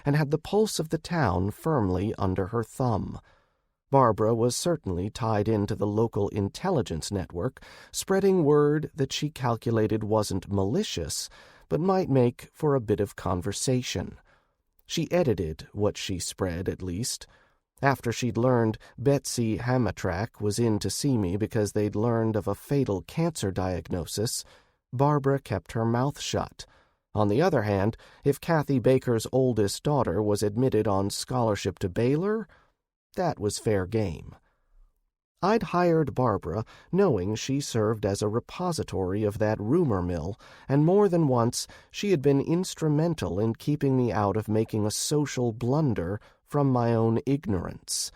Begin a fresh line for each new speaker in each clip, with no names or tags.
and had the pulse of the town firmly under her thumb. Barbara was certainly tied into the local intelligence network, spreading word that she calculated wasn't malicious, but might make for a bit of conversation. She edited what she spread, at least. After she'd learned Betsy Hamatrak was in to see me because they'd learned of a fatal cancer diagnosis, Barbara kept her mouth shut. On the other hand, if Kathy Baker's oldest daughter was admitted on scholarship to Baylor, that was fair game. I'd hired Barbara knowing she served as a repository of that rumor mill, and more than once she had been instrumental in keeping me out of making a social blunder from my own ignorance.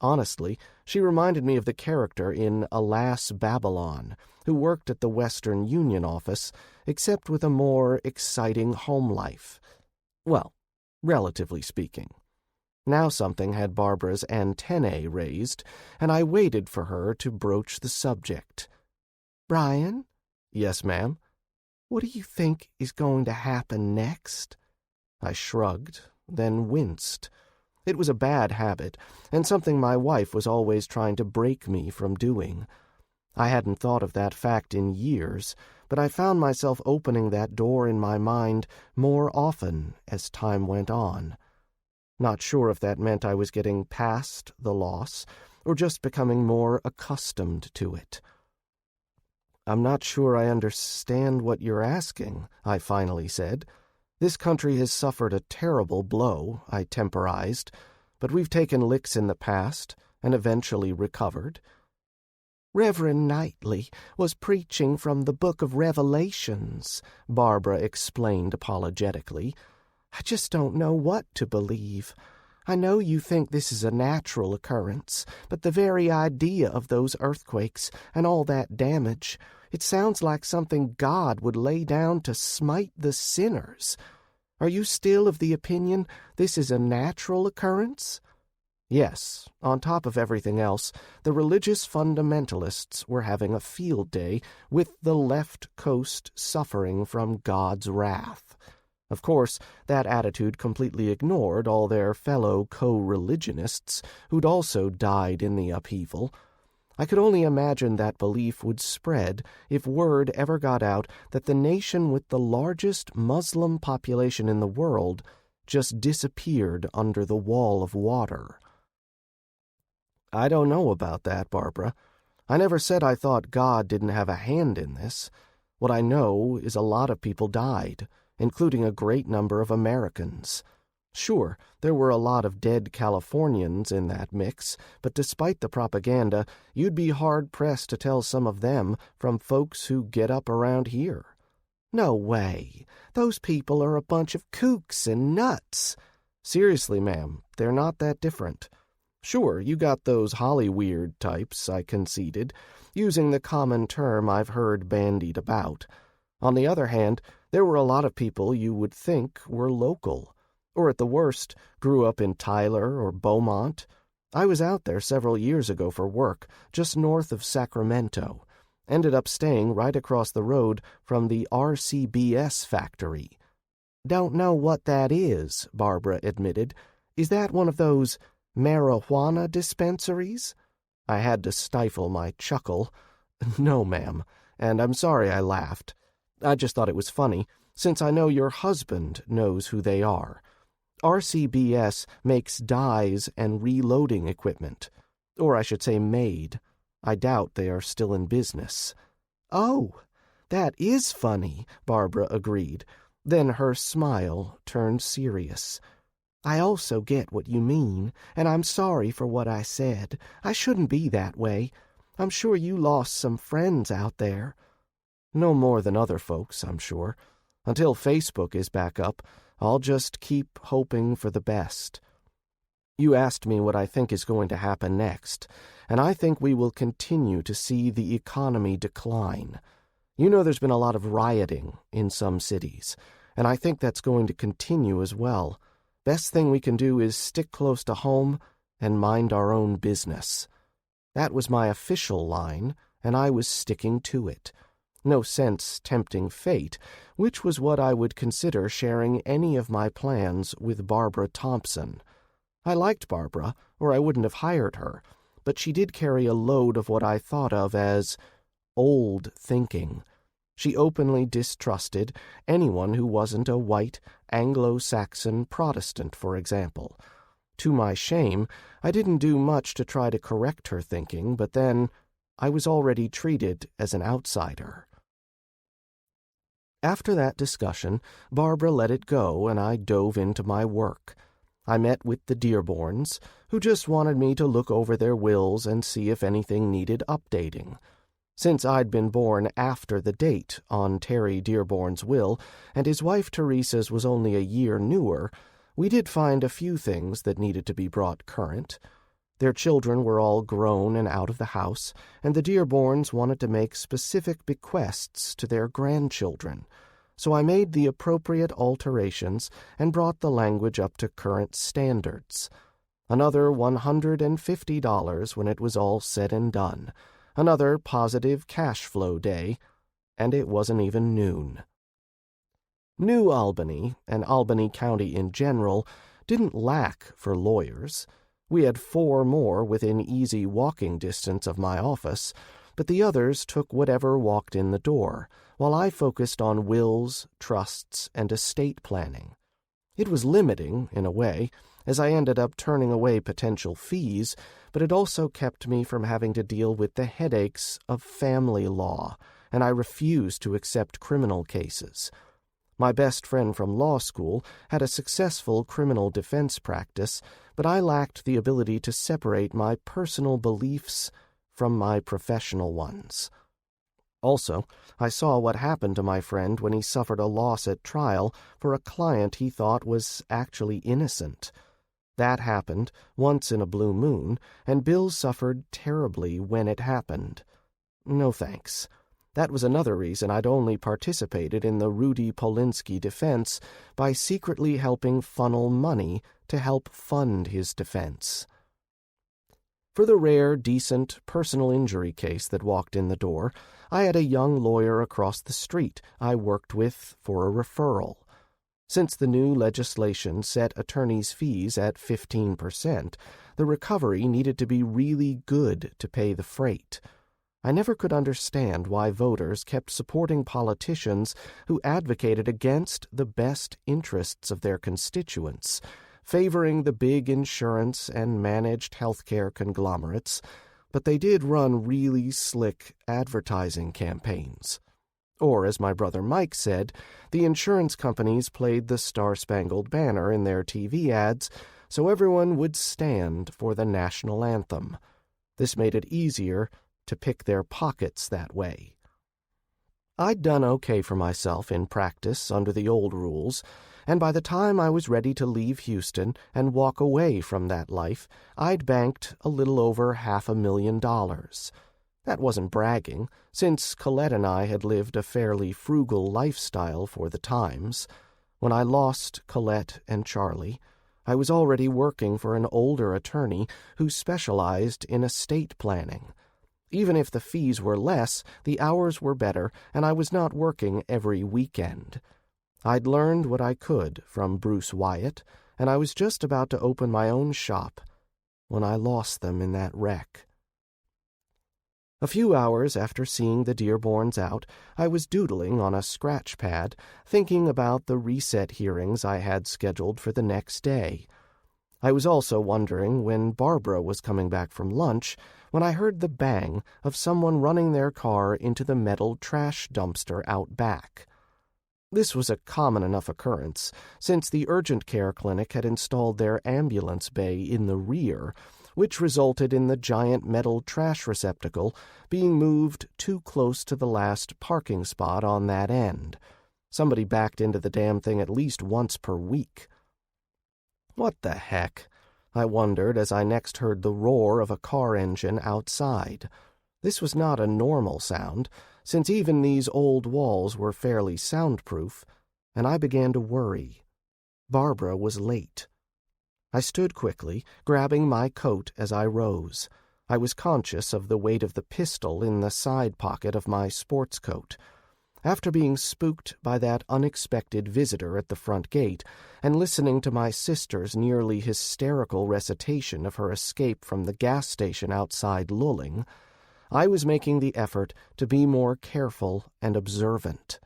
Honestly, she reminded me of the character in Alas, Babylon, who worked at the Western Union office, except with a more exciting home life. Well, relatively speaking. Now something had Barbara's antennae raised, and I waited for her to broach the subject. "Bryan?" "Yes, ma'am." "What do you think is going to happen next?" I shrugged, then winced. It was a bad habit, and something my wife was always trying to break me from doing. I hadn't thought of that fact in years, but I found myself opening that door in my mind more often as time went on. Not sure if that meant I was getting past the loss, or just becoming more accustomed to it. "I'm not sure I understand what you're asking," I finally said. "This country has suffered a terrible blow," I temporized, "but we've taken licks in the past and eventually recovered." "Reverend Knightley was preaching from the Book of Revelations," Barbara explained apologetically. "I just don't know what to believe. I know you think this is a natural occurrence, but the very idea of those earthquakes and all that damage, it sounds like something God would lay down to smite the sinners. Are you still of the opinion this is a natural occurrence?" Yes, on top of everything else, the religious fundamentalists were having a field day with the left coast suffering from God's wrath. Of course, that attitude completely ignored all their fellow co-religionists who'd also died in the upheaval. I could only imagine that belief would spread if word ever got out that the nation with the largest Muslim population in the world just disappeared under the wall of water. "I don't know about that, Barbara. I never said I thought God didn't have a hand in this. What I know is a lot of people died, including a great number of Americans. Sure, there were a lot of dead Californians in that mix, but despite the propaganda, you'd be hard-pressed to tell some of them from folks who get up around here." "No way. Those people are a bunch of kooks and nuts." "Seriously, ma'am, they're not that different. Sure, you got those Hollyweird types," I conceded, using the common term I've heard bandied about. On the other hand, there were a lot of people you would think were local, or at the worst, grew up in Tyler or Beaumont. I was out there several years ago for work, just north of Sacramento. Ended up staying right across the road from the RCBS factory. "Don't know what that is," Barbara admitted. "Is that one of those marijuana dispensaries?" I had to stifle my chuckle. "No, ma'am, and I'm sorry I laughed. I just thought it was funny, since I know your husband knows who they are. RCBS makes dyes and reloading equipment. Or I should say made. I doubt they are still in business." "Oh, that is funny," Barbara agreed. Then her smile turned serious. "I also get what you mean, and I'm sorry for what I said. I shouldn't be that way. I'm sure you lost some friends out there." "No more than other folks, I'm sure. Until Facebook is back up, I'll just keep hoping for the best." You asked me what I think is going to happen next, and I think we will continue to see the economy decline. You know there's been a lot of rioting in some cities, and I think that's going to continue as well. Best thing we can do is stick close to home and mind our own business. That was my official line, and I was sticking to it. No sense tempting fate, which was what I would consider sharing any of my plans with Barbara Thompson. I liked Barbara, or I wouldn't have hired her, but she did carry a load of what I thought of as old thinking. She openly distrusted anyone who wasn't a white, Anglo-Saxon Protestant, for example. To my shame, I didn't do much to try to correct her thinking, but then I was already treated as an outsider. After that discussion, Barbara let it go, and I dove into my work. I met with the Dearborns, who just wanted me to look over their wills and see if anything needed updating. Since I'd been born after the date on Terry Dearborn's will, and his wife Teresa's was only a year newer, we did find a few things that needed to be brought current. Their children were all grown and out of the house, and the Dearborns wanted to make specific bequests to their grandchildren, so I made the appropriate alterations and brought the language up to current standards. Another $150 when it was all said and done. Another positive cash flow day, and it wasn't even noon. New Albany, and Albany County in general, didn't lack for lawyers. We had 4 more within easy walking distance of my office, but the others took whatever walked in the door, while I focused on wills, trusts, and estate planning. It was limiting, in a way, as I ended up turning away potential fees, but it also kept me from having to deal with the headaches of family law, and I refused to accept criminal cases. My best friend from law school had a successful criminal defense practice, but I lacked the ability to separate my personal beliefs from my professional ones. Also, I saw what happened to my friend when he suffered a loss at trial for a client he thought was actually innocent. That happened once in a blue moon, and Bill suffered terribly when it happened. No thanks. That was another reason I'd only participated in the Rudy Polinsky defense by secretly helping funnel money to help fund his defense. For the rare, decent, personal injury case that walked in the door, I had a young lawyer across the street I worked with for a referral. Since the new legislation set attorneys' fees at 15%, the recovery needed to be really good to pay the freight. I never could understand why voters kept supporting politicians who advocated against the best interests of their constituents, favoring the big insurance and managed healthcare conglomerates, but they did run really slick advertising campaigns. Or, as my brother Mike said, the insurance companies played the Star-Spangled Banner in their TV ads so everyone would stand for the national anthem. This made it easier to pick their pockets that way. I'd done okay for myself in practice under the old rules, and by the time I was ready to leave Houston and walk away from that life, I'd banked a little over $500,000. That wasn't bragging, since Colette and I had lived a fairly frugal lifestyle for the times. When I lost Colette and Charlie, I was already working for an older attorney who specialized in estate planning. Even if the fees were less, the hours were better, and I was not working every weekend. I'd learned what I could from Bruce Wyatt, and I was just about to open my own shop when I lost them in that wreck. A few hours after seeing the Dearborns out, I was doodling on a scratch pad, thinking about the reset hearings I had scheduled for the next day. I was also wondering when Barbara was coming back from lunch when I heard the bang of someone running their car into the metal trash dumpster out back. This was a common enough occurrence, since the urgent care clinic had installed their ambulance bay in the rear, which resulted in the giant metal trash receptacle being moved too close to the last parking spot on that end. Somebody backed into the damn thing at least once per week. What the heck? I wondered as I next heard the roar of a car engine outside. This was not a normal sound, since even these old walls were fairly soundproof, and I began to worry. Barbara was late. I stood quickly, grabbing my coat as I rose. I was conscious of the weight of the pistol in the side pocket of my sports coat. After being spooked by that unexpected visitor at the front gate and listening to my sister's nearly hysterical recitation of her escape from the gas station outside Lulling, I was making the effort to be more careful and observant.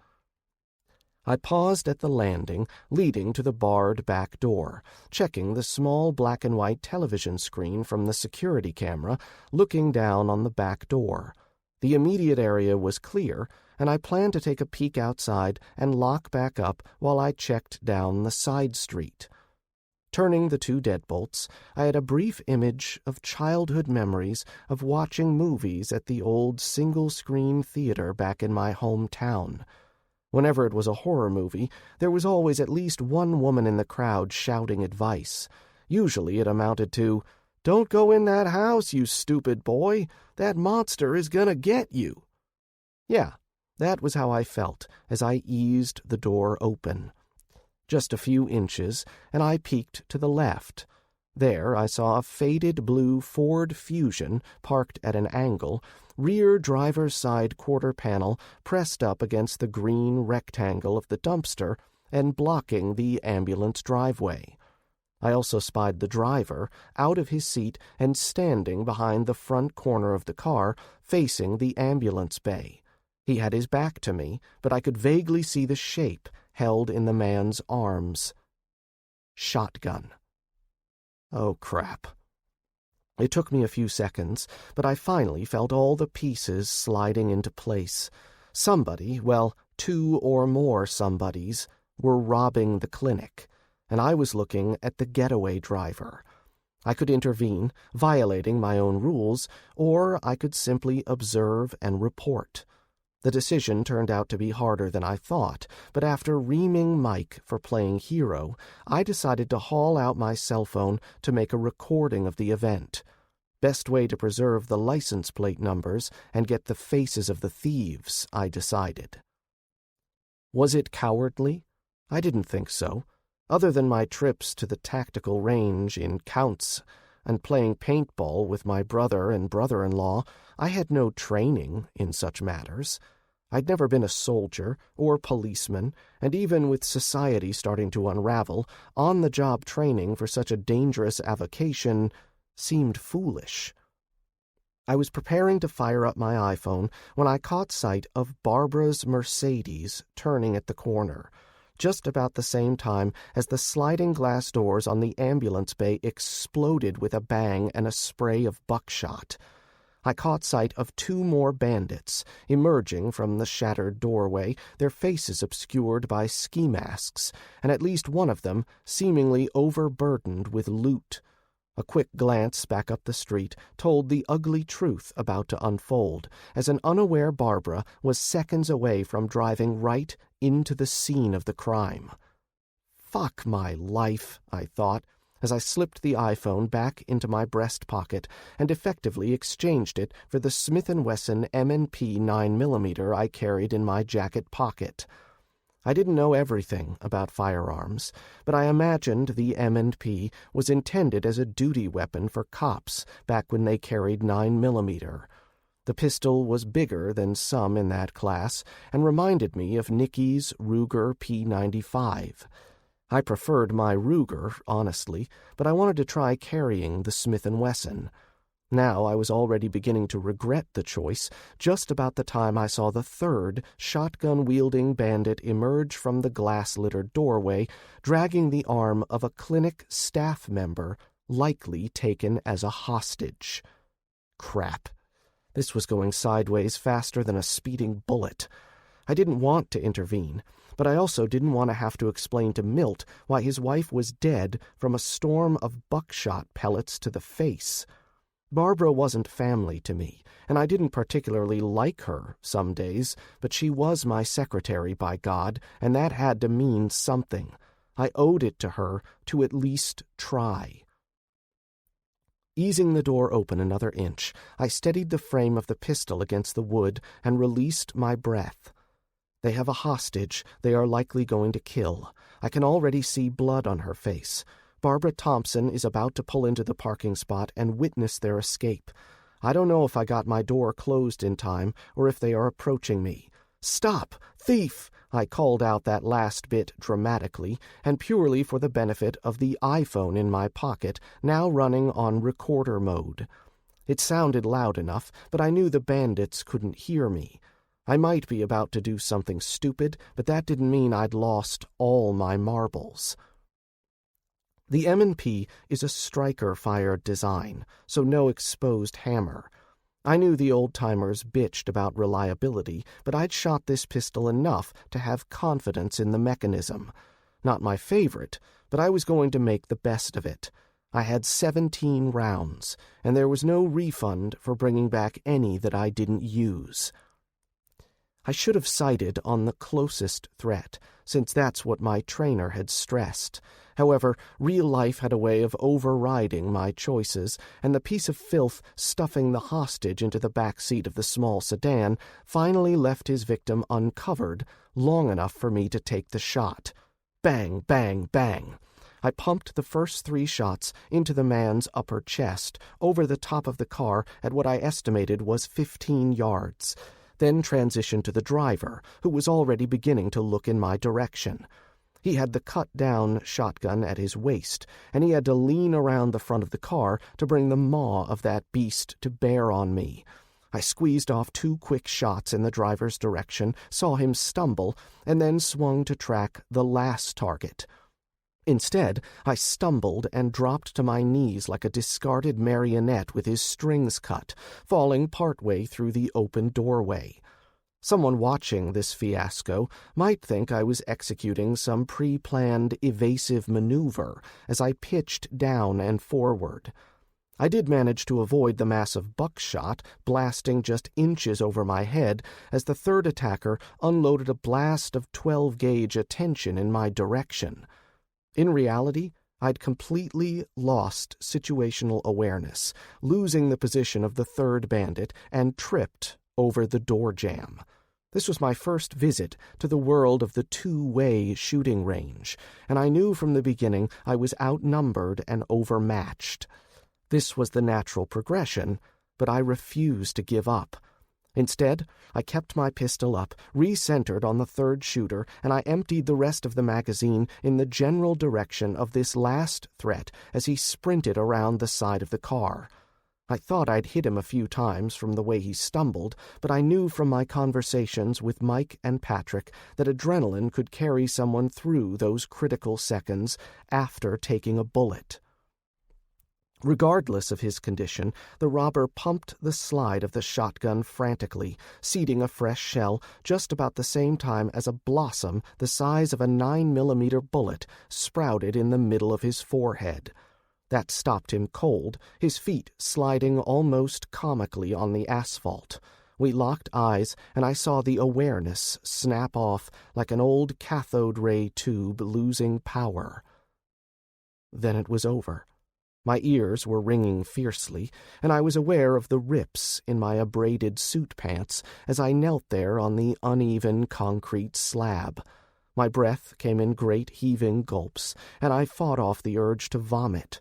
I paused at the landing leading to the barred back door, checking the small black-and-white television screen from the security camera, looking down on the back door. The immediate area was clear, and I planned to take a peek outside and lock back up while I checked down the side street. Turning the 2 deadbolts, I had a brief image of childhood memories of watching movies at the old single-screen theater back in my hometown. Whenever it was a horror movie, there was always at least one woman in the crowd shouting advice. Usually it amounted to, "Don't go in that house, you stupid boy. That monster is gonna get you." Yeah, that was how I felt as I eased the door open. Just a few inches, and I peeked to the left. There I saw a faded blue Ford Fusion parked at an angle, rear driver's side quarter panel pressed up against the green rectangle of the dumpster and blocking the ambulance driveway. I also spied the driver out of his seat and standing behind the front corner of the car, facing the ambulance bay. He had his back to me, but I could vaguely see the shape held in the man's arms. Shotgun. Oh, crap. It took me a few seconds, but I finally felt all the pieces sliding into place. Somebody, well, 2 or more somebodies, were robbing the clinic, and I was looking at the getaway driver. I could intervene, violating my own rules, or I could simply observe and report. The decision turned out to be harder than I thought, but after reaming Mike for playing hero, I decided to haul out my cell phone to make a recording of the event. Best way to preserve the license plate numbers and get the faces of the thieves, I decided. Was it cowardly? I didn't think so. Other than my trips to the tactical range in Counts and playing paintball with my brother and brother-in-law, I had no training in such matters. I'd never been a soldier or policeman, and even with society starting to unravel, on-the-job training for such a dangerous avocation seemed foolish. I was preparing to fire up my iPhone when I caught sight of Barbara's Mercedes turning at the corner, just about the same time as the sliding glass doors on the ambulance bay exploded with a bang and a spray of buckshot. I caught sight of 2 more bandits emerging from the shattered doorway, their faces obscured by ski masks, and at least one of them seemingly overburdened with loot. A quick glance back up the street told the ugly truth about to unfold, as an unaware Barbara was seconds away from driving right into the scene of the crime. Fuck my life, I thought, as I slipped the iPhone back into my breast pocket and effectively exchanged it for the Smith & Wesson M&P 9mm I carried in my jacket pocket. I didn't know everything about firearms, but I imagined the M&P was intended as a duty weapon for cops back when they carried 9mm. The pistol was bigger than some in that class and reminded me of Nicky's Ruger P95. I preferred my Ruger, honestly, but I wanted to try carrying the Smith & Wesson. Now I was already beginning to regret the choice just about the time I saw the 3rd shotgun-wielding bandit emerge from the glass-littered doorway, dragging the arm of a clinic staff member, likely taken as a hostage. Crap. This was going sideways faster than a speeding bullet. I didn't want to intervene, but I also didn't want to have to explain to Milt why his wife was dead from a storm of buckshot pellets to the face. Barbara wasn't family to me, and I didn't particularly like her some days, but she was my secretary, by God, and that had to mean something. I owed it to her to at least try. Easing the door open another inch, I steadied the frame of the pistol against the wood and released my breath. They have a hostage they are likely going to kill. I can already see blood on her face. Barbara Thompson is about to pull into the parking spot and witness their escape. I don't know if I got my door closed in time or if they are approaching me. "Stop! Thief!" I called out that last bit dramatically, and purely for the benefit of the iPhone in my pocket, now running on recorder mode. It sounded loud enough, but I knew the bandits couldn't hear me. I might be about to do something stupid, but that didn't mean I'd lost all my marbles. The M&P is a striker-fired design, so no exposed hammer. I knew the old-timers bitched about reliability, but I'd shot this pistol enough to have confidence in the mechanism. Not my favorite, but I was going to make the best of it. I had 17 rounds, and there was no refund for bringing back any that I didn't use. I should have sighted on the closest threat, since that's what my trainer had stressed. However, real life had a way of overriding my choices, and the piece of filth stuffing the hostage into the back seat of the small sedan finally left his victim uncovered long enough for me to take the shot. Bang, bang, bang. I pumped the first 3 shots into the man's upper chest, over the top of the car at what I estimated was 15 yards. Then transitioned to the driver, who was already beginning to look in my direction. He had the cut-down shotgun at his waist, and he had to lean around the front of the car to bring the maw of that beast to bear on me. I squeezed off 2 quick shots in the driver's direction, saw him stumble, and then swung to track the last target. Instead, I stumbled and dropped to my knees like a discarded marionette with his strings cut, falling partway through the open doorway. Someone watching this fiasco might think I was executing some pre-planned evasive maneuver as I pitched down and forward. I did manage to avoid the massive buckshot blasting just inches over my head as the third attacker unloaded a blast of 12-gauge attention in my direction. In reality, I'd completely lost situational awareness, losing the position of the third bandit, and tripped over the door jamb. This was my first visit to the world of the two-way shooting range, and I knew from the beginning I was outnumbered and overmatched. This was the natural progression, but I refused to give up. Instead, I kept my pistol up, re-centered on the third shooter, and I emptied the rest of the magazine in the general direction of this last threat as he sprinted around the side of the car. I thought I'd hit him a few times from the way he stumbled, but I knew from my conversations with Mike and Patrick that adrenaline could carry someone through those critical seconds after taking a bullet. Regardless of his condition, the robber pumped the slide of the shotgun frantically, seeding a fresh shell just about the same time as a blossom the size of a 9mm bullet sprouted in the middle of his forehead. That stopped him cold, his feet sliding almost comically on the asphalt. We locked eyes, and I saw the awareness snap off like an old cathode ray tube losing power. Then it was over. My ears were ringing fiercely, and I was aware of the rips in my abraded suit pants as I knelt there on the uneven concrete slab. My breath came in great heaving gulps, and I fought off the urge to vomit.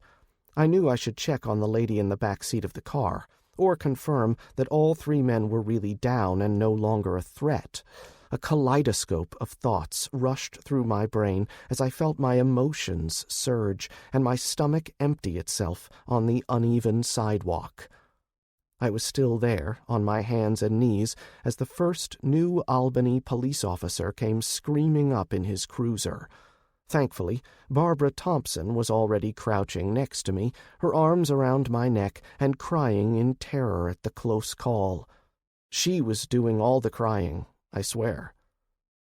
I knew I should check on the lady in the back seat of the car, or confirm that all 3 men were really down and no longer a threat. A kaleidoscope of thoughts rushed through my brain as I felt my emotions surge and my stomach empty itself on the uneven sidewalk. I was still there, on my hands and knees, as the first New Albany police officer came screaming up in his cruiser. Thankfully, Barbara Thompson was already crouching next to me, her arms around my neck and crying in terror at the close call. She was doing all the crying, I swear.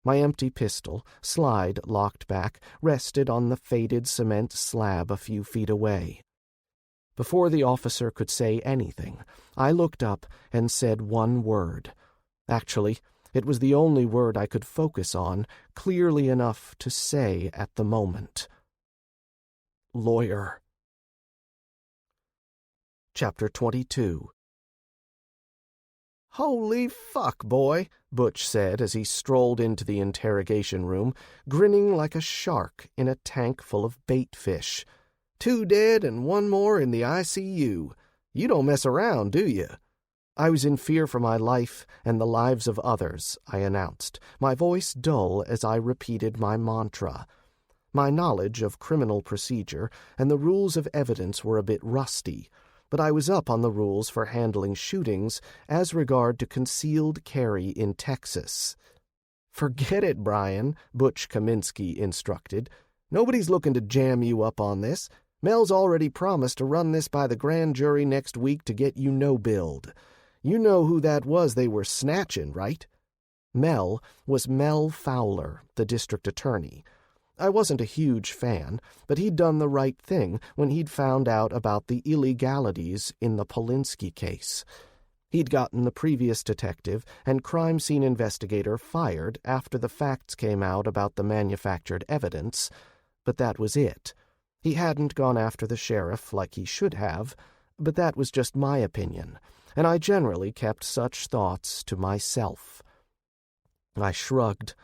My empty pistol, slide locked back, rested on the faded cement slab a few feet away. Before the officer could say anything, I looked up and said one word. Actually, it was the only word I could focus on, clearly enough to say at the moment. Lawyer. Chapter 22. "Holy fuck, boy," Butch said as he strolled into the interrogation room, grinning like a shark in a tank full of bait fish. "2 dead and 1 more in the ICU. You don't mess around, do you?" "I was in fear for my life and the lives of others," I announced, my voice dull as I repeated my mantra. My knowledge of criminal procedure and the rules of evidence were a bit rusty, but I was up on the rules for handling shootings as regard to concealed carry in Texas. "Forget it, Bryan," Butch Kaminsky instructed. "Nobody's looking to jam you up on this. Mel's already promised to run this by the grand jury next week to get you no-billed. You know who that was they were snatching, right?" Mel was Mel Fowler, the district attorney. I wasn't a huge fan, but he'd done the right thing when he'd found out about the illegalities in the Polinsky case. He'd gotten the previous detective and crime scene investigator fired after the facts came out about the manufactured evidence, but that was it. He hadn't gone after the sheriff like he should have, but that was just my opinion, and I generally kept such thoughts to myself. I shrugged.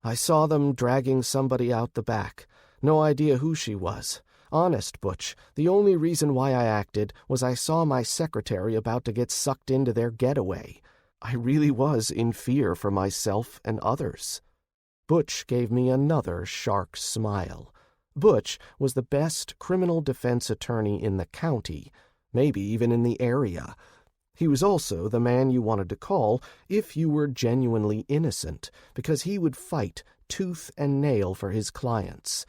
I saw them dragging somebody out the back. No idea who she was. Honest, Butch, the only reason why I acted was I saw my secretary about to get sucked into their getaway. I really was in fear for myself and others. Butch gave me another shark smile. Butch was the best criminal defense attorney in the county, maybe even in the area. He was also the man you wanted to call if you were genuinely innocent, because he would fight tooth and nail for his clients.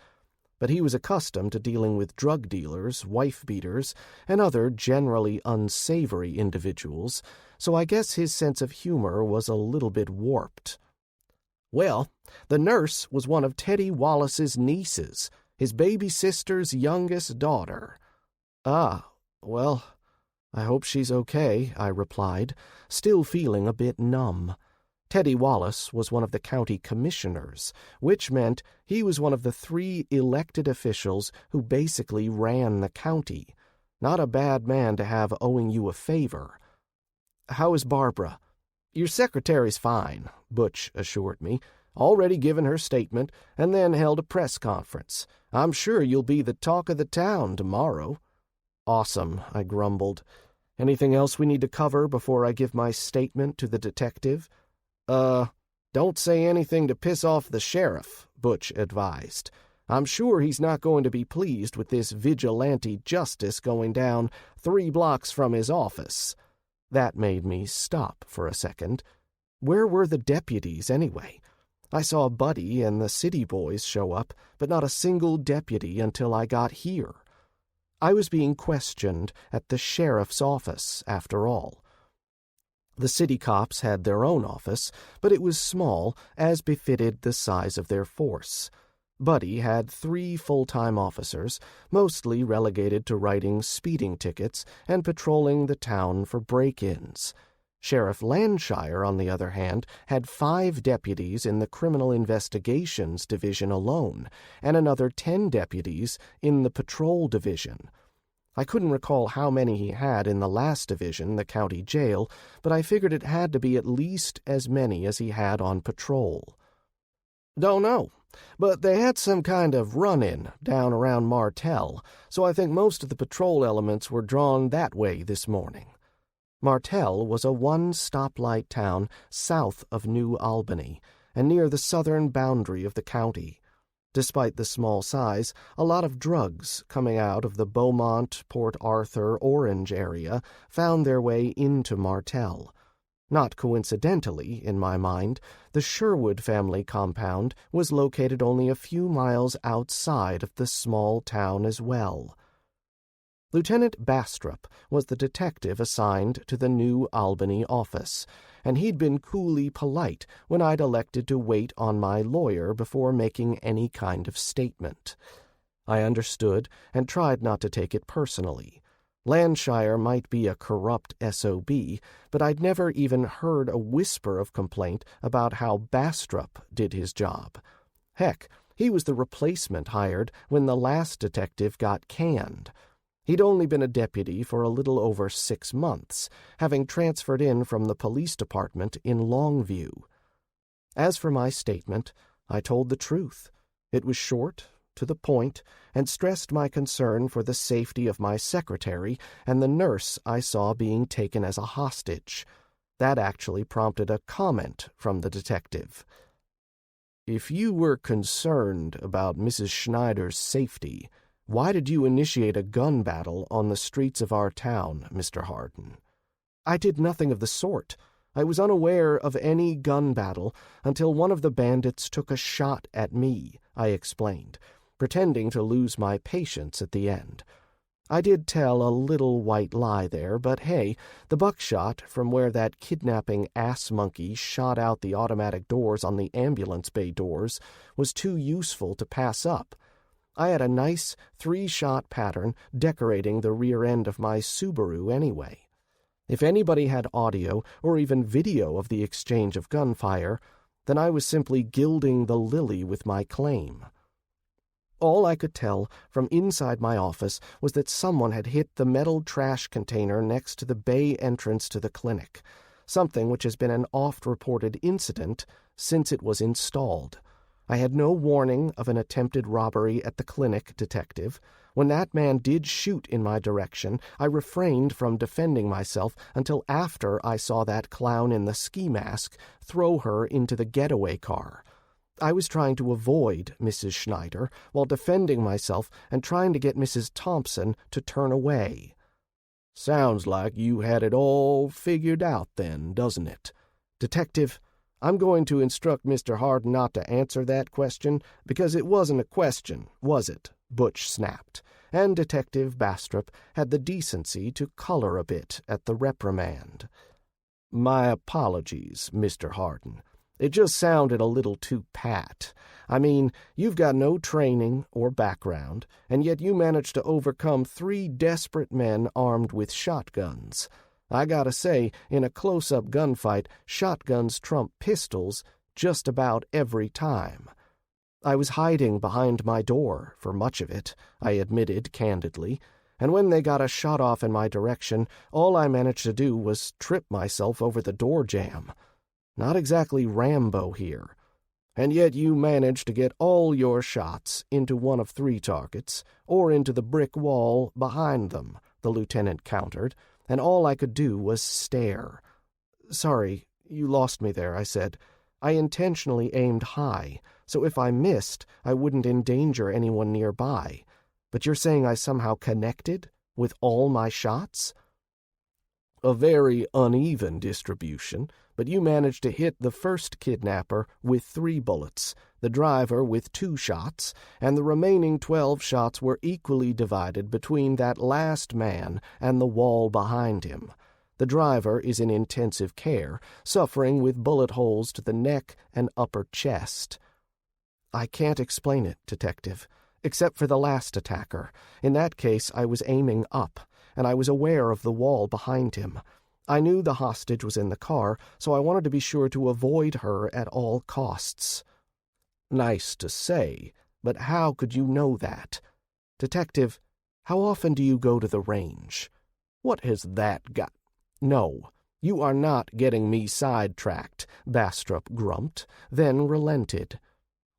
But he was accustomed to dealing with drug dealers, wife-beaters, and other generally unsavory individuals, so I guess his sense of humor was a little bit warped. "Well, the nurse was one of Teddy Wallace's nieces, his baby sister's youngest daughter." "Ah, well, I hope she's okay," I replied, still feeling a bit numb. Teddy Wallace was one of the county commissioners, which meant he was one of the 3 elected officials who basically ran the county. Not a bad man to have owing you a favor. "How is Barbara?" "Your secretary's fine," Butch assured me. "Already given her statement, and then held a press conference. I'm sure you'll be the talk of the town tomorrow." "Awesome," I grumbled. "Anything else we need to cover before I give my statement to the detective?" Don't say anything to piss off the sheriff," Butch advised. "I'm sure he's not going to be pleased with this vigilante justice going down 3 blocks from his office." That made me stop for a second. Where were the deputies, anyway? I saw Buddy and the city boys show up, but not a single deputy until I got here. I was being questioned at the sheriff's office, after all. The city cops had their own office, but it was small, as befitted the size of their force. Buddy had 3 full-time officers, mostly relegated to writing speeding tickets and patrolling the town for break-ins. Sheriff Landshire, on the other hand, had 5 deputies in the Criminal Investigations Division alone, and another 10 deputies in the Patrol Division. I couldn't recall how many he had in the last division, the county jail, but I figured it had to be at least as many as he had on patrol. "Don't know, but they had some kind of run-in down around Martell, so I think most of the patrol elements were drawn that way this morning." Martell was a 1-stoplight town south of New Albany and near the southern boundary of the county. Despite the small size, a lot of drugs coming out of the Beaumont, Port Arthur, Orange area found their way into Martell. Not coincidentally, in my mind, the Sherwood family compound was located only a few miles outside of the small town as well. Lieutenant Bastrop was the detective assigned to the New Albany office, and he'd been coolly polite when I'd elected to wait on my lawyer before making any kind of statement. I understood and tried not to take it personally. Landshire might be a corrupt SOB, but I'd never even heard a whisper of complaint about how Bastrop did his job. Heck, he was the replacement hired when the last detective got canned. He'd only been a deputy for a little over 6 months, having transferred in from the police department in Longview. As for my statement, I told the truth. It was short, to the point, and stressed my concern for the safety of my secretary and the nurse I saw being taken as a hostage. That actually prompted a comment from the detective. "If you were concerned about Mrs. Schneider's safety, why did you initiate a gun battle on the streets of our town, Mr. Hardin?" "I did nothing of the sort. I was unaware of any gun battle until one of the bandits took a shot at me," I explained, pretending to lose my patience at the end. I did tell a little white lie there, but hey, the buckshot from where that kidnapping ass monkey shot out the automatic doors on the ambulance bay doors was too useful to pass up. I had a nice 3-shot pattern decorating the rear end of my Subaru anyway. If anybody had audio or even video of the exchange of gunfire, then I was simply gilding the lily with my claim. All I could tell from inside my office was that someone had hit the metal trash container next to the bay entrance to the clinic, something which has been an oft-reported incident since it was installed. I had no warning of an attempted robbery at the clinic, detective. When that man did shoot in my direction, I refrained from defending myself until after I saw that clown in the ski mask throw her into the getaway car. I was trying to avoid Mrs. Schneider while defending myself and trying to get Mrs. Thompson to turn away. "Sounds like you had it all figured out then, doesn't it? Detective, I'm going to instruct Mr. Hardin not to answer that question, because it wasn't a question, was it?" Butch snapped, and Detective Bastrop had the decency to color a bit at the reprimand. "My apologies, Mr. Hardin. It just sounded a little too pat. I mean, you've got no training or background, and yet you managed to overcome 3 desperate men armed with shotguns. I gotta say, in a close-up gunfight, shotguns trump pistols just about every time." "I was hiding behind my door for much of it," I admitted candidly, "and when they got a shot off in my direction, all I managed to do was trip myself over the door jamb. Not exactly Rambo here. And yet you managed to get all your shots into one of 3 targets, or into the brick wall behind them," the lieutenant countered, and all I could do was stare. "Sorry, you lost me there," I said. "I intentionally aimed high, so if I missed, I wouldn't endanger anyone nearby. But you're saying I somehow connected with all my shots?" "A very uneven distribution, but you managed to hit the first kidnapper with 3 bullets, the driver with 2 shots, and the remaining 12 shots were equally divided between that last man and the wall behind him. The driver is in intensive care, suffering with bullet holes to the neck and upper chest." "I can't explain it, Detective, except for the last attacker. In that case, I was aiming up, and I was aware of the wall behind him. I knew the hostage was in the car, so I wanted to be sure to avoid her at all costs." "Nice to say, but how could you know that? Detective, how often do you go to the range?" "What has that got—" "No, you are not getting me sidetracked," Bastrop grumped, then relented.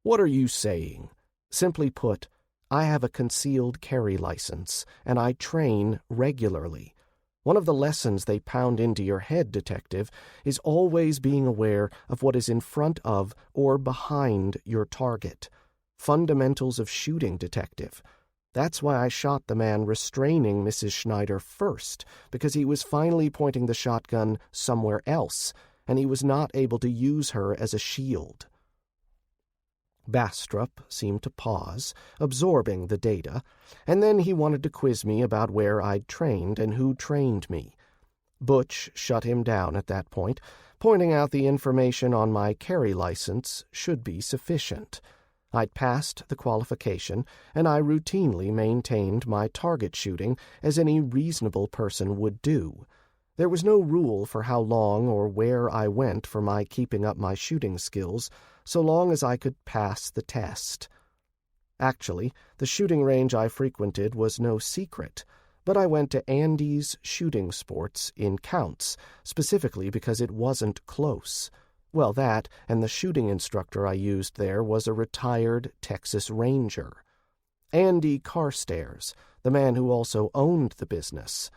"What are you saying?" "Simply put, I have a concealed carry license, and I train regularly. One of the lessons they pound into your head, Detective, is always being aware of what is in front of or behind your target. Fundamentals of shooting, Detective. That's why I shot the man restraining Mrs. Schneider first, because he was finally pointing the shotgun somewhere else, and he was not able to use her as a shield." Bastrop seemed to pause, absorbing the data, and then he wanted to quiz me about where I'd trained and who trained me. Butch shut him down at that point, pointing out the information on my carry license should be sufficient. I'd passed the qualification, and I routinely maintained my target shooting as any reasonable person would do. There was no rule for how long or where I went for my keeping up my shooting skills, so long as I could pass the test. Actually, the shooting range I frequented was no secret, but I went to Andy's Shooting Sports in Counts, specifically because it wasn't close. Well, that, and the shooting instructor I used there was a retired Texas Ranger. Andy Carstairs, the man who also owned the business.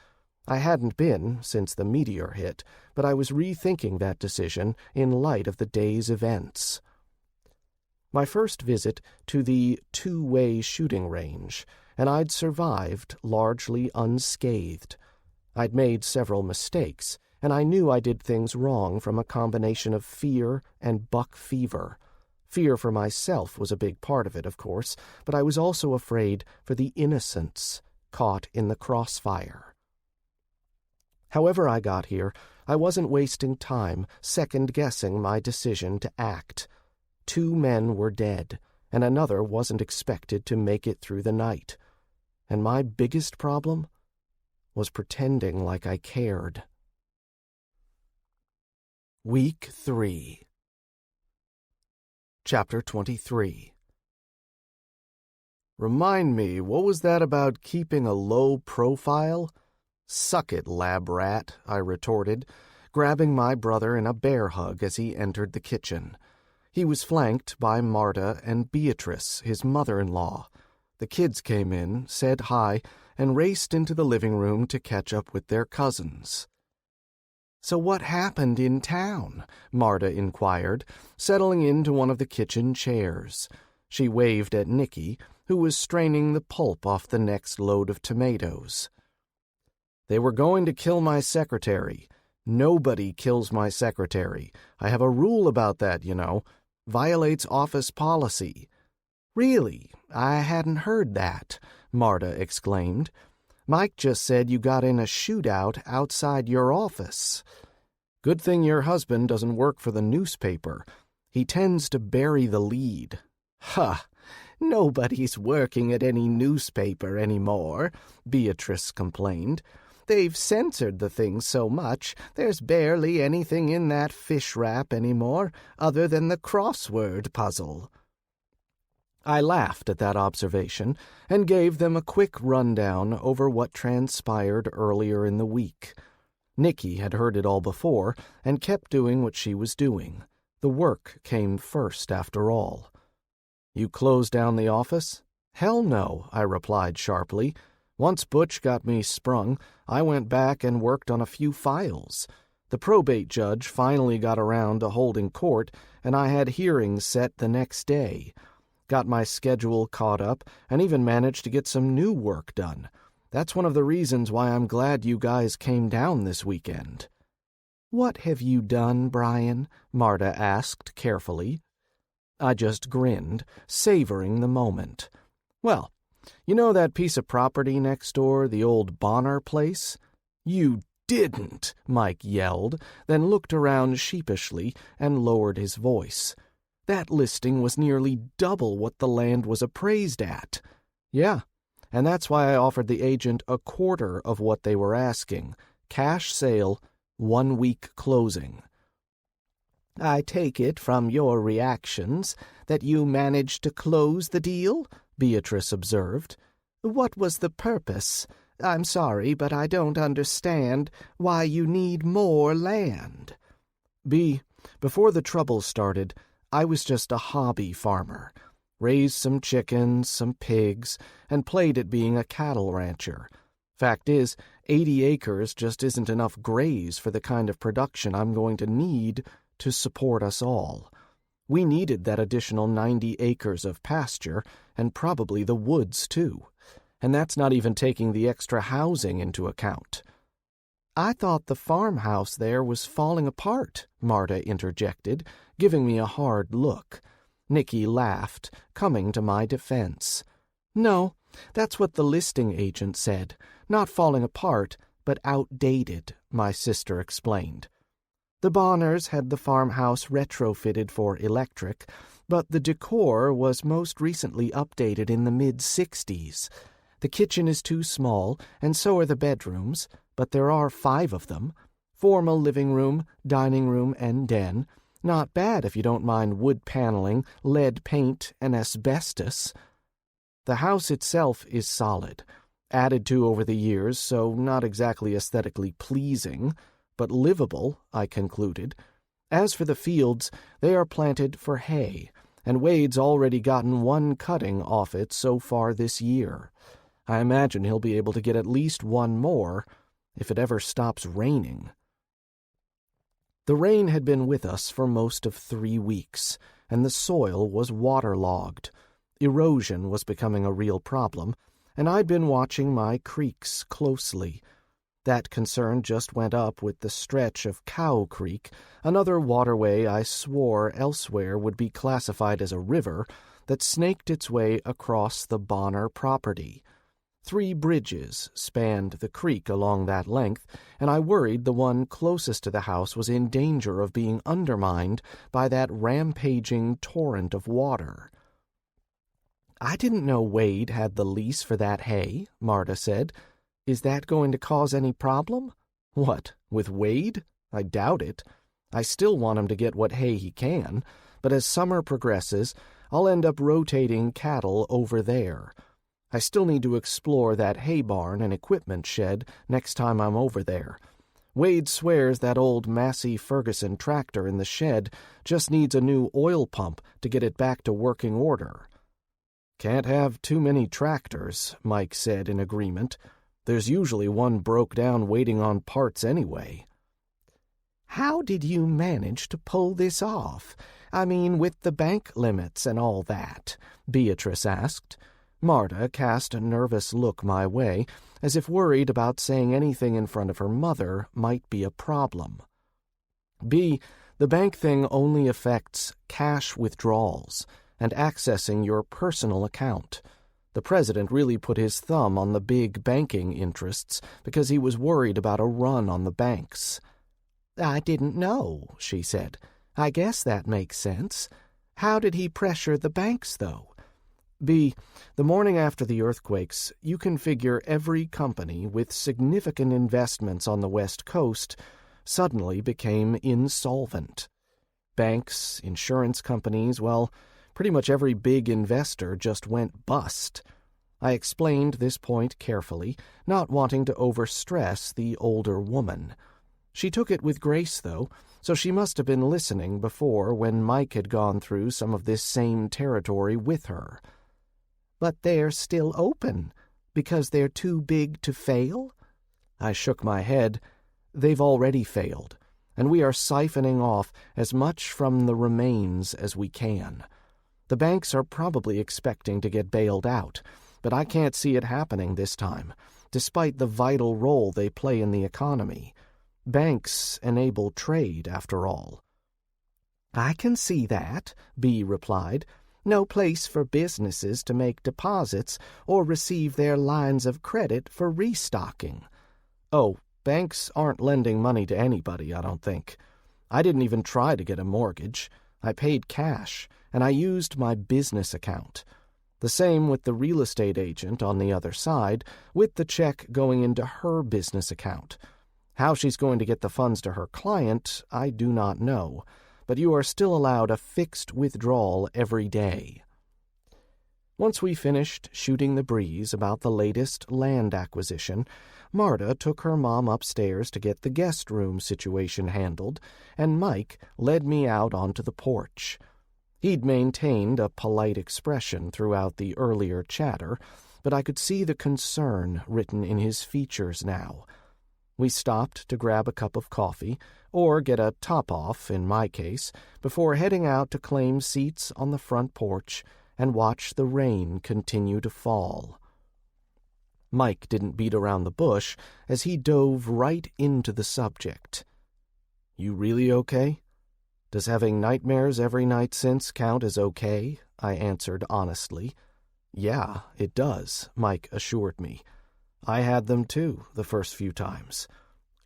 I hadn't been since the meteor hit, but I was rethinking that decision in light of the day's events. My first visit to the two-way shooting range, and I'd survived largely unscathed. I'd made several mistakes, and I knew I did things wrong from a combination of fear and buck fever. Fear for myself was a big part of it, of course, but I was also afraid for the innocents caught in the crossfire. However I got here, I wasn't wasting time second-guessing my decision to act. 2 men were dead, and another wasn't expected to make it through the night. And my biggest problem was pretending like I cared. Week 3. Chapter 23. Remind me, what was that about keeping a low profile? Suck it, lab rat, I retorted, grabbing my brother in a bear hug as he entered the kitchen. He was flanked by Marta and Beatrice, his mother-in-law. The kids came in, said hi, and raced into the living room to catch up with their cousins. "So what happened in town?" Marta inquired, settling into one of the kitchen chairs. She waved at Nicky, who was straining the pulp off the next load of tomatoes. "They were going to kill my secretary. Nobody kills my secretary. I have a rule about that, you know. Violates office policy." "Really? I hadn't heard that," Marta exclaimed. "Mike just said you got in a shootout outside your office." "Good thing your husband doesn't work for the newspaper. He tends to bury the lead." "Ha! Nobody's working at any newspaper anymore," Beatrice complained. "They've censored the thing so much, there's barely anything in that fish wrap anymore, other than the crossword puzzle." I laughed at that observation and gave them a quick rundown over what transpired earlier in the week. Nicky had heard it all before and kept doing what she was doing. The work came first, after all. "You closed down the office?" "Hell no," I replied sharply. "Once Butch got me sprung, I went back and worked on a few files. The probate judge finally got around to holding court, and I had hearings set the next day. Got my schedule caught up, and even managed to get some new work done. That's one of the reasons why I'm glad you guys came down this weekend." "What have you done, Bryan?" Marta asked carefully. I just grinned, savoring the moment. "Well, you know that piece of property next door, the old Bonner place?" "You didn't!" Mike yelled, then looked around sheepishly and lowered his voice. "That listing was nearly double what the land was appraised at." "Yeah, and that's why I offered the agent a quarter of what they were asking. Cash sale, 1 week closing." "I take it from your reactions that you managed to close the deal?" Beatrice observed. "What was the purpose? I'm sorry, but I don't understand why you need more land." Before the trouble started, I was just a hobby farmer. Raised some chickens, some pigs, and played at being a cattle rancher. Fact is, 80 acres just isn't enough graze for the kind of production I'm going to need to support us all. We needed that additional 90 acres of pasture, and probably the woods, too. And that's not even taking the extra housing into account. "I thought the farmhouse there was falling apart," Marta interjected, giving me a hard look. Nicky laughed, coming to my defense. "No, that's what the listing agent said. Not falling apart, but outdated," my sister explained. "The Bonners had the farmhouse retrofitted for electric, but the decor was most recently updated in the mid-'60s. The kitchen is too small, and so are the bedrooms, but there are 5 of them. Formal living room, dining room, and den. Not bad if you don't mind wood paneling, lead paint, and asbestos. The house itself is solid, added to over the years, so not exactly aesthetically pleasing, but livable," I concluded. "As for the fields, they are planted for hay, and Wade's already gotten one cutting off it so far this year. I imagine he'll be able to get at least one more if it ever stops raining. The rain had been with us for most of 3 weeks, and the soil was waterlogged. Erosion was becoming a real problem, and I'd been watching my creeks closely. That concern just went up with the stretch of Cow Creek, another waterway I swore elsewhere would be classified as a river, that snaked its way across the Bonner property. 3 bridges spanned the creek along that length, and I worried the one closest to the house was in danger of being undermined by that rampaging torrent of water. "I didn't know Wade had the lease for that hay," Marta said. "Is that going to cause any problem?" "What, with Wade? I doubt it. I still want him to get what hay he can, but as summer progresses, I'll end up rotating cattle over there. I still need to explore that hay barn and equipment shed next time I'm over there. Wade swears that old Massey Ferguson tractor in the shed just needs a new oil pump to get it back to working order." "Can't have too many tractors," Mike said in agreement. "There's usually one broke down waiting on parts anyway." "How did you manage to pull this off? I mean, with the bank limits and all that?" Beatrice asked. Marta cast a nervous look my way, as if worried about saying anything in front of her mother might be a problem. "B, the bank thing only affects cash withdrawals and accessing your personal account. The president really put his thumb on the big banking interests because he was worried about a run on the banks." "I didn't know," she said. "I guess that makes sense. How did he pressure the banks, though?" "B, the morning after the earthquakes, you can figure every company with significant investments on the West Coast suddenly became insolvent. Banks, insurance companies, well, pretty much every big investor just went bust." I explained this point carefully, not wanting to overstress the older woman. She took it with grace, though, so she must have been listening before when Mike had gone through some of this same territory with her. "But they're still open, because they're too big to fail?" I shook my head. "They've already failed, and we are siphoning off as much from the remains as we can. The banks are probably expecting to get bailed out, but I can't see it happening this time, despite the vital role they play in the economy. Banks enable trade, after all." "I can see that," B replied. "No place for businesses to make deposits or receive their lines of credit for restocking." "Oh, banks aren't lending money to anybody, I don't think. I didn't even try to get a mortgage. I paid cash, and I used my business account. The same with the real estate agent on the other side, with the check going into her business account. How she's going to get the funds to her client, I do not know, but you are still allowed a fixed withdrawal every day." Once we finished shooting the breeze about the latest land acquisition, Marta took her mom upstairs to get the guest room situation handled, and Mike led me out onto the porch. He'd maintained a polite expression throughout the earlier chatter, but I could see the concern written in his features now. We stopped to grab a cup of coffee, or get a top-off, in my case, before heading out to claim seats on the front porch and watch the rain continue to fall. Mike didn't beat around the bush as he dove right into the subject. "You really okay? Does having nightmares every night since count as okay?" I answered honestly. "Yeah, it does," Mike assured me. "I had them too, the first few times.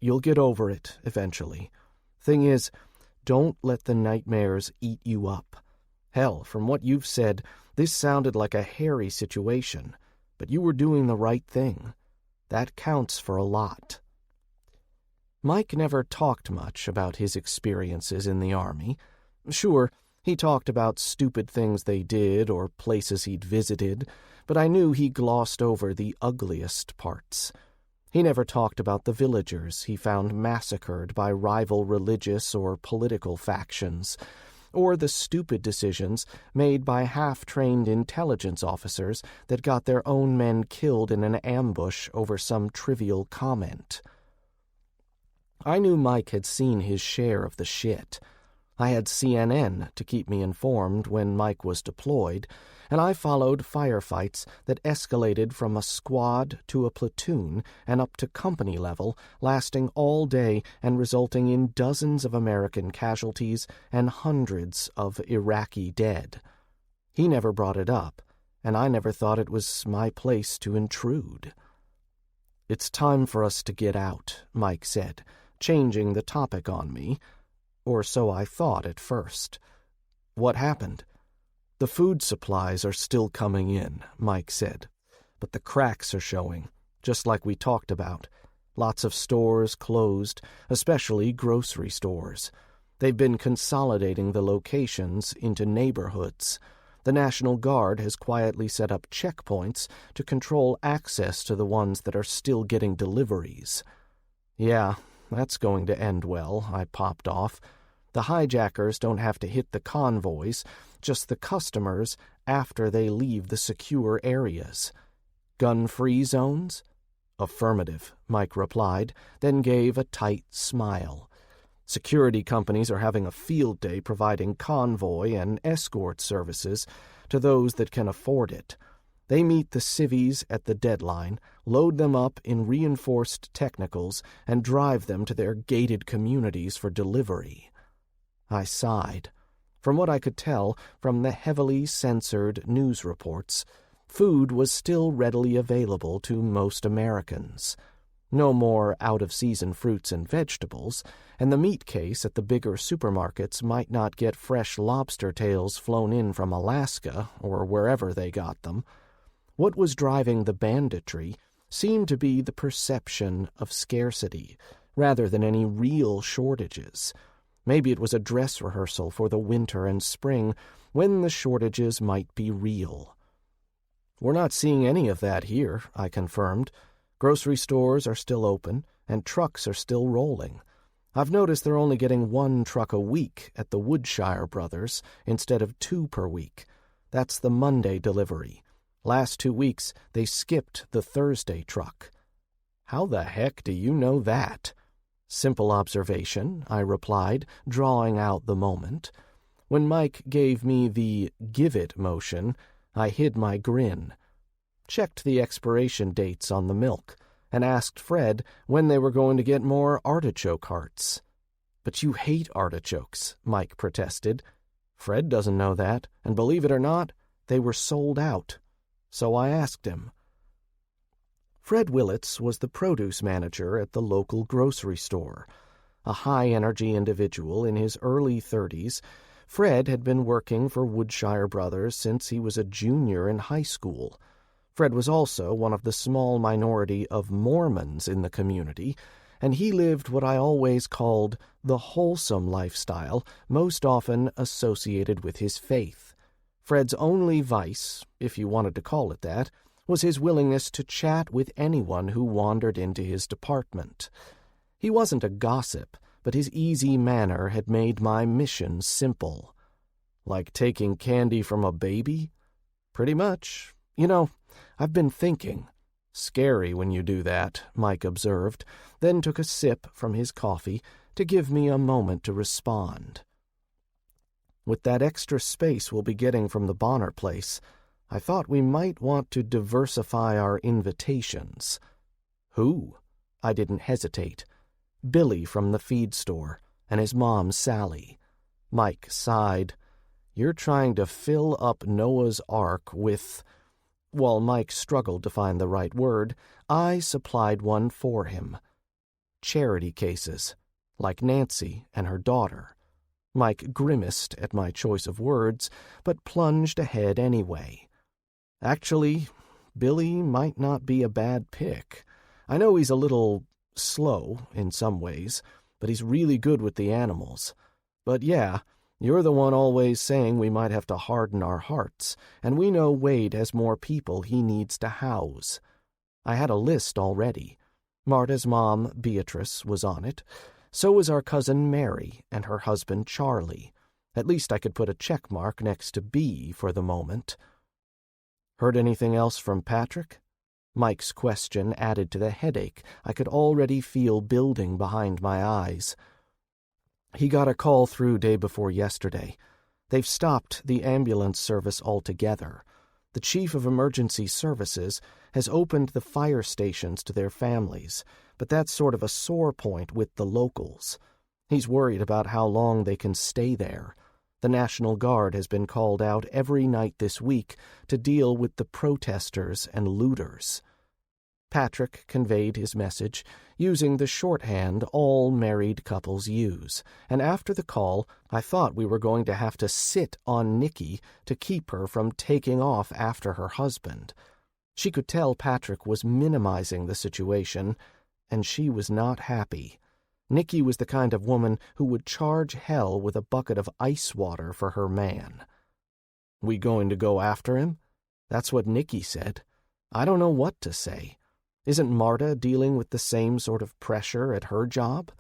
You'll get over it eventually. Thing is, don't let the nightmares eat you up. Hell, from what you've said, this sounded like a hairy situation, but you were doing the right thing. That counts for a lot." Mike never talked much about his experiences in the Army. Sure, he talked about stupid things they did or places he'd visited, but I knew he glossed over the ugliest parts. He never talked about the villagers he found massacred by rival religious or political factions, or the stupid decisions made by half-trained intelligence officers that got their own men killed in an ambush over some trivial comment. I knew Mike had seen his share of the shit. I had CNN to keep me informed when Mike was deployed, and I followed firefights that escalated from a squad to a platoon and up to company level, lasting all day and resulting in dozens of American casualties and hundreds of Iraqi dead. He never brought it up, and I never thought it was my place to intrude. "It's time for us to get out," Mike said, changing the topic on me. Or so I thought at first. "What happened?" "The food supplies are still coming in," Mike said. "But the cracks are showing, just like we talked about. Lots of stores closed, especially grocery stores. They've been consolidating the locations into neighborhoods. The National Guard has quietly set up checkpoints to control access to the ones that are still getting deliveries." "Yeah, that's going to end well," I popped off. "The hijackers don't have to hit the convoys, just the customers after they leave the secure areas." "Gun-free zones?" "Affirmative," Mike replied, then gave a tight smile. "Security companies are having a field day providing convoy and escort services to those that can afford it. They meet the civvies at the deadline, load them up in reinforced technicals, and drive them to their gated communities for delivery." I sighed. From what I could tell from the heavily censored news reports, food was still readily available to most Americans. No more out-of-season fruits and vegetables, and the meat case at the bigger supermarkets might not get fresh lobster tails flown in from Alaska or wherever they got them. What was driving the banditry seemed to be the perception of scarcity, rather than any real shortages. Maybe it was a dress rehearsal for the winter and spring, when the shortages might be real. "We're not seeing any of that here," I confirmed. "Grocery stores are still open, and trucks are still rolling. I've noticed they're only getting 1 truck a week at the Woodshire Brothers instead of 2 per week. That's the Monday delivery. Last 2 weeks, they skipped the Thursday truck." "How the heck do you know that?" "Simple observation," I replied, drawing out the moment. When Mike gave me the give-it motion, I hid my grin. Checked the expiration dates on the milk, and asked Fred when they were going to get more artichoke hearts. "But you hate artichokes," Mike protested. "Fred doesn't know that, and believe it or not, they were sold out." So I asked him. Fred Willits was the produce manager at the local grocery store. A high-energy individual in his early 30s, Fred had been working for Woodshire Brothers since he was a junior in high school. Fred was also one of the small minority of Mormons in the community, and he lived what I always called the wholesome lifestyle, most often associated with his faith. Fred's only vice, if you wanted to call it that, was his willingness to chat with anyone who wandered into his department. He wasn't a gossip, but his easy manner had made my mission simple. "Like taking candy from a baby?" "Pretty much. You know, I've been thinking." "Scary when you do that," Mike observed, then took a sip from his coffee to give me a moment to respond. "With that extra space we'll be getting from the Bonner place, I thought we might want to diversify our invitations." "Who?" I didn't hesitate. "Billy from the feed store, and his mom, Sally." Mike sighed. "You're trying to fill up Noah's Ark with—" While Mike struggled to find the right word, I supplied one for him. "Charity cases, like Nancy and her daughter." Mike grimaced at my choice of words, but plunged ahead anyway. "Actually, Billy might not be a bad pick. I know he's a little slow in some ways, but he's really good with the animals. But yeah, you're the one always saying we might have to harden our hearts, and we know Wade has more people he needs to house." I had a list already. Marta's mom, Beatrice, was on it. So was our cousin Mary and her husband Charlie. At least I could put a check mark next to B for the moment. Heard anything else from Patrick? Mike's question added to the headache I could already feel building behind my eyes. He got a call through day before yesterday. They've stopped the ambulance service altogether. The chief of emergency services has opened the fire stations to their families, but that's sort of a sore point with the locals. He's worried about how long they can stay there. The National Guard has been called out every night this week to deal with the protesters and looters. Patrick conveyed his message using the shorthand all married couples use, and after the call, I thought we were going to have to sit on Nikki to keep her from taking off after her husband. She could tell Patrick was minimizing the situation, and she was not happy. Nikki was the kind of woman who would charge hell with a bucket of ice water for her man. We going to go after him? That's what Nikki said. I don't know what to say. Isn't Marta dealing with the same sort of pressure at her job?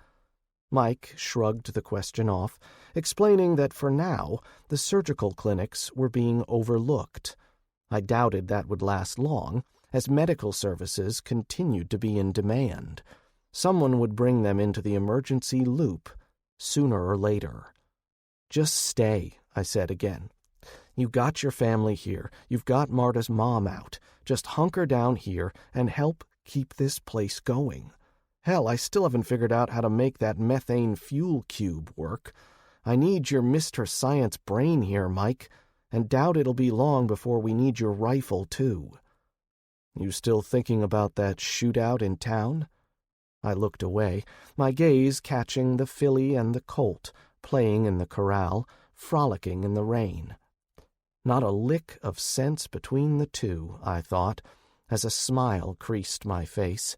Mike shrugged the question off, explaining that for now the surgical clinics were being overlooked. I doubted that would last long, as medical services continued to be in demand. Someone would bring them into the emergency loop sooner or later. Just stay, I said again. You got your family here. You've got Marta's mom out. Just hunker down here and help keep this place going. Hell, I still haven't figured out how to make that methane fuel cube work. I need your Mr. Science brain here, Mike, and doubt it'll be long before we need your rifle, too. You still thinking about that shootout in town? I looked away, my gaze catching the filly and the colt playing in the corral, frolicking in the rain. Not a lick of sense between the two, I thought, as a smile creased my face.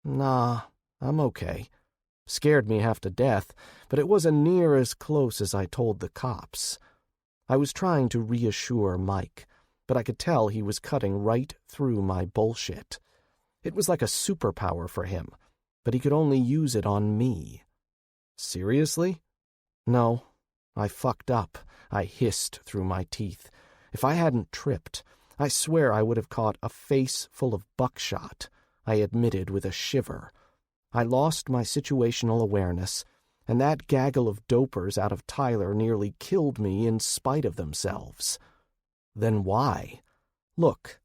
Nah, I'm okay. Scared me half to death, but it wasn't near as close as I told the cops. I was trying to reassure Mike, but I could tell he was cutting right through my bullshit. It was like a superpower for him, but he could only use it on me. Seriously? No, I fucked up, I hissed through my teeth. If I hadn't tripped, I swear I would have caught a face full of buckshot, I admitted with a shiver. I lost my situational awareness, and that gaggle of dopers out of Tyler nearly killed me in spite of themselves. Then why? Look,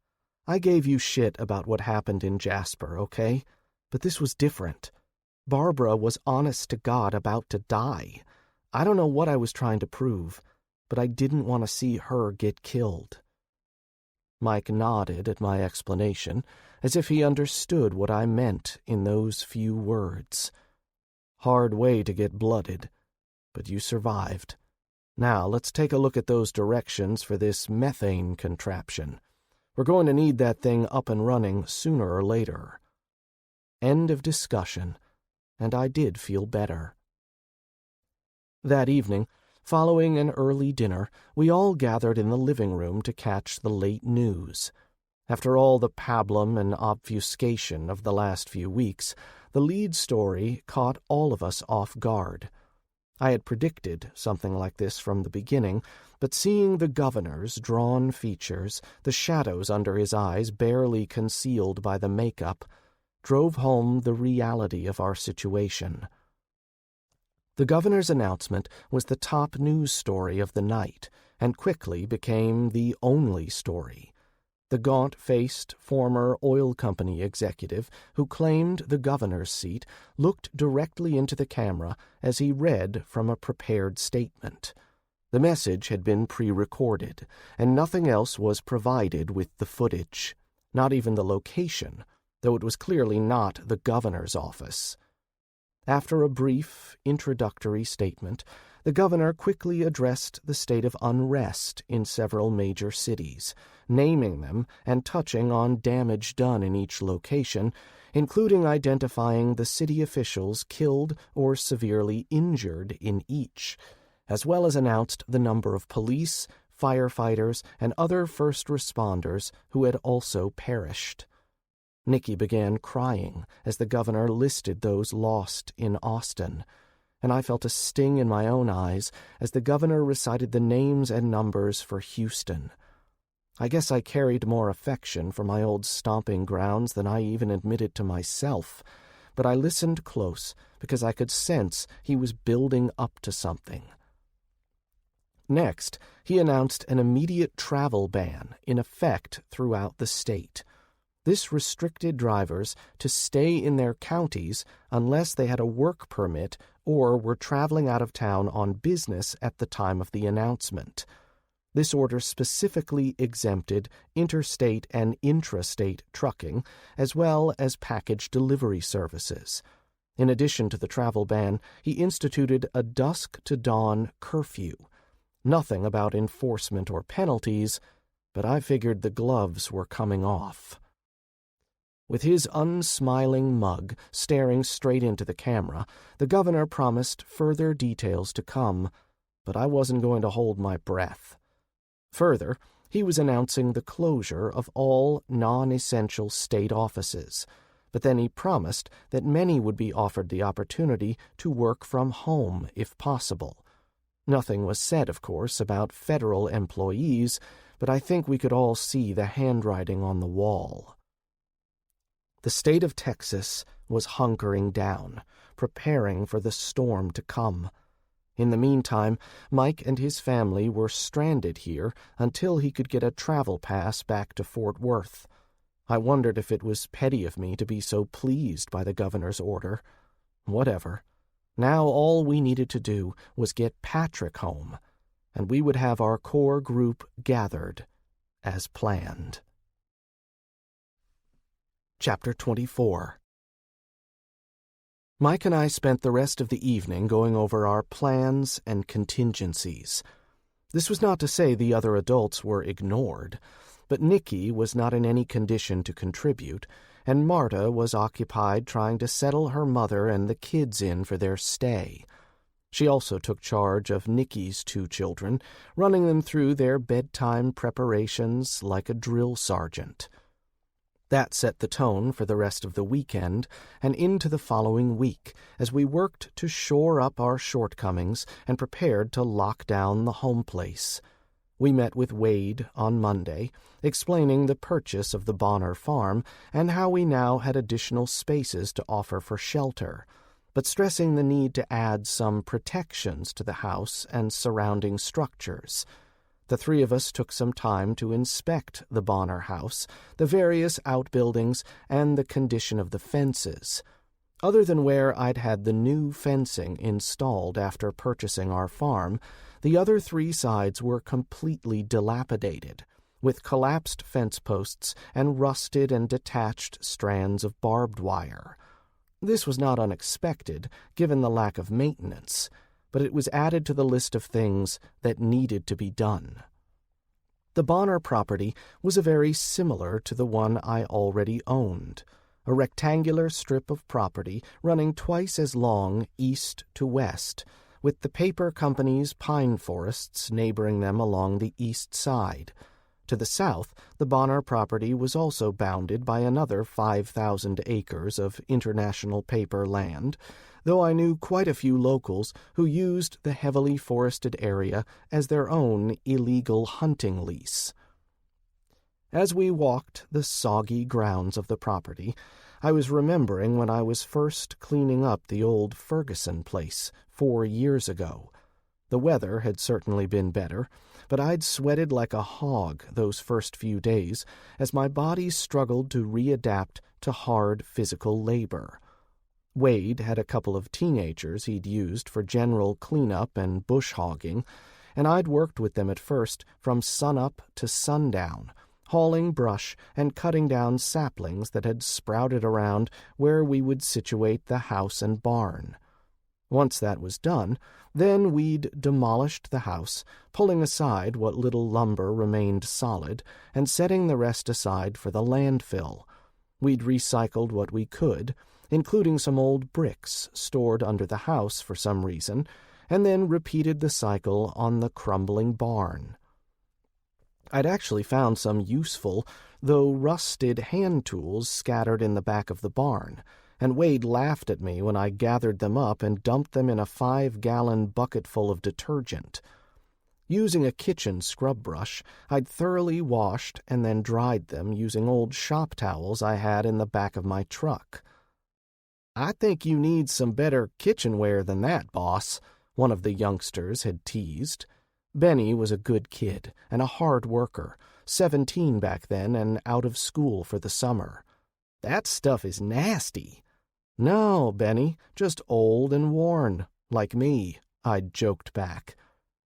I gave you shit about what happened in Jasper, okay? But this was different. Barbara was honest to God about to die. I don't know what I was trying to prove, but I didn't want to see her get killed. Mike nodded at my explanation, as if he understood what I meant in those few words. Hard way to get blooded, but you survived. Now let's take a look at those directions for this methane contraption. We're going to need that thing up and running sooner or later. End of discussion, and I did feel better. That evening, following an early dinner, we all gathered in the living room to catch the late news. After all the pablum and obfuscation of the last few weeks, the lead story caught all of us off guard. I had predicted something like this from the beginning, but seeing the governor's drawn features, the shadows under his eyes barely concealed by the makeup, drove home the reality of our situation. The governor's announcement was the top news story of the night, and quickly became the only story. The gaunt-faced former oil company executive who claimed the governor's seat looked directly into the camera as he read from a prepared statement. The message had been pre-recorded, and nothing else was provided with the footage, not even the location, though it was clearly not the governor's office. After a brief, introductory statement, the governor quickly addressed the state of unrest in several major cities, naming them and touching on damage done in each location, including identifying the city officials killed or severely injured in each, as well as announced the number of police, firefighters, and other first responders who had also perished. Nikki began crying as the governor listed those lost in Austin. and I felt a sting in my own eyes as the governor recited the names and numbers for Houston. I guess I carried more affection for my old stomping grounds than I even admitted to myself, but I listened close because I could sense he was building up to something. Next, he announced an immediate travel ban in effect throughout the state. This restricted drivers to stay in their counties unless they had a work permit or were traveling out of town on business at the time of the announcement. This order specifically exempted interstate and intrastate trucking, as well as package delivery services. In addition to the travel ban, he instituted a dusk-to-dawn curfew. Nothing about enforcement or penalties, but I figured the gloves were coming off. With his unsmiling mug staring straight into the camera, the governor promised further details to come, but I wasn't going to hold my breath. Further, he was announcing the closure of all non-essential state offices, but then he promised that many would be offered the opportunity to work from home if possible. Nothing was said, of course, about federal employees, but I think we could all see the handwriting on the wall. The state of Texas was hunkering down, preparing for the storm to come. In the meantime, Mike and his family were stranded here until he could get a travel pass back to Fort Worth. I wondered if it was petty of me to be so pleased by the governor's order. Whatever. Now all we needed to do was get Patrick home, and we would have our core group gathered as planned. Chapter 24. Mike and I spent the rest of the evening going over our plans and contingencies. This was not to say the other adults were ignored, but Nikki was not in any condition to contribute, and Marta was occupied trying to settle her mother and the kids in for their stay. She also took charge of Nikki's 2 children, running them through their bedtime preparations like a drill sergeant. That set the tone for the rest of the weekend and into the following week as we worked to shore up our shortcomings and prepared to lock down the home place. We met with Wade on Monday, explaining the purchase of the Bonner farm and how we now had additional spaces to offer for shelter, but stressing the need to add some protections to the house and surrounding structures. The 3 of us took some time to inspect the Bonner house, the various outbuildings, and the condition of the fences. Other than where I'd had the new fencing installed after purchasing our farm, the other 3 sides were completely dilapidated, with collapsed fence posts and rusted and detached strands of barbed wire. This was not unexpected, given the lack of maintenance, but it was added to the list of things that needed to be done. The Bonner property was very similar to the one I already owned, a rectangular strip of property running twice as long east to west, with the paper company's pine forests neighboring them along the east side. To the south, the Bonner property was also bounded by another 5,000 acres of international paper land, though I knew quite a few locals who used the heavily forested area as their own illegal hunting lease. As we walked the soggy grounds of the property, I was remembering when I was first cleaning up the old Ferguson place 4 years ago. The weather had certainly been better, but I'd sweated like a hog those first few days as my body struggled to readapt to hard physical labor. Wade had a couple of teenagers he'd used for general cleanup and bush hogging, and I'd worked with them at first from sunup to sundown, hauling brush and cutting down saplings that had sprouted around where we would situate the house and barn. Once that was done, then we'd demolished the house, pulling aside what little lumber remained solid and setting the rest aside for the landfill. We'd recycled what we could, including some old bricks stored under the house for some reason, and then repeated the cycle on the crumbling barn. I'd actually found some useful, though rusted hand tools scattered in the back of the barn, and Wade laughed at me when I gathered them up and dumped them in a 5-gallon bucket full of detergent. Using a kitchen scrub brush, I'd thoroughly washed and then dried them using old shop towels I had in the back of my truck. "I think you need some better kitchenware than that, boss," one of the youngsters had teased. Benny was a good kid and a hard worker, 17 back then and out of school for the summer. "That stuff is nasty." "No, Benny, just old and worn, like me," I'd joked back.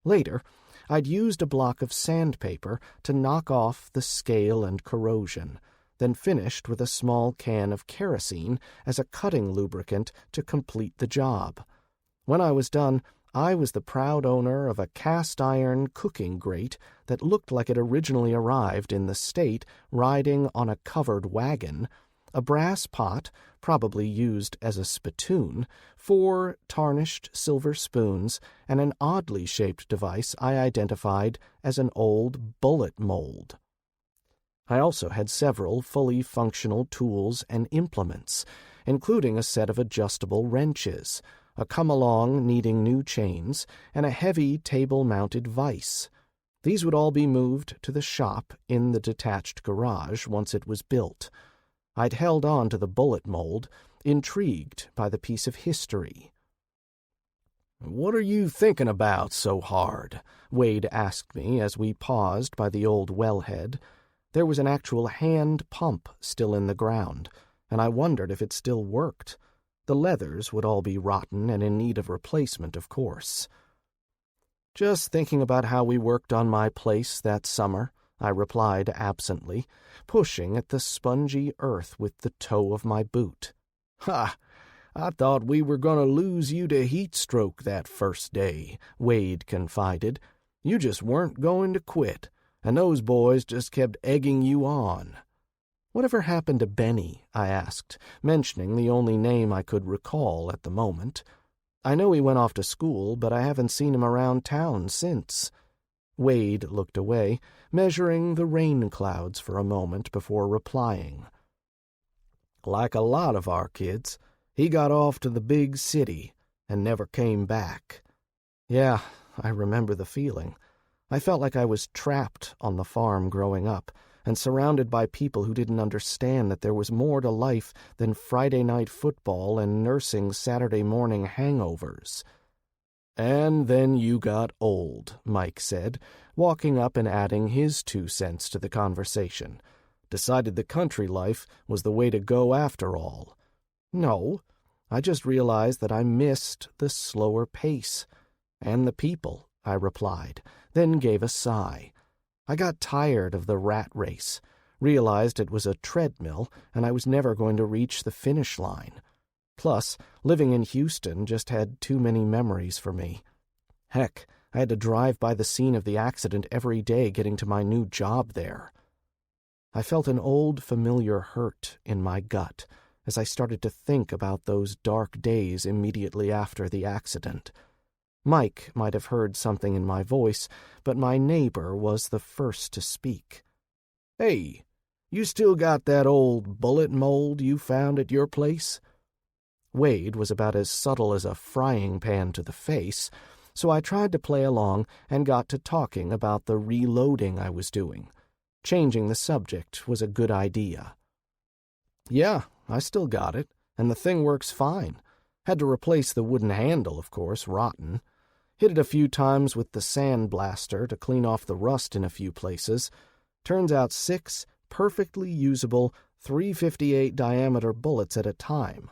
Later, I'd used a block of sandpaper to knock off the scale and corrosion, then finished with a small can of kerosene as a cutting lubricant to complete the job. When I was done, I was the proud owner of a cast-iron cooking grate that looked like it originally arrived in the state riding on a covered wagon, a brass pot, probably used as a spittoon, 4 tarnished silver spoons, and an oddly shaped device I identified as an old bullet mold. I also had several fully functional tools and implements, including a set of adjustable wrenches, a come-along needing new chains, and a heavy table-mounted vise. These would all be moved to the shop in the detached garage once it was built. I'd held on to the bullet mold, intrigued by the piece of history. "What are you thinking about so hard?" Wade asked me as we paused by the old wellhead. There was an actual hand pump still in the ground, and I wondered if it still worked. The leathers would all be rotten and in need of replacement, of course. "Just thinking about how we worked on my place that summer," I replied absently, pushing at the spongy earth with the toe of my boot. "Ha! I thought we were going to lose you to heat stroke that first day," Wade confided. "You just weren't going to quit, and those boys just kept egging you on." "Whatever happened to Benny?" I asked, mentioning the only name I could recall at the moment. "I know he went off to school, but I haven't seen him around town since." Wade looked away, measuring the rain clouds for a moment before replying. "Like a lot of our kids, he got off to the big city and never came back." Yeah, I remember the feeling. I felt like I was trapped on the farm growing up and surrounded by people who didn't understand that there was more to life than Friday night football and nursing Saturday morning hangovers. "And then you got old," Mike said, walking up and adding his 2 cents to the conversation. "Decided the country life was the way to go after all." "No, I just realized that I missed the slower pace. And the people," I replied, then gave a sigh. I got tired of the rat race, realized it was a treadmill, and I was never going to reach the finish line. Plus, living in Houston just had too many memories for me. Heck, I had to drive by the scene of the accident every day getting to my new job there. I felt an old familiar hurt in my gut as I started to think about those dark days immediately after the accident. Mike might have heard something in my voice, but my neighbor was the first to speak. "Hey, you still got that old bullet mold you found at your place?" Wade was about as subtle as a frying pan to the face, so I tried to play along and got to talking about the reloading I was doing. Changing the subject was a good idea. "Yeah, I still got it, and the thing works fine. Had to replace the wooden handle, of course, rotten. Hit it a few times with the sand blaster to clean off the rust in a few places. Turns out 6 perfectly usable 358 diameter bullets at a time."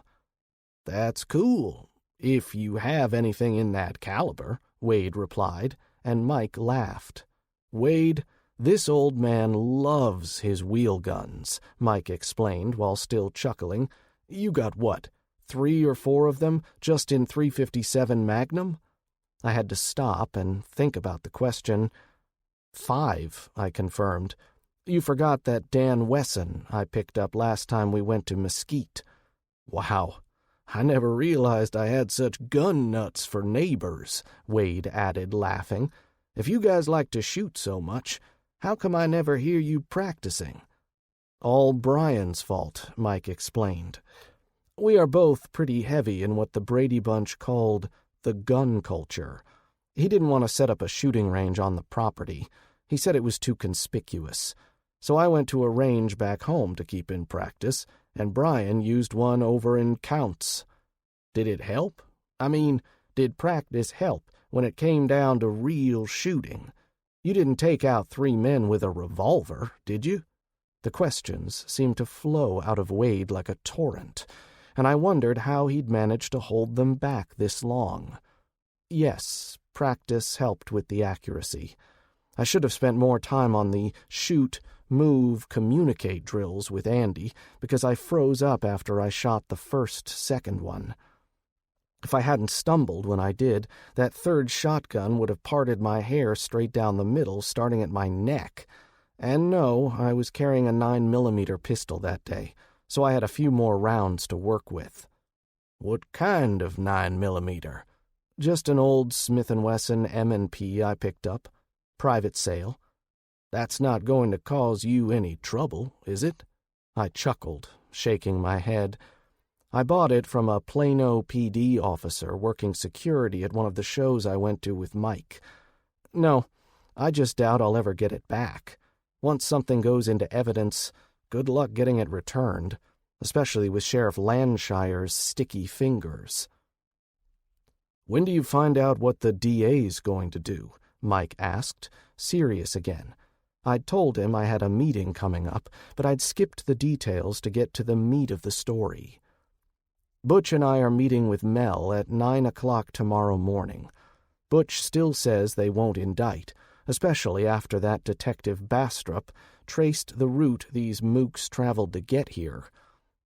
"That's cool, if you have anything in that caliber," Wade replied, and Mike laughed. "Wade, this old man loves his wheel guns," Mike explained while still chuckling. "You got what, 3 or 4 of them just in 357 Magnum?" I had to stop and think about the question. 5, I confirmed. "You forgot that Dan Wesson I picked up last time we went to Mesquite." "Wow, I never realized I had such gun nuts for neighbors," Wade added, laughing. "If you guys like to shoot so much, how come I never hear you practicing?" "All Bryan's fault," Mike explained. We are both pretty heavy in what the Brady Bunch called the gun culture. He didn't want to set up a shooting range on the property. He said it was too conspicuous. So I went to a range back home to keep in practice, and Bryan used one over in Counts. Did it help? I mean, did practice help when it came down to real shooting? You didn't take out 3 men with a revolver, did you? The questions seemed to flow out of Wade like a torrent, and I wondered how he'd managed to hold them back this long. Yes, practice helped with the accuracy. I should have spent more time on the shoot, move, communicate drills with Andy, because I froze up after I shot the second one. If I hadn't stumbled when I did, that third shotgun would have parted my hair straight down the middle, starting at my neck. And no, I was carrying a 9mm pistol that day, so I had a few more rounds to work with. What kind of 9mm? Just an old Smith & Wesson M&P I picked up. Private sale. That's not going to cause you any trouble, is it? I chuckled, shaking my head. I bought it from a Plano PD officer working security at one of the shows I went to with Mike. No, I just doubt I'll ever get it back. Once something goes into evidence, good luck getting it returned, especially with Sheriff Landshire's sticky fingers. When do you find out what the DA's going to do? Mike asked, serious again. I'd told him I had a meeting coming up, but I'd skipped the details to get to the meat of the story. Butch and I are meeting with Mel at 9 o'clock tomorrow morning. Butch still says they won't indict, especially after that Detective Bastrop traced the route these mooks traveled to get here.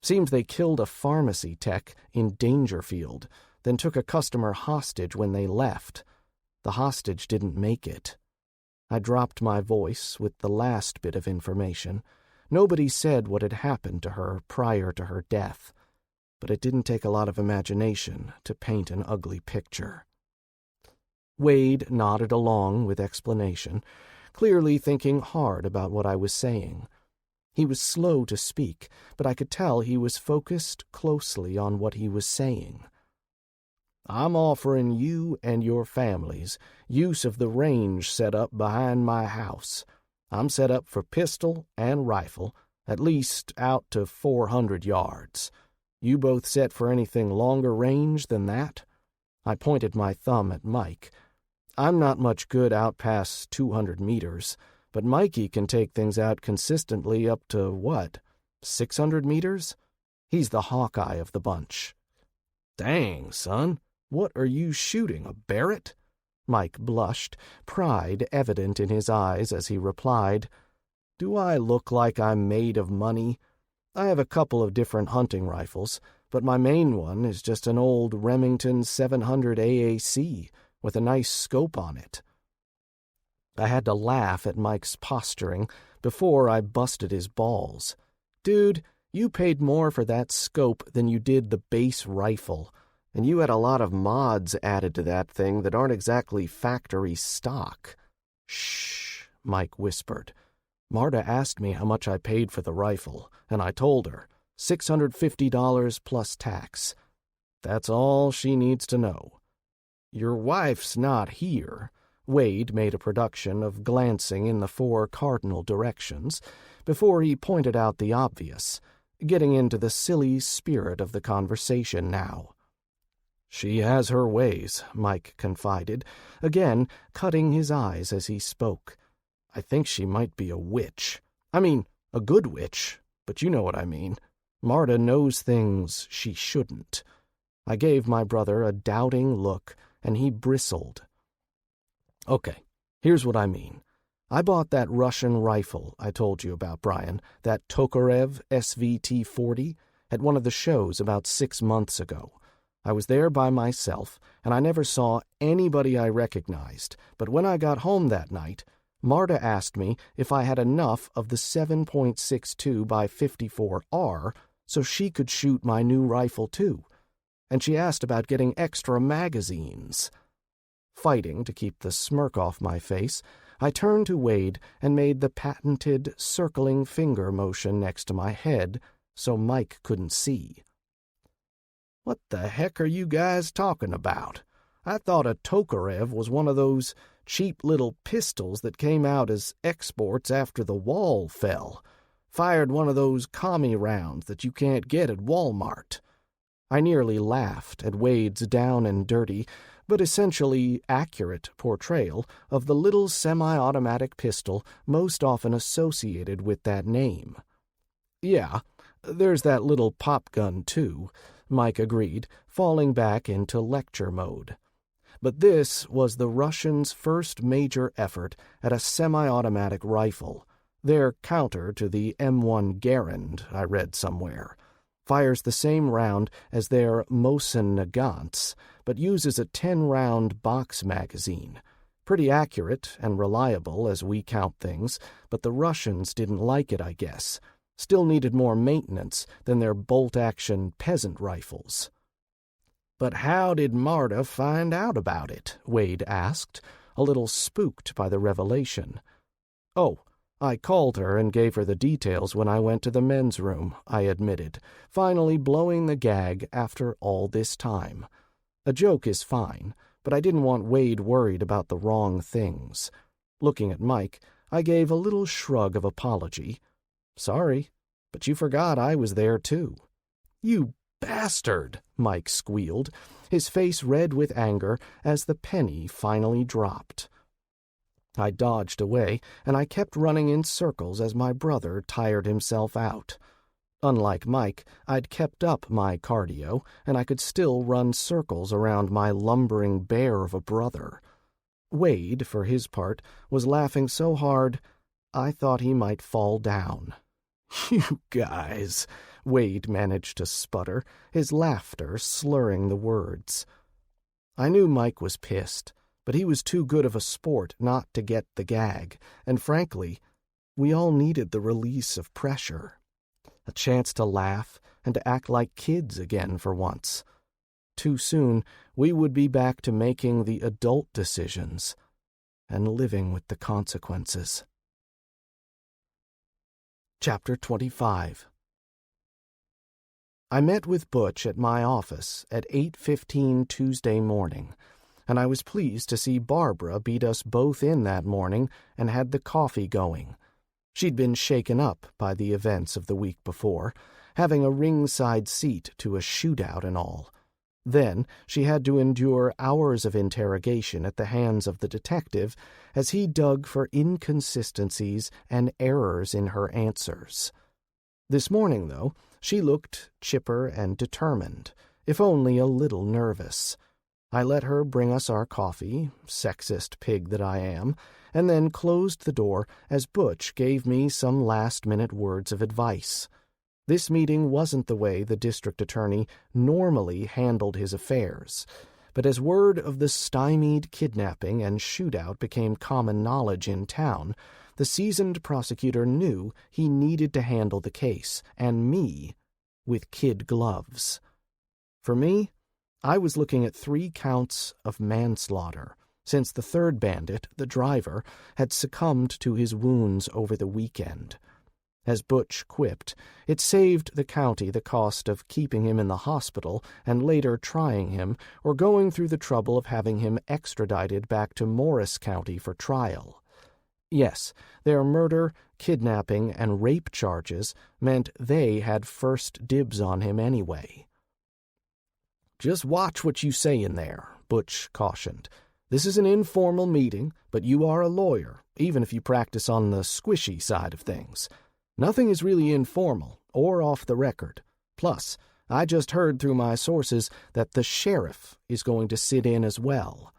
Seems they killed a pharmacy tech in Dangerfield, then took a customer hostage when they left. The hostage didn't make it. I dropped my voice with the last bit of information. Nobody said what had happened to her prior to her death, but it didn't take a lot of imagination to paint an ugly picture. Wade nodded along with explanation, clearly thinking hard about what I was saying. He was slow to speak, but I could tell he was focused closely on what he was saying. I'm offering you and your families use of the range set up behind my house. I'm set up for pistol and rifle, at least out to 400 yards. You both set for anything longer range than that? I pointed my thumb at Mike. I'm not much good out past 200 meters, but Mikey can take things out consistently up to, 600 meters? He's the Hawkeye of the bunch. Dang, son. What are you shooting, a Barrett? Mike blushed, pride evident in his eyes as he replied, Do I look like I'm made of money? I have a couple of different hunting rifles, but my main one is just an old Remington 700 AAC with a nice scope on it. I had to laugh at Mike's posturing before I busted his balls. Dude, you paid more for that scope than you did the base rifle. And you had a lot of mods added to that thing that aren't exactly factory stock. Shh, Mike whispered. Marta asked me how much I paid for the rifle, and I told her, $650 plus tax. That's all she needs to know. Your wife's not here. Wade made a production of glancing in the 4 cardinal directions before he pointed out the obvious, getting into the silly spirit of the conversation now. She has her ways, Mike confided, again cutting his eyes as he spoke. I think she might be a witch. I mean, a good witch, but you know what I mean. Marta knows things she shouldn't. I gave my brother a doubting look, and he bristled. Okay, here's what I mean. I bought that Russian rifle I told you about, Bryan, that Tokarev SVT-40, at one of the shows about 6 months ago. I was there by myself, and I never saw anybody I recognized, but when I got home that night, Marta asked me if I had enough of the 7.62 by 54R so she could shoot my new rifle too, and she asked about getting extra magazines. Fighting to keep the smirk off my face, I turned to Wade and made the patented circling finger motion next to my head so Mike couldn't see. "What the heck are you guys talking about? I thought a Tokarev was one of those cheap little pistols that came out as exports after the wall fell. Fired one of those commie rounds that you can't get at Walmart." I nearly laughed at Wade's down and dirty, but essentially accurate portrayal of the little semi-automatic pistol most often associated with that name. "Yeah, there's that little pop gun, too," Mike agreed, falling back into lecture mode. But this was the Russians' first major effort at a semi-automatic rifle, their counter to the M1 Garand, I read somewhere. Fires the same round as their Mosin Nagants, but uses a 10-round box magazine. Pretty accurate and reliable as we count things, but the Russians didn't like it, I guess. Still needed more maintenance than their bolt-action peasant rifles. "But how did Marta find out about it?" Wade asked, a little spooked by the revelation. "Oh, I called her and gave her the details when I went to the men's room," I admitted, finally blowing the gag after all this time. A joke is fine, but I didn't want Wade worried about the wrong things. Looking at Mike, I gave a little shrug of apology. "Sorry, but you forgot I was there too." "You bastard!" Mike squealed, his face red with anger as the penny finally dropped. I dodged away, and I kept running in circles as my brother tired himself out. Unlike Mike, I'd kept up my cardio, and I could still run circles around my lumbering bear of a brother. Wade, for his part, was laughing so hard I thought he might fall down. "You guys," Wade managed to sputter, his laughter slurring the words. I knew Mike was pissed, but he was too good of a sport not to get the gag, and frankly, we all needed the release of pressure. A chance to laugh and to act like kids again for once. Too soon, we would be back to making the adult decisions and living with the consequences. Chapter 25. I met with Butch at my office at 8:15 Tuesday morning, and I was pleased to see Barbara beat us both in that morning and had the coffee going. She'd been shaken up by the events of the week before, having a ringside seat to a shootout and all. Then she had to endure hours of interrogation at the hands of the detective as he dug for inconsistencies and errors in her answers. This morning, though, she looked chipper and determined, if only a little nervous. I let her bring us our coffee, sexist pig that I am, and then closed the door as Butch gave me some last-minute words of advice. This meeting wasn't the way the district attorney normally handled his affairs, but as word of the stymied kidnapping and shootout became common knowledge in town, the seasoned prosecutor knew he needed to handle the case, and me, with kid gloves. For me, I was looking at 3 counts of manslaughter, since the third bandit, the driver, had succumbed to his wounds over the weekend. As Butch quipped, it saved the county the cost of keeping him in the hospital and later trying him, or going through the trouble of having him extradited back to Morris County for trial. Yes, their murder, kidnapping, and rape charges meant they had first dibs on him anyway. "Just watch what you say in there," Butch cautioned. "This is an informal meeting, but you are a lawyer, even if you practice on the squishy side of things. Nothing is really informal or off the record. Plus, I just heard through my sources that the sheriff is going to sit in as well."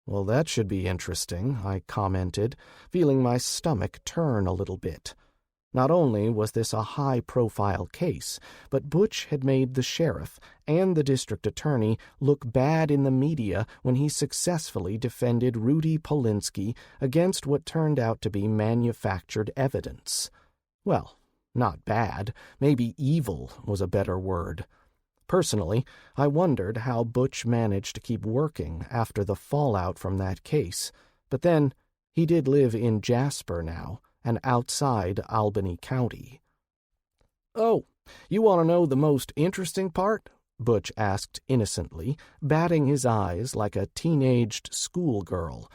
"Well, that should be interesting," I commented, feeling my stomach turn a little bit. Not only was this a high-profile case, but Butch had made the sheriff and the district attorney look bad in the media when he successfully defended Rudy Polinsky against what turned out to be manufactured evidence. Well, not bad. Maybe evil was a better word. Personally, I wondered how Butch managed to keep working after the fallout from that case. But then, he did live in Jasper now, and outside Albany County. "Oh, you want to know the most interesting part?" Butch asked innocently, batting his eyes like a teenaged schoolgirl,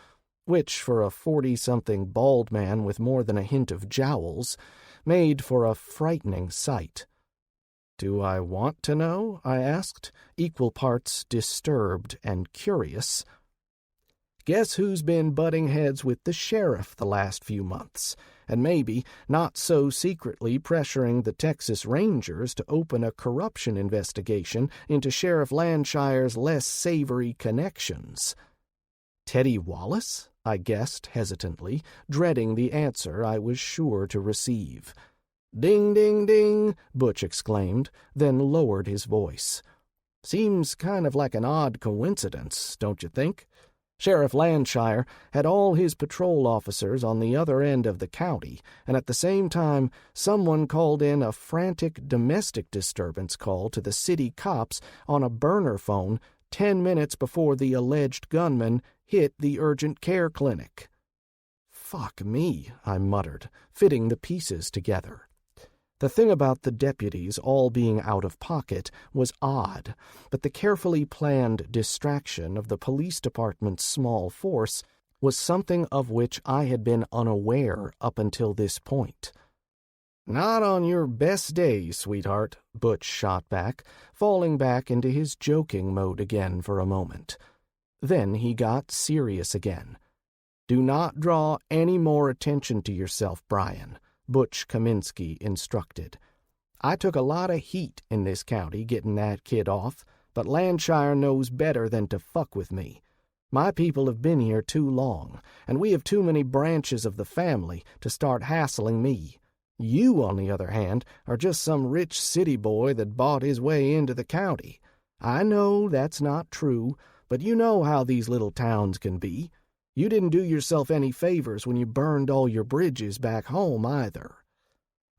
which, for a 40-something bald man with more than a hint of jowls, made for a frightening sight. "Do I want to know?" I asked, equal parts disturbed and curious. "Guess who's been butting heads with the sheriff the last few months, and maybe not so secretly pressuring the Texas Rangers to open a corruption investigation into Sheriff Landshire's less savory connections?" "Teddy Wallace?" I guessed hesitantly, dreading the answer I was sure to receive. "Ding, ding, ding," Butch exclaimed, then lowered his voice. "Seems kind of like an odd coincidence, don't you think? Sheriff Landshire had all his patrol officers on the other end of the county, and at the same time someone called in a frantic domestic disturbance call to the city cops on a burner phone 10 minutes before the alleged gunman hit the urgent care clinic." "Fuck me," I muttered, fitting the pieces together. The thing about the deputies all being out of pocket was odd, but the carefully planned distraction of the police department's small force was something of which I had been unaware up until this point. "Not on your best day, sweetheart," Butch shot back, falling back into his joking mode again for a moment. Then he got serious again. "Do not draw any more attention to yourself, Bryan," Butch Kaminsky instructed. "I took a lot of heat in this county getting that kid off, but Landshire knows better than to fuck with me. My people have been here too long, and we have too many branches of the family to start hassling me. You, on the other hand, are just some rich city boy that bought his way into the county. I know that's not true, but you know how these little towns can be. You didn't do yourself any favors when you burned all your bridges back home, either."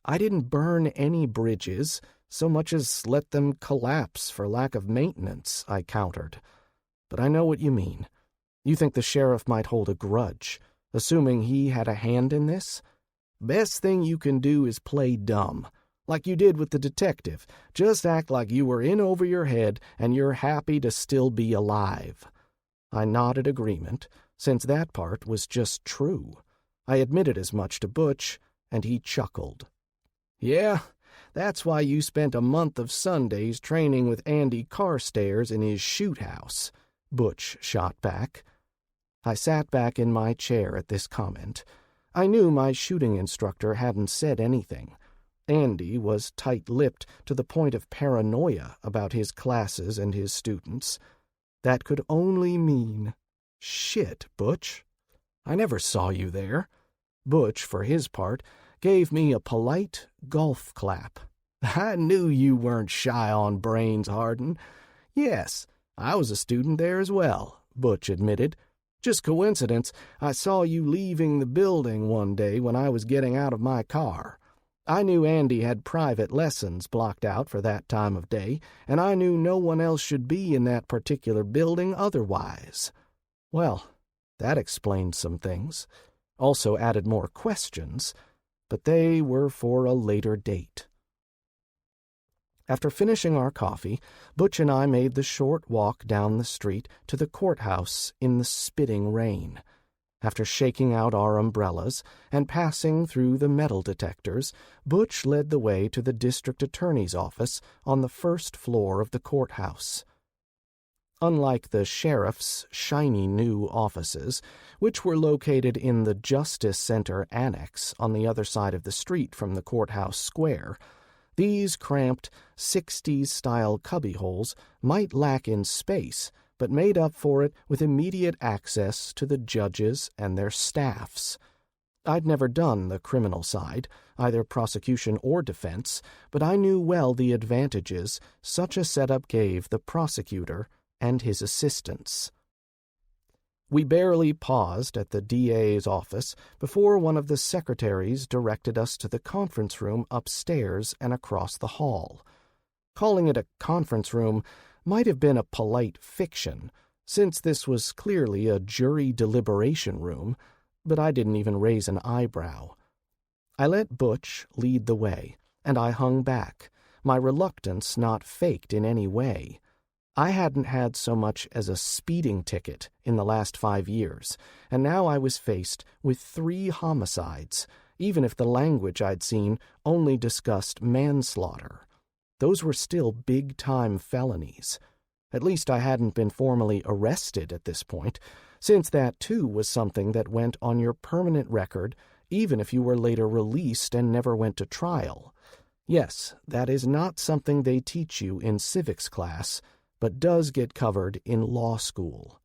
"I didn't burn any bridges, so much as let them collapse for lack of maintenance," I countered. "But I know what you mean. You think the sheriff might hold a grudge, assuming he had a hand in this? Best thing you can do is play dumb, like you did with the detective. Just act like you were in over your head and you're happy to still be alive." I nodded agreement, since that part was just true. I admitted as much to Butch, and he chuckled. "Yeah, that's why you spent a month of Sundays training with Andy Carstairs in his shoot house," Butch shot back. I sat back in my chair at this comment. I knew my shooting instructor hadn't said anything. Andy was tight-lipped to the point of paranoia about his classes and his students. That could only mean... "Shit, Butch. I never saw you there." Butch, for his part, gave me a polite golf clap. "I knew you weren't shy on brains, Hardin." "Yes, I was a student there as well," Butch admitted. "Just coincidence, I saw you leaving the building one day when I was getting out of my car. I knew Andy had private lessons blocked out for that time of day, and I knew no one else should be in that particular building otherwise." Well, that explained some things, also added more questions, but they were for a later date. After finishing our coffee, Butch and I made the short walk down the street to the courthouse in the spitting rain. After shaking out our umbrellas and passing through the metal detectors, Butch led the way to the district attorney's office on the first floor of the courthouse. Unlike the sheriff's shiny new offices, which were located in the Justice Center Annex on the other side of the street from the courthouse square, these cramped 60s-style cubbyholes might lack in space, but made up for it with immediate access to the judges and their staffs. I'd never done the criminal side, either prosecution or defense, but I knew well the advantages such a setup gave the prosecutor and his assistants. We barely paused at the DA's office before one of the secretaries directed us to the conference room upstairs and across the hall. Calling it a conference room might have been a polite fiction, since this was clearly a jury deliberation room, but I didn't even raise an eyebrow. I let Butch lead the way, and I hung back, my reluctance not faked in any way. I hadn't had so much as a speeding ticket in the last 5 years, and now I was faced with 3 homicides, even if the language I'd seen only discussed manslaughter. Those were still big-time felonies. At least I hadn't been formally arrested at this point, since that too was something that went on your permanent record even if you were later released and never went to trial. Yes, that is not something they teach you in civics class, but does get covered in law school.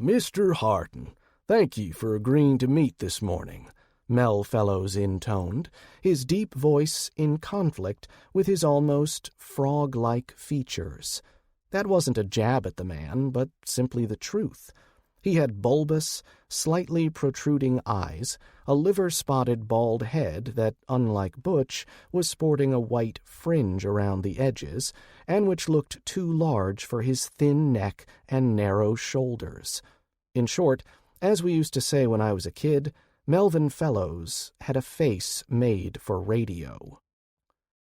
"Mr. Hardin, thank you for agreeing to meet this morning," Mel Fellows intoned, his deep voice in conflict with his almost frog-like features. That wasn't a jab at the man, but simply the truth. He had bulbous, slightly protruding eyes, a liver-spotted bald head that, unlike Butch, was sporting a white fringe around the edges, and which looked too large for his thin neck and narrow shoulders. In short, as we used to say when I was a kid, Melvin Fellows had a face made for radio.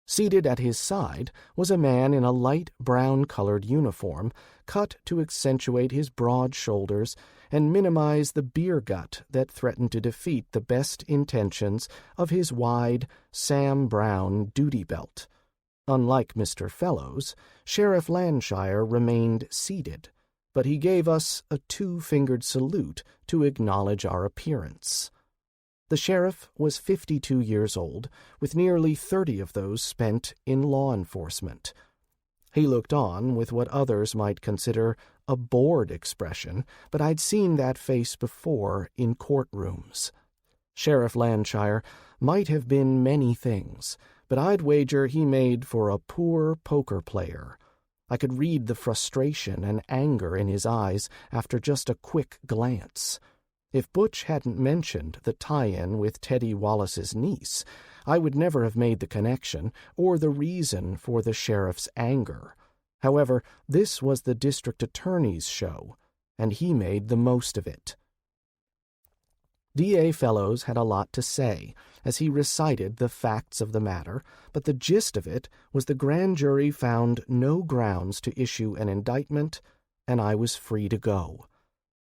Seated at his side was a man in a light brown-colored uniform, cut to accentuate his broad shoulders and minimize the beer gut that threatened to defeat the best intentions of his wide Sam Brown duty belt. Unlike Mr. Fellows, Sheriff Landshire remained seated, but he gave us a 2-fingered salute to acknowledge our appearance. The sheriff was 52 years old, with nearly 30 of those spent in law enforcement. He looked on with what others might consider a bored expression, but I'd seen that face before in courtrooms. Sheriff Landshire might have been many things, but I'd wager he made for a poor poker player. I could read the frustration and anger in his eyes after just a quick glance. If Butch hadn't mentioned the tie-in with Teddy Wallace's niece, I would never have made the connection or the reason for the sheriff's anger. However, this was the district attorney's show, and he made the most of it. D.A. Fellows had a lot to say as he recited the facts of the matter, but the gist of it was the grand jury found no grounds to issue an indictment, and I was free to go.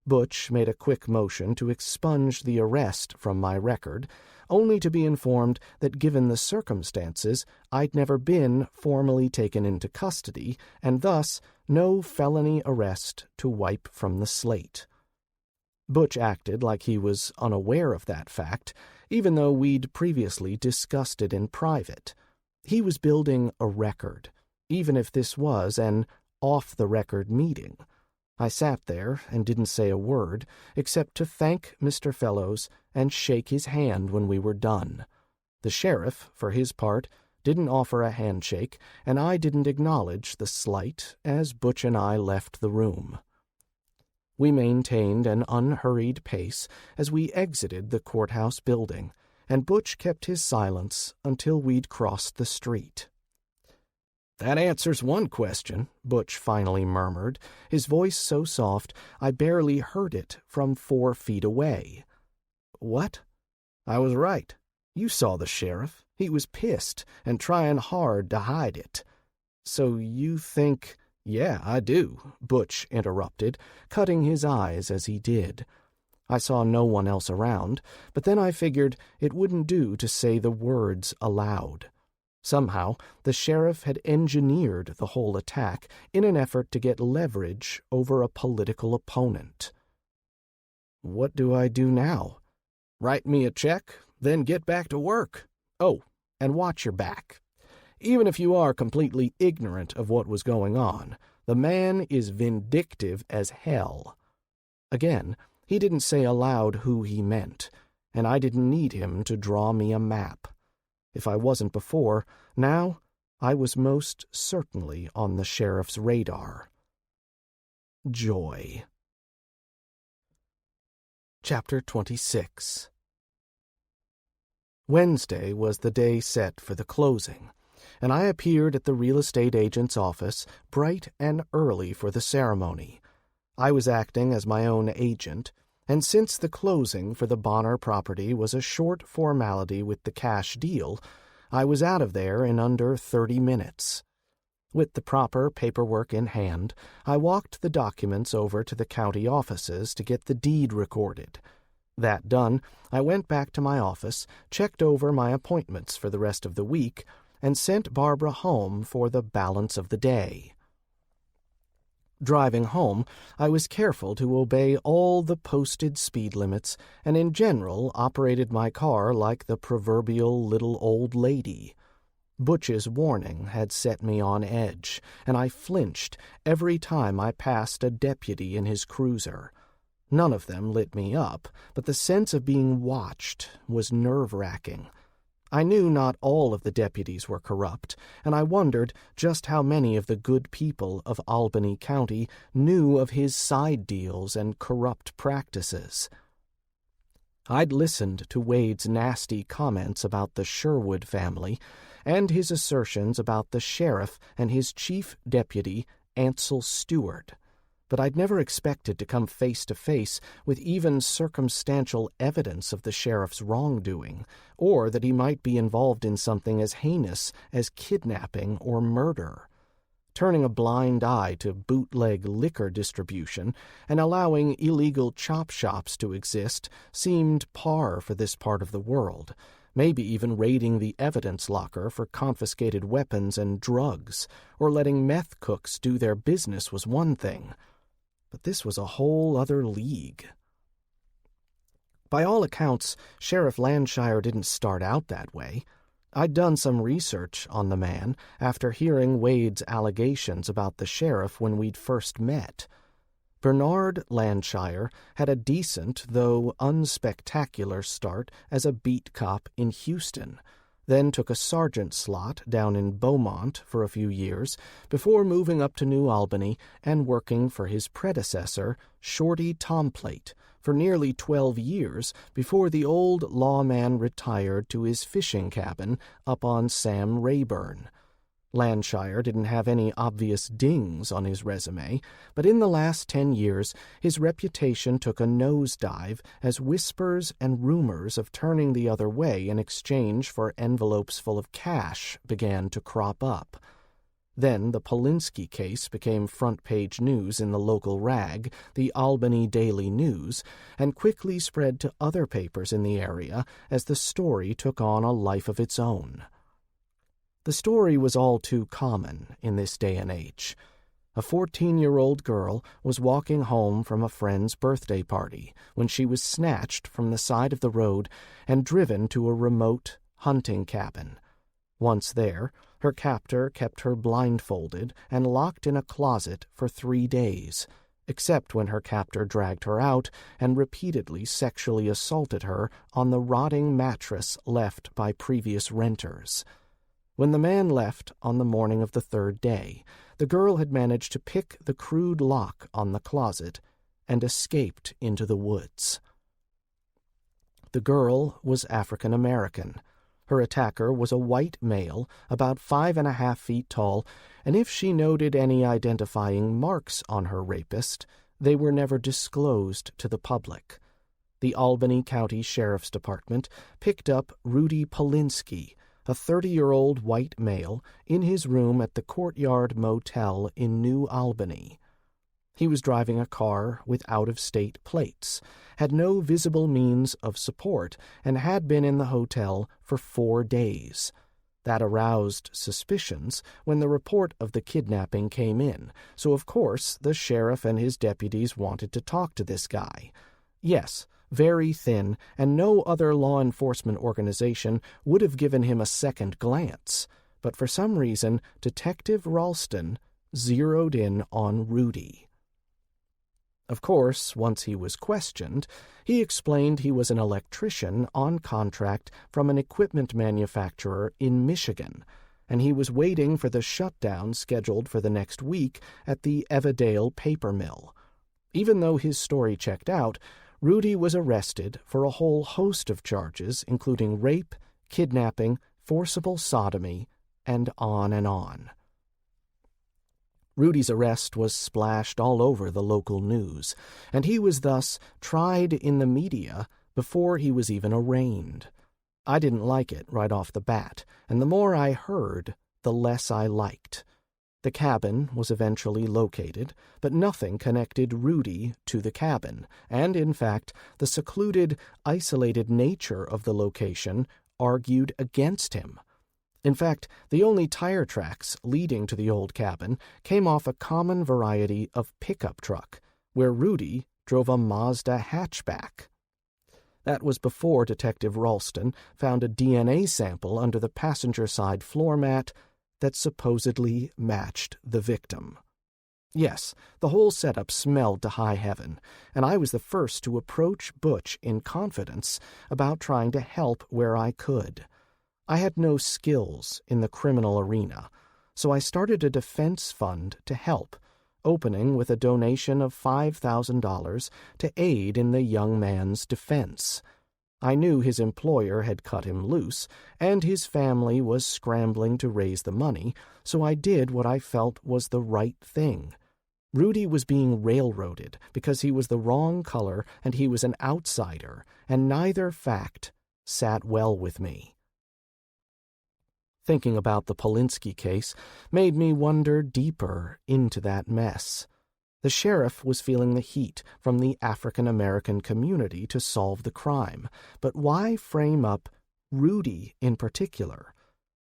Butch made a quick motion to expunge the arrest from my record, only to be informed that given the circumstances, I'd never been formally taken into custody, and thus no felony arrest to wipe from the slate. Butch acted like he was unaware of that fact, even though we'd previously discussed it in private. He was building a record, even if this was an off-the-record meeting. I sat there and didn't say a word, except to thank Mr. Fellows and shake his hand when we were done. The sheriff, for his part, didn't offer a handshake, and I didn't acknowledge the slight as Butch and I left the room. We maintained an unhurried pace as we exited the courthouse building, and Butch kept his silence until we'd crossed the street. "That answers one question," Butch finally murmured, his voice so soft I barely heard it from 4 feet away. "What?" "I was right. You saw the sheriff. He was pissed and trying hard to hide it." "So you think—" "Yeah, I do," Butch interrupted, cutting his eyes as he did. I saw no one else around, but then I figured it wouldn't do to say the words aloud. Somehow, the sheriff had engineered the whole attack in an effort to get leverage over a political opponent. "What do I do now?" "Write me a check, then get back to work. Oh, and watch your back. Even if you are completely ignorant of what was going on, the man is vindictive as hell." Again, he didn't say aloud who he meant, and I didn't need him to draw me a map. If I wasn't before, now I was most certainly on the sheriff's radar. Joy. Chapter 26. Wednesday was the day set for the closing, and I appeared at the real estate agent's office bright and early for the ceremony. I was acting as my own agent, and since the closing for the Bonner property was a short formality with the cash deal, I was out of there in under 30 minutes. With the proper paperwork in hand, I walked the documents over to the county offices to get the deed recorded. That done, I went back to my office, checked over my appointments for the rest of the week, and sent Barbara home for the balance of the day. Driving home, I was careful to obey all the posted speed limits and in general operated my car like the proverbial little old lady. Butch's warning had set me on edge, and I flinched every time I passed a deputy in his cruiser. None of them lit me up, but the sense of being watched was nerve-wracking. I knew not all of the deputies were corrupt, and I wondered just how many of the good people of Albany County knew of his side deals and corrupt practices. I'd listened to Wade's nasty comments about the Sherwood family and his assertions about the sheriff and his chief deputy, Ansel Stewart, but I'd never expected to come face to face with even circumstantial evidence of the sheriff's wrongdoing, or that he might be involved in something as heinous as kidnapping or murder. Turning a blind eye to bootleg liquor distribution and allowing illegal chop shops to exist seemed par for this part of the world. Maybe even raiding the evidence locker for confiscated weapons and drugs, or letting meth cooks do their business was one thing. But this was a whole other league. By all accounts, Sheriff Landshire didn't start out that way. I'd done some research on the man after hearing Wade's allegations about the sheriff when we'd first met. Bernard Landshire had a decent, though unspectacular start as a beat cop in Houston, then took a sergeant slot down in Beaumont for a few years before moving up to New Albany and working for his predecessor, Shorty Tomplate, for nearly 12 years before the old lawman retired to his fishing cabin up on Sam Rayburn. Landshire didn't have any obvious dings on his resume, but in the last 10 years his reputation took a nosedive as whispers and rumors of turning the other way in exchange for envelopes full of cash began to crop up. Then the Polinsky case became front-page news in the local rag, the Albany Daily News, and quickly spread to other papers in the area as the story took on a life of its own. The story was all too common in this day and age. A 14-year-old girl was walking home from a friend's birthday party when she was snatched from the side of the road and driven to a remote hunting cabin. Once there, her captor kept her blindfolded and locked in a closet for 3 days, except when her captor dragged her out and repeatedly sexually assaulted her on the rotting mattress left by previous renters. When the man left on the morning of the 3rd day, the girl had managed to pick the crude lock on the closet and escaped into the woods. The girl was African American. Her attacker was a white male, about 5.5 feet tall, and if she noted any identifying marks on her rapist, they were never disclosed to the public. The Albany County Sheriff's Department picked up Rudy Polinsky, a 30-year-old white male, in his room at the Courtyard Motel in New Albany. He was driving a car with out-of-state plates, had no visible means of support, and had been in the hotel for 4 days. That aroused suspicions when the report of the kidnapping came in, so of course the sheriff and his deputies wanted to talk to this guy. Yes, very thin, and no other law enforcement organization would have given him a second glance, but for some reason Detective Ralston zeroed in on Rudy. Of course, once he was questioned, he explained he was an electrician on contract from an equipment manufacturer in Michigan, and he was waiting for the shutdown scheduled for the next week at the Evadale paper mill. Even though his story checked out, Rudy was arrested for a whole host of charges, including rape, kidnapping, forcible sodomy, and on and on. Rudy's arrest was splashed all over the local news, and he was thus tried in the media before he was even arraigned. I didn't like it right off the bat, and the more I heard, the less I liked. The cabin was eventually located, but nothing connected Rudy to the cabin, and in fact, the secluded, isolated nature of the location argued against him. In fact, the only tire tracks leading to the old cabin came off a common variety of pickup truck, where Rudy drove a Mazda hatchback. That was before Detective Ralston found a DNA sample under the passenger side floor mat that supposedly matched the victim. Yes, the whole setup smelled to high heaven, and I was the first to approach Butch in confidence about trying to help where I could. I had no skills in the criminal arena, so I started a defense fund to help, opening with a donation of $5,000 to aid in the young man's defense. I knew his employer had cut him loose, and his family was scrambling to raise the money, so I did what I felt was the right thing. Rudy was being railroaded because he was the wrong color and he was an outsider, and neither fact sat well with me. Thinking about the Polinsky case made me wonder deeper into that mess. The sheriff was feeling the heat from the African-American community to solve the crime, but why frame up Rudy in particular?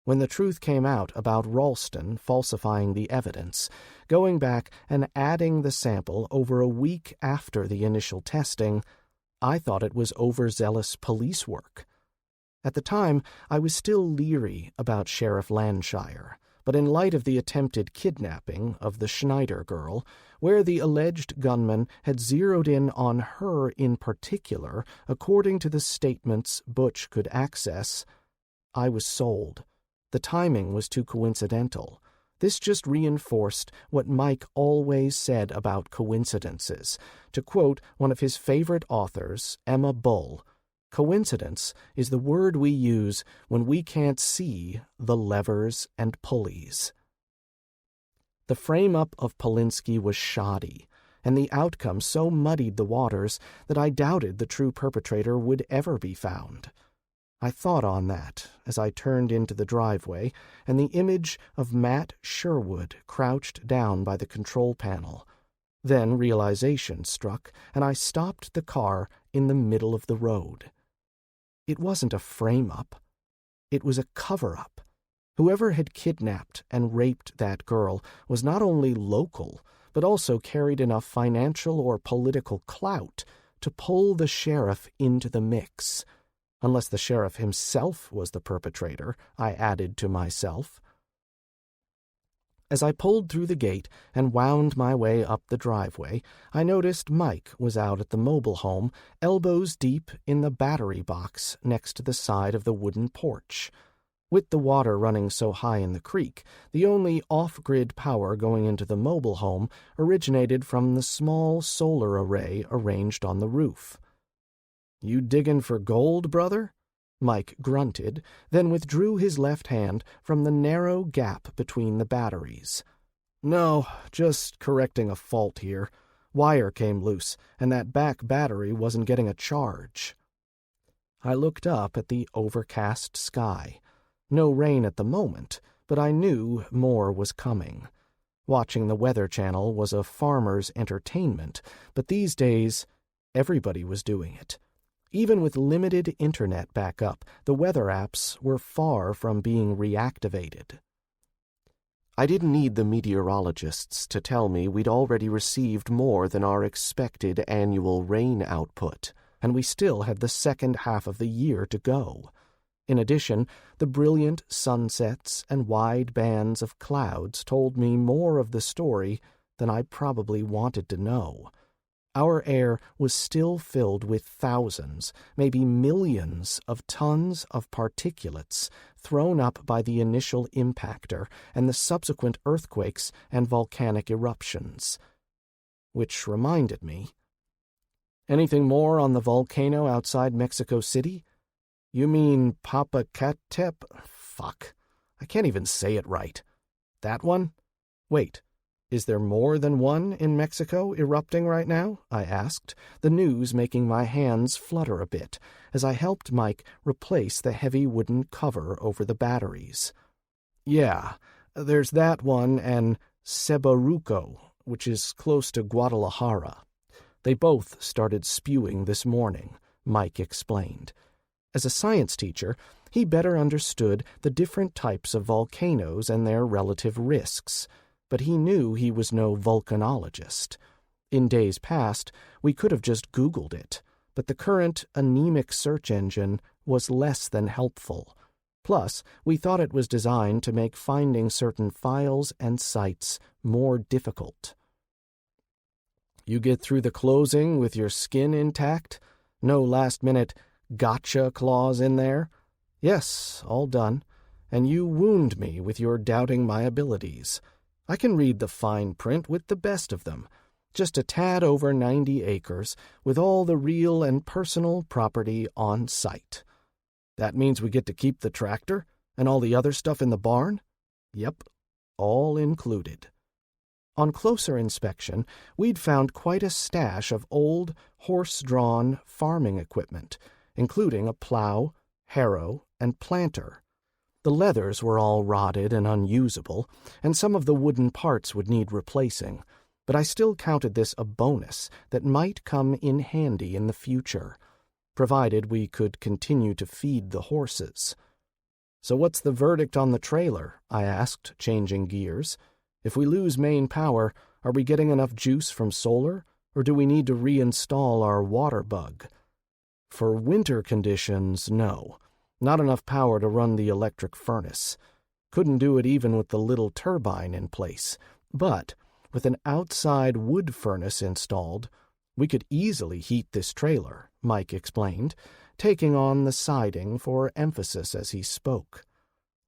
When the truth came out about Ralston falsifying the evidence, going back and adding the sample over a week after the initial testing, I thought it was overzealous police work. At the time, I was still leery about Sheriff Landshire, but in light of the attempted kidnapping of the Schneider girl, where the alleged gunman had zeroed in on her in particular, according to the statements Butch could access, I was sold. The timing was too coincidental. This just reinforced what Mike always said about coincidences. To quote one of his favorite authors, Emma Bull, "Coincidence is the word we use when we can't see the levers and pulleys." The frame-up of Polinsky was shoddy, and the outcome so muddied the waters that I doubted the true perpetrator would ever be found. I thought on that as I turned into the driveway, and the image of Matt Sherwood crouched down by the control panel. Then realization struck, and I stopped the car in the middle of the road. It wasn't a frame-up. It was a cover-up. Whoever had kidnapped and raped that girl was not only local, but also carried enough financial or political clout to pull the sheriff into the mix. Unless the sheriff himself was the perpetrator, I added to myself. As I pulled through the gate and wound my way up the driveway, I noticed Mike was out at the mobile home, elbows deep in the battery box next to the side of the wooden porch. With the water running so high in the creek, the only off-grid power going into the mobile home originated from the small solar array arranged on the roof. "You diggin' for gold, brother?" Mike grunted, then withdrew his left hand from the narrow gap between the batteries. "No, just correcting a fault here. Wire came loose, and that back battery wasn't getting a charge." I looked up at the overcast sky. No rain at the moment, but I knew more was coming. Watching the Weather Channel was a farmer's entertainment, but these days everybody was doing it. Even with limited internet backup, the weather apps were far from being reactivated. I didn't need the meteorologists to tell me we'd already received more than our expected annual rain output, and we still had the second half of the year to go. In addition, the brilliant sunsets and wide bands of clouds told me more of the story than I probably wanted to know. Our air was still filled with thousands, maybe millions of tons of particulates thrown up by the initial impactor and the subsequent earthquakes and volcanic eruptions. Which reminded me, anything more on the volcano outside Mexico City? You mean Popocatépetl? Fuck. I can't even say it right. That one? Wait, Is there more than one in Mexico erupting right now? I asked, the news making my hands flutter a bit as I helped Mike replace the heavy wooden cover over the batteries. Yeah, there's that one and Cebaruco, which is close to Guadalajara. They both started spewing this morning, Mike explained. As a science teacher, he better understood the different types of volcanoes and their relative risks, but he knew he was no volcanologist. In days past, we could have just Googled it, but the current anemic search engine was less than helpful. Plus, we thought it was designed to make finding certain files and sites more difficult. You get through the closing with your skin intact? No last-minute gotcha clause in there? Yes, all done. And you wound me with your doubting my abilities. I can read the fine print with the best of them. Just a tad over 90 acres, with all the real and personal property on site. That means we get to keep the tractor and all the other stuff in the barn? Yep, all included. On closer inspection, we'd found quite a stash of old, horse-drawn farming equipment, including a plow, harrow, and planter. The leathers were all rotted and unusable, and some of the wooden parts would need replacing, but I still counted this a bonus that might come in handy in the future, provided we could continue to feed the horses. So what's the verdict on the trailer? I asked, changing gears. If we lose main power, are we getting enough juice from solar, or do we need to reinstall our water bug? For winter conditions, no. Not enough power to run the electric furnace. Couldn't do it even with the little turbine in place. But with an outside wood furnace installed, we could easily heat this trailer, Mike explained, taking on the siding for emphasis as he spoke.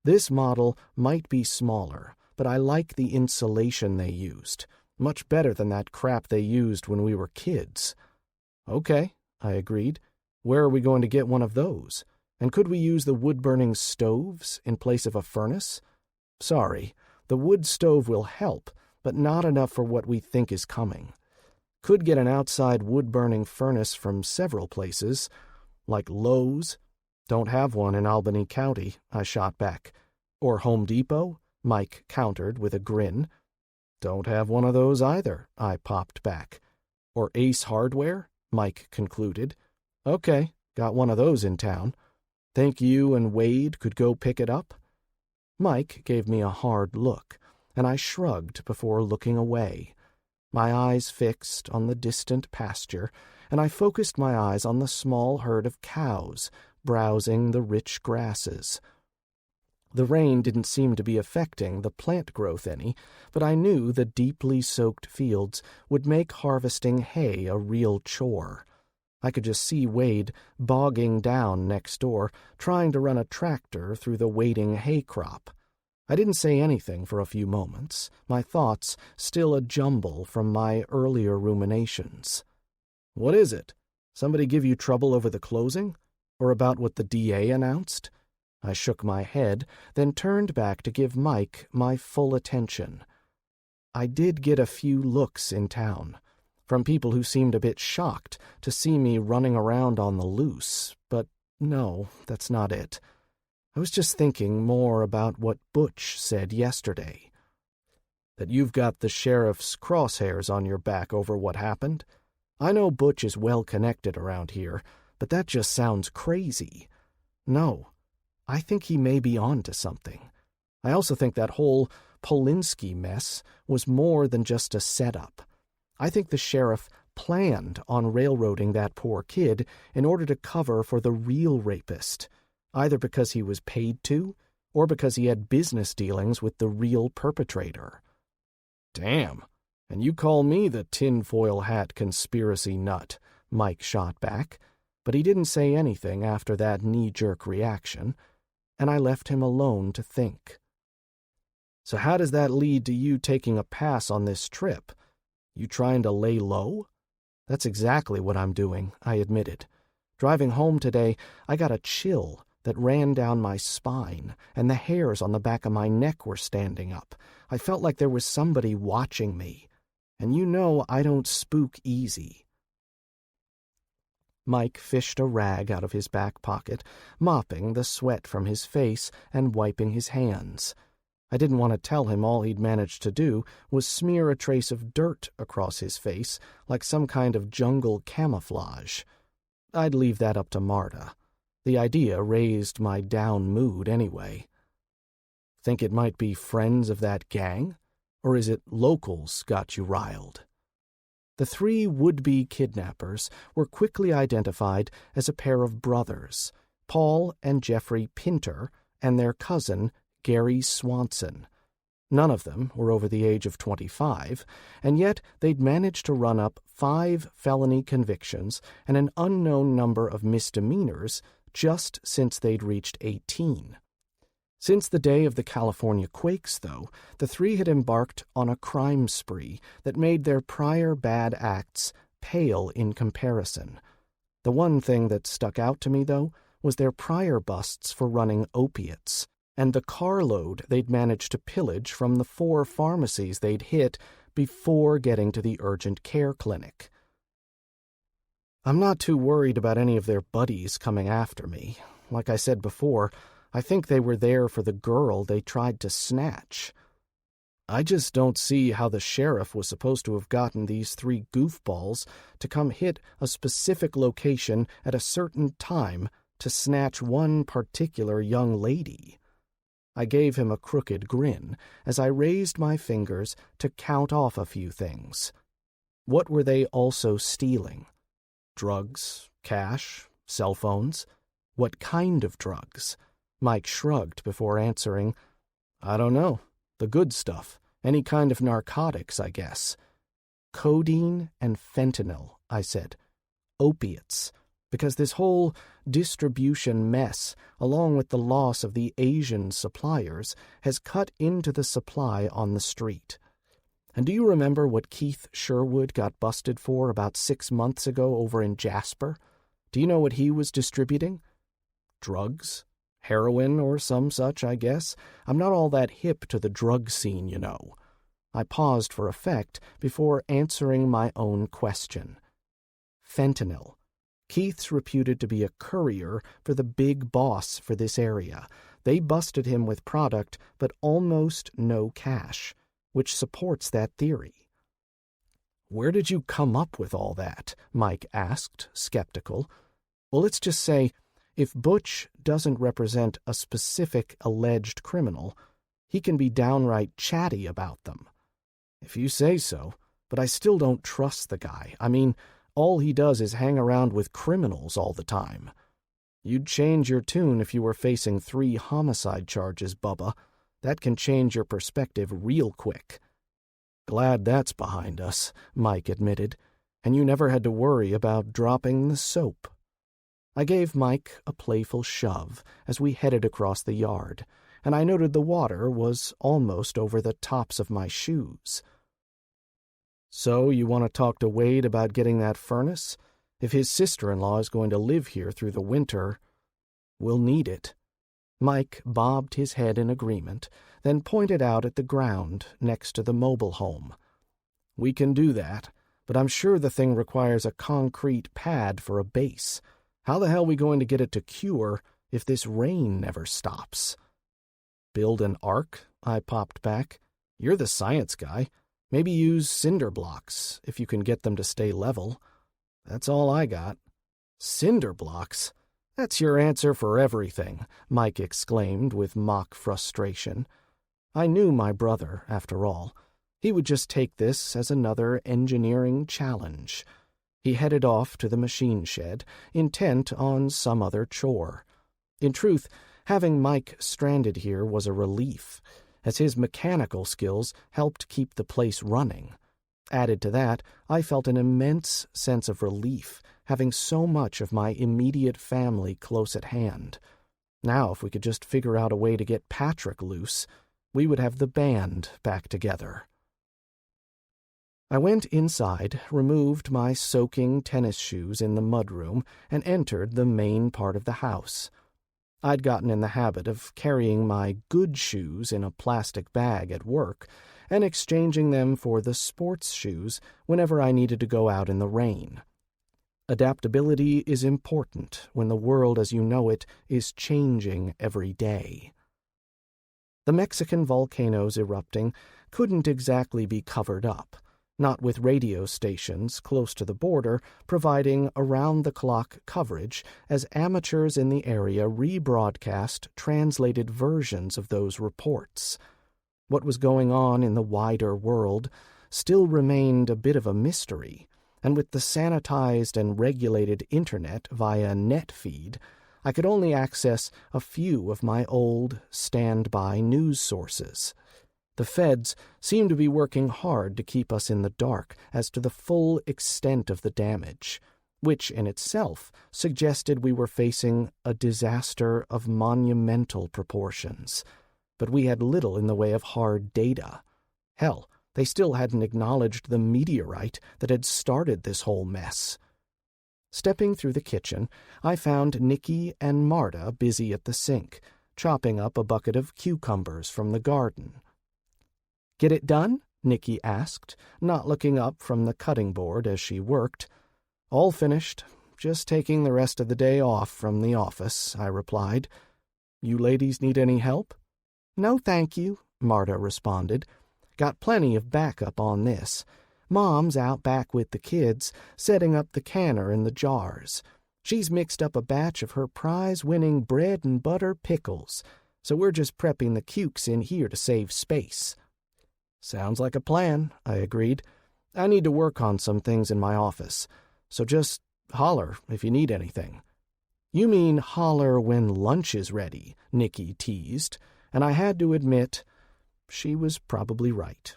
This model might be smaller, but I like the insulation they used. Much better than that crap they used when we were kids. Okay, I agreed. Where are we going to get one of those? And could we use the wood-burning stoves in place of a furnace? Sorry, the wood stove will help, but not enough for what we think is coming. Could get an outside wood-burning furnace from several places, like Lowe's. Don't have one in Albany County, I shot back. Or Home Depot, Mike countered with a grin. Don't have one of those either, I popped back. Or Ace Hardware, Mike concluded. Okay, got one of those in town. Think you and Wade could go pick it up? Mike gave me a hard look, and I shrugged before looking away. My eyes fixed on the distant pasture, and I focused my eyes on the small herd of cows browsing the rich grasses. The rain didn't seem to be affecting the plant growth any, but I knew the deeply soaked fields would make harvesting hay a real chore. I could just see Wade bogging down next door, trying to run a tractor through the waiting hay crop. I didn't say anything for a few moments, my thoughts still a jumble from my earlier ruminations. What is it? Somebody give you trouble over the closing? Or about what the DA announced? I shook my head, then turned back to give Mike my full attention. I did get a few looks in town, from people who seemed a bit shocked to see me running around on the loose, but no, that's not it. I was just thinking more about what Butch said yesterday. That you've got the sheriff's crosshairs on your back over what happened? I know Butch is well connected around here, but that just sounds crazy. No, I think he may be on to something. I also think that whole Polinsky mess was more than just a setup. I think the sheriff planned on railroading that poor kid in order to cover for the real rapist, either because he was paid to, or because he had business dealings with the real perpetrator. Damn, and you call me the tinfoil hat conspiracy nut, Mike shot back, but he didn't say anything after that knee-jerk reaction, and I left him alone to think. So how does that lead to you taking a pass on this trip? You trying to lay low? That's exactly what I'm doing, I admitted. Driving home today, I got a chill that ran down my spine, and the hairs on the back of my neck were standing up. I felt like there was somebody watching me. And you know I don't spook easy. Mike fished a rag out of his back pocket, mopping the sweat from his face and wiping his hands. I didn't want to tell him all he'd managed to do was smear a trace of dirt across his face like some kind of jungle camouflage. I'd leave that up to Marta. The idea raised my down mood anyway. Think it might be friends of that gang? Or is it locals got you riled? The three would-be kidnappers were quickly identified as a pair of brothers, Paul and Jeffrey Pinter, and their cousin, Gary Swanson. None of them were over the age of 25, and yet they'd managed to run up 5 felony convictions and an unknown number of misdemeanors just since they'd reached 18. Since the day of the California quakes, though, the three had embarked on a crime spree that made their prior bad acts pale in comparison. The one thing that stuck out to me, though, was their prior busts for running opiates, and the carload they'd managed to pillage from the 4 pharmacies they'd hit before getting to the urgent care clinic. I'm not too worried about any of their buddies coming after me. Like I said before, I think they were there for the girl they tried to snatch. I just don't see how the sheriff was supposed to have gotten these 3 goofballs to come hit a specific location at a certain time to snatch one particular young lady. I gave him a crooked grin as I raised my fingers to count off a few things. What were they also stealing? Drugs? Cash? Cell phones? What kind of drugs? Mike shrugged before answering, I don't know. The good stuff. Any kind of narcotics, I guess. Codeine and fentanyl, I said. Opiates. Because this whole distribution mess, along with the loss of the Asian suppliers, has cut into the supply on the street. And do you remember what Keith Sherwood got busted for about 6 months ago over in Jasper? Do you know what he was distributing? Drugs? Heroin or some such, I guess. I'm not all that hip to the drug scene, you know. I paused for effect before answering my own question. Fentanyl. Keith's reputed to be a courier for the big boss for this area. They busted him with product, but almost no cash, which supports that theory. Where did you come up with all that? Mike asked, skeptical. Well, let's just say, if Butch doesn't represent a specific alleged criminal, he can be downright chatty about them. If you say so, but I still don't trust the guy. I mean, all he does is hang around with criminals all the time. You'd change your tune if you were facing 3 homicide charges, Bubba. That can change your perspective real quick. Glad that's behind us, Mike admitted, and you never had to worry about dropping the soap. I gave Mike a playful shove as we headed across the yard, and I noted the water was almost over the tops of my shoes. So you want to talk to Wade about getting that furnace? If his sister-in-law is going to live here through the winter, we'll need it. Mike bobbed his head in agreement, then pointed out at the ground next to the mobile home. We can do that, but I'm sure the thing requires a concrete pad for a base. How the hell are we going to get it to cure if this rain never stops? Build an ark? I popped back. You're the science guy. Maybe use cinder blocks, if you can get them to stay level. That's all I got. Cinder blocks? That's your answer for everything, Mike exclaimed with mock frustration. I knew my brother, after all. He would just take this as another engineering challenge. He headed off to the machine shed, intent on some other chore. In truth, having Mike stranded here was a relief, as his mechanical skills helped keep the place running. Added to that, I felt an immense sense of relief, having so much of my immediate family close at hand. Now, if we could just figure out a way to get Patrick loose, we would have the band back together. I went inside, removed my soaking tennis shoes in the mudroom, and entered the main part of the house. I'd gotten in the habit of carrying my good shoes in a plastic bag at work and exchanging them for the sports shoes whenever I needed to go out in the rain. Adaptability is important when the world as you know it is changing every day. The Mexican volcanoes erupting couldn't exactly be covered up, not with radio stations close to the border providing around-the-clock coverage as amateurs in the area rebroadcast translated versions of those reports. What was going on in the wider world still remained a bit of a mystery, and with the sanitized and regulated internet via net feed, I could only access a few of my old standby news sources. The feds seemed to be working hard to keep us in the dark as to the full extent of the damage, which in itself suggested we were facing a disaster of monumental proportions. But we had little in the way of hard data. Hell, they still hadn't acknowledged the meteorite that had started this whole mess. Stepping through the kitchen, I found Nicky and Marta busy at the sink, chopping up a bucket of cucumbers from the garden. "Get it done?" Nicky asked, not looking up from the cutting board as she worked. "All finished. Just taking the rest of the day off from the office," I replied. "You ladies need any help?" "No, thank you," Marta responded. "Got plenty of backup on this. Mom's out back with the kids, setting up the canner and the jars. She's mixed up a batch of her prize-winning bread and butter pickles, so we're just prepping the cukes in here to save space." "Sounds like a plan," I agreed. "I need to work on some things in my office, so just holler if you need anything." "You mean holler when lunch is ready," Nicky teased, and I had to admit she was probably right.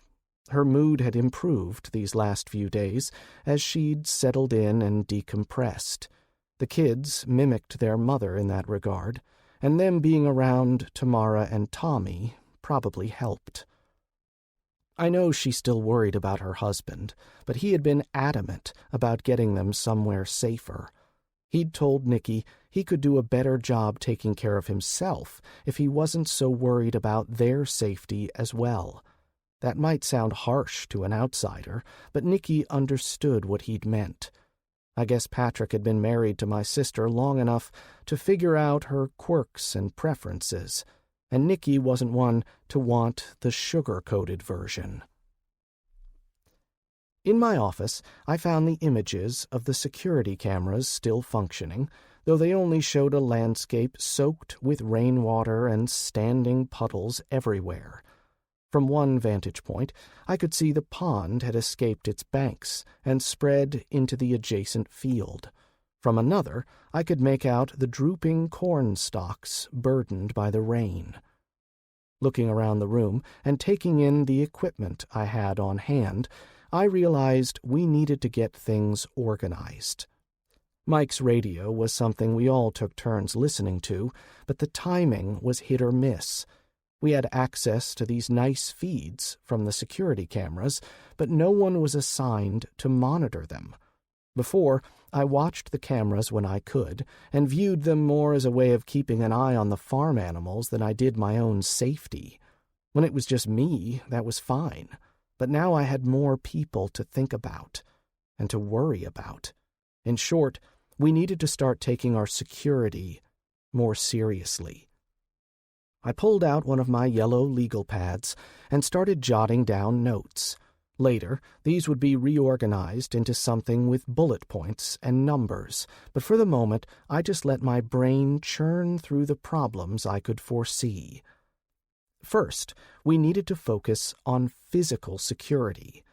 Her mood had improved these last few days as she'd settled in and decompressed. The kids mimicked their mother in that regard, and them being around Tamara and Tommy probably helped. I know she still worried about her husband, but he had been adamant about getting them somewhere safer. He'd told Nicky he could do a better job taking care of himself if he wasn't so worried about their safety as well. That might sound harsh to an outsider, but Nicky understood what he'd meant. I guess Patrick had been married to my sister long enough to figure out her quirks and preferences, and Nicky wasn't one to want the sugar-coated version. In my office, I found the images of the security cameras still functioning, though they only showed a landscape soaked with rainwater and standing puddles everywhere. From one vantage point, I could see the pond had escaped its banks and spread into the adjacent field. From another, I could make out the drooping corn stalks burdened by the rain. Looking around the room and taking in the equipment I had on hand, I realized we needed to get things organized. Mike's radio was something we all took turns listening to, but the timing was hit or miss. We had access to these nice feeds from the security cameras, but no one was assigned to monitor them. Before, I watched the cameras when I could, and viewed them more as a way of keeping an eye on the farm animals than I did my own safety. When it was just me, that was fine. But now I had more people to think about and to worry about. In short, we needed to start taking our security more seriously. I pulled out one of my yellow legal pads and started jotting down notes. Later, these would be reorganized into something with bullet points and numbers, but for the moment I just let my brain churn through the problems I could foresee. First, we needed to focus on physical security.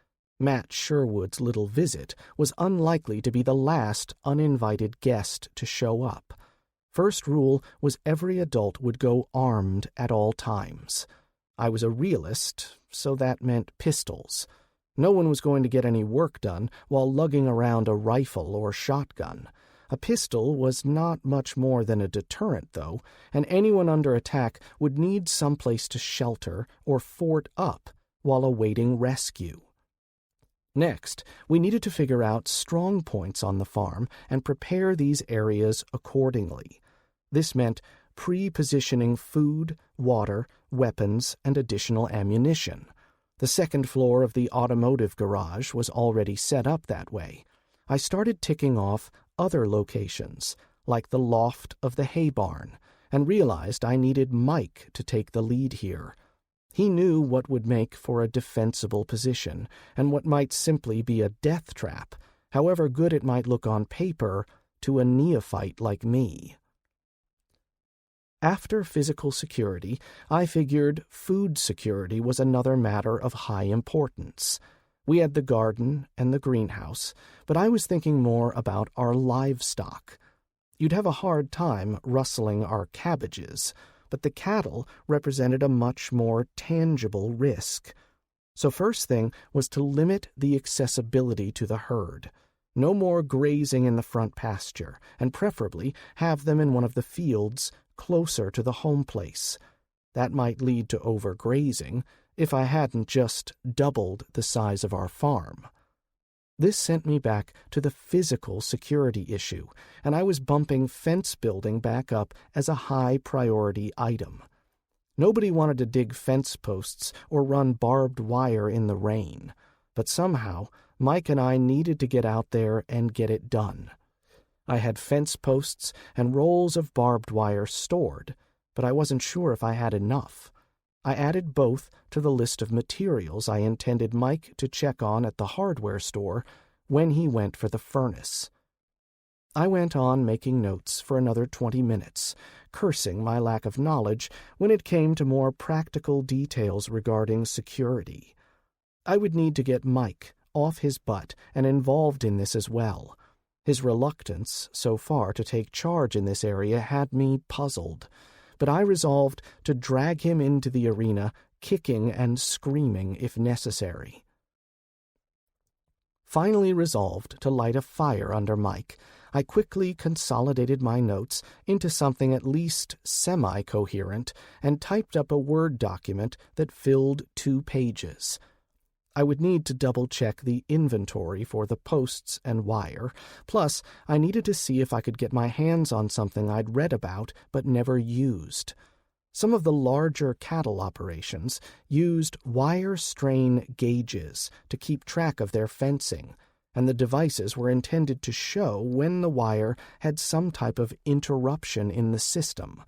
Matt Sherwood's little visit was unlikely to be the last uninvited guest to show up. First rule was every adult would go armed at all times. I was a realist, so that meant pistols. No one was going to get any work done while lugging around a rifle or shotgun. A pistol was not much more than a deterrent, though, and anyone under attack would need someplace to shelter or fort up while awaiting rescue. Next, we needed to figure out strong points on the farm and prepare these areas accordingly. This meant pre-positioning food, water, weapons, and additional ammunition. The second floor of the automotive garage was already set up that way. I started ticking off other locations, like the loft of the hay barn, and realized I needed Mike to take the lead here. He knew what would make for a defensible position, and what might simply be a death trap, however good it might look on paper, to a neophyte like me. After physical security, I figured food security was another matter of high importance. We had the garden and the greenhouse, but I was thinking more about our livestock. You'd have a hard time rustling our cabbages, but the cattle represented a much more tangible risk. So first thing was to limit the accessibility to the herd. No more grazing in the front pasture, and preferably have them in one of the fields closer to the home place. That might lead to overgrazing if I hadn't just doubled the size of our farm. This sent me back to the physical security issue, and I was bumping fence building back up as a high priority item. Nobody wanted to dig fence posts or run barbed wire in the rain, but somehow Mike and I needed to get out there and get it done. I had fence posts and rolls of barbed wire stored, but I wasn't sure if I had enough. I added both to the list of materials I intended Mike to check on at the hardware store when he went for the furnace. I went on making notes for another 20 minutes, cursing my lack of knowledge when it came to more practical details regarding security. I would need to get Mike off his butt and involved in this as well. His reluctance so far to take charge in this area had me puzzled, but I resolved to drag him into the arena, kicking and screaming if necessary. Finally resolved to light a fire under Mike, I quickly consolidated my notes into something at least semi-coherent and typed up a Word document that filled 2 pages. I would need to double-check the inventory for the posts and wire, plus I needed to see if I could get my hands on something I'd read about but never used. Some of the larger cattle operations used wire strain gauges to keep track of their fencing, and the devices were intended to show when the wire had some type of interruption in the system.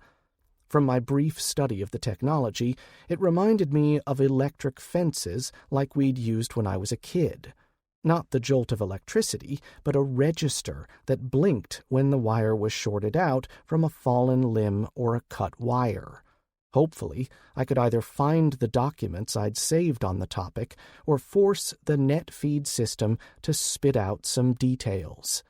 From my brief study of the technology, it reminded me of electric fences like we'd used when I was a kid. Not the jolt of electricity, but a register that blinked when the wire was shorted out from a fallen limb or a cut wire. Hopefully, I could either find the documents I'd saved on the topic or force the net feed system to spit out some details.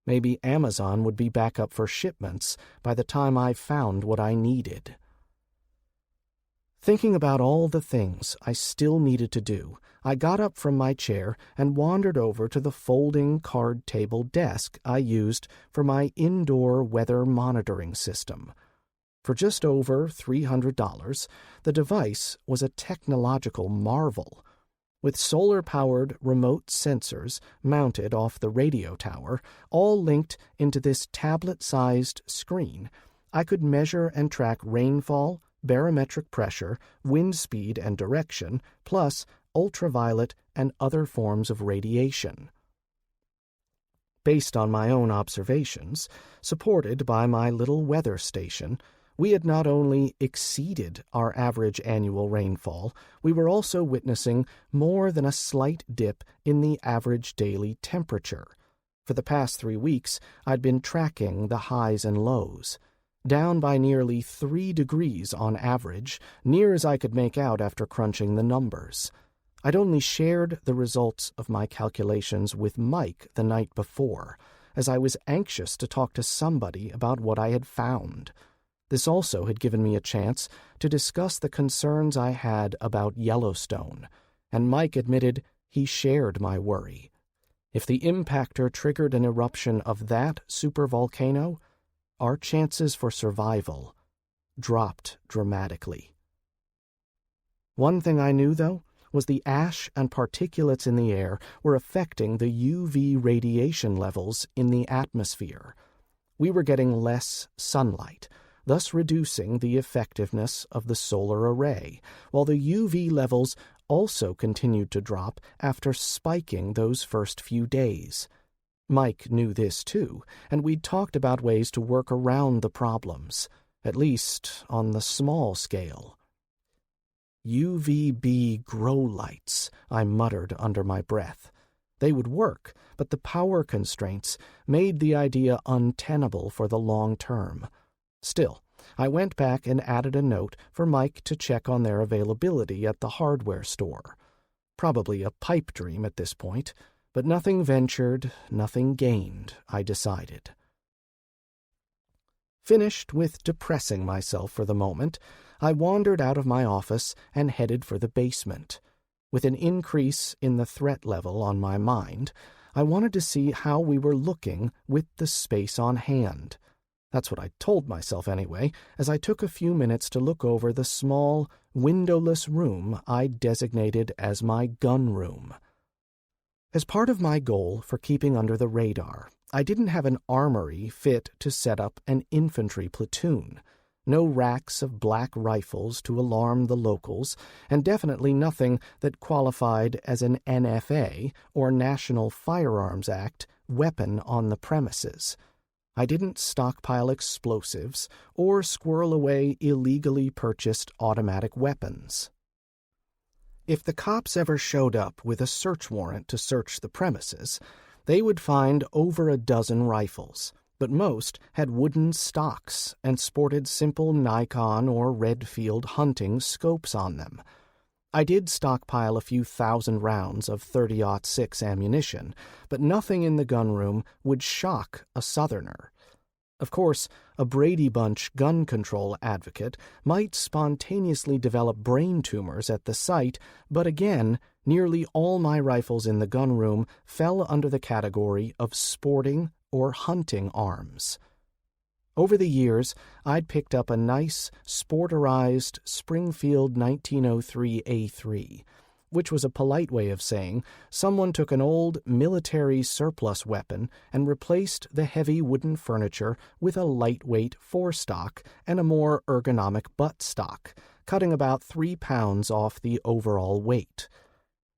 Maybe Amazon would be back up for shipments by the time I found what I needed. Thinking about all the things I still needed to do, I got up from my chair and wandered over to the folding card table desk I used for my indoor weather monitoring system. For just over $300, the device was a technological marvel. With solar-powered remote sensors mounted off the radio tower, all linked into this tablet-sized screen, I could measure and track rainfall, barometric pressure, wind speed and direction, plus ultraviolet and other forms of radiation. Based on my own observations, supported by my little weather station, we had not only exceeded our average annual rainfall, we were also witnessing more than a slight dip in the average daily temperature. For the past 3 weeks, I'd been tracking the highs and lows. Down by nearly 3 degrees on average, near as I could make out after crunching the numbers. I'd only shared the results of my calculations with Mike the night before, as I was anxious to talk to somebody about what I had found. This also had given me a chance to discuss the concerns I had about Yellowstone, and Mike admitted he shared my worry. If the impactor triggered an eruption of that supervolcano, our chances for survival dropped dramatically. One thing I knew, though, was the ash and particulates in the air were affecting the UV radiation levels in the atmosphere. We were getting less sunlight, thus reducing the effectiveness of the solar array, while the UV levels also continued to drop after spiking those first few days. Mike knew this too, and we'd talked about ways to work around the problems, at least on the small scale. UVB grow lights, I muttered under my breath. They would work, but the power constraints made the idea untenable for the long term. Still, I went back and added a note for Mike to check on their availability at the hardware store. Probably a pipe dream at this point, but nothing ventured, nothing gained, I decided. Finished with depressing myself for the moment, I wandered out of my office and headed for the basement. With an increase in the threat level on my mind, I wanted to see how we were looking with the space on hand. That's what I told myself anyway, as I took a few minutes to look over the small, windowless room I'd designated as my gun room. As part of my goal for keeping under the radar, I didn't have an armory fit to set up an infantry platoon. No racks of black rifles to alarm the locals, and definitely nothing that qualified as an NFA or National Firearms Act weapon on the premises. I didn't stockpile explosives or squirrel away illegally purchased automatic weapons. If the cops ever showed up with a search warrant to search the premises, they would find over a dozen rifles, but most had wooden stocks and sported simple Nikon or Redfield hunting scopes on them. I did stockpile a few thousand rounds of .30-06 ammunition, but nothing in the gunroom would shock a Southerner. Of course, a Brady Bunch gun control advocate might spontaneously develop brain tumors at the site, but again, nearly all my rifles in the gunroom fell under the category of sporting or hunting arms. Over the years, I'd picked up a nice, sporterized Springfield 1903 A3, which was a polite way of saying someone took an old military surplus weapon and replaced the heavy wooden furniture with a lightweight forestock and a more ergonomic buttstock, cutting about 3 pounds off the overall weight.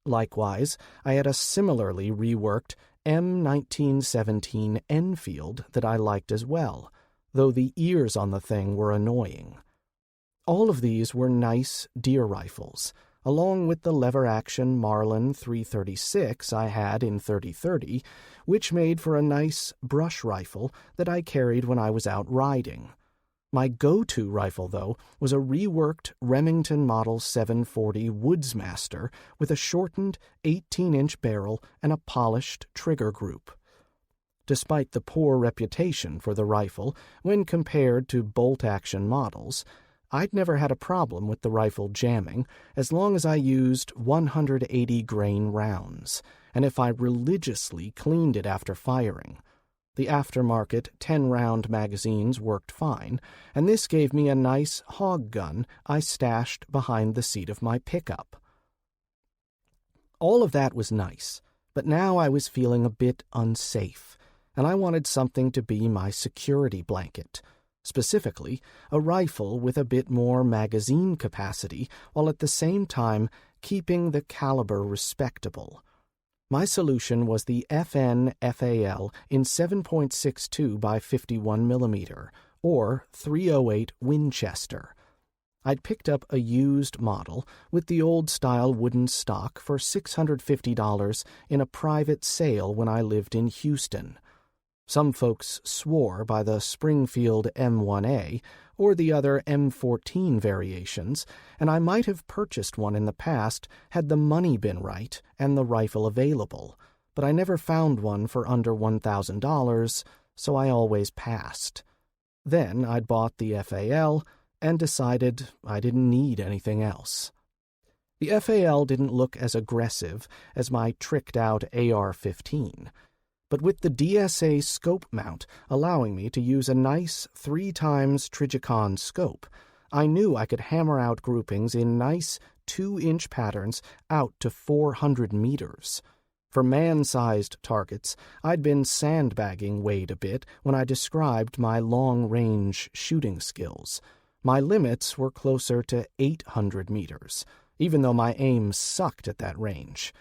Likewise, I had a similarly reworked M1917 Enfield that I liked as well, though the ears on the thing were annoying. All of these were nice deer rifles, along with the lever-action Marlin 336 I had in 30-30, which made for a nice brush rifle that I carried when I was out riding. My go-to rifle, though, was a reworked Remington Model 740 Woodsmaster with a shortened 18-inch barrel and a polished trigger group. Despite the poor reputation for the rifle when compared to bolt-action models, I'd never had a problem with the rifle jamming as long as I used 180-grain rounds, and if I religiously cleaned it after firing. The aftermarket 10-round magazines worked fine, and this gave me a nice hog gun I stashed behind the seat of my pickup. All of that was nice, but now I was feeling a bit unsafe, and I wanted something to be my security blanket. Specifically, a rifle with a bit more magazine capacity, while at the same time keeping the caliber respectable. My solution was the FN FAL in 7.62 by 51 mm, or 308 Winchester. I'd picked up a used model with the old-style wooden stock for $650 in a private sale when I lived in Houston. Some folks swore by the Springfield M1A or the other M14 variations, and I might have purchased one in the past had the money been right and the rifle available, but I never found one for under $1,000, so I always passed. Then I'd bought the FAL and decided I didn't need anything else. The FAL didn't look as aggressive as my tricked-out AR-15, but with the DSA scope mount allowing me to use a nice 3x Trijicon scope, I knew I could hammer out groupings in nice 2-inch patterns out to 400 meters. For man-sized targets, I'd been sandbagging Wade a bit when I described my long-range shooting skills. My limits were closer to 800 meters, even though my aim sucked at that range.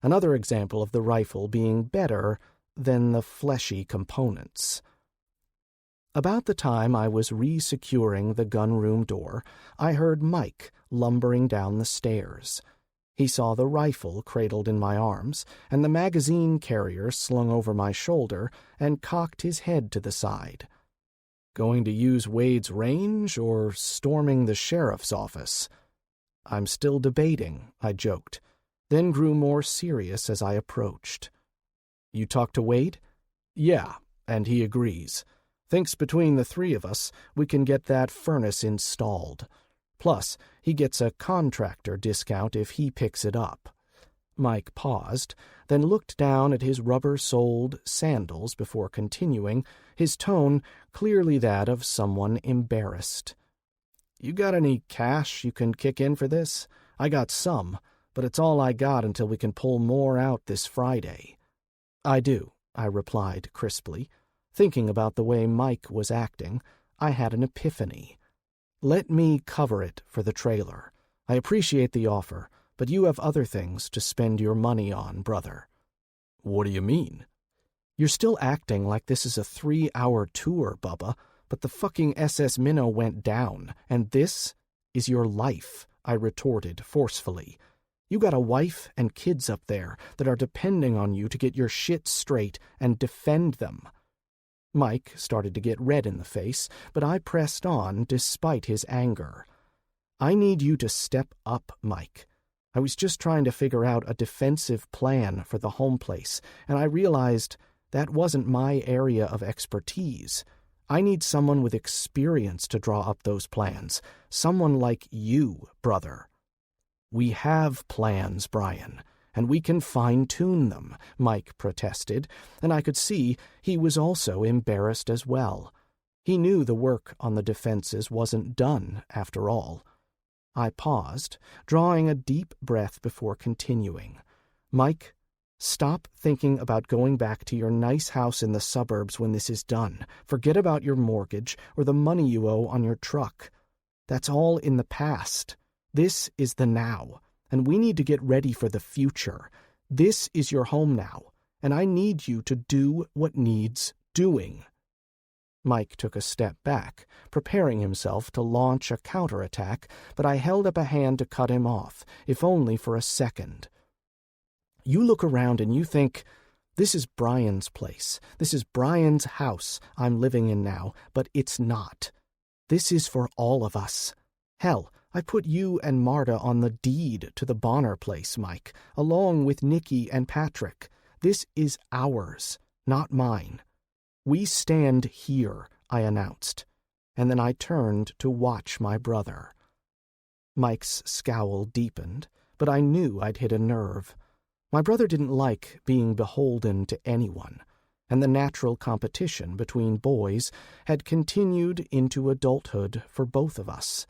Another example of the rifle being better than the fleshy components. About the time I was re-securing the gunroom door, I heard Mike lumbering down the stairs. He saw the rifle cradled in my arms and the magazine carrier slung over my shoulder and cocked his head to the side. Going to use Wade's range or storming the sheriff's office? I'm still debating, I joked, then grew more serious as I approached. You talked to Wade? Yeah, and he agrees. Thinks between the three of us we can get that furnace installed. Plus, he gets a contractor discount if he picks it up. Mike paused, then looked down at his rubber-soled sandals before continuing, his tone clearly that of someone embarrassed. You got any cash you can kick in for this? I got some, but it's all I got until we can pull more out this Friday. I do, I replied crisply. Thinking about the way Mike was acting, I had an epiphany. Let me cover it for the trailer. I appreciate the offer, but you have other things to spend your money on, brother. What do you mean? You're still acting like this is a 3-hour tour, Bubba, but the fucking SS Minnow went down, and this is your life, I retorted forcefully. You got a wife and kids up there that are depending on you to get your shit straight and defend them. Mike started to get red in the face, but I pressed on despite his anger. I need you to step up, Mike. I was just trying to figure out a defensive plan for the home place, and I realized that wasn't my area of expertise. I need someone with experience to draw up those plans, someone like you, brother. We have plans, Bryan, and we can fine-tune them, Mike protested, and I could see he was also embarrassed as well. He knew the work on the defenses wasn't done, after all. I paused, drawing a deep breath before continuing. Mike, stop thinking about going back to your nice house in the suburbs when this is done. Forget about your mortgage or the money you owe on your truck. That's all in the past. This is the now. And we need to get ready for the future. This is your home now, and I need you to do what needs doing. Mike took a step back, preparing himself to launch a counterattack, but I held up a hand to cut him off, if only for a second. You look around and you think, this is Bryan's place. This is Bryan's house I'm living in now, but it's not. This is for all of us. Hell, I put you and Marta on the deed to the Bonner place, Mike, along with Nikki and Patrick. This is ours, not mine. We stand here, I announced, and then I turned to watch my brother. Mike's scowl deepened, but I knew I'd hit a nerve. My brother didn't like being beholden to anyone, and the natural competition between boys had continued into adulthood for both of us.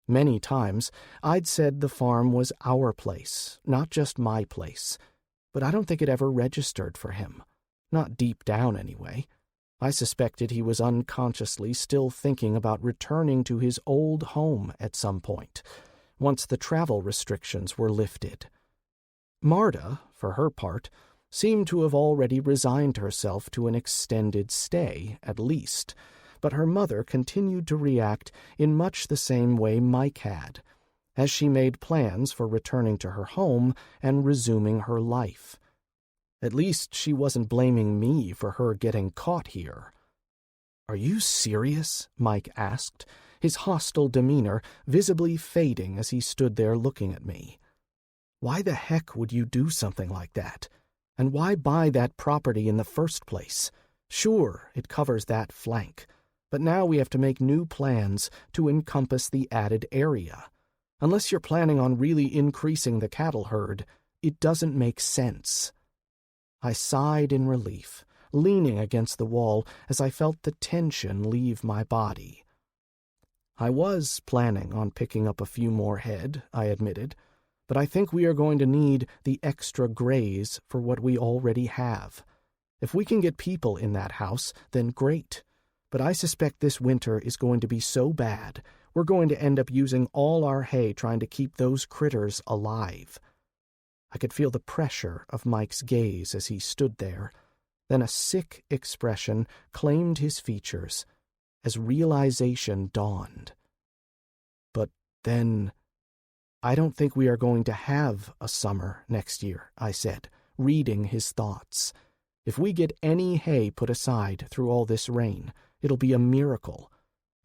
Many times, I'd said the farm was our place, not just my place, but I don't think it ever registered for him. Not deep down, anyway. I suspected he was unconsciously still thinking about returning to his old home at some point, once the travel restrictions were lifted. Marta, for her part, seemed to have already resigned herself to an extended stay, at least, but her mother continued to react in much the same way Mike had, as she made plans for returning to her home and resuming her life. At least she wasn't blaming me for her getting caught here. "Are you serious?" Mike asked, his hostile demeanor visibly fading as he stood there looking at me. "Why the heck would you do something like that? And why buy that property in the first place? Sure, it covers that flank, but now we have to make new plans to encompass the added area. Unless you're planning on really increasing the cattle herd, it doesn't make sense." I sighed in relief, leaning against the wall as I felt the tension leave my body. I was planning on picking up a few more head, I admitted, but I think we are going to need the extra grays for what we already have. If we can get people in that house, then great. But I suspect this winter is going to be so bad, we're going to end up using all our hay trying to keep those critters alive. I could feel the pressure of Mike's gaze as he stood there. Then a sick expression claimed his features as realization dawned. But then, I don't think we are going to have a summer next year, I said, reading his thoughts. If we get any hay put aside through all this rain, it'll be a miracle.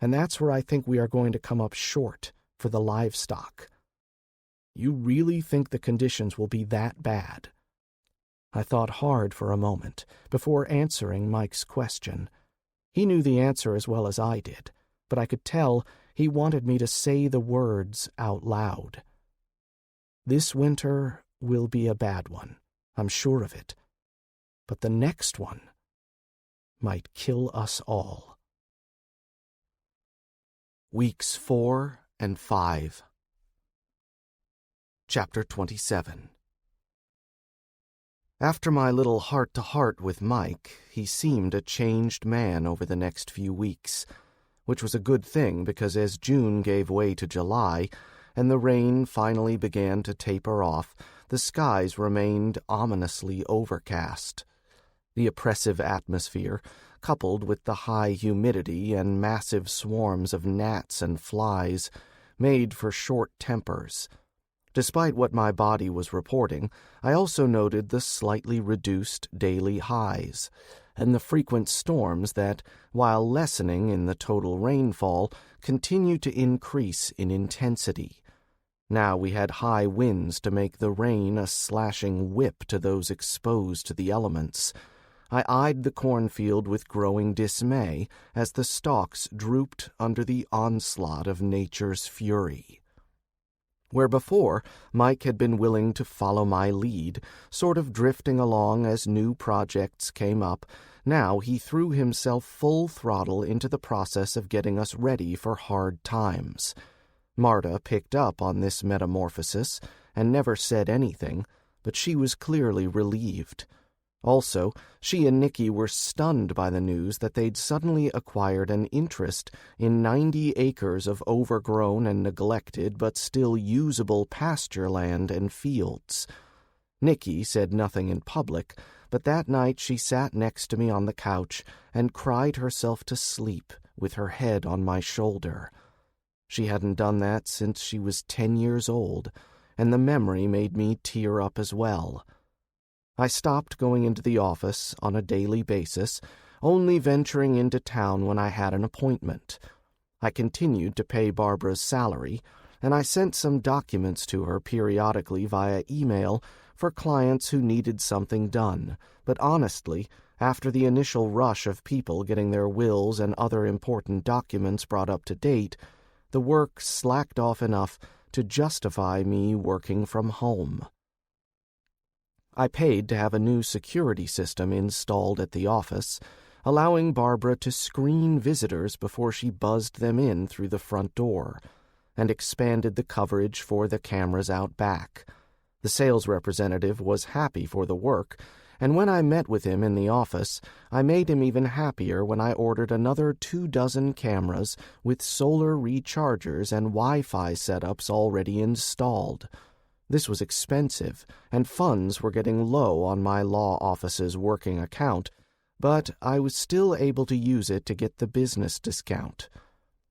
And that's where I think we are going to come up short for the livestock. You really think the conditions will be that bad? I thought hard for a moment before answering Mike's question. He knew the answer as well as I did, but I could tell he wanted me to say the words out loud. This winter will be a bad one, I'm sure of it. But the next one might kill us all. Weeks 4 and 5. Chapter 27. After my little heart-to-heart with Mike, he seemed a changed man over the next few weeks, which was a good thing because as June gave way to July and the rain finally began to taper off, the skies remained ominously overcast. The oppressive atmosphere, coupled with the high humidity and massive swarms of gnats and flies, made for short tempers. Despite what my body was reporting, I also noted the slightly reduced daily highs, and the frequent storms that, while lessening in the total rainfall, continued to increase in intensity. Now we had high winds to make the rain a slashing whip to those exposed to the elements. I eyed the cornfield with growing dismay as the stalks drooped under the onslaught of nature's fury. Where before Mike had been willing to follow my lead, sort of drifting along as new projects came up, now he threw himself full throttle into the process of getting us ready for hard times. Marta picked up on this metamorphosis and never said anything, but she was clearly relieved. Also, she and Nicky were stunned by the news that they'd suddenly acquired an interest in 90 acres of overgrown and neglected but still usable pasture land and fields. Nicky said nothing in public, but that night she sat next to me on the couch and cried herself to sleep with her head on my shoulder. She hadn't done that since she was 10 years old, and the memory made me tear up as well. I stopped going into the office on a daily basis, only venturing into town when I had an appointment. I continued to pay Barbara's salary, and I sent some documents to her periodically via email for clients who needed something done, but honestly, after the initial rush of people getting their wills and other important documents brought up to date, the work slacked off enough to justify me working from home. I paid to have a new security system installed at the office, allowing Barbara to screen visitors before she buzzed them in through the front door, and expanded the coverage for the cameras out back. The sales representative was happy for the work, and when I met with him in the office, I made him even happier when I ordered another 24 cameras with solar rechargers and Wi-Fi setups already installed. This was expensive, and funds were getting low on my law office's working account, but I was still able to use it to get the business discount.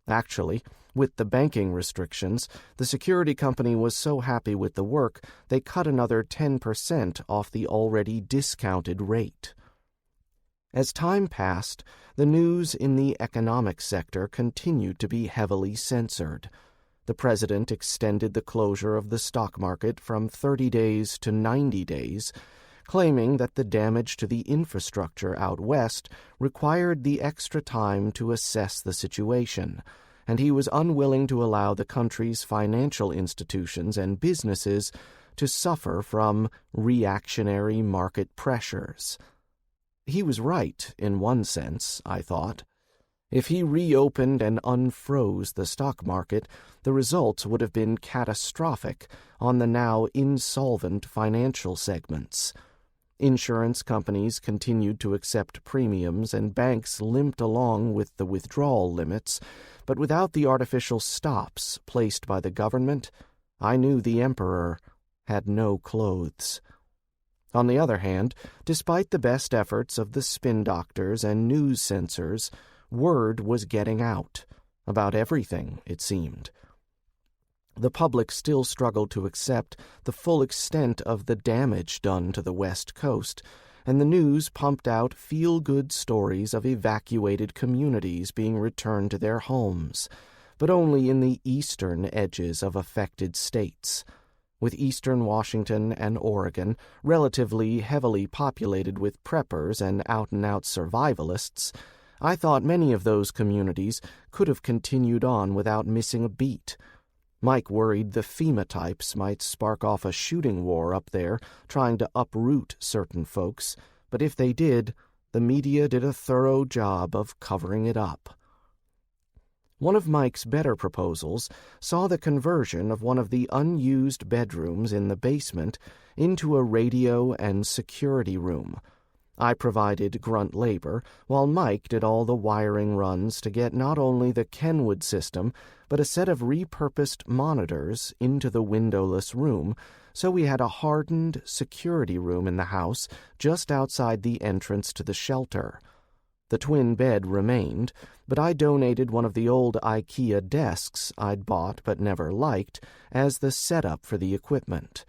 Actually, with the banking restrictions, the security company was so happy with the work, they cut another 10% off the already discounted rate. As time passed, the news in the economic sector continued to be heavily censored. The president extended the closure of the stock market from 30 days to 90 days, claiming that the damage to the infrastructure out west required the extra time to assess the situation, and he was unwilling to allow the country's financial institutions and businesses to suffer from reactionary market pressures. He was right, in one sense, I thought. If he reopened and unfroze the stock market, the results would have been catastrophic on the now insolvent financial segments. Insurance companies continued to accept premiums and banks limped along with the withdrawal limits, but without the artificial stops placed by the government, I knew the emperor had no clothes. On the other hand, despite the best efforts of the spin doctors and news censors, word was getting out about everything, it seemed. The public still struggled to accept the full extent of the damage done to the West Coast, and the news pumped out feel-good stories of evacuated communities being returned to their homes, but only in the eastern edges of affected states. With eastern Washington and Oregon relatively heavily populated with preppers and out-and-out survivalists, I thought many of those communities could have continued on without missing a beat. Mike worried the FEMA types might spark off a shooting war up there, trying to uproot certain folks, but if they did, the media did a thorough job of covering it up. One of Mike's better proposals saw the conversion of one of the unused bedrooms in the basement into a radio and security room. I provided grunt labor, while Mike did all the wiring runs to get not only the Kenwood system, but a set of repurposed monitors into the windowless room, so we had a hardened security room in the house just outside the entrance to the shelter. The twin bed remained, but I donated one of the old IKEA desks I'd bought but never liked as the setup for the equipment.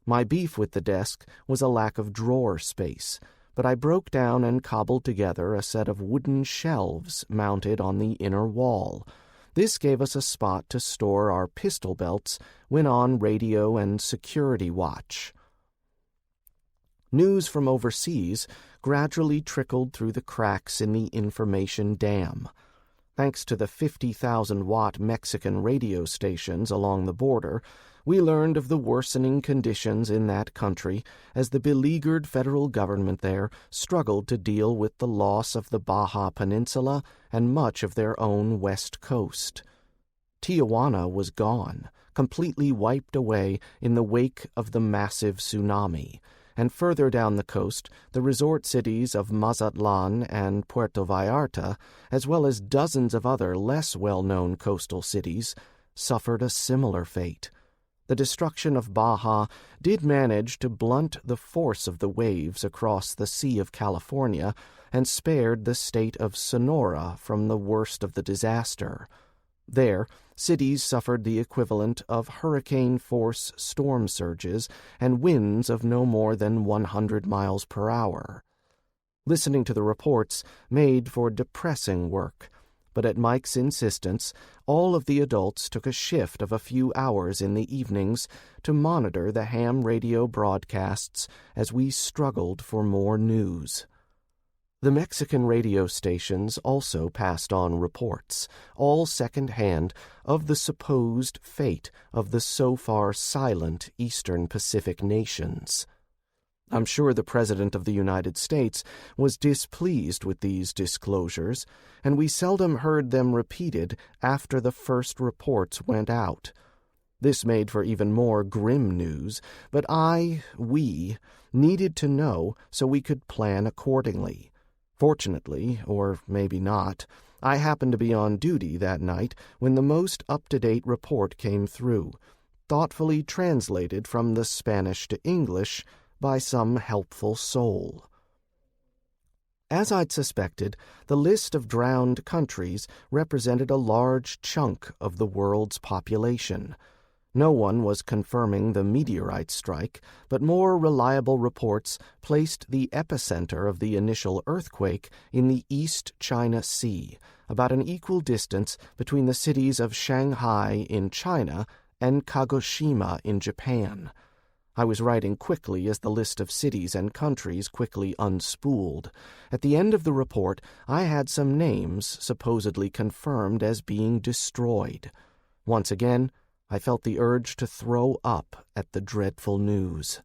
My beef with the desk was a lack of drawer space, but I broke down and cobbled together a set of wooden shelves mounted on the inner wall. This gave us a spot to store our pistol belts when on radio and security watch. News from overseas gradually trickled through the cracks in the information dam. Thanks to the 50,000-watt Mexican radio stations along the border, we learned of the worsening conditions in that country as the beleaguered federal government there struggled to deal with the loss of the Baja Peninsula and much of their own west coast. Tijuana was gone, completely wiped away in the wake of the massive tsunami, and further down the coast, the resort cities of Mazatlan and Puerto Vallarta, as well as dozens of other less well-known coastal cities, suffered a similar fate. The destruction of Baja did manage to blunt the force of the waves across the Sea of California and spared the state of Sonora from the worst of the disaster. There, cities suffered the equivalent of hurricane-force storm surges and winds of no more than 100 miles per hour. Listening to the reports made for depressing work, but at Mike's insistence, all of the adults took a shift of a few hours in the evenings to monitor the ham radio broadcasts as we struggled for more news. The Mexican radio stations also passed on reports, all second-hand, of the supposed fate of the so far silent Eastern Pacific nations. I'm sure the President of the United States was displeased with these disclosures, and we seldom heard them repeated after the first reports went out. This made for even more grim news, but we needed to know so we could plan accordingly. Fortunately, or maybe not, I happened to be on duty that night when the most up-to-date report came through, thoughtfully translated from the Spanish to English by some helpful soul. As I'd suspected, the list of drowned countries represented a large chunk of the world's population. No one was confirming the meteorite strike, but more reliable reports placed the epicenter of the initial earthquake in the East China Sea, about an equal distance between the cities of Shanghai in China and Kagoshima in Japan. I was writing quickly as the list of cities and countries quickly unspooled. At the end of the report, I had some names supposedly confirmed as being destroyed. Once again, I felt the urge to throw up at the dreadful news.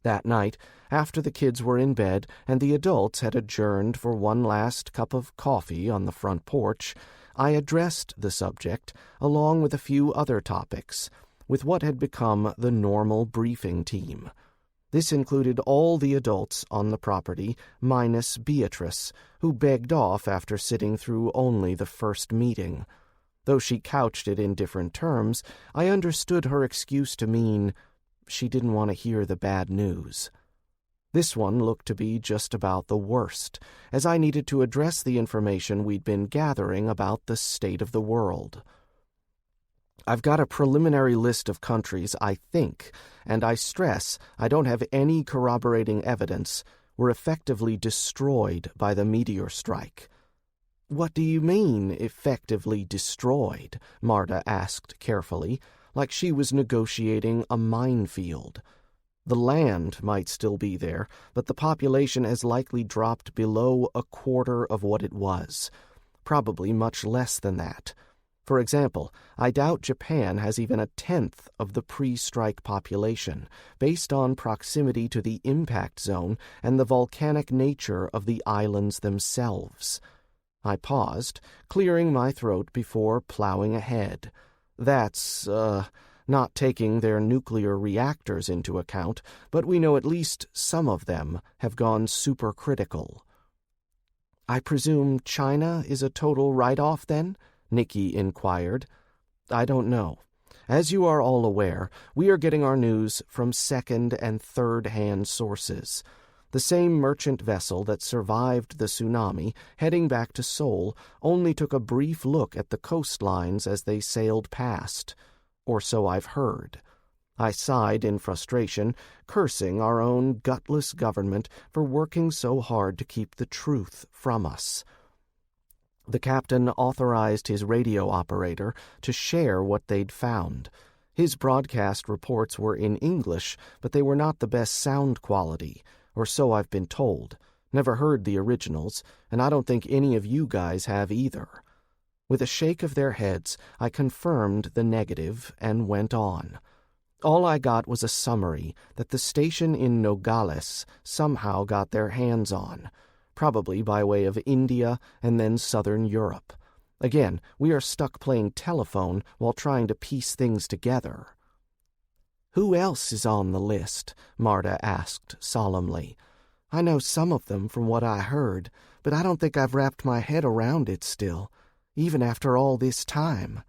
That night, after the kids were in bed and the adults had adjourned for one last cup of coffee on the front porch, I addressed the subject, along with a few other topics, with what had become the normal briefing team. This included all the adults on the property, minus Beatrice, who begged off after sitting through only the first meeting. Though she couched it in different terms, I understood her excuse to mean she didn't want to hear the bad news. This one looked to be just about the worst, as I needed to address the information we'd been gathering about the state of the world. I've got a preliminary list of countries I think, and I stress I don't have any corroborating evidence, were effectively destroyed by the meteor strike. "What do you mean, effectively destroyed?" Marta asked carefully, like she was negotiating a minefield. The land might still be there, but the population has likely dropped below a quarter of what it was, probably much less than that. For example, I doubt Japan has even a tenth of the pre-strike population, based on proximity to the impact zone and the volcanic nature of the islands themselves. I paused, clearing my throat before plowing ahead. That's, not taking their nuclear reactors into account, but we know at least some of them have gone supercritical. "I presume China is a total write-off, then?" Nikki inquired. "I don't know. As you are all aware, we are getting our news from second- and third-hand sources. The same merchant vessel that survived the tsunami, heading back to Seoul, only took a brief look at the coastlines as they sailed past. Or so I've heard." I sighed in frustration, cursing our own gutless government for working so hard to keep the truth from us. The captain authorized his radio operator to share what they'd found. His broadcast reports were in English, but they were not the best sound quality, or so I've been told. Never heard the originals, and I don't think any of you guys have either. With a shake of their heads, I confirmed the negative and went on. All I got was a summary that the station in Nogales somehow got their hands on, probably by way of India and then southern Europe. Again, we are stuck playing telephone while trying to piece things together. "Who else is on the list?" Marta asked solemnly. "I know some of them from what I heard, but I don't think I've wrapped my head around it still, even after all this time.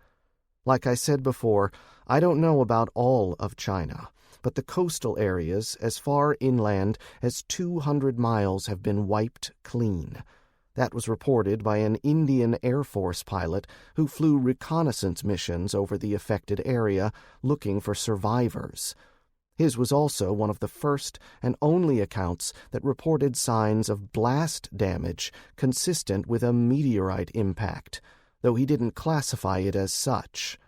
Like I said before, I don't know about all of China, but the coastal areas as far inland as 200 miles have been wiped clean. That was reported by an Indian Air Force pilot who flew reconnaissance missions over the affected area looking for survivors. His was also one of the first and only accounts that reported signs of blast damage consistent with a meteorite impact, though he didn't classify it as such.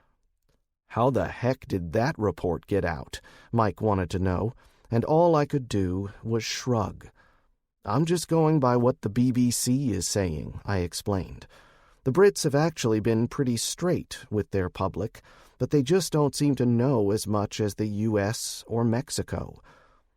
"How the heck did that report get out?" Mike wanted to know, and all I could do was shrug. "I'm just going by what the BBC is saying," I explained. "The Brits have actually been pretty straight with their public, but they just don't seem to know as much as the US or Mexico.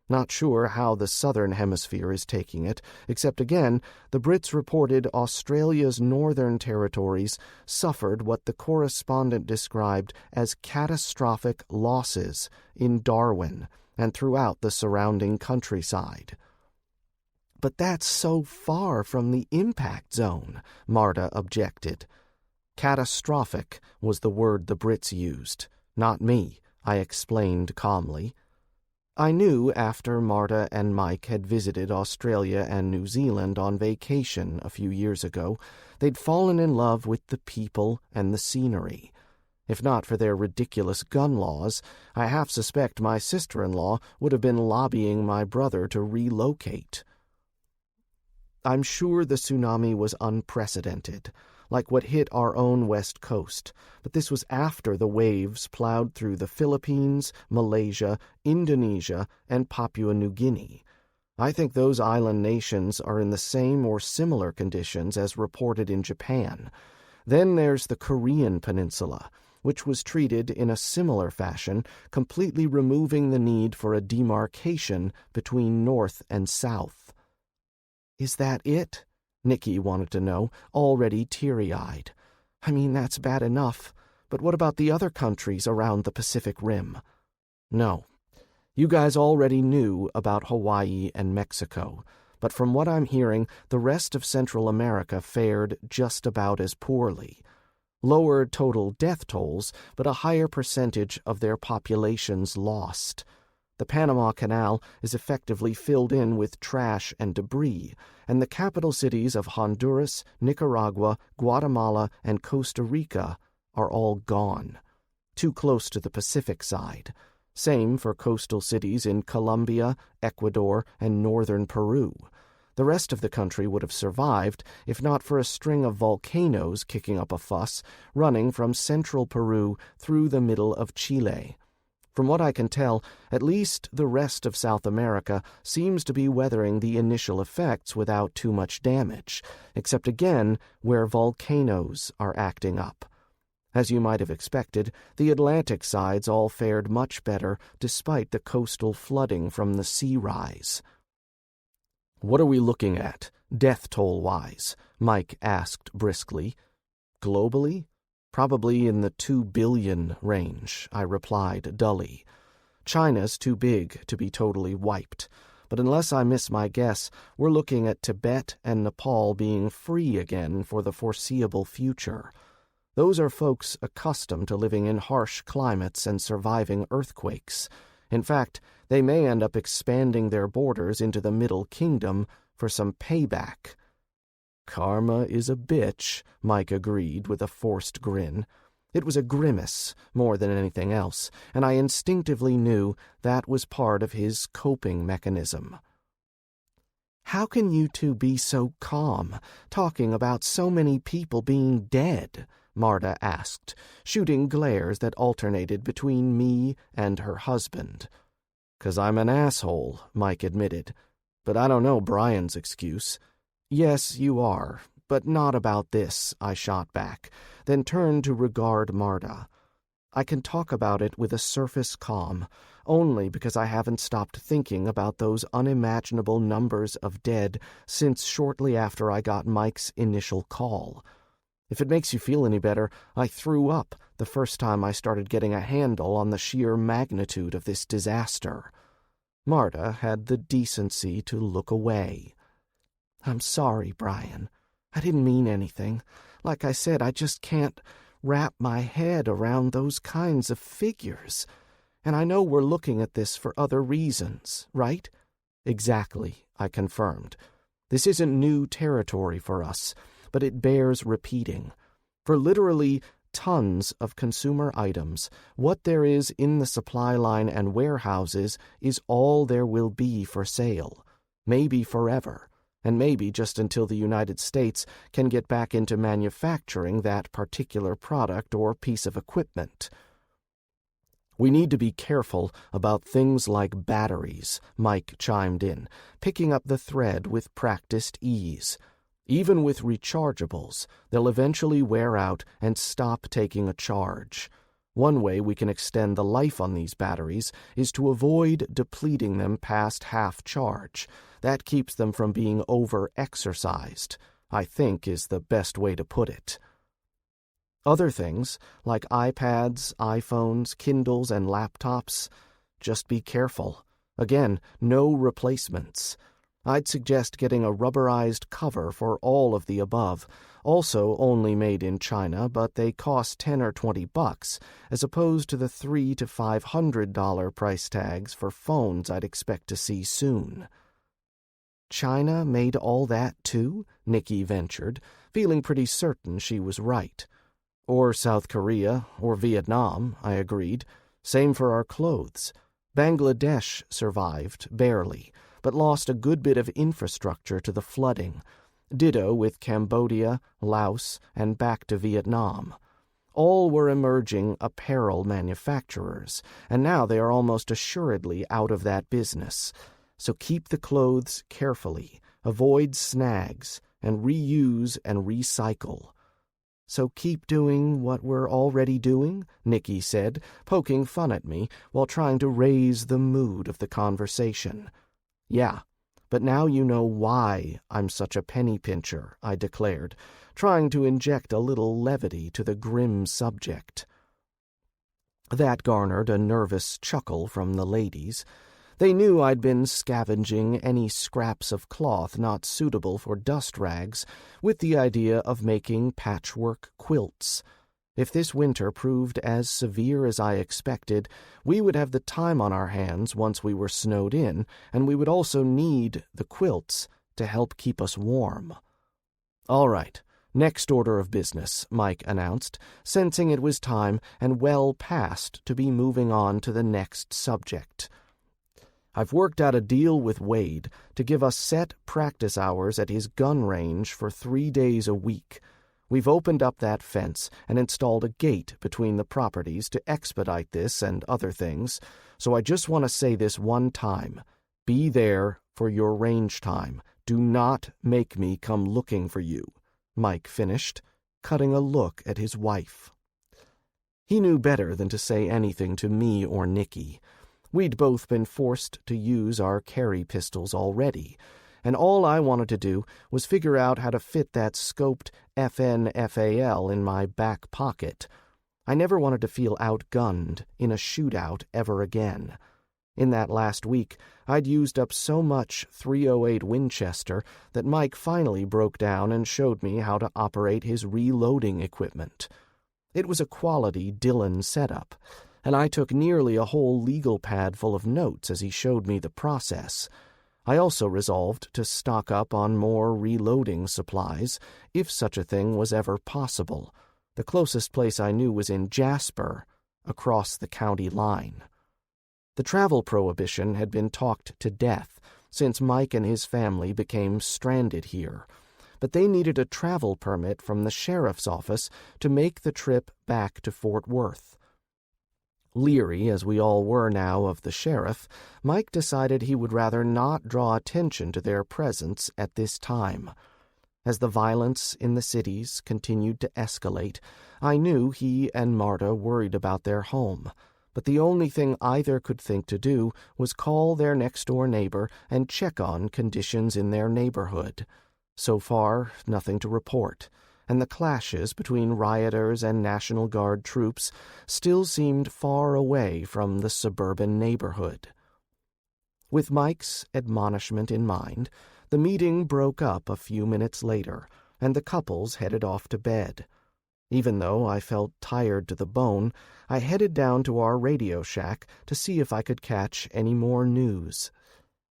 Not sure how the southern hemisphere is taking it, except again, the Brits reported Australia's northern territories suffered what the correspondent described as catastrophic losses in Darwin and throughout the surrounding countryside." "But that's so far from the impact zone," Marta objected. "Catastrophic was the word the Brits used, not me," I explained calmly. I knew after Marta and Mike had visited Australia and New Zealand on vacation a few years ago, they'd fallen in love with the people and the scenery. If not for their ridiculous gun laws, I half suspect my sister-in-law would have been lobbying my brother to relocate. I'm sure the tsunami was unprecedented, like what hit our own west coast, but this was after the waves plowed through the Philippines, Malaysia, Indonesia, and Papua New Guinea. I think those island nations are in the same or similar conditions as reported in Japan. Then there's the Korean peninsula, which was treated in a similar fashion, completely removing the need for a demarcation between North and South. "Is that it?" Nikki wanted to know, already teary-eyed. "I mean, that's bad enough, but what about the other countries around the Pacific Rim?" "No. You guys already knew about Hawaii and Mexico, but from what I'm hearing, the rest of Central America fared just about as poorly. Lower total death tolls, but a higher percentage of their populations lost. The Panama Canal is effectively filled in with trash and debris, and the capital cities of Honduras, Nicaragua, Guatemala, and Costa Rica are all gone. Too close to the Pacific side. Same for coastal cities in Colombia, Ecuador, and northern Peru. The rest of the country would have survived if not for a string of volcanoes kicking up a fuss, running from central Peru through the middle of Chile. From what I can tell, at least the rest of South America seems to be weathering the initial effects without too much damage, except again where volcanoes are acting up. As you might have expected, the Atlantic sides all fared much better despite the coastal flooding from the sea rise. "What are we looking at, death toll-wise?" Mike asked briskly. "Globally? Probably in the 2 billion range," I replied dully. "China's too big to be totally wiped, but unless I miss my guess, we're looking at Tibet and Nepal being free again for the foreseeable future. Those are folks accustomed to living in harsh climates and surviving earthquakes. In fact, they may end up expanding their borders into the Middle Kingdom for some payback." "Karma is a bitch," Mike agreed with a forced grin. It was a grimace more than anything else, and I instinctively knew that was part of his coping mechanism. "How can you two be so calm, talking about so many people being dead?" Marta asked, shooting glares that alternated between me and her husband. "'Cause I'm an asshole," Mike admitted. "But I don't know Bryan's excuse." "Yes, you are, but not about this," I shot back, then turned to regard Marta. "I can talk about it with a surface calm, only because I haven't stopped thinking about those unimaginable numbers of dead since shortly after I got Mike's initial call. If it makes you feel any better, I threw up the first time I started getting a handle on the sheer magnitude of this disaster." Marta had the decency to look away. "I'm sorry, Bryan. I didn't mean anything. Like I said, I just can't wrap my head around those kinds of figures. And I know we're looking at this for other reasons, right?" "Exactly," I confirmed. "This isn't new territory for us, but it bears repeating. For literally tons of consumer items, what there is in the supply line and warehouses is all there will be for sale, maybe forever, and maybe just until the United States can get back into manufacturing that particular product or piece of equipment. We need to be careful about things like batteries," Mike chimed in, picking up the thread with practiced ease. "Even with rechargeables, they'll eventually wear out and stop taking a charge. One way we can extend the life on these batteries is to avoid depleting them past half charge. That keeps them from being over-exercised, I think is the best way to put it. Other things, like iPads, iPhones, Kindles, and laptops, just be careful. Again, no replacements. I'd suggest getting a rubberized cover for all of the above, also only made in China, but they cost $10 or $20, as opposed to the $300 to $500 price tags for phones I'd expect to see soon." "China made all that too?" Nikki ventured, feeling pretty certain she was right. "Or South Korea, or Vietnam," I agreed. "Same for our clothes. Bangladesh survived, barely, but lost a good bit of infrastructure to the flooding. Ditto with Cambodia, Laos, and back to Vietnam. All were emerging apparel manufacturers, and now they are almost assuredly out of that business. So keep the clothes carefully, avoid snags, and reuse and recycle. "So keep doing what we're already doing?" Nikki said, poking fun at me while trying to raise the mood of the conversation. "Yeah, but now you know why I'm such a penny pincher," I declared, trying to inject a little levity to the grim subject. That garnered a nervous chuckle from the ladies. They knew I'd been scavenging any scraps of cloth not suitable for dust rags with the idea of making patchwork quilts. If this winter proved as severe as I expected, we would have the time on our hands once we were snowed in, and we would also need the quilts to help keep us warm. "All right, next order of business," Mike announced, sensing it was time and well past to be moving on to the next subject. "I've worked out a deal with Wade to give us set practice hours at his gun range for 3 days a week. We've opened up that fence and installed a gate between the properties to expedite this and other things, so I just want to say this one time. Be there for your range time. Do not make me come looking for you," Mike finished, cutting a look at his wife. He knew better than to say anything to me or Nikki. We'd both been forced to use our carry pistols already, and all I wanted to do was figure out how to fit that scoped FNFAL in my back pocket. I never wanted to feel outgunned in a shootout ever again. In that last week, I'd used up so much .308 Winchester that Mike finally broke down and showed me how to operate his reloading equipment. It was a quality Dillon setup, and I took nearly a whole legal pad full of notes as he showed me the process. I also resolved to stock up on more reloading supplies, if such a thing was ever possible. The closest place I knew was in Jasper, across the county line. The travel prohibition had been talked to death since Mike and his family became stranded here, but they needed a travel permit from the sheriff's office to make the trip back to Fort Worth. Leery as we all were now of the sheriff, Mike decided he would rather not draw attention to their presence at this time. As the violence in the cities continued to escalate, I knew he and Marta worried about their home, but the only thing either could think to do was call their next-door neighbor and check on conditions in their neighborhood. So far, nothing to report, and the clashes between rioters and National Guard troops still seemed far away from the suburban neighborhood. With Mike's admonishment in mind, the meeting broke up a few minutes later, and the couples headed off to bed. Even though I felt tired to the bone, I headed down to our radio shack to see if I could catch any more news.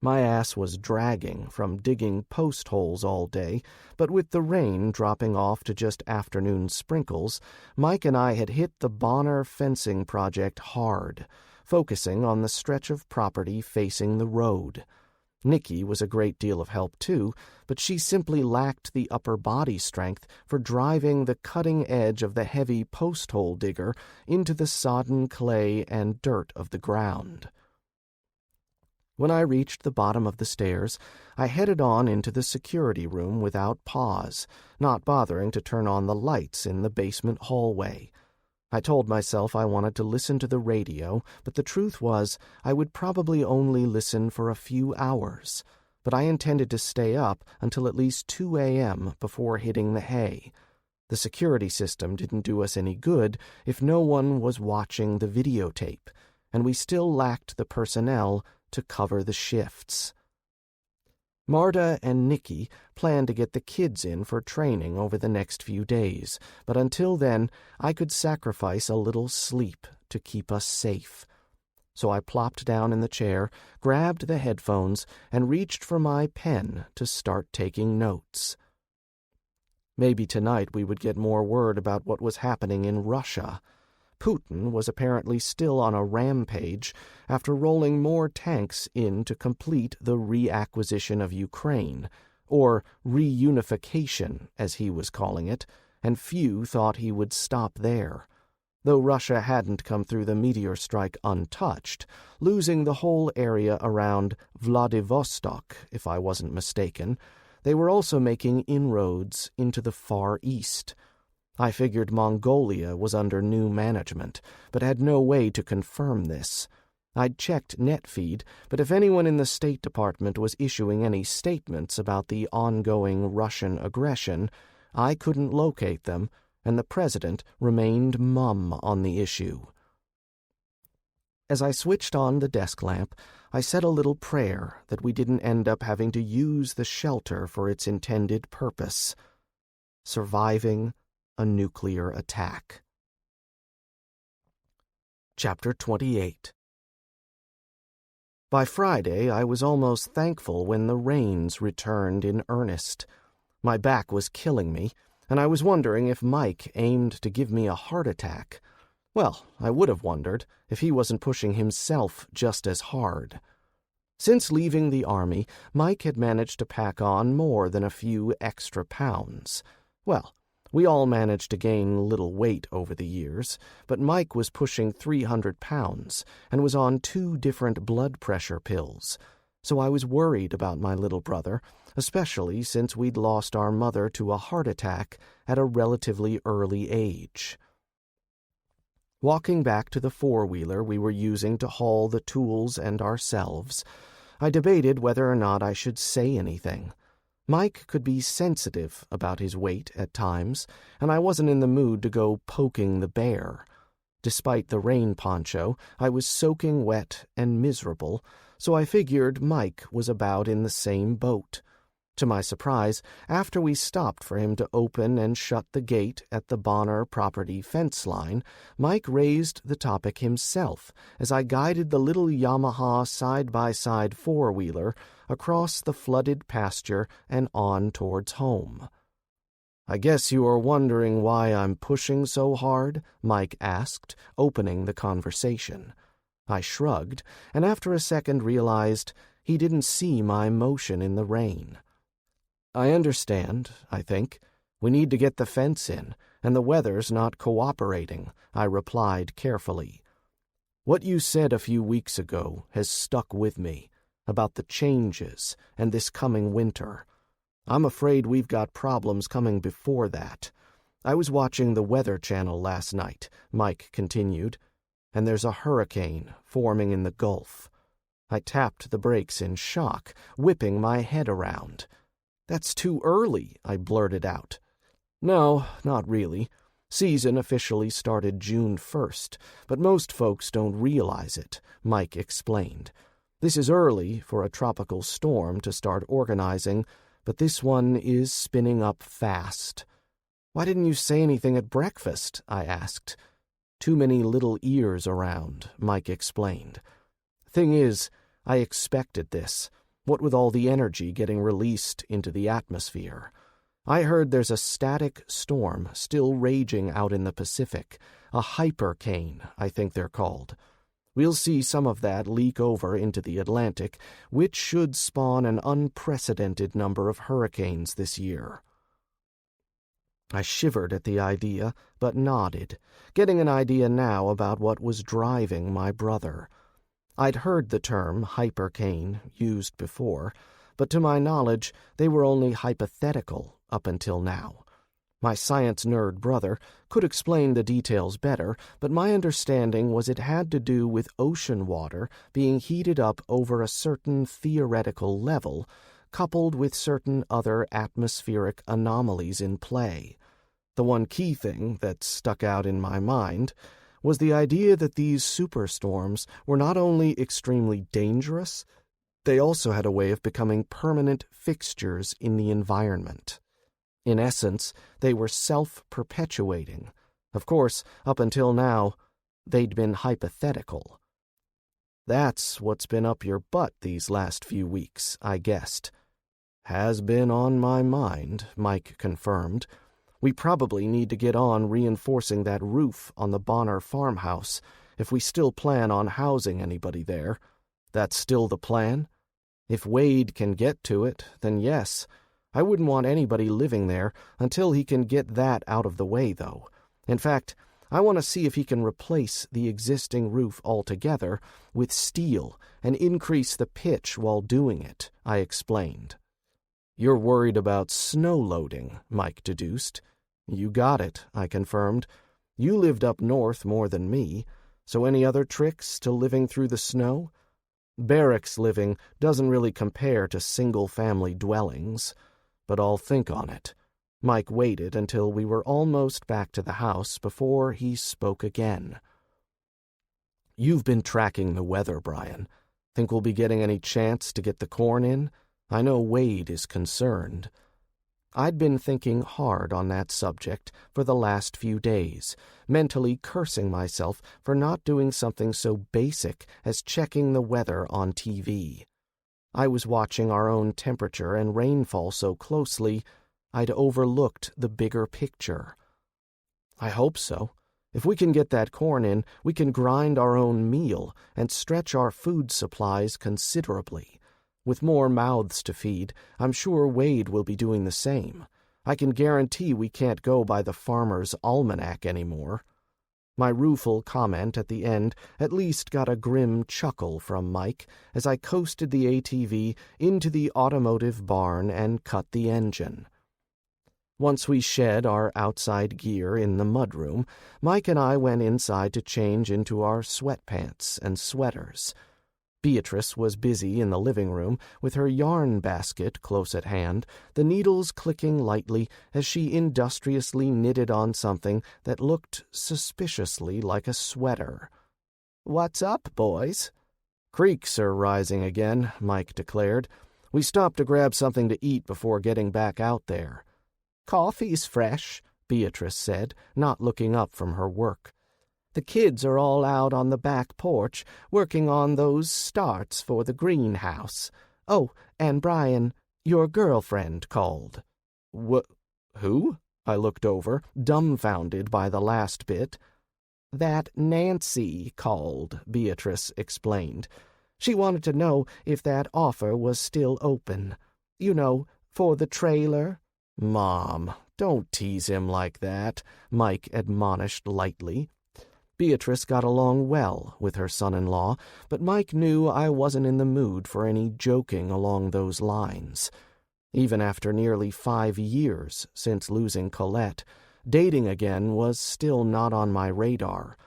My ass was dragging from digging post holes all day, but with the rain dropping off to just afternoon sprinkles, Mike and I had hit the Bonner fencing project hard, focusing on the stretch of property facing the road. Nikki was a great deal of help too, but she simply lacked the upper body strength for driving the cutting edge of the heavy post hole digger into the sodden clay and dirt of the ground. When I reached the bottom of the stairs, I headed on into the security room without pause, not bothering to turn on the lights in the basement hallway. I told myself I wanted to listen to the radio, but the truth was I would probably only listen for a few hours. But I intended to stay up until at least 2 a.m. before hitting the hay. The security system didn't do us any good if no one was watching the videotape, and we still lacked the personnel to cover the shifts. Marta and Nikki planned to get the kids in for training over the next few days, but until then I could sacrifice a little sleep to keep us safe. So I plopped down in the chair, grabbed the headphones, and reached for my pen to start taking notes. Maybe tonight we would get more word about what was happening in Russia. Putin was apparently still on a rampage after rolling more tanks in to complete the reacquisition of Ukraine, or reunification, as he was calling it, and few thought he would stop there. Though Russia hadn't come through the meteor strike untouched, losing the whole area around Vladivostok, if I wasn't mistaken, they were also making inroads into the Far East. I figured Mongolia was under new management, but had no way to confirm this. I'd checked NetFeed, but if anyone in the State Department was issuing any statements about the ongoing Russian aggression, I couldn't locate them, and the president remained mum on the issue. As I switched on the desk lamp, I said a little prayer that we didn't end up having to use the shelter for its intended purpose: surviving a nuclear attack. Chapter 28. By Friday, I was almost thankful when the rains returned in earnest. My back was killing me, and I was wondering if Mike aimed to give me a heart attack. Well, I would have wondered if he wasn't pushing himself just as hard. Since leaving the army, Mike had managed to pack on more than a few extra pounds. Well, we all managed to gain little weight over the years, but Mike was pushing 300 pounds and was on 2 different blood pressure pills. So I was worried about my little brother, especially since we'd lost our mother to a heart attack at a relatively early age. Walking back to the four-wheeler we were using to haul the tools and ourselves, I debated whether or not I should say anything. Mike could be sensitive about his weight at times, and I wasn't in the mood to go poking the bear. Despite the rain poncho, I was soaking wet and miserable, so I figured Mike was about in the same boat. To my surprise, after we stopped for him to open and shut the gate at the Bonner property fence line, Mike raised the topic himself as I guided the little Yamaha side-by-side four-wheeler across the flooded pasture and on towards home. "I guess you are wondering why I'm pushing so hard?" Mike asked, opening the conversation. I shrugged, and after a second realized he didn't see my motion in the rain. "I understand, I think. We need to get the fence in, and the weather's not cooperating," I replied carefully. "What you said a few weeks ago has stuck with me, about the changes and this coming winter. I'm afraid we've got problems coming before that. I was watching the Weather Channel last night," Mike continued, "and there's a hurricane forming in the Gulf." I tapped the brakes in shock, whipping my head around. "That's too early," I blurted out. "No, not really. Season officially started June 1st, but most folks don't realize it," Mike explained. "This is early for a tropical storm to start organizing, but this one is spinning up fast." "Why didn't you say anything at breakfast?" I asked. "Too many little ears around," Mike explained. "Thing is, I expected this. What with all the energy getting released into the atmosphere. I heard there's a static storm still raging out in the Pacific, a hypercane, I think they're called. We'll see some of that leak over into the Atlantic, which should spawn an unprecedented number of hurricanes this year." I shivered at the idea, but nodded, getting an idea now about what was driving my brother. I'd heard the term hypercane used before, but to my knowledge they were only hypothetical up until now. My science nerd brother could explain the details better, but my understanding was it had to do with ocean water being heated up over a certain theoretical level, coupled with certain other atmospheric anomalies in play. The one key thing that stuck out in my mind was the idea that these superstorms were not only extremely dangerous, they also had a way of becoming permanent fixtures in the environment. In essence, they were self-perpetuating. Of course, up until now, they'd been hypothetical. "That's what's been up your butt these last few weeks," I guessed. "Has been on my mind," Mike confirmed. "We probably need to get on reinforcing that roof on the Bonner farmhouse if we still plan on housing anybody there. That's still the plan? If Wade can get to it, then yes. I wouldn't want anybody living there until he can get that out of the way, though. In fact, I want to see if he can replace the existing roof altogether with steel and increase the pitch while doing it," I explained. "You're worried about snow loading," Mike deduced. You got it, I confirmed. You lived up north more than me, so any other tricks to living through the snow? Barracks living doesn't really compare to single-family dwellings, but I'll think on it. Mike waited until we were almost back to the house before he spoke again. You've been tracking the weather, Bryan. Think we'll be getting any chance to get the corn in? I know Wade is concerned. I'd been thinking hard on that subject for the last few days, mentally cursing myself for not doing something so basic as checking the weather on TV. I was watching our own temperature and rainfall so closely, I'd overlooked the bigger picture. I hope so. If we can get that corn in, we can grind our own meal and stretch our food supplies considerably. With more mouths to feed, I'm sure Wade will be doing the same. I can guarantee we can't go by the farmer's almanac anymore. My rueful comment at the end at least got a grim chuckle from Mike as I coasted the ATV into the automotive barn and cut the engine. Once we shed our outside gear in the mudroom, Mike and I went inside to change into our sweatpants and sweaters. Beatrice was busy in the living room with her yarn basket close at hand, the needles clicking lightly as she industriously knitted on something that looked suspiciously like a sweater. "What's up, boys?" "Creeks are rising again," Mike declared. "We stopped to grab something to eat before getting back out there." "Coffee's fresh," Beatrice said, not looking up from her work. "The kids are all out on the back porch working on those starts for the greenhouse. Oh, and Bryan, your girlfriend called." Who?" I looked over, dumbfounded by the last bit. "That Nancy called," Beatrice explained. "She wanted to know if that offer was still open. You know, for the trailer." "Mom, don't tease him like that," Mike admonished lightly. Beatrice got along well with her son-in-law, but Mike knew I wasn't in the mood for any joking along those lines. Even after nearly 5 years since losing Colette, dating again was still not on my radar.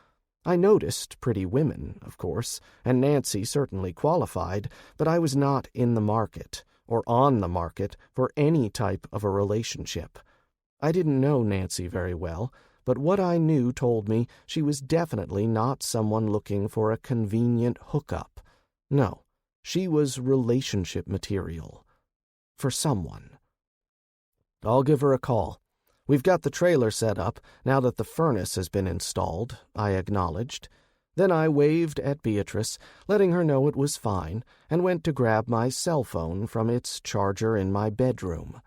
I noticed pretty women, of course, and Nancy certainly qualified, but I was not in the market, or on the market, for any type of a relationship. I didn't know Nancy very well, but what I knew told me she was definitely not someone looking for a convenient hookup. No, she was relationship material. For someone. "I'll give her a call. We've got the trailer set up now that the furnace has been installed," I acknowledged. Then I waved at Beatrice, letting her know it was fine, and went to grab my cell phone from its charger in my bedroom.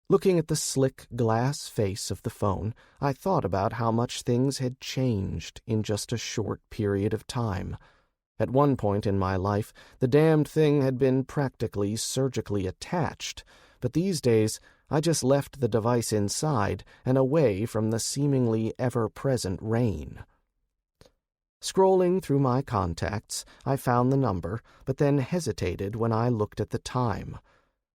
Looking at the slick glass face of the phone, I thought about how much things had changed in just a short period of time. At one point in my life, the damned thing had been practically surgically attached, but these days I just left the device inside and away from the seemingly ever-present rain. Scrolling through my contacts, I found the number, but then hesitated when I looked at the time.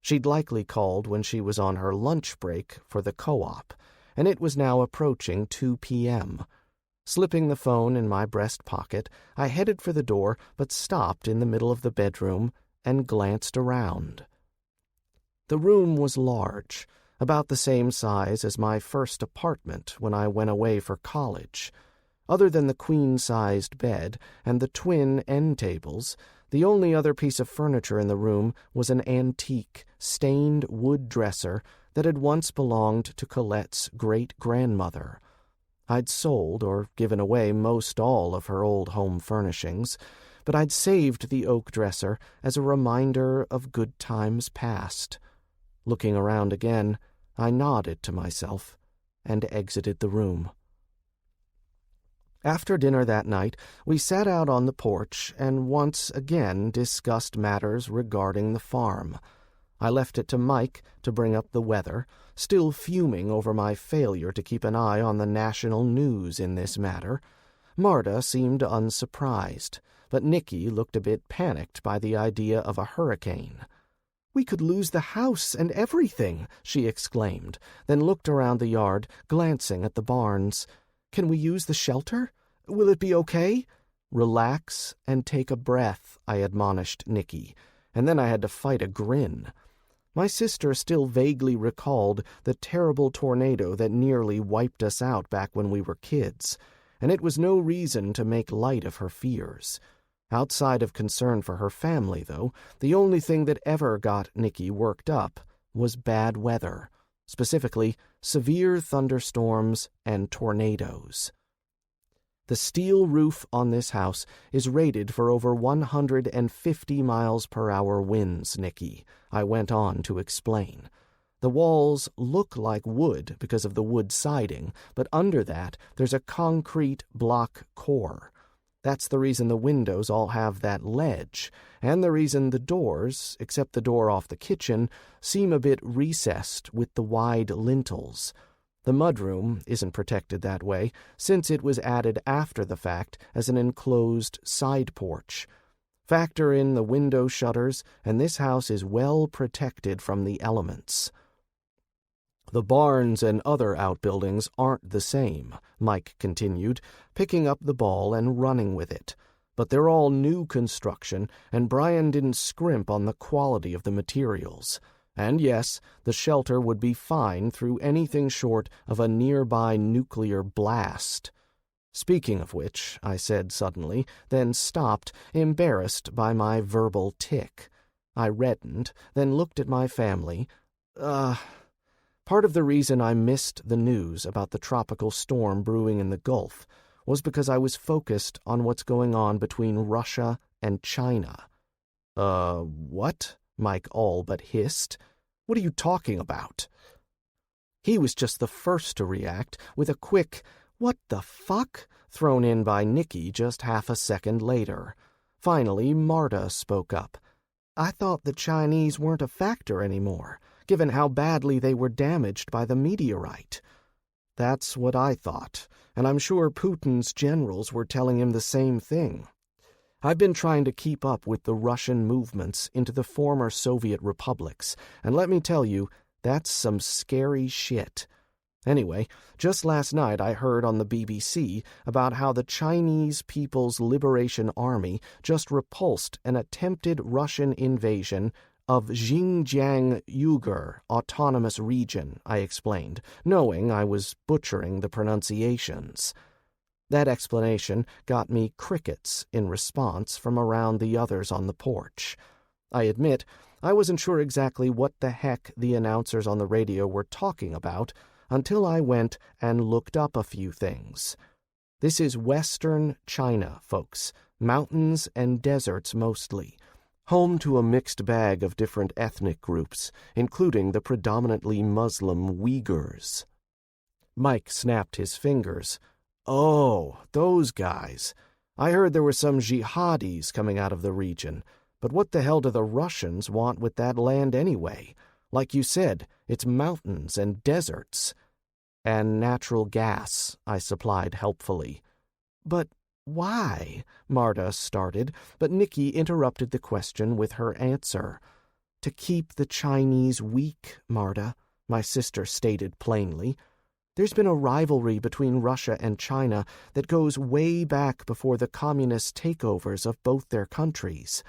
She'd likely called when she was on her lunch break for the co-op, and it was now approaching 2 p.m. Slipping the phone in my breast pocket, I headed for the door, but stopped in the middle of the bedroom and glanced around. The room was large, about the same size as my first apartment when I went away for college. Other than the queen-sized bed and the twin end tables, the only other piece of furniture in the room was an antique, stained wood dresser that had once belonged to Colette's great-grandmother. I'd sold or given away most all of her old home furnishings, but I'd saved the oak dresser as a reminder of good times past. Looking around again, I nodded to myself and exited the room. After dinner that night, we sat out on the porch and once again discussed matters regarding the farm. I left it to Mike to bring up the weather, still fuming over my failure to keep an eye on the national news in this matter. Marta seemed unsurprised, but Nicky looked a bit panicked by the idea of a hurricane. "We could lose the house and everything," she exclaimed, then looked around the yard, glancing at the barns. "Can we use the shelter? Will it be okay?" "Relax and take a breath," I admonished Nicky, and then I had to fight a grin. My sister still vaguely recalled the terrible tornado that nearly wiped us out back when we were kids, and it was no reason to make light of her fears. Outside of concern for her family, though, the only thing that ever got Nicky worked up was bad weather, specifically severe thunderstorms and tornadoes. The steel roof on this house is rated for over 150 miles per hour winds, Nicky, I went on to explain. The walls look like wood because of the wood siding, but under that there's a concrete block core. That's the reason the windows all have that ledge, and the reason the doors, except the door off the kitchen, seem a bit recessed with the wide lintels. The mudroom isn't protected that way, since it was added after the fact as an enclosed side porch. Factor in the window shutters, and this house is well protected from the elements. The barns and other outbuildings aren't the same, Mike continued, picking up the ball and running with it. But they're all new construction, and Bryan didn't scrimp on the quality of the materials. And yes, the shelter would be fine through anything short of a nearby nuclear blast. Speaking of which, I said suddenly, then stopped, embarrassed by my verbal tic. I reddened, then looked at my family. Part of the reason I missed the news about the tropical storm brewing in the Gulf was because I was focused on what's going on between Russia and China. What? Mike all but hissed. "What are you talking about?" He was just the first to react, with a quick, "What the fuck?" thrown in by Nicky just half a second later. Finally, Marta spoke up. "I thought the Chinese weren't a factor anymore, given how badly they were damaged by the meteorite." "That's what I thought, and I'm sure Putin's generals were telling him the same thing. I've been trying to keep up with the Russian movements into the former Soviet republics, and let me tell you, that's some scary shit. Anyway, just last night I heard on the BBC about how the Chinese People's Liberation Army just repulsed an attempted Russian invasion of Xinjiang Uyghur Autonomous Region, I explained, knowing I was butchering the pronunciations. That explanation got me crickets in response from around the others on the porch. I admit, I wasn't sure exactly what the heck the announcers on the radio were talking about until I went and looked up a few things. This is Western China, folks, mountains and deserts mostly, home to a mixed bag of different ethnic groups, including the predominantly Muslim Uyghurs. Mike snapped his fingers. "Oh, those guys. I heard there were some jihadis coming out of the region, but what the hell do the Russians want with that land anyway? Like you said, it's mountains and deserts." "And natural gas," I supplied helpfully. "But why?" Marta started, but Nicky interrupted the question with her answer. "To keep the Chinese weak, Marta," my sister stated plainly. "There's been a rivalry between Russia and China that goes way back before the communist takeovers of both their countries.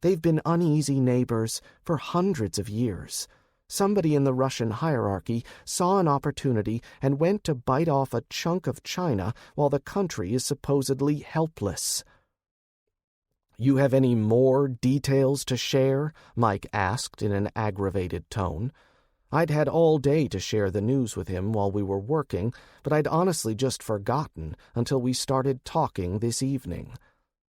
They've been uneasy neighbors for hundreds of years. Somebody in the Russian hierarchy saw an opportunity and went to bite off a chunk of China while the country is supposedly helpless." "You have any more details to share?" Mike asked in an aggravated tone. I'd had all day to share the news with him while we were working, but I'd honestly just forgotten until we started talking this evening.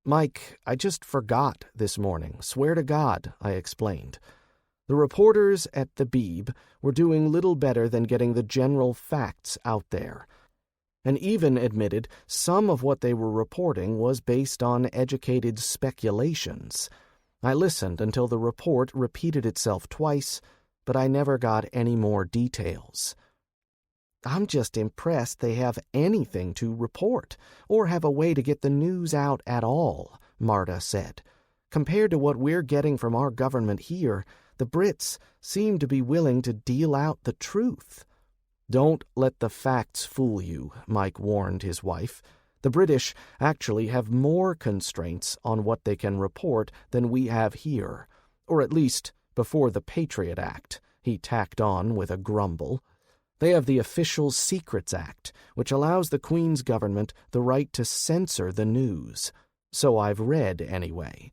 "Mike, I just forgot this morning, swear to God," I explained. The reporters at the Beeb were doing little better than getting the general facts out there, and even admitted some of what they were reporting was based on educated speculations. I listened until the report repeated itself twice, but I never got any more details. "I'm just impressed they have anything to report, or have a way to get the news out at all," Marta said. "Compared to what we're getting from our government here, The Brits seem to be willing to deal out the truth. Don't let the facts fool you, Mike warned his wife. The British actually have more constraints on what they can report than we have here, or at least before the Patriot Act, he tacked on with a grumble. They have the Official Secrets Act, which allows the Queen's government the right to censor the news. So I've read, anyway.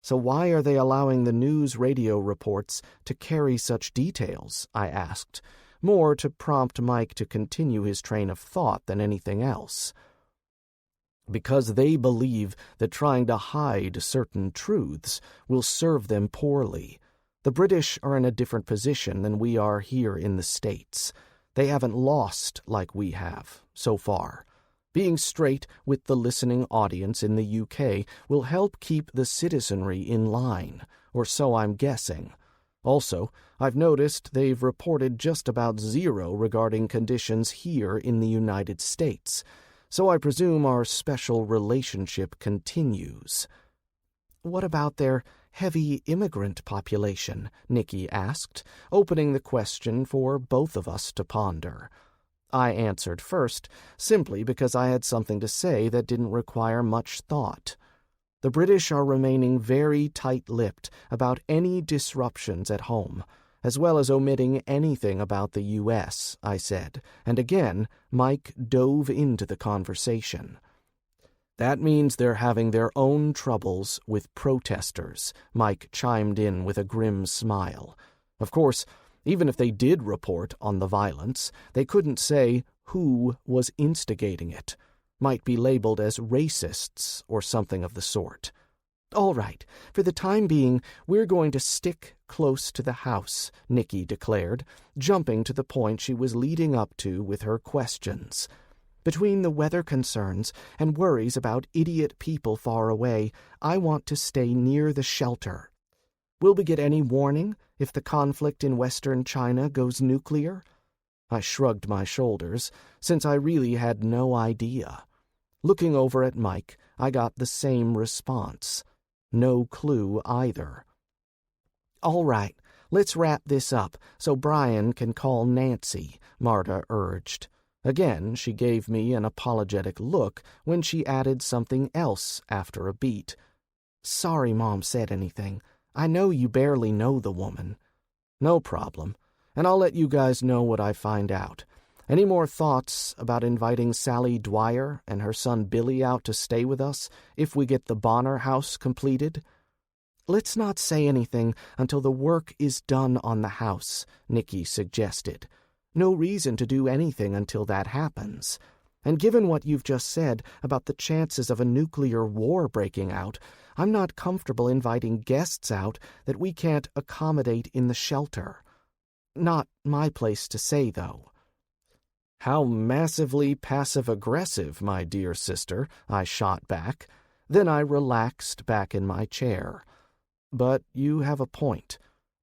So why are they allowing the news radio reports to carry such details? I asked, more to prompt Mike to continue his train of thought than anything else. Because they believe that trying to hide certain truths will serve them poorly. The British are in a different position than we are here in the States. They haven't lost like we have, so far. Being straight with the listening audience in the UK will help keep the citizenry in line, or so I'm guessing. Also, I've noticed they've reported just about zero regarding conditions here in the United States, so I presume our special relationship continues. What about their heavy immigrant population? Nicky asked, opening the question for both of us to ponder. I answered first, simply because I had something to say that didn't require much thought. The British are remaining very tight-lipped about any disruptions at home, as well as omitting anything about the U.S., I said, and again Mike dove into the conversation. That means they're having their own troubles with protesters, Mike chimed in with a grim smile. Of course, even if they did report on the violence, they couldn't say who was instigating it. Might be labeled as racists or something of the sort. All right, for the time being, we're going to stick close to the house, Nicky declared, jumping to the point she was leading up to with her questions. Between the weather concerns and worries about idiot people far away, I want to stay near the shelter. Will we get any warning if the conflict in Western China goes nuclear? I shrugged my shoulders, since I really had no idea. Looking over at Mike, I got the same response. No clue either. All right, let's wrap this up so Bryan can call Nancy, Marta urged. Again, she gave me an apologetic look when she added something else after a beat. Sorry Mom said anything. I know you barely know the woman. No problem, and I'll let you guys know what I find out. Any more thoughts about inviting Sally Dwyer and her son Billy out to stay with us if we get the Bonner house completed? Let's not say anything until the work is done on the house, Nicky suggested. No reason to do anything until that happens. And given what you've just said about the chances of a nuclear war breaking out, I'm not comfortable inviting guests out that we can't accommodate in the shelter. Not my place to say, though. How massively passive-aggressive, my dear sister, I shot back. Then I relaxed back in my chair. But you have a point.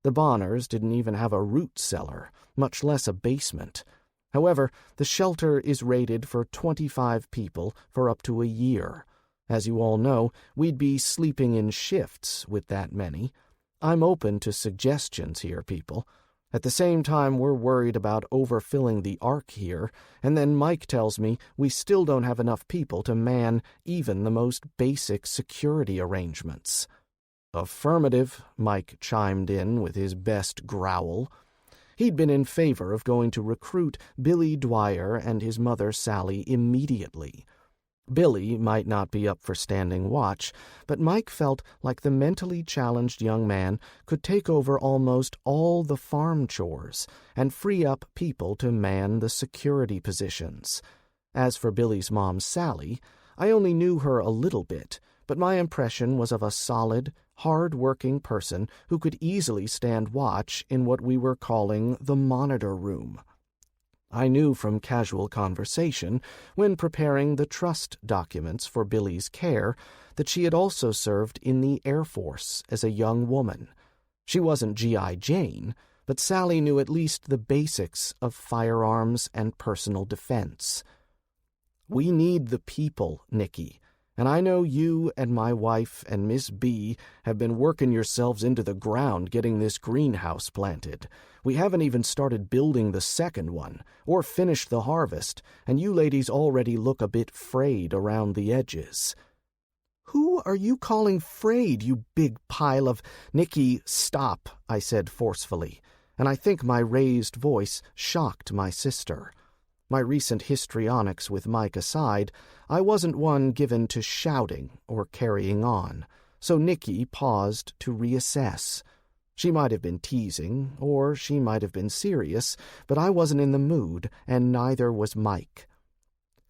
The Bonners didn't even have a root cellar, much less a basement. However, the shelter is rated for 25 people for up to a year. As you all know, we'd be sleeping in shifts with that many. I'm open to suggestions here, people. At the same time, we're worried about overfilling the Ark here, and then Mike tells me we still don't have enough people to man even the most basic security arrangements. Affirmative, Mike chimed in with his best growl. He'd been in favor of going to recruit Billy Dwyer and his mother Sally immediately. Billy might not be up for standing watch, but Mike felt like the mentally challenged young man could take over almost all the farm chores and free up people to man the security positions. As for Billy's mom, Sally, I only knew her a little bit, but my impression was of a solid, hard-working person who could easily stand watch in what we were calling the monitor room. I knew from casual conversation, when preparing the trust documents for Billy's care, that she had also served in the Air Force as a young woman. She wasn't G.I. Jane, but Sally knew at least the basics of firearms and personal defense. We need the people, Nicky, And I know you and my wife and Miss B have been working yourselves into the ground getting this greenhouse planted. We haven't even started building the second one, or finished the harvest, and you ladies already look a bit frayed around the edges." "Who are you calling frayed, you big pile of—" "Nicky, stop," I said forcefully, and I think my raised voice shocked my sister. My recent histrionics with Mike aside, I wasn't one given to shouting or carrying on, so Nicky paused to reassess. She might have been teasing, or she might have been serious, but I wasn't in the mood, and neither was Mike.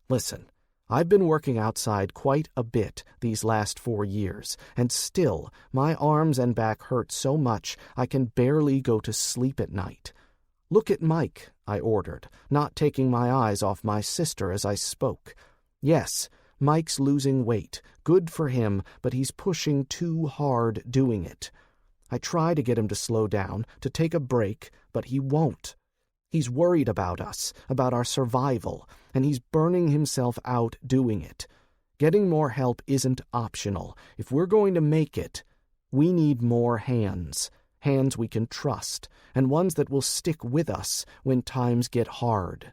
"Listen, I've been working outside quite a bit these last 4 years, and still my arms and back hurt so much I can barely go to sleep at night. Look at Mike," I ordered, not taking my eyes off my sister as I spoke. "Yes, Mike's losing weight. Good for him, but he's pushing too hard doing it. I try to get him to slow down, to take a break, but he won't. He's worried about us, about our survival, and he's burning himself out doing it. Getting more help isn't optional. If we're going to make it, we need more hands we can trust, and ones that will stick with us when times get hard."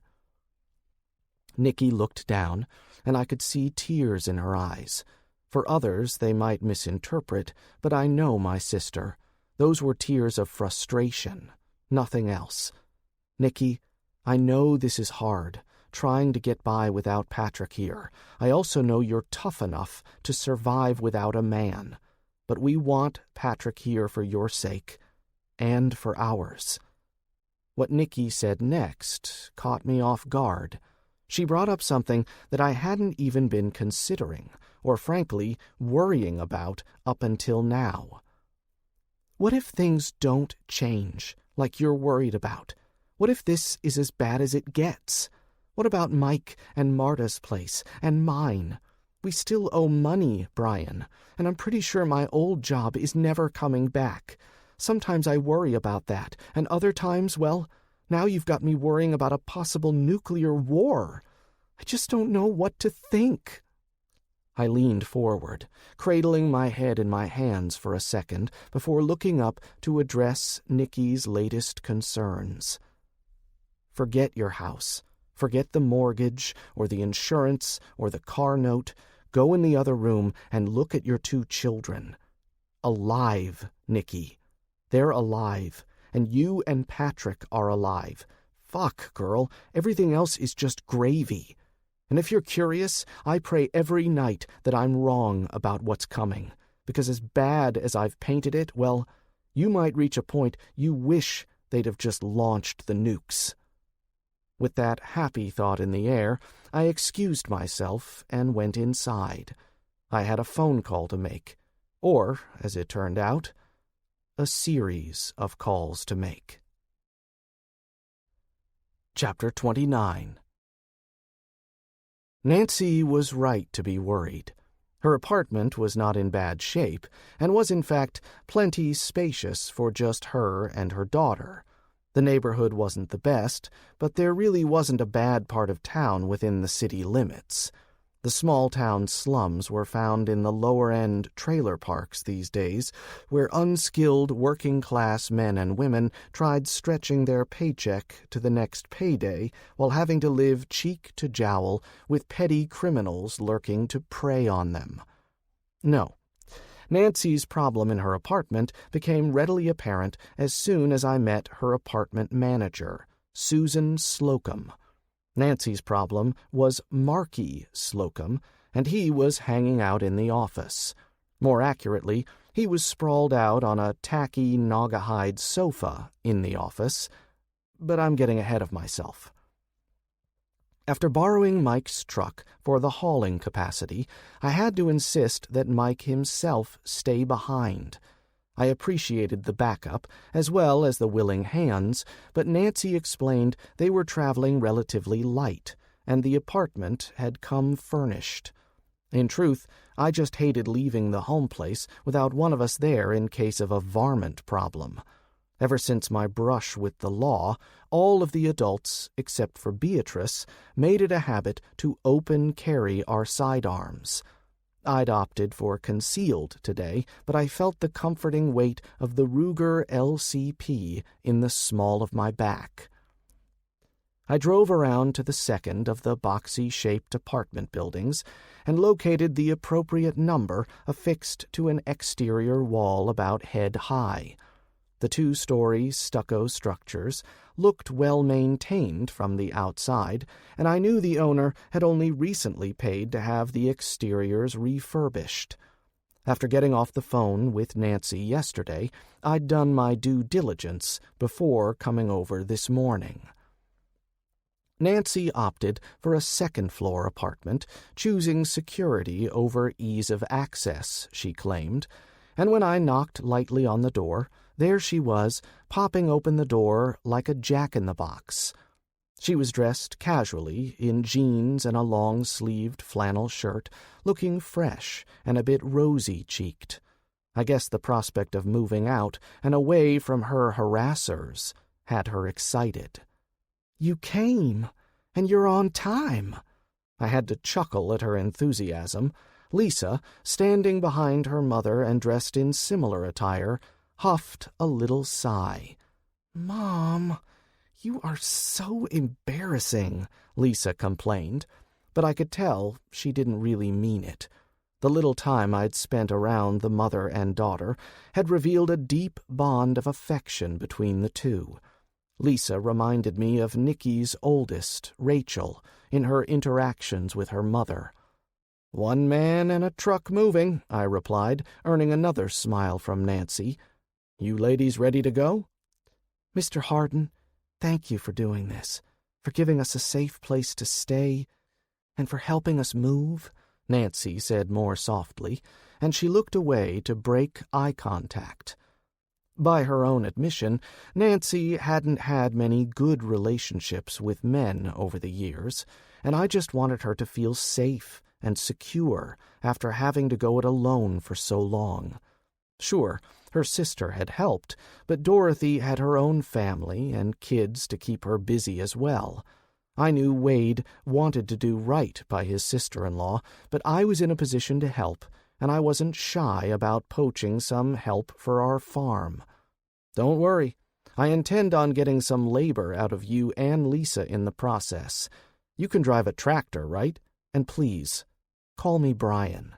Nicky looked down, and I could see tears in her eyes. For others, they might misinterpret, but I know my sister. Those were tears of frustration, nothing else. "Nicky, I know this is hard, trying to get by without Patrick here. I also know you're tough enough to survive without a man. But we want Patrick here for your sake, and for ours." What Nicky said next caught me off guard. She brought up something that I hadn't even been considering, or frankly, worrying about up until now. "What if things don't change, like you're worried about? What if this is as bad as it gets? What about Mike and Marta's place, and mine? We still owe money, Bryan, and I'm pretty sure my old job is never coming back. Sometimes I worry about that, and other times, well, now you've got me worrying about a possible nuclear war. I just don't know what to think." I leaned forward, cradling my head in my hands for a second before looking up to address Nicky's latest concerns. "Forget your house. Forget the mortgage, or the insurance, or the car note. Go in the other room and look at your 2 children. Alive, Nicky. They're alive, and you and Patrick are alive. Fuck, girl, everything else is just gravy. And if you're curious, I pray every night that I'm wrong about what's coming, because as bad as I've painted it, well, you might reach a point you wish they'd have just launched the nukes." With that happy thought in the air, I excused myself and went inside. I had a phone call to make, or, as it turned out, a series of calls to make. Chapter 29. Nancy was right to be worried. Her apartment was not in bad shape, and was in fact plenty spacious for just her and her daughter. The neighborhood wasn't the best, but there really wasn't a bad part of town within the city limits. The small-town slums were found in the lower-end trailer parks these days, where unskilled working-class men and women tried stretching their paycheck to the next payday while having to live cheek to jowl with petty criminals lurking to prey on them. No. Nancy's problem in her apartment became readily apparent as soon as I met her apartment manager, Susan Slocum. Nancy's problem was Marky Slocum, and he was hanging out in the office. More accurately, he was sprawled out on a tacky naugahyde sofa in the office. But I'm getting ahead of myself. After borrowing Mike's truck for the hauling capacity, I had to insist that Mike himself stay behind. I appreciated the backup, as well as the willing hands, but Nancy explained they were traveling relatively light, and the apartment had come furnished. In truth, I just hated leaving the home place without one of us there in case of a varmint problem. Ever since my brush with the law, all of the adults, except for Beatrice, made it a habit to open carry our sidearms. I'd opted for concealed today, but I felt the comforting weight of the Ruger LCP in the small of my back. I drove around to the second of the boxy-shaped apartment buildings and located the appropriate number affixed to an exterior wall about head-high. The 2-story stucco structures looked well-maintained from the outside, and I knew the owner had only recently paid to have the exteriors refurbished. After getting off the phone with Nancy yesterday, I'd done my due diligence before coming over this morning. Nancy opted for a second-floor apartment, choosing security over ease of access, she claimed, and when I knocked lightly on the door, there she was, popping open the door like a jack-in-the-box. She was dressed casually in jeans and a long-sleeved flannel shirt, looking fresh and a bit rosy-cheeked. I guess the prospect of moving out and away from her harassers had her excited. "You came, and you're on time." I had to chuckle at her enthusiasm. Lisa, standing behind her mother and dressed in similar attire, huffed a little sigh. "Mom, you are so embarrassing," Lisa complained, but I could tell she didn't really mean it. The little time I'd spent around the mother and daughter had revealed a deep bond of affection between the two. Lisa reminded me of Nikki's oldest, Rachel, in her interactions with her mother. "One man and a truck moving," I replied, earning another smile from Nancy. "You ladies ready to go?" "Mr. Hardin, thank you for doing this, for giving us a safe place to stay, and for helping us move," Nancy said more softly, and she looked away to break eye contact. By her own admission, Nancy hadn't had many good relationships with men over the years, and I just wanted her to feel safe and secure after having to go it alone for so long. Sure, her sister had helped, but Dorothy had her own family and kids to keep her busy as well. I knew Wade wanted to do right by his sister-in-law, but I was in a position to help, and I wasn't shy about poaching some help for our farm. "Don't worry. I intend on getting some labor out of you and Lisa in the process. You can drive a tractor, right? And please, call me Bryan."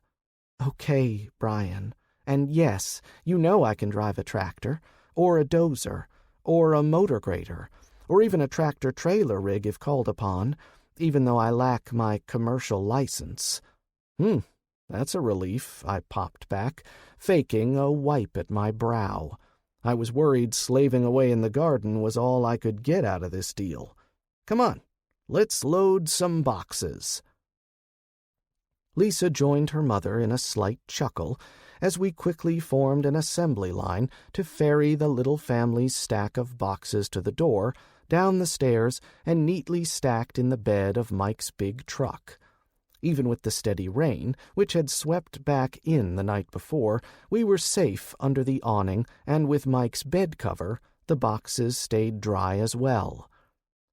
"Okay, Bryan. And yes, you know I can drive a tractor, or a dozer, or a motor grader, or even a tractor-trailer rig if called upon, even though I lack my commercial license." That's a relief," I popped back, faking a wipe at my brow. I was worried slaving away in the garden was all I could get out of this deal. "Come on, let's load some boxes." Lisa joined her mother in a slight chuckle as we quickly formed an assembly line to ferry the little family's stack of boxes to the door, down the stairs, and neatly stacked in the bed of Mike's big truck. Even with the steady rain, which had swept back in the night before, we were safe under the awning, and with Mike's bed cover, the boxes stayed dry as well.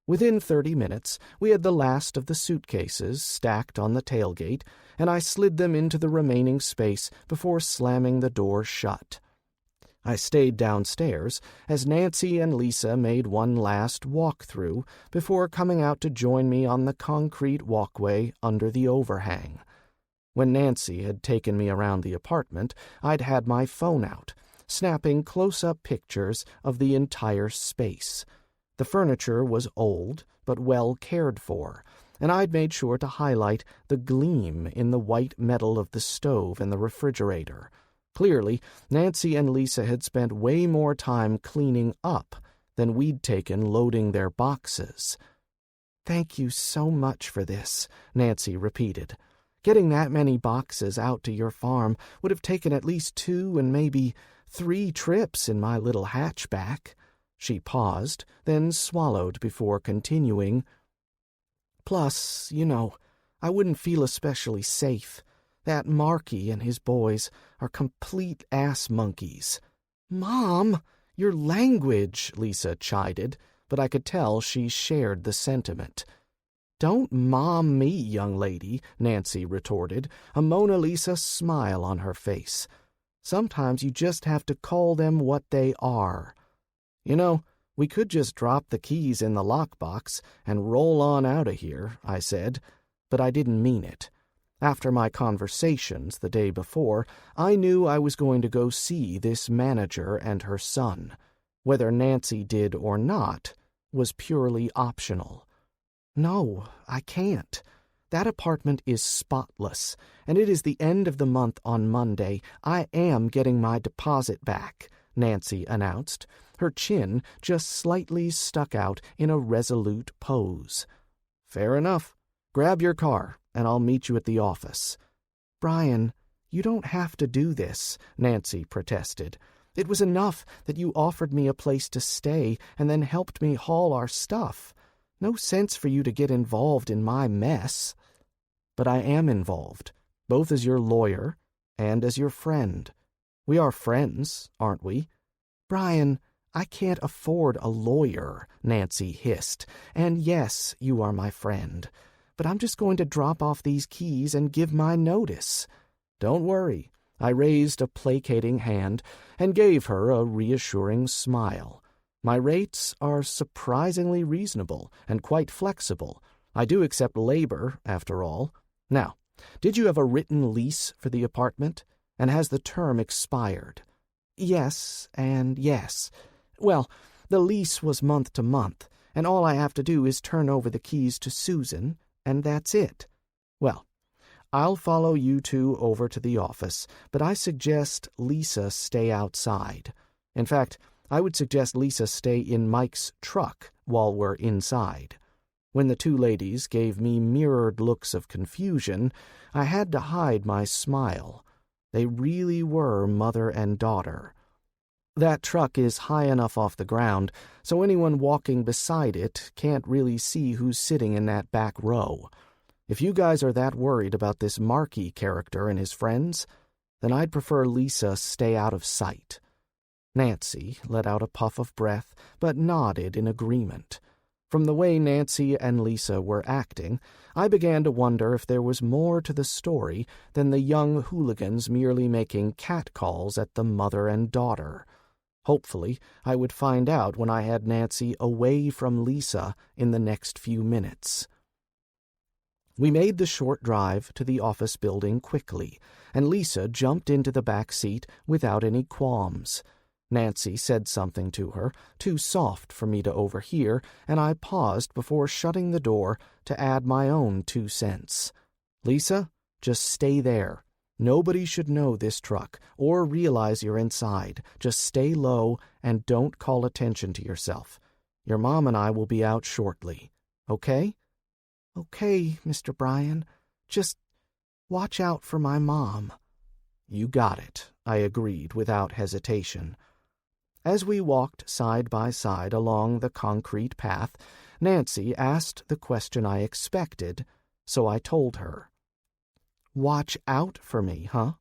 Within 30 minutes, we had the last of the suitcases stacked on the tailgate, and I slid them into the remaining space before slamming the door shut. I stayed downstairs as Nancy and Lisa made one last walk-through before coming out to join me on the concrete walkway under the overhang. When Nancy had taken me around the apartment, I'd had my phone out, snapping close-up pictures of the entire space. The furniture was old, but well cared for, and I'd made sure to highlight the gleam in the white metal of the stove and the refrigerator. Clearly, Nancy and Lisa had spent way more time cleaning up than we'd taken loading their boxes. "Thank you so much for this," Nancy repeated. "Getting that many boxes out to your farm would have taken at least 2 and maybe 3 trips in my little hatchback." She paused, then swallowed before continuing. "Plus, I wouldn't feel especially safe. That Marky and his boys are complete ass monkeys." "Mom, your language," Lisa chided, but I could tell she shared the sentiment. "Don't mom me, young lady," Nancy retorted, a Mona Lisa smile on her face. "Sometimes you just have to call them what they are. You know, we could just drop the keys in the lockbox and roll on out of here," I said, but I didn't mean it. After my conversations the day before, I knew I was going to go see this manager and her son. Whether Nancy did or not was purely optional. "No, I can't. That apartment is spotless, and it is the end of the month on Monday. I am getting my deposit back," Nancy announced, her chin just slightly stuck out in a resolute pose. "Fair enough. Grab your car, and I'll meet you at the office." "Bryan, you don't have to do this," Nancy protested. "It was enough that you offered me a place to stay and then helped me haul our stuff. No sense for you to get involved in my mess." "But I am involved, both as your lawyer and as your friend. We are friends, aren't we?" "Bryan, I can't afford a lawyer," Nancy hissed. "And yes, you are my friend. But I'm just going to drop off these keys and give my notice." "Don't worry." I raised a placating hand and gave her a reassuring smile. "My rates are surprisingly reasonable and quite flexible. I do accept labor, after all. Now, did you have a written lease for the apartment? And has the term expired?" "Yes, and yes. Well, the lease was month to month, and all I have to do is turn over the keys to Susan, and that's it." "Well, I'll follow you two over to the office, but I suggest Lisa stay outside. In fact, I would suggest Lisa stay in Mike's truck while we're inside." When the two ladies gave me mirrored looks of confusion, I had to hide my smile. They really were mother and daughter. That truck is high enough off the ground, so anyone walking beside it can't really see who's sitting in that back row. If you guys are that worried about this Markey character and his friends, then I'd prefer Lisa stay out of sight. Nancy let out a puff of breath, but nodded in agreement. From the way Nancy and Lisa were acting, I began to wonder if there was more to the story than the young hooligans merely making catcalls at the mother and daughter. Hopefully, I would find out when I had Nancy away from Lisa in the next few minutes. We made the short drive to the office building quickly, and Lisa jumped into the back seat without any qualms. Nancy said something to her, too soft for me to overhear, and I paused before shutting the door to add my own 2 cents. "Lisa, just stay there. Nobody should know this truck or realize you're inside. Just stay low and don't call attention to yourself. Your mom and I will be out shortly. Okay?" "Okay, Mr. Bryan. Just watch out for my mom." "You got it," I agreed without hesitation. As we walked side by side along the concrete path, Nancy asked the question I expected, so I told her. "Watch out for me, huh?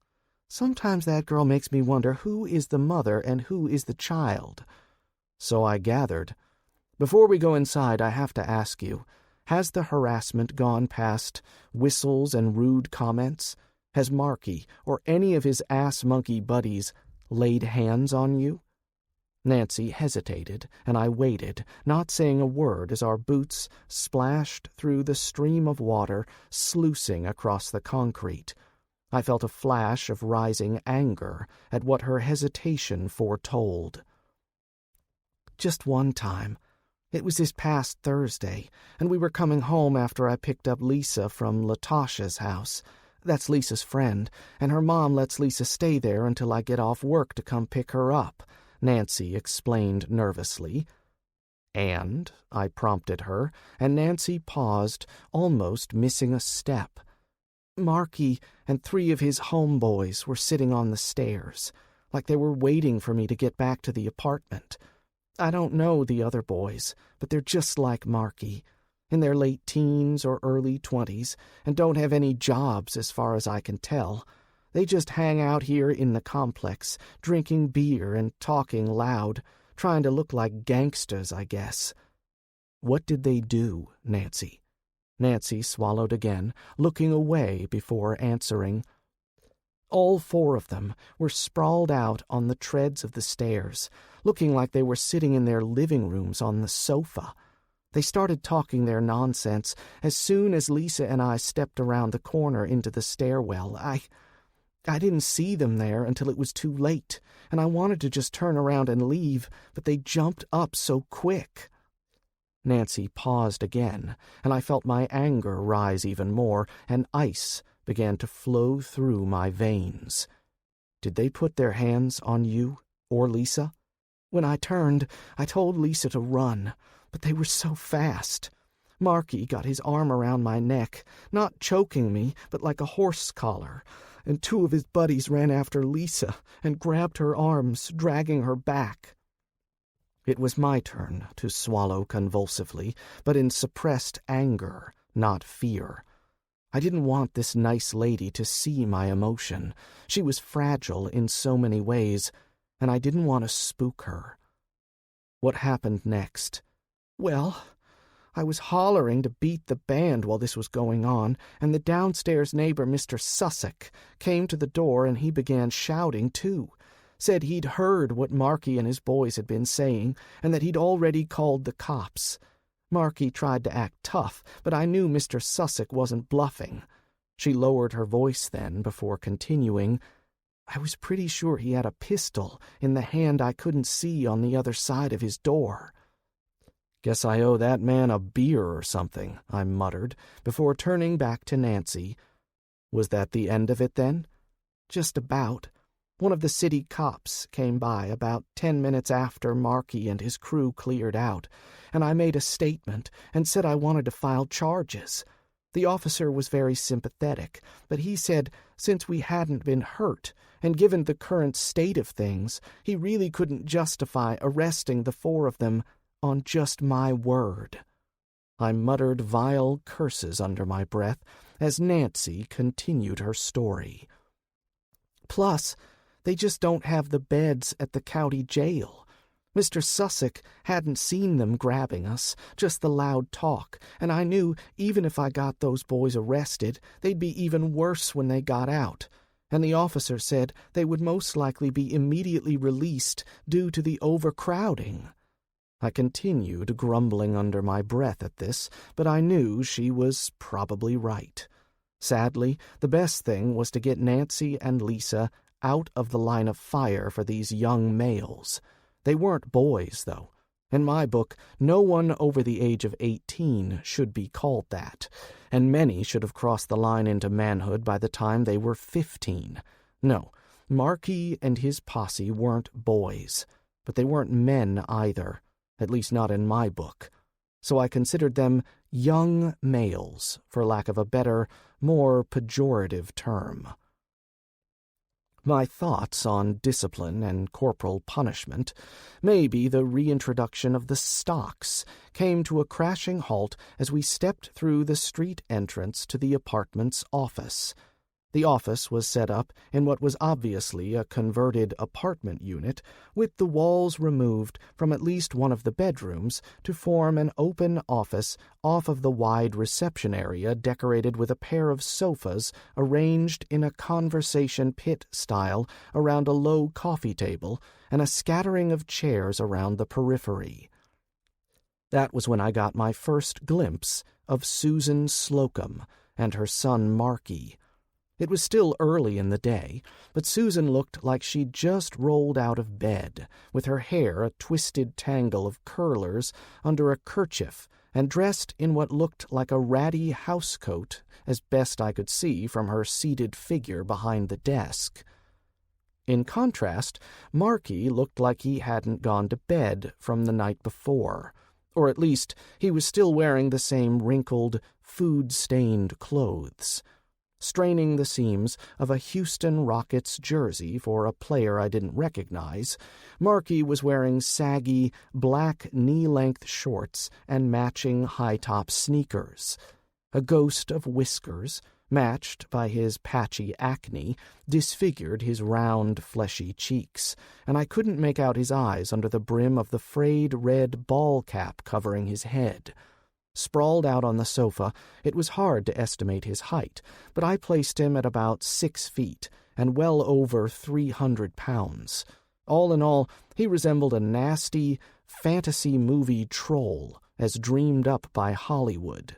Sometimes that girl makes me wonder who is the mother and who is the child." "So I gathered. Before we go inside, I have to ask you, has the harassment gone past whistles and rude comments? Has Markey or any of his ass-monkey buddies laid hands on you?" Nancy hesitated, and I waited, not saying a word as our boots splashed through the stream of water sluicing across the concrete. I felt a flash of rising anger at what her hesitation foretold. "Just one time. It was this past Thursday, and we were coming home after I picked up Lisa from Latasha's house. That's Lisa's friend, and her mom lets Lisa stay there until I get off work to come pick her up," Nancy explained nervously. "And?" I prompted her, and Nancy paused, almost missing a step. "Markey and 3 of his homeboys were sitting on the stairs, like they were waiting for me to get back to the apartment. I don't know the other boys, but they're just like Markey, in their late teens or early 20s, and don't have any jobs as far as I can tell. They just hang out here in the complex, drinking beer and talking loud, trying to look like gangsters, I guess." "What did they do, Nancy?" Nancy swallowed again, looking away before answering. All 4 of them were sprawled out on the treads of the stairs, looking like they were sitting in their living rooms on the sofa. They started talking their nonsense as soon as Lisa and I stepped around the corner into the stairwell. I didn't see them there until it was too late, and I wanted to just turn around and leave, but they jumped up so quick. Nancy paused again, and I felt my anger rise even more, and ice began to flow through my veins. Did they put their hands on you or Lisa? When I turned, I told Lisa to run, but they were so fast. Marky got his arm around my neck, not choking me, but like a horse collar, and 2 of his buddies ran after Lisa and grabbed her arms, dragging her back. It was my turn to swallow convulsively, but in suppressed anger, not fear. I didn't want this nice lady to see my emotion. She was fragile in so many ways, and I didn't want to spook her. What happened next? Well, I was hollering to beat the band while this was going on, and the downstairs neighbor, Mr. Sussex, came to the door and he began shouting too. Said he'd heard what Marky and his boys had been saying, and that he'd already called the cops. Marky tried to act tough, but I knew Mr. Sussex wasn't bluffing. She lowered her voice then before continuing. I was pretty sure he had a pistol in the hand I couldn't see on the other side of his door. Guess I owe that man a beer or something, I muttered, before turning back to Nancy. Was that the end of it then? Just about. One of the city cops came by about 10 minutes after Marky and his crew cleared out, and I made a statement and said I wanted to file charges. The officer was very sympathetic, but he said since we hadn't been hurt, and given the current state of things, he really couldn't justify arresting the 4 of them on just my word. I muttered vile curses under my breath as Nancy continued her story. Plus, they just don't have the beds at the county jail. Mr. Sussex hadn't seen them grabbing us, just the loud talk, and I knew even if I got those boys arrested, they'd be even worse when they got out. And the officer said they would most likely be immediately released due to the overcrowding. I continued grumbling under my breath at this, but I knew she was probably right. Sadly, the best thing was to get Nancy and Lisa out of the line of fire for these young males. They weren't boys, though. In my book, no one over the age of 18 should be called that, and many should have crossed the line into manhood by the time they were 15. No, Marky and his posse weren't boys, but they weren't men either, at least not in my book. So I considered them young males, for lack of a better, more pejorative term. My thoughts on discipline and corporal punishment, maybe the reintroduction of the stocks, came to a crashing halt as we stepped through the street entrance to the apartment's office. The office was set up in what was obviously a converted apartment unit, with the walls removed from at least one of the bedrooms to form an open office off of the wide reception area decorated with a pair of sofas arranged in a conversation pit style around a low coffee table and a scattering of chairs around the periphery. That was when I got my first glimpse of Susan Slocum and her son Marky. It was still early in the day, but Susan looked like she'd just rolled out of bed, with her hair a twisted tangle of curlers under a kerchief, and dressed in what looked like a ratty housecoat, as best I could see from her seated figure behind the desk. In contrast, Marky looked like he hadn't gone to bed from the night before, or at least he was still wearing the same wrinkled, food-stained clothes. Straining the seams of a Houston Rockets jersey for a player I didn't recognize, Marky was wearing saggy, black knee-length shorts and matching high-top sneakers. A ghost of whiskers, matched by his patchy acne, disfigured his round, fleshy cheeks, and I couldn't make out his eyes under the brim of the frayed red ball cap covering his head. Sprawled out on the sofa, it was hard to estimate his height, but I placed him at about 6 feet and well over 300 pounds. All in all, he resembled a nasty, fantasy movie troll as dreamed up by Hollywood.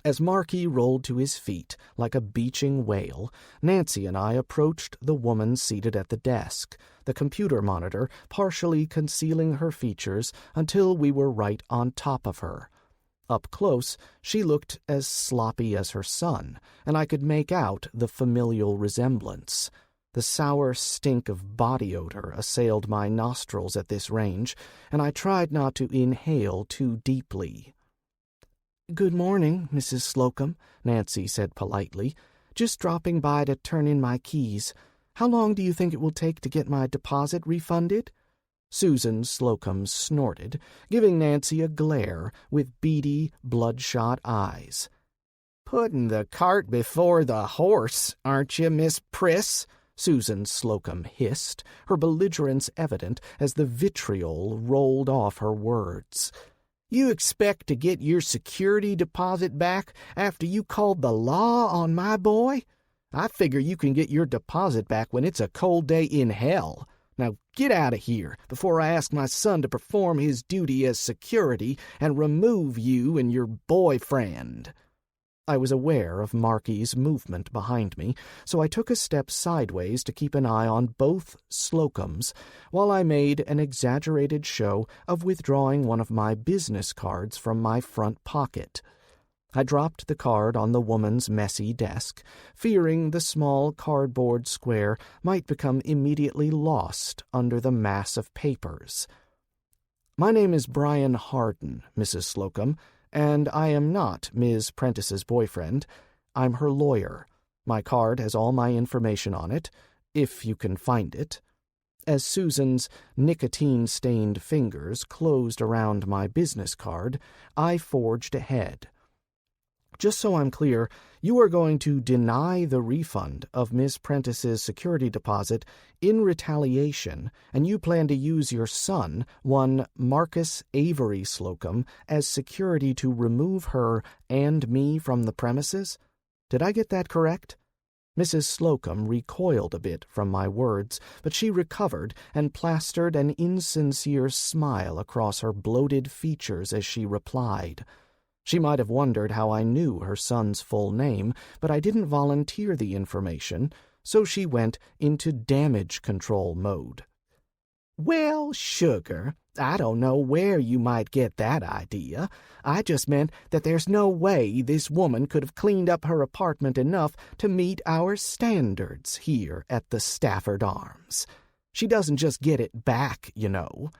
As Marky rolled to his feet like a beaching whale, Nancy and I approached the woman seated at the desk, the computer monitor partially concealing her features until we were right on top of her. Up close, she looked as sloppy as her son, and I could make out the familial resemblance. The sour stink of body odor assailed my nostrils at this range, and I tried not to inhale too deeply. "Good morning, Mrs. Slocum," Nancy said politely. "Just dropping by to turn in my keys. How long do you think it will take to get my deposit refunded?" Susan Slocum snorted, giving Nancy a glare with beady, bloodshot eyes. "Putting the cart before the horse, aren't you, Miss Priss?" Susan Slocum hissed, her belligerence evident as the vitriol rolled off her words. "You expect to get your security deposit back after you called the law on my boy? I figure you can get your deposit back when it's a cold day in hell. Now get out of here before I ask my son to perform his duty as security and remove you and your boyfriend." I was aware of Marky's movement behind me, so I took a step sideways to keep an eye on both Slocums, while I made an exaggerated show of withdrawing one of my business cards from my front pocket. I dropped the card on the woman's messy desk, fearing the small cardboard square might become immediately lost under the mass of papers. "My name is Bryan Hardin, Mrs. Slocum, and I am not Ms. Prentice's boyfriend. I'm her lawyer. My card has all my information on it, if you can find it." As Susan's nicotine-stained fingers closed around my business card, I forged ahead. "Just so I'm clear, you are going to deny the refund of Miss Prentice's security deposit in retaliation, and you plan to use your son, one Marcus Avery Slocum, as security to remove her and me from the premises? Did I get that correct?" Mrs. Slocum recoiled a bit from my words, but she recovered and plastered an insincere smile across her bloated features as she replied. She might have wondered how I knew her son's full name, but I didn't volunteer the information, so she went into damage control mode. "Well, sugar, I don't know where you might get that idea. I just meant that there's no way this woman could have cleaned up her apartment enough to meet our standards here at the Stafford Arms. She doesn't just get it back, you know."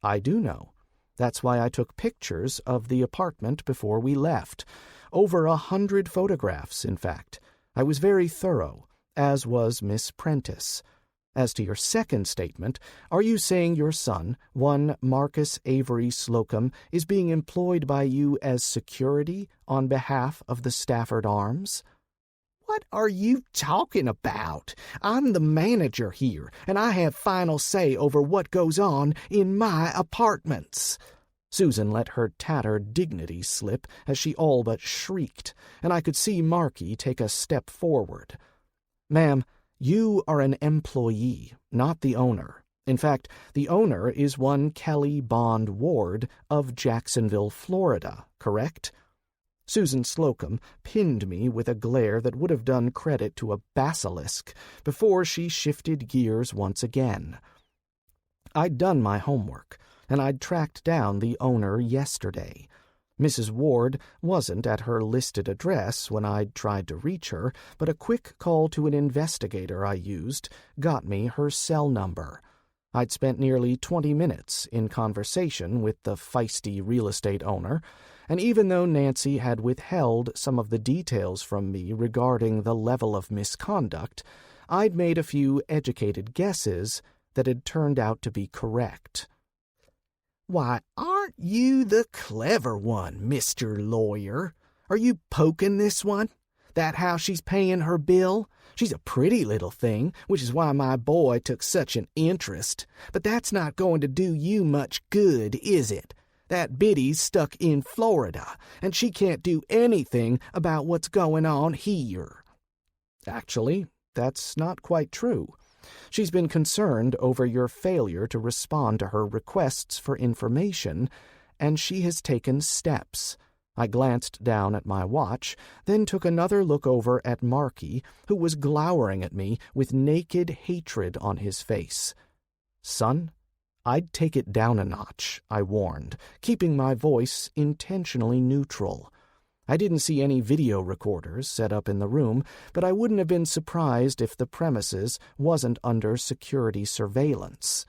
"I do know. That's why I took pictures of the apartment before we left. Over 100 photographs, in fact. I was very thorough, as was Miss Prentice. As to your second statement, are you saying your son, one Marcus Avery Slocum, is being employed by you as security on behalf of the Stafford Arms?" "What are you talking about? I'm the manager here, and I have final say over what goes on in my apartments." Susan let her tattered dignity slip as she all but shrieked, and I could see Marky take a step forward. "Ma'am, you are an employee, not the owner. In fact, the owner is one Kelly Bond Ward of Jacksonville, Florida, correct?" Susan Slocum pinned me with a glare that would have done credit to a basilisk before she shifted gears once again. I'd done my homework, and I'd tracked down the owner yesterday. Mrs. Ward wasn't at her listed address when I'd tried to reach her, but a quick call to an investigator I used got me her cell number. I'd spent nearly 20 minutes in conversation with the feisty real estate owner, and even though Nancy had withheld some of the details from me regarding the level of misconduct, I'd made a few educated guesses that had turned out to be correct. "Why, aren't you the clever one, Mr. Lawyer? Are you poking this one? That how she's paying her bill? She's a pretty little thing, which is why my boy took such an interest. But that's not going to do you much good, is it? That Biddy's stuck in Florida, and she can't do anything about what's going on here." Actually, that's not quite true. She's been concerned over your failure to respond to her requests for information, and she has taken steps. I glanced down at my watch, then took another look over at Marky, who was glowering at me with naked hatred on his face. "Son, I'd take it down a notch," I warned, keeping my voice intentionally neutral. I didn't see any video recorders set up in the room, but I wouldn't have been surprised if the premises wasn't under security surveillance.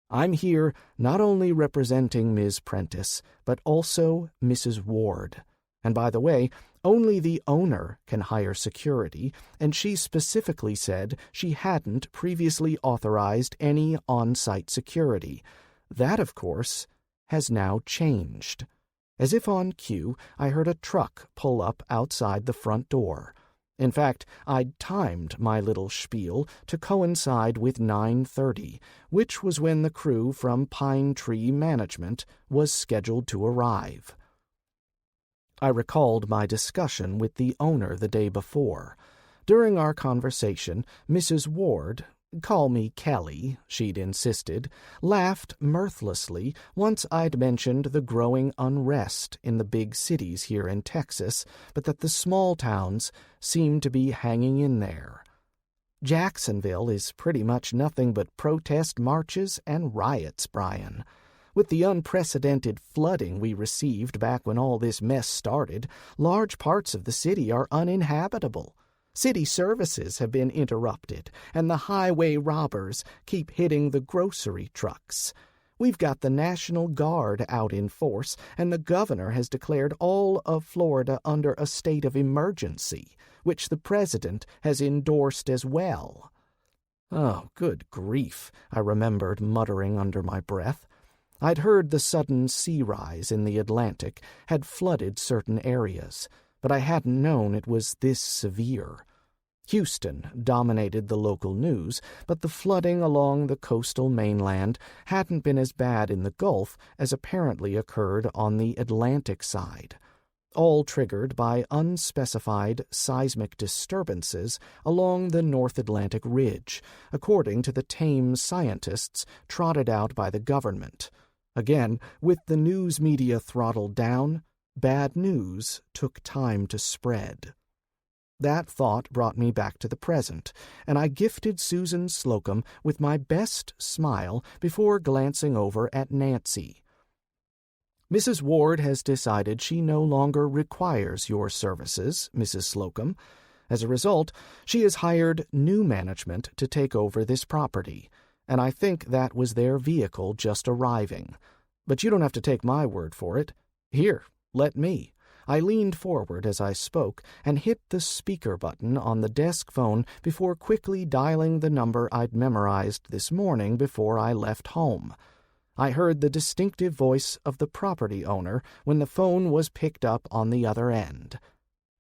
I'm here not only representing Ms. Prentice, but also Mrs. Ward. And by the way, only the owner can hire security, and she specifically said she hadn't previously authorized any on-site security. That, of course, has now changed. As if on cue, I heard a truck pull up outside the front door. In fact, I'd timed my little spiel to coincide with 9:30, which was when the crew from Pine Tree Management was scheduled to arrive. I recalled my discussion with the owner the day before. During our conversation, Mrs. Ward, "Call me Kelly," she'd insisted, laughed mirthlessly once I'd mentioned the growing unrest in the big cities here in Texas, but that the small towns seemed to be hanging in there. "Jacksonville is pretty much nothing but protest marches and riots, Bryan. With the unprecedented flooding we received back when all this mess started, large parts of the city are uninhabitable. City services have been interrupted, and the highway robbers keep hitting the grocery trucks. We've got the National Guard out in force, and the governor has declared all of Florida under a state of emergency, which the president has endorsed as well." "Oh, good grief," I remembered muttering under my breath. I'd heard the sudden sea rise in the Atlantic had flooded certain areas, but I hadn't known it was this severe. Houston dominated the local news, but the flooding along the coastal mainland hadn't been as bad in the Gulf as apparently occurred on the Atlantic side, all triggered by unspecified seismic disturbances along the North Atlantic Ridge, according to the tame scientists trotted out by the government. Again, with the news media throttled down, bad news took time to spread. That thought brought me back to the present, and I gifted Susan Slocum with my best smile before glancing over at Nancy. "Mrs. Ward has decided she no longer requires your services, Mrs. Slocum. As a result, she has hired new management to take over this property, and I think that was their vehicle just arriving. But you don't have to take my word for it. Here, let me." I leaned forward as I spoke and hit the speaker button on the desk phone before quickly dialing the number I'd memorized this morning before I left home. I heard the distinctive voice of the property owner when the phone was picked up on the other end.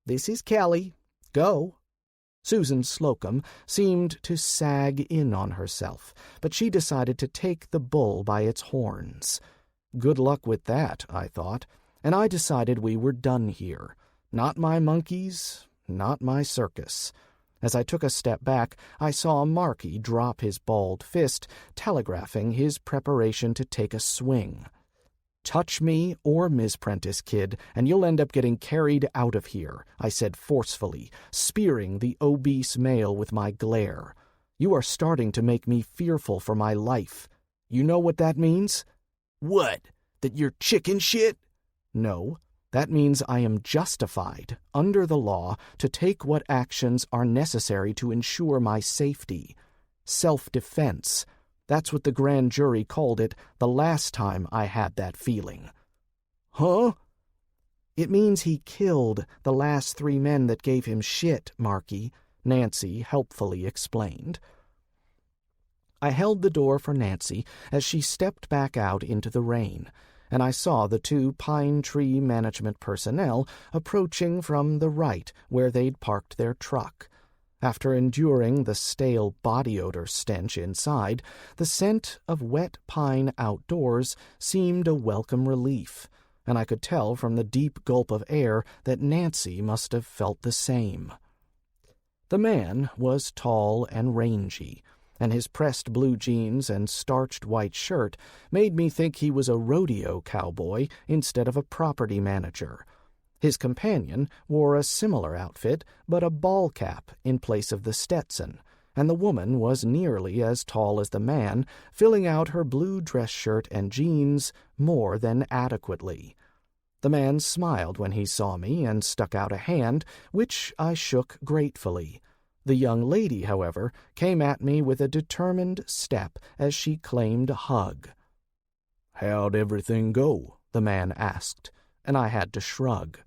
"This is Kelly. Go." Susan Slocum seemed to sag in on herself, but she decided to take the bull by its horns. Good luck with that, I thought, and I decided we were done here. Not my monkeys, not my circus. As I took a step back, I saw Marky drop his balled fist, telegraphing his preparation to take a swing. "Touch me or Ms. Prentice, kid, and you'll end up getting carried out of here," I said forcefully, spearing the obese male with my glare. "You are starting to make me fearful for my life. You know what that means?" "What? That you're chicken shit?" "No, that means I am justified, under the law, to take what actions are necessary to ensure my safety. Self-defense. That's what the grand jury called it the last time I had that feeling." "Huh?" "It means he killed the last 3 men that gave him shit, Marky," Nancy helpfully explained. I held the door for Nancy as she stepped back out into the rain, and I saw the 2 Pine Tree Management personnel approaching from the right where they'd parked their truck. After enduring the stale body odor stench inside, the scent of wet pine outdoors seemed a welcome relief, and I could tell from the deep gulp of air that Nancy must have felt the same. The man was tall and rangy, and his pressed blue jeans and starched white shirt made me think he was a rodeo cowboy instead of a property manager. His companion wore a similar outfit, but a ball cap in place of the Stetson, and the woman was nearly as tall as the man, filling out her blue dress shirt and jeans more than adequately. The man smiled when he saw me and stuck out a hand, which I shook gratefully. The young lady, however, came at me with a determined step as she claimed a hug. "How'd everything go?" the man asked, and I had to shrug.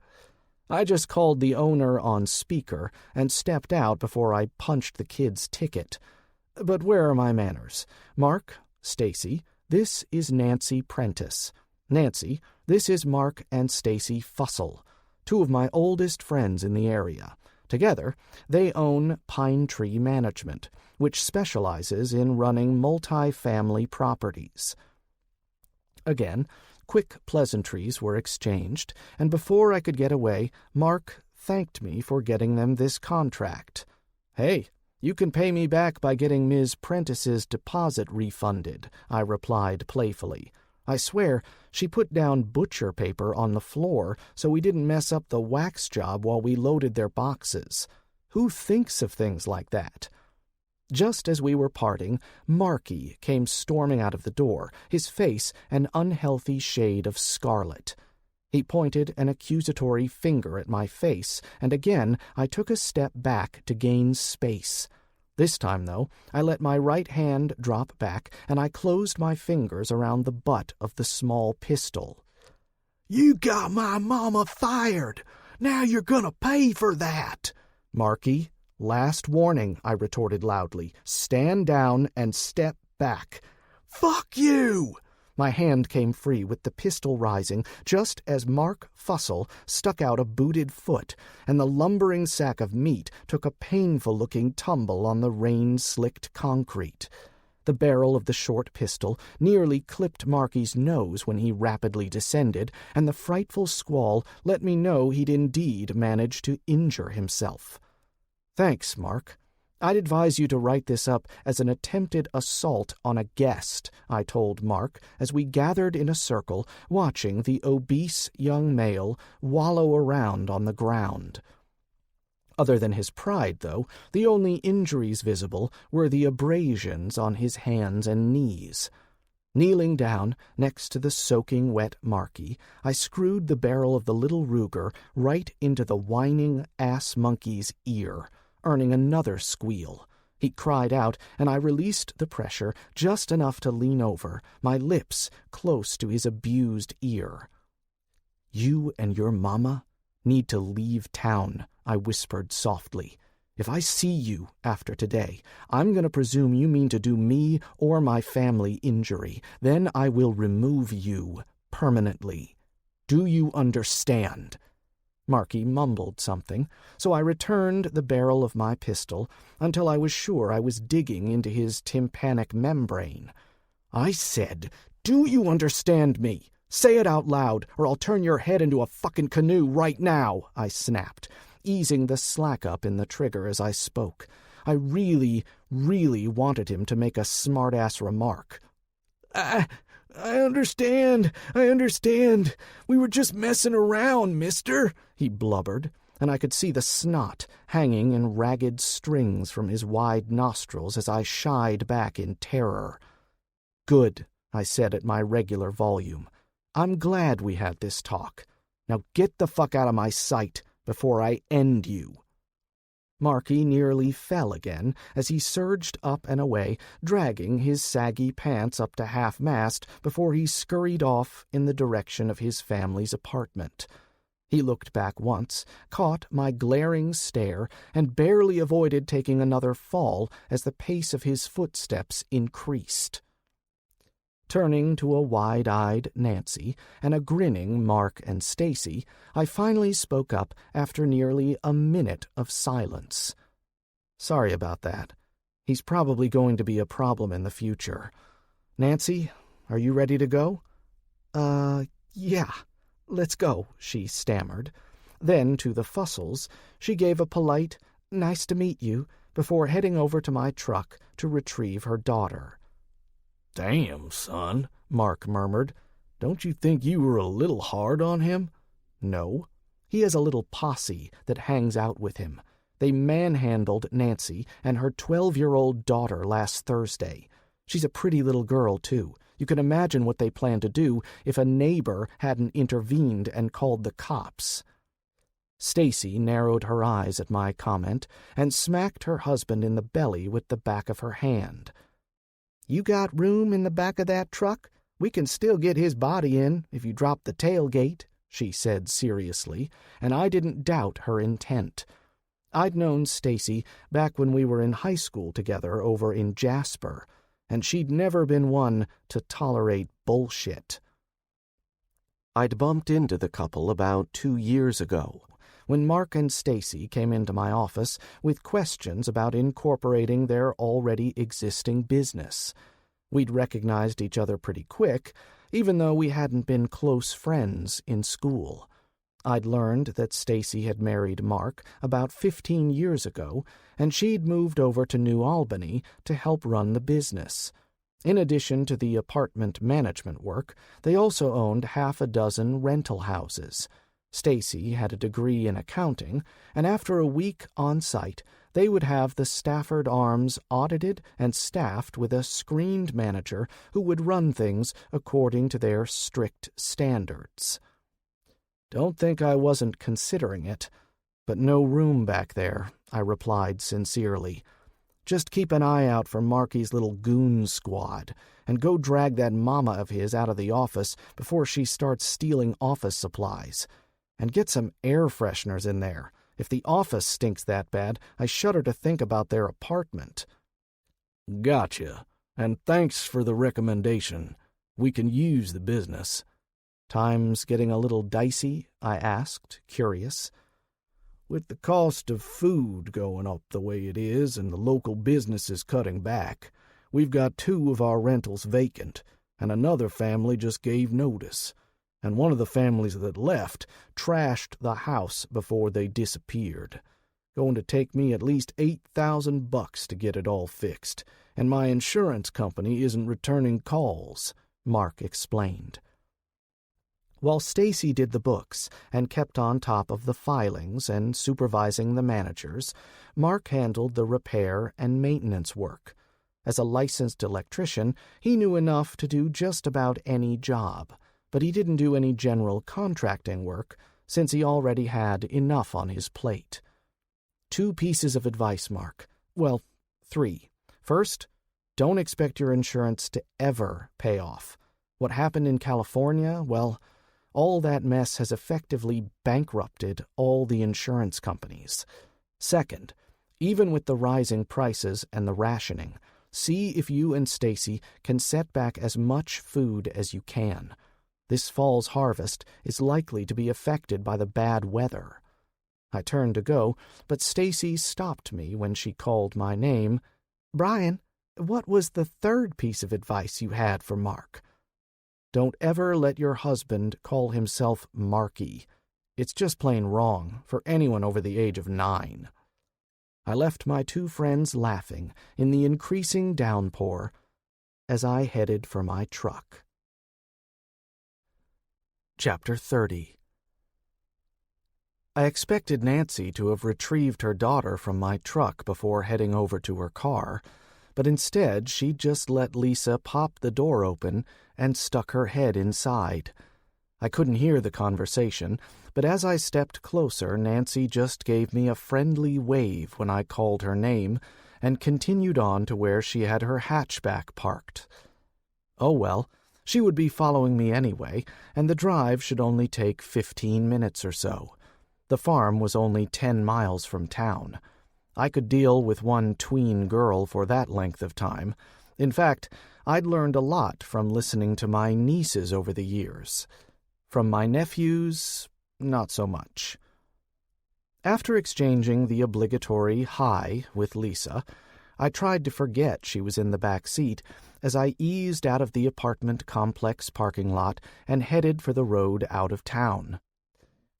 I just called the owner on speaker and stepped out before I punched the kid's ticket. But where are my manners? Mark, Stacy, this is Nancy Prentice. Nancy, this is Mark and Stacy Fussell, two of my oldest friends in the area. Together, they own Pine Tree Management, which specializes in running multi-family properties. Again, quick pleasantries were exchanged, and before I could get away, Mark thanked me for getting them this contract. "Hey, you can pay me back by getting Ms. Prentice's deposit refunded," I replied playfully. I swear she put down butcher paper on the floor so we didn't mess up the wax job while we loaded their boxes. Who thinks of things like that? Just as we were parting, Marky came storming out of the door, his face an unhealthy shade of scarlet. He pointed an accusatory finger at my face, and again I took a step back to gain space. This time, though, I let my right hand drop back, and I closed my fingers around the butt of the small pistol. "You got my mama fired! Now you're gonna pay for that!" "Marky, last warning," I retorted loudly. "Stand down and step back." "Fuck you!" My hand came free with the pistol rising just as Mark Fussell stuck out a booted foot, and the lumbering sack of meat took a painful-looking tumble on the rain-slicked concrete. The barrel of the short pistol nearly clipped Marky's nose when he rapidly descended, and the frightful squall let me know he'd indeed managed to injure himself. "Thanks, Mark. I'd advise you to write this up as an attempted assault on a guest," I told Mark as we gathered in a circle watching the obese young male wallow around on the ground. Other than his pride, though, the only injuries visible were the abrasions on his hands and knees. Kneeling down next to the soaking wet Marky, I screwed the barrel of the little Ruger right into the whining ass monkey's ear, earning another squeal. He cried out, and I released the pressure just enough to lean over, my lips close to his abused ear. "You and your mama need to leave town," I whispered softly. "If I see you after today, I'm going to presume you mean to do me or my family injury. Then I will remove you permanently. Do you understand?" Marky mumbled something, so I returned the barrel of my pistol until I was sure I was digging into his tympanic membrane. "I said, do you understand me? Say it out loud, or I'll turn your head into a fucking canoe right now," I snapped, easing the slack up in the trigger as I spoke. I really wanted him to make a smart-ass remark. I understand. We were just messing around, mister," he blubbered, and I could see the snot hanging in ragged strings from his wide nostrils as I shied back in terror. "Good," I said at my regular volume. "I'm glad we had this talk. Now get the fuck out of my sight before I end you." Marky nearly fell again as he surged up and away, dragging his saggy pants up to half-mast before he scurried off in the direction of his family's apartment. He looked back once, caught my glaring stare, and barely avoided taking another fall as the pace of his footsteps increased. Turning to a wide-eyed Nancy and a grinning Mark and Stacy, I finally spoke up after nearly a minute of silence. Sorry about that. He's probably going to be a problem in the future. Nancy, are you ready to go?"
Yeah, let's go,"
she stammered. Then, to the Fussels, she gave a polite, "Nice to meet you," before heading over to my truck to retrieve her daughter.
"Damn, son," Mark murmured. "Don't you think you were a little hard on him?"
"No. He has a little posse that hangs out with him. They manhandled Nancy and her 12-year-old daughter last Thursday. She's a pretty little girl, too. You can imagine what they plan to do if a neighbor hadn't intervened and called the cops." Stacy narrowed her eyes at my comment and smacked her husband in the belly with the back of her hand. "You got room in the back of that truck? We can still get his body in if you drop the tailgate," she said seriously, and I didn't doubt her intent. I'd known Stacy back when we were in high school together over in Jasper, and she'd never been one to tolerate bullshit. I'd bumped into the couple about 2 years ago, when Mark and Stacy came into my office with questions about incorporating their already existing business. We'd recognized each other pretty quick, even though we hadn't been close friends in school. I'd learned that Stacy had married Mark about 15 years ago, and she'd moved over to New Albany to help run the business. In addition to the apartment management work, they also owned 6 rental houses. Stacy had a degree in accounting, and after a week on site, they would have the Stafford Arms audited and staffed with a screened manager who would run things according to their strict standards. "Don't think I wasn't considering it, but no room back there," I replied sincerely. "Just keep an eye out for Marky's little goon squad, and go drag that mama of his out of the office before she starts stealing office supplies. And get some air fresheners in there. If the office stinks that bad, I shudder to think about their apartment."
"Gotcha, and thanks for the recommendation. We can use the business."
"Time's getting a little dicey?" I asked, curious.
"With the cost of food going up the way it is and the local businesses cutting back, we've got 2 of our rentals vacant, and another family just gave notice. And one of the families that left trashed the house before they disappeared. Going to take me at least $8,000 to get it all fixed, and my insurance company isn't returning calls," Mark explained.
While Stacy did the books and kept on top of the filings and supervising the managers, Mark handled the repair and maintenance work. As a licensed electrician, he knew enough to do just about any job, but he didn't do any general contracting work since he already had enough on his plate. 2 pieces of advice, Mark. Well, 3. First, don't expect your insurance to ever pay off. What happened in California, well, all that mess has effectively bankrupted all the insurance companies. Second, even with the rising prices and the rationing, see if you and Stacy can set back as much food as you can. This fall's harvest is likely to be affected by the bad weather. I turned to go, but Stacy stopped me when she called my name. "Bryan, what was the 3rd piece of advice you had for Mark?" "Don't ever let your husband call himself Marky. It's just plain wrong for anyone over the age of 9. I left my 2 friends laughing in the increasing downpour as I headed for my truck. Chapter 30. I expected Nancy to have retrieved her daughter from my truck before heading over to her car, but instead she just let Lisa pop the door open and stuck her head inside. I couldn't hear the conversation, but as I stepped closer, Nancy just gave me a friendly wave when I called her name and continued on to where she had her hatchback parked. Oh well, she would be following me anyway, and the drive should only take 15 minutes or so. The farm was only 10 miles from town. I could deal with one tween girl for that length of time. In fact, I'd learned a lot from listening to my nieces over the years. From my nephews, not so much. After exchanging the obligatory hi with Lisa, I tried to forget she was in the back seat as I eased out of the apartment complex parking lot and headed for the road out of town.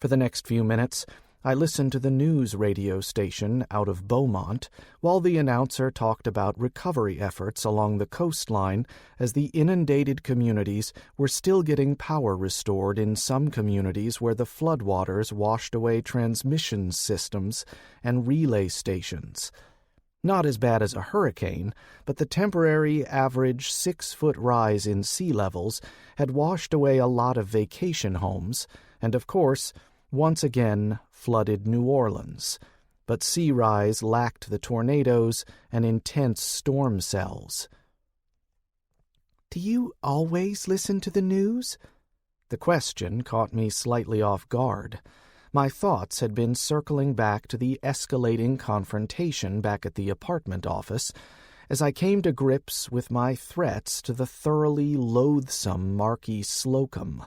For the next few minutes, I listened to the news radio station out of Beaumont while the announcer talked about recovery efforts along the coastline as the inundated communities were still getting power restored in some communities where the floodwaters washed away transmission systems and relay stations. Not as bad as a hurricane, but the temporary average 6-foot rise in sea levels had washed away a lot of vacation homes and, of course, once again flooded New Orleans, but sea rise lacked the tornadoes and intense storm cells.
Do you always listen to the news?
The question caught me slightly off guard. My thoughts had been circling back to the escalating confrontation back at the apartment office as I came to grips with my threats to the thoroughly loathsome Marky Slocum.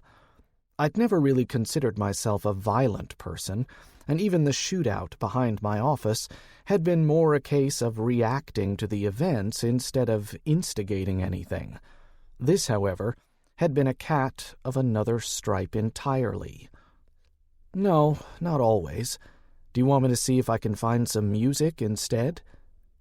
I'd never really considered myself a violent person, and even the shootout behind my office had been more a case of reacting to the events instead of instigating anything. This, however, had been a cat of another stripe entirely. No, not always. Do you want me to see if I can find some music instead?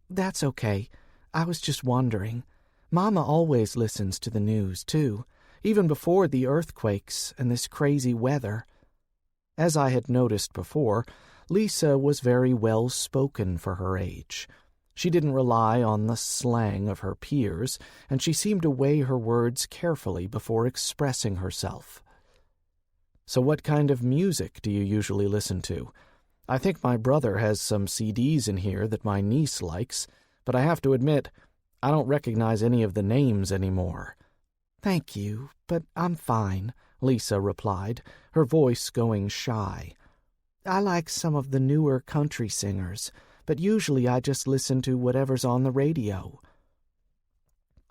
That's okay. I was just wondering. Mama always listens to the news, too, even before the earthquakes and this crazy weather.
As I had noticed before, Lisa was very well-spoken for her age. She didn't rely on the slang of her peers, and she seemed to weigh her words carefully before expressing herself. So what kind of music do you usually listen to? I think my brother has some CDs in here that my niece likes, but I have to admit, I don't recognize any of the names anymore.
Thank you, but I'm fine,
Lisa replied, her voice going shy.
I like some of the newer country singers, but usually I just listen to whatever's on the radio.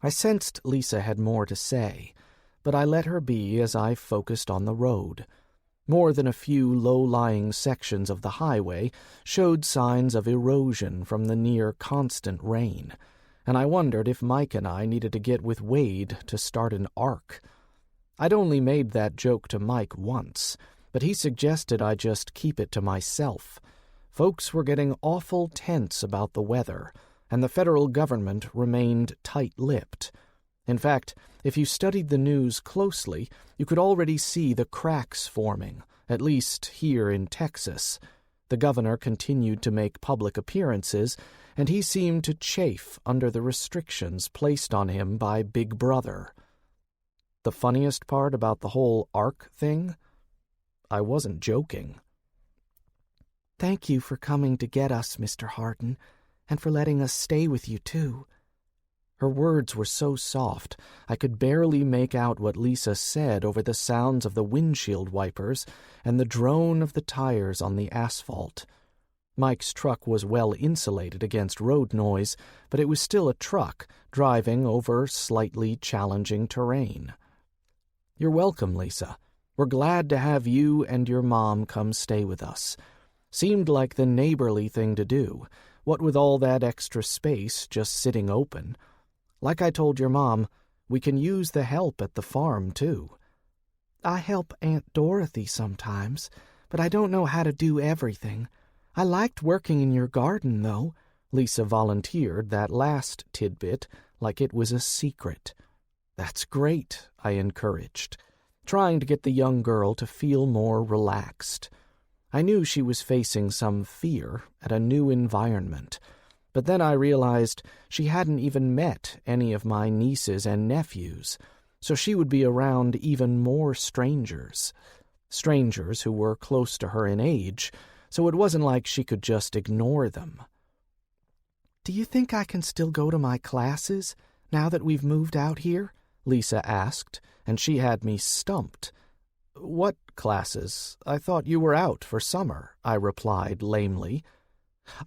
I sensed Lisa had more to say, but I let her be as I focused on the road. More than a few low-lying sections of the highway showed signs of erosion from the near-constant rain, and I wondered if Mike and I needed to get with Wade to start an ark. I'd only made that joke to Mike once, but he suggested I just keep it to myself. Folks were getting awful tense about the weather, and the federal government remained tight-lipped. In fact, if you studied the news closely, you could already see the cracks forming, at least here in Texas. The governor continued to make public appearances, and he seemed to chafe under the restrictions placed on him by Big Brother. The funniest part about the whole ark thing? I wasn't joking.
Thank you for coming to get us, Mr. Hardin, and for letting us stay with you, too.
Her words were so soft, I could barely make out what Lisa said over the sounds of the windshield wipers and the drone of the tires on the asphalt. Mike's truck was well insulated against road noise, but it was still a truck driving over slightly challenging terrain. You're welcome, Lisa. We're glad to have you and your mom come stay with us. Seemed like the neighborly thing to do, what with all that extra space just sitting open. Like I told your mom, we can use the help at the farm, too.
I help Aunt Dorothy sometimes, but I don't know how to do everything. I liked working in your garden, though.
Lisa volunteered that last tidbit like it was a secret. That's great, I encouraged, trying to get the young girl to feel more relaxed. I knew she was facing some fear at a new environment, but then I realized she hadn't even met any of my nieces and nephews, so she would be around even more strangers who were close to her in age, so it wasn't like she could just ignore them.
Do you think I can still go to my classes now that we've moved out here?
Lisa asked, and she had me stumped. What classes? I thought you were out for summer, I replied lamely.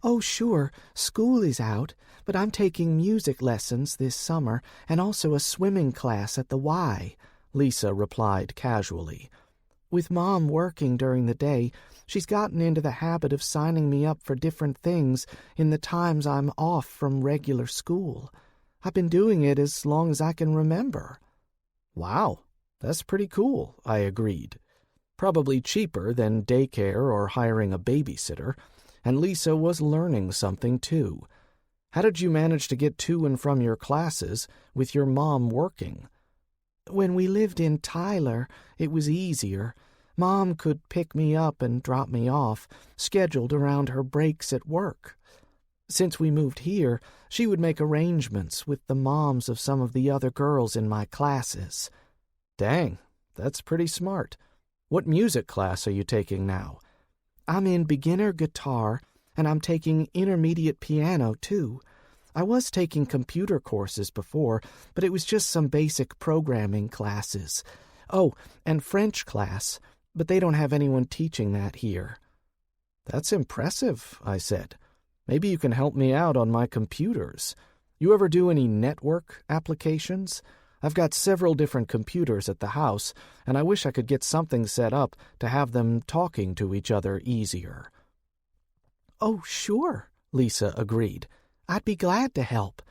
Oh, sure, school is out, but I'm taking music lessons this summer and also a swimming class at the Y,
Lisa replied casually.
With Mom working during the day, she's gotten into the habit of signing me up for different things in the times I'm off from regular school. I've been doing it as long as I can remember."
"Wow, that's pretty cool," I agreed. Probably cheaper than daycare or hiring a babysitter, and Lisa was learning something too. How did you manage to get to and from your classes with your mom working?
When we lived in Tyler, it was easier. Mom could pick me up and drop me off, scheduled around her breaks at work. Since we moved here, she would make arrangements with the moms of some of the other girls in my classes.
Dang, that's pretty smart. What music class are you taking now?
I'm in beginner guitar, and I'm taking intermediate piano, too. I was taking computer courses before, but it was just some basic programming classes. Oh, and French class, but they don't have anyone teaching that here."
"That's impressive," I said. "Maybe you can help me out on my computers. You ever do any network applications? I've got several different computers at the house, and I wish I could get something set up to have them talking to each other easier."
"Oh, sure," Lisa agreed. "I'd be glad to help."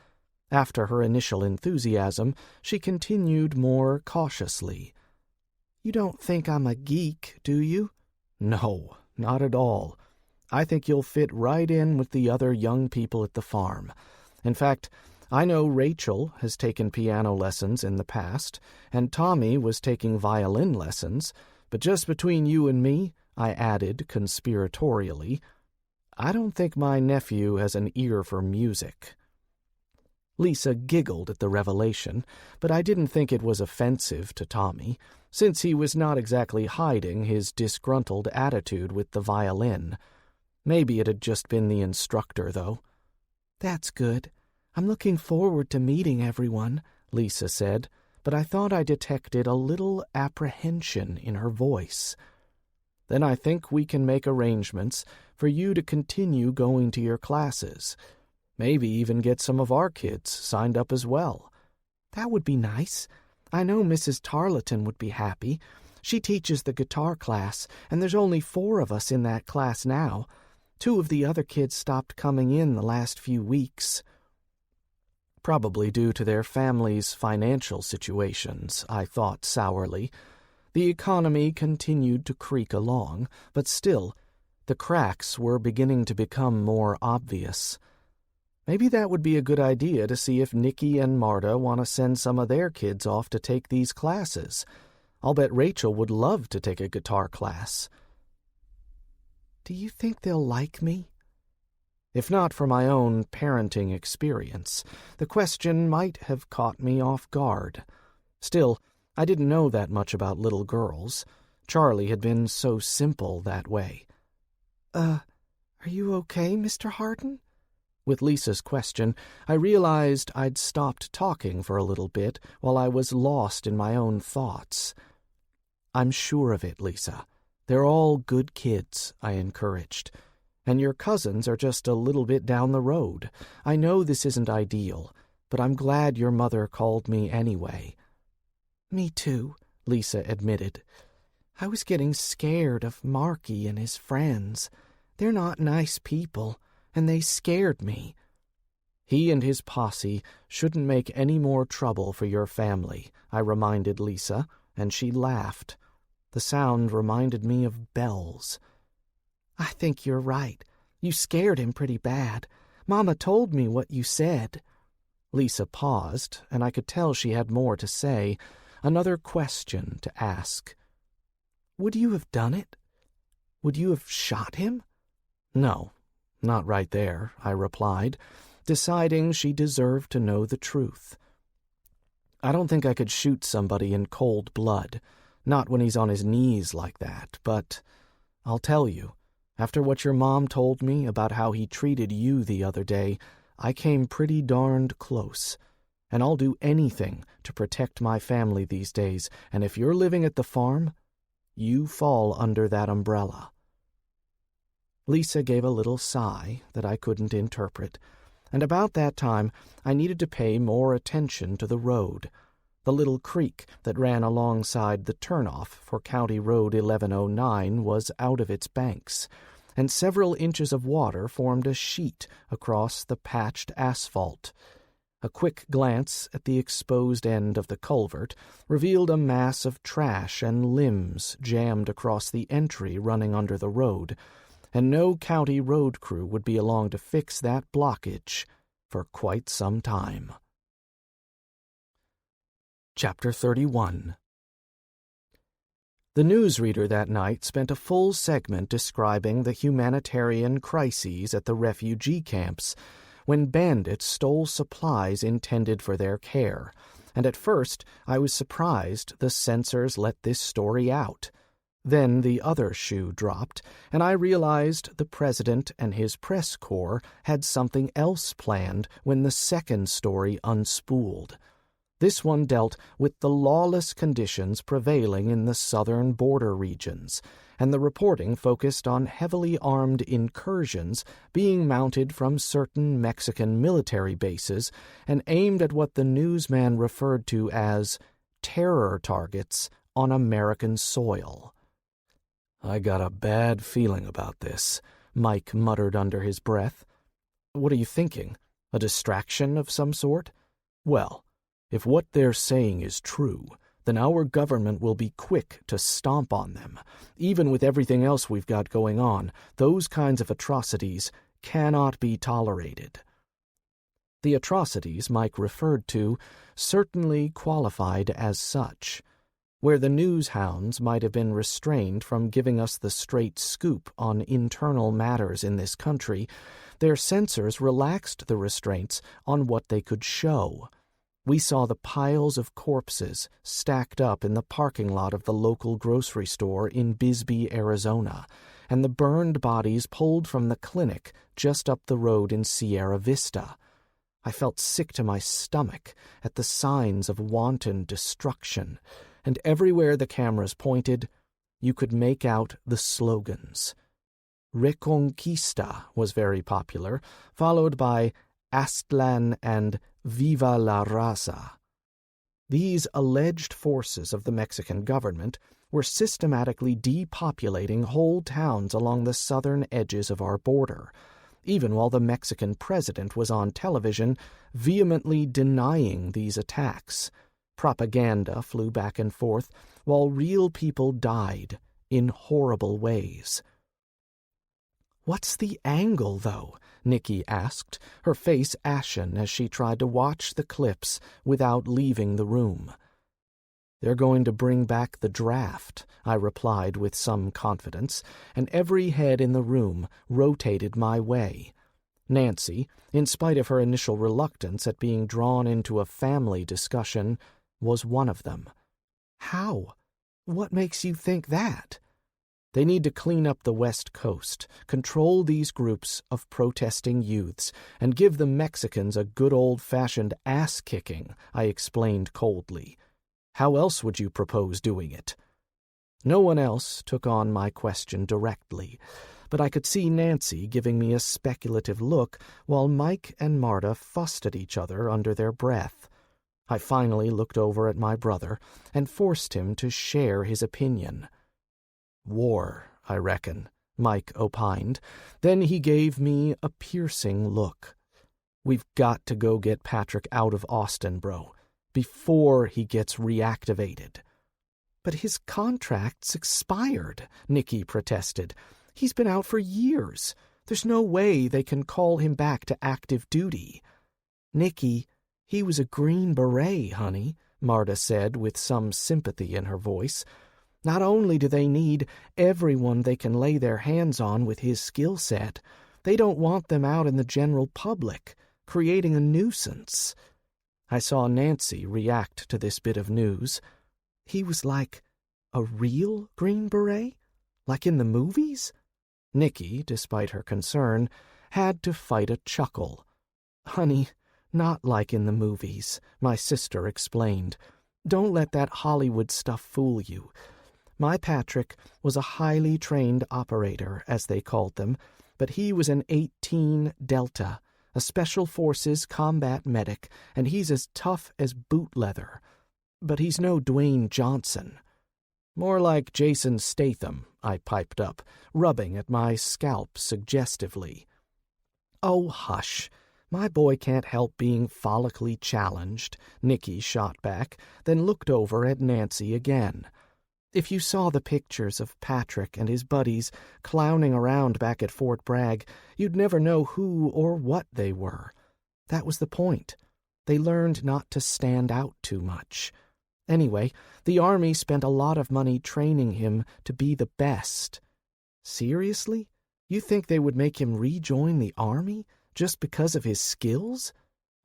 After her initial enthusiasm, she continued more cautiously. "You don't think I'm a geek, do you?"
"No, not at all. I think you'll fit right in with the other young people at the farm. In fact, I know Rachel has taken piano lessons in the past, and Tommy was taking violin lessons, but just between you and me," I added conspiratorially, "I don't think my nephew has an ear for music." Lisa giggled at the revelation, but I didn't think it was offensive to Tommy, since he was not exactly hiding his disgruntled attitude with the violin. Maybe it had just been the instructor, though.
"That's good. I'm looking forward to meeting everyone," Lisa said, but I thought I detected a little apprehension in her voice.
"Then I think we can make arrangements for you to continue going to your classes. Maybe even get some of our kids signed up as well."
"That would be nice. I know Mrs. Tarleton would be happy. She teaches the guitar class, and there's only 4 of us in that class now. 2 of the other kids stopped coming in the last few weeks."
Probably due to their families' financial situations, I thought sourly. The economy continued to creak along, but still, the cracks were beginning to become more obvious. Maybe that would be a good idea to see if Nikki and Marta want to send some of their kids off to take these classes. I'll bet Rachel would love to take a guitar class.
"Do you think they'll like me?"
If not for my own parenting experience, the question might have caught me off guard. Still, I didn't know that much about little girls. Charlie had been so simple that way.
Are you okay, Mr. Hardin?"
With Lisa's question, I realized I'd stopped talking for a little bit while I was lost in my own thoughts. "I'm sure of it, Lisa. They're all good kids," I encouraged. "And your cousins are just a little bit down the road. I know this isn't ideal, but I'm glad your mother called me anyway."
"Me too," Lisa admitted. "I was getting scared of Marky and his friends. They're not nice people, and they scared me."
"He and his posse shouldn't make any more trouble for your family," I reminded Lisa, and she laughed. The sound reminded me of bells.
"I think you're right. You scared him pretty bad. Mama told me what you said."
Lisa paused, and I could tell she had more to say, another question to ask.
"Would you have done it? Would you have shot him?"
"No, not right there," I replied, deciding she deserved to know the truth. "I don't think I could shoot somebody in cold blood, not when he's on his knees like that, but I'll tell you. After what your mom told me about how he treated you the other day, I came pretty darned close. And I'll do anything to protect my family these days, and if you're living at the farm, you fall under that umbrella." Lisa gave a little sigh that I couldn't interpret, and about that time I needed to pay more attention to the road. The little creek that ran alongside the turnoff for County Road 1109 was out of its banks, and several inches of water formed a sheet across the patched asphalt. A quick glance at the exposed end of the culvert revealed a mass of trash and limbs jammed across the entry running under the road, and no county road crew would be along to fix that blockage for quite some time. Chapter 31. The newsreader that night spent a full segment describing the humanitarian crises at the refugee camps when bandits stole supplies intended for their care, and at first I was surprised the censors let this story out. Then the other shoe dropped, and I realized the president and his press corps had something else planned when the second story unspooled. This one dealt with the lawless conditions prevailing in the southern border regions, and the reporting focused on heavily armed incursions being mounted from certain Mexican military bases and aimed at what the newsman referred to as terror targets on American soil.
"I got a bad feeling about this,"
Mike muttered under his breath. "What are you thinking? A distraction of some sort?"
"Well, if what they're saying is true, then our government will be quick to stomp on them. Even with everything else we've got going on, those kinds of atrocities cannot be tolerated."
The atrocities Mike referred to certainly qualified as such. Where the news hounds might have been restrained from giving us the straight scoop on internal matters in this country, their censors relaxed the restraints on what they could show. We saw the piles of corpses stacked up in the parking lot of the local grocery store in Bisbee, Arizona, and the burned bodies pulled from the clinic just up the road in Sierra Vista. I felt sick to my stomach at the signs of wanton destruction, and everywhere the cameras pointed, you could make out the slogans. Reconquista was very popular, followed by Aztlán and Viva la Raza. These alleged forces of the Mexican government were systematically depopulating whole towns along the southern edges of our border, even while the Mexican president was on television vehemently denying these attacks. Propaganda flew back and forth, while real people died in horrible ways. "What's the angle, though?" Nikki asked, her face ashen as she tried to watch the clips without leaving the room. "They're going to bring back the draft," I replied with some confidence, and every head in the room rotated my way. Nancy, in spite of her initial reluctance at being drawn into a family discussion, was one of them. "How? What makes you think that?" "They need to clean up the West Coast, control these groups of protesting youths, and give the Mexicans a good old-fashioned ass-kicking," I explained coldly. "How else would you propose doing it?" No one else took on my question directly, but I could see Nancy giving me a speculative look while Mike and Marta fussed at each other under their breath. I finally looked over at my brother and forced him to share his opinion. "War, I reckon," Mike opined. Then he gave me a piercing look. "We've got to go get Patrick out of Austin, bro, before he gets reactivated." "But his contract's expired," Nikki protested. "He's been out for years. There's no way they can call him back to active duty." "Nikki, he was a Green Beret, honey," Marta said with some sympathy in her voice. "Not only do they need everyone they can lay their hands on with his skill set, they don't want them out in the general public, creating a nuisance." I saw Nancy react to this bit of news. "He was like a real Green Beret? Like in the movies?" Nikki, despite her concern, had to fight a chuckle. "Honey, not like in the movies," my sister explained. "Don't let that Hollywood stuff fool you. My Patrick was a highly trained operator, as they called them, but he was an 18 Delta, a Special Forces combat medic, and he's as tough as boot leather.
but he's no Dwayne Johnson."
"More like Jason Statham," I piped up, rubbing at my scalp suggestively.
"Oh, hush. My boy can't help being follically challenged," Nicky shot back, then looked over at Nancy again. "If you saw the pictures of Patrick and his buddies clowning around back at Fort Bragg, you'd never know who or what they were. That was the point. They learned not to stand out too much. Anyway, the Army spent a lot of money training him to be the best." "Seriously? You think they would make him rejoin the Army just because of his skills?"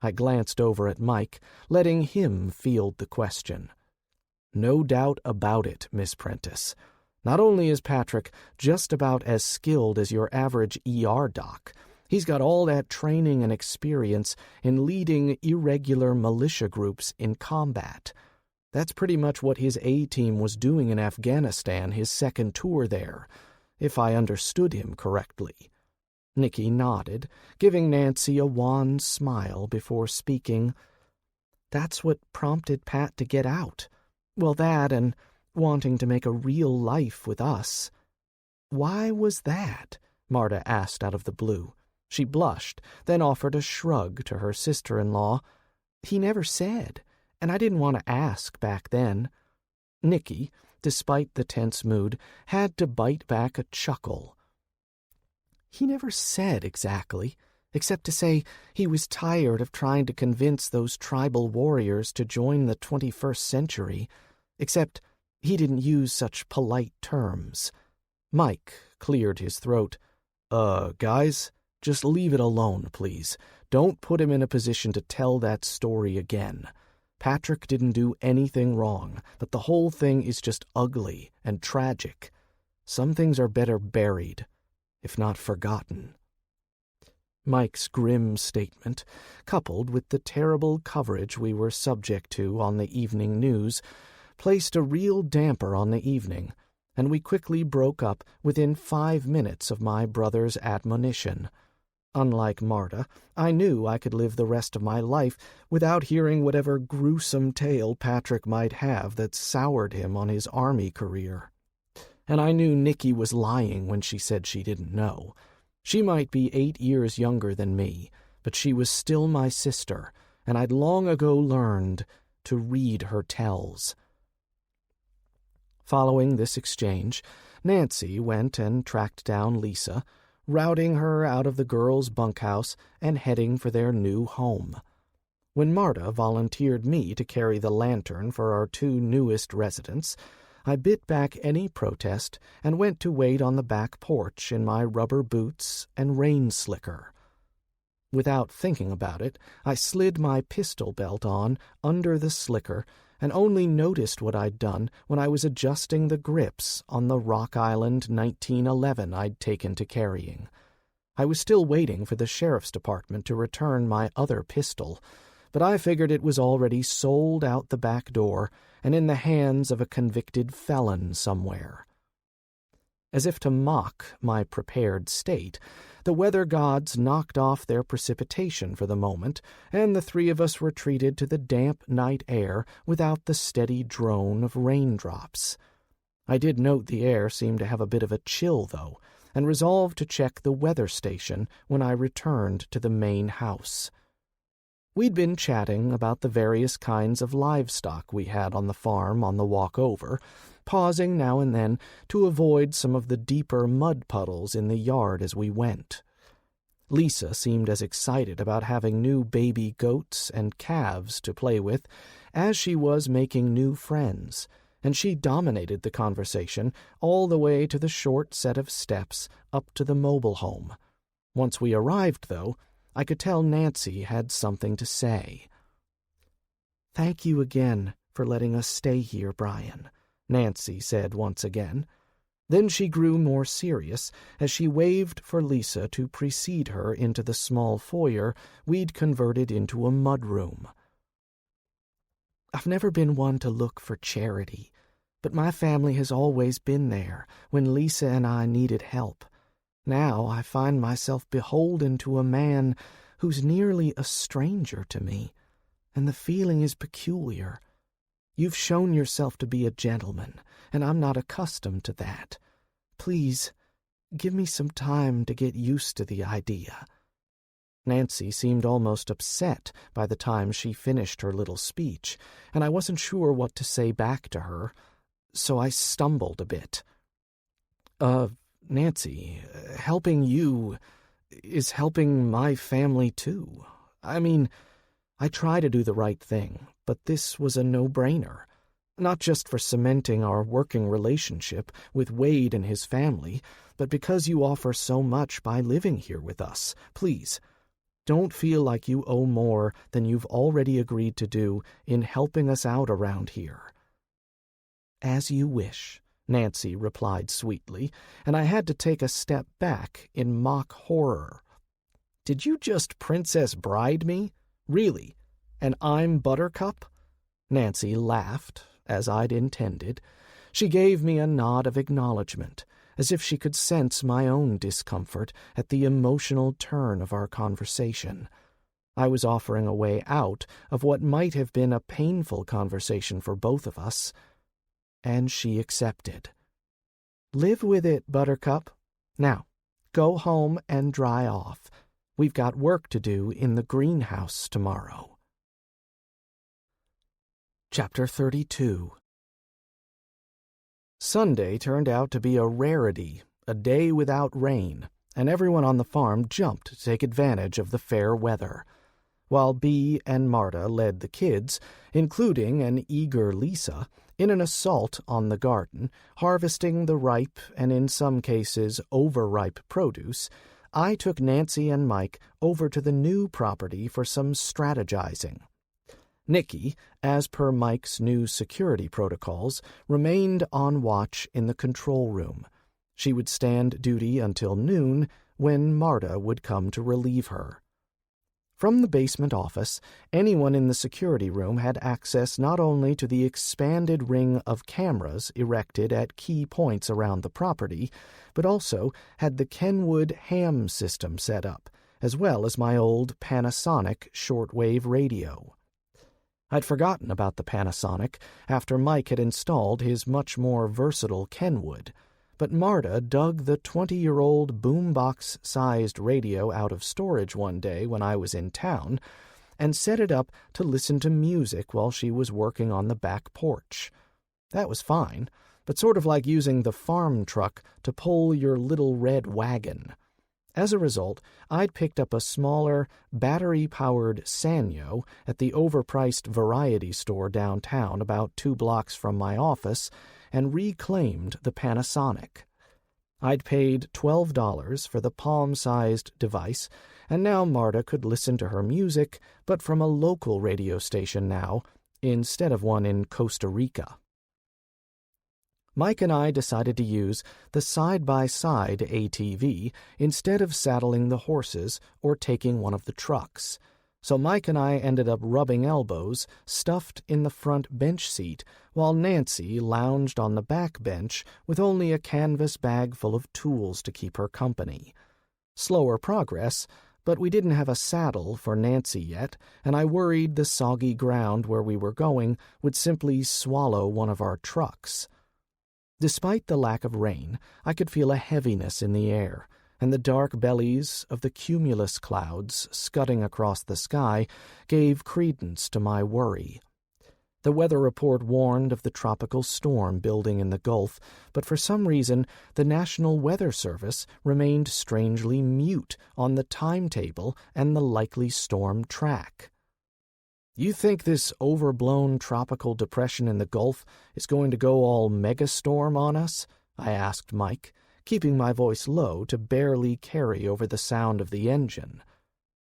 I glanced over at Mike, letting him field the question.
"No doubt about it, Miss Prentice. Not only is Patrick just about as skilled as your average ER doc, he's got all that training and experience in leading irregular militia groups in combat. That's pretty much what his A-team was doing in Afghanistan his second tour there, if I understood him correctly." Nicky nodded, giving Nancy a wan smile before speaking.
"That's what prompted Pat to get out. Well, that and wanting to make a real life with us."
"Why was that?" Marta asked out of the blue. She blushed, then offered a shrug to her sister-in-law.
"He never said, and I didn't want to ask back then."
Nicky, despite the tense mood, had to bite back a chuckle.
"He never said exactly, except to say he was tired of trying to convince those tribal warriors to join the 21st century, except he didn't use such polite terms."
Mike cleared his throat. Guys, just leave it alone, please. Don't put him in a position to tell that story again. Patrick didn't do anything wrong, but the whole thing is just ugly and tragic. Some things are better buried, if not forgotten." Mike's grim statement, coupled with the terrible coverage we were subject to on the evening news, placed a real damper on the evening, and we quickly broke up within 5 minutes of my brother's admonition. Unlike Marta, I knew I could live the rest of my life without hearing whatever gruesome tale Patrick might have that soured him on his Army career. And I knew Nicky was lying when she said she didn't know. She might be 8 years younger than me, but she was still my sister, and I'd long ago learned to read her tells. Following this exchange, Nancy went and tracked down Lisa, routing her out of the girls' bunkhouse and heading for their new home. When Marta volunteered me to carry the lantern for our 2 newest residents, I bit back any protest and went to wait on the back porch in my rubber boots and rain slicker. Without thinking about it, I slid my pistol belt on under the slicker and only noticed what I'd done when I was adjusting the grips on the Rock Island 1911 I'd taken to carrying. I was still waiting for the sheriff's department to return my other pistol, but I figured it was already sold out the back door and in the hands of a convicted felon somewhere. As if to mock my prepared state, the weather gods knocked off their precipitation for the moment, and the 3 of us retreated to the damp night air without the steady drone of raindrops. I did note the air seemed to have a bit of a chill, though, and resolved to check the weather station when I returned to the main house. We'd been chatting about the various kinds of livestock we had on the farm on the walk over, pausing now and then to avoid some of the deeper mud puddles in the yard as we went. Lisa seemed as excited about having new baby goats and calves to play with as she was making new friends, and she dominated the conversation all the way to the short set of steps up to the mobile home. Once we arrived, though, I could tell Nancy had something to say.
"Thank you again for letting us stay here, Bryan," Nancy said once again.
Then she grew more serious as she waved for Lisa to precede her into the small foyer we'd converted into a mudroom.
"I've never been one to look for charity, but my family has always been there when Lisa and I needed help. Now I find myself beholden to a man who's nearly a stranger to me, and the feeling is peculiar. You've shown yourself to be a gentleman, and I'm not accustomed to that. Please, give me some time to get used to the idea." Nancy seemed almost upset by the time she finished her little speech, and I wasn't sure what to say back to her, so I stumbled a bit. Nancy, helping you is helping my family too. I mean, I try to do the right thing, but this was a no-brainer. Not just for cementing our working relationship with Wade and his family, but because you offer so much by living here with us. Please, don't feel like you owe more than you've already agreed to do in helping us out around here." "As you wish," Nancy replied sweetly, and I had to take a step back in mock horror. "Did you just Princess Bride me? Really? And I'm Buttercup?" Nancy laughed, as I'd intended. She gave me a nod of acknowledgement, as if she could sense my own discomfort at the emotional turn of our conversation. I was offering a way out of what might have been a painful conversation for both of us, and she accepted. "Live with it, Buttercup. Now, go home and dry off. We've got work to do in the greenhouse tomorrow." Chapter 32. Sunday turned out to be a rarity, a day without rain, and everyone on the farm jumped to take advantage of the fair weather. While Bea and Marta led the kids, including an eager Lisa, in an assault on the garden, harvesting the ripe and in some cases overripe produce, I took Nancy and Mike over to the new property for some strategizing. Nikki, as per Mike's new security protocols, remained on watch in the control room. She would stand duty until noon, when Marta would come to relieve her. From the basement office, anyone in the security room had access not only to the expanded ring of cameras erected at key points around the property, but also had the Kenwood ham system set up, as well as my old Panasonic shortwave radio. I'd forgotten about the Panasonic after Mike had installed his much more versatile Kenwood, but Marta dug the 20-year-old boombox-sized radio out of storage one day when I was in town and set it up to listen to music while she was working on the back porch. That was fine, but sort of like using the farm truck to pull your little red wagon. As a result, I'd picked up a smaller, battery-powered Sanyo at the overpriced variety store downtown about 2 blocks from my office and reclaimed the Panasonic. I'd paid $12 for the palm-sized device, and now Marta could listen to her music, but from a local radio station now, instead of one in Costa Rica. Mike and I decided to use the side-by-side ATV instead of saddling the horses or taking one of the trucks. So Mike and I ended up rubbing elbows, stuffed in the front bench seat, while Nancy lounged on the back bench with only a canvas bag full of tools to keep her company. Slower progress, but we didn't have a saddle for Nancy yet, and I worried the soggy ground where we were going would simply swallow one of our trucks. Despite the lack of rain, I could feel a heaviness in the air, and the dark bellies of the cumulus clouds scudding across the sky gave credence to my worry. The weather report warned of the tropical storm building in the Gulf, but for some reason the National Weather Service remained strangely mute on the timetable and the likely storm track. "You think this overblown tropical depression in the Gulf is going to go all megastorm on us?" I asked Mike, keeping my voice low to barely carry over the sound of the engine.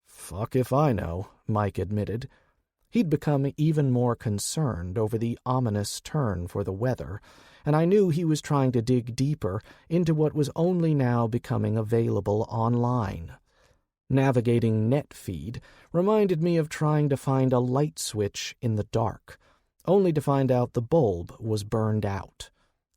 "Fuck if I know," Mike admitted. He'd become even more concerned over the ominous turn for the weather, and I knew he was trying to dig deeper into what was only now becoming available online. Navigating NetFeed reminded me of trying to find a light switch in the dark, only to find out the bulb was burned out.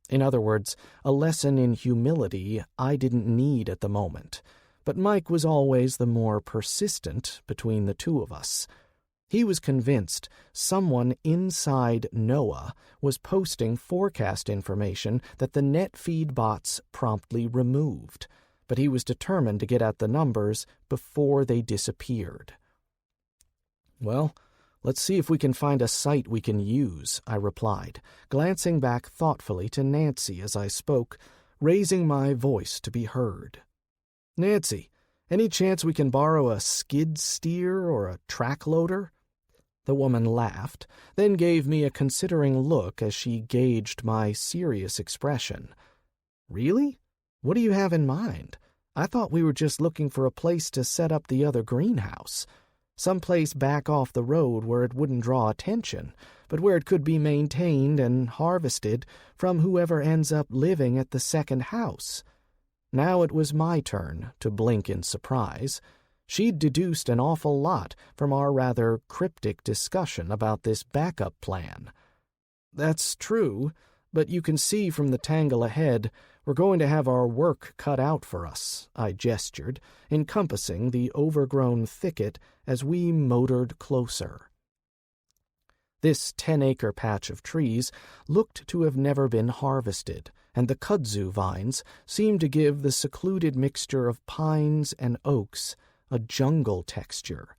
In other words, a lesson in humility I didn't need at the moment, but Mike was always the more persistent between the two of us. He was convinced someone inside NOAA was posting forecast information that the NetFeed bots promptly removed, but he was determined to get at the numbers before they disappeared. "Well, let's see if we can find a site we can use," I replied, glancing back thoughtfully to Nancy as I spoke, raising my voice to be heard. "Nancy, any chance we can borrow a skid steer or a track loader?" The woman laughed, then gave me a considering look as she gauged my serious expression. "Really? What do you have in mind? I thought we were just looking for a place to set up the other greenhouse. Some place back off the road where it wouldn't draw attention, but where it could be maintained and harvested from whoever ends up living at the second house." Now it was my turn to blink in surprise. She'd deduced an awful lot from our rather cryptic discussion about this backup plan. "That's true, but you can see from the tangle ahead we're going to have our work cut out for us," I gestured, encompassing the overgrown thicket as we motored closer. This 10-acre patch of trees looked to have never been harvested, and the kudzu vines seemed to give the secluded mixture of pines and oaks a jungle texture.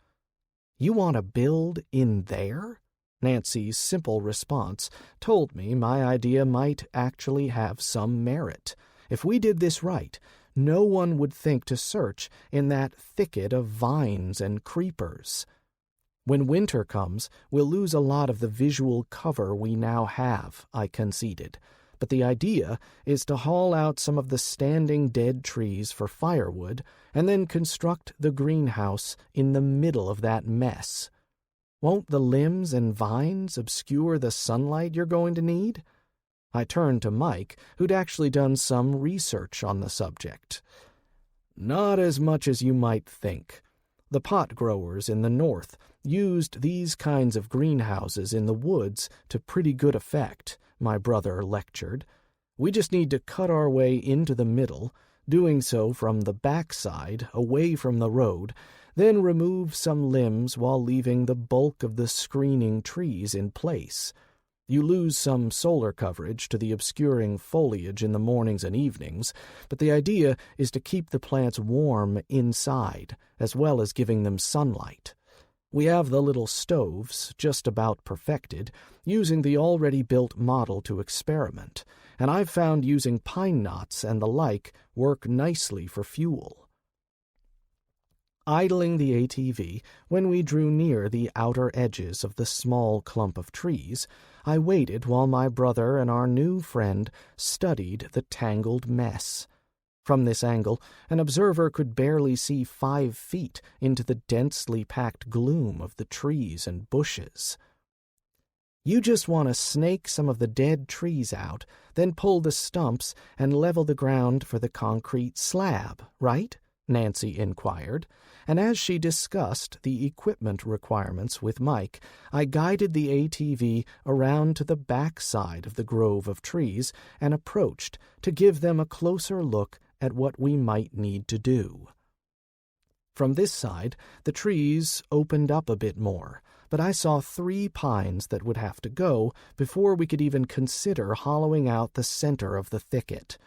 "You want to build in there?" Nancy's simple response told me my idea might actually have some merit. If we did this right, no one would think to search in that thicket of vines and creepers. "When winter comes, we'll lose a lot of the visual cover we now have," I conceded. "But the idea is to haul out some of the standing dead trees for firewood and then construct the greenhouse in the middle of that mess. Won't the limbs and vines obscure the sunlight you're going to need?" I turned to Mike, who'd actually done some research on the subject. "Not as much as you might think. The pot growers in the north used these kinds of greenhouses in the woods to pretty good effect," my brother lectured. "We just need to cut our way into the middle, doing so from the backside, away from the road, then remove some limbs while leaving the bulk of the screening trees in place. You lose some solar coverage to the obscuring foliage in the mornings and evenings, but the idea is to keep the plants warm inside, as well as giving them sunlight. We have the little stoves, just about perfected, using the already built model to experiment, and I've found using pine knots and the like work nicely for fuel." Idling the ATV, when we drew near the outer edges of the small clump of trees, I waited while my brother and our new friend studied the tangled mess. From this angle, an observer could barely see 5 feet into the densely packed gloom of the trees and bushes. "You just want to snake some of the dead trees out, then pull the stumps and level the ground for the concrete slab, right?" Nancy inquired, and as she discussed the equipment requirements with Mike, I guided the ATV around to the back side of the grove of trees and approached to give them a closer look at what we might need to do. From this side, the trees opened up a bit more, but I saw 3 pines that would have to go before we could even consider hollowing out the center of the thicket.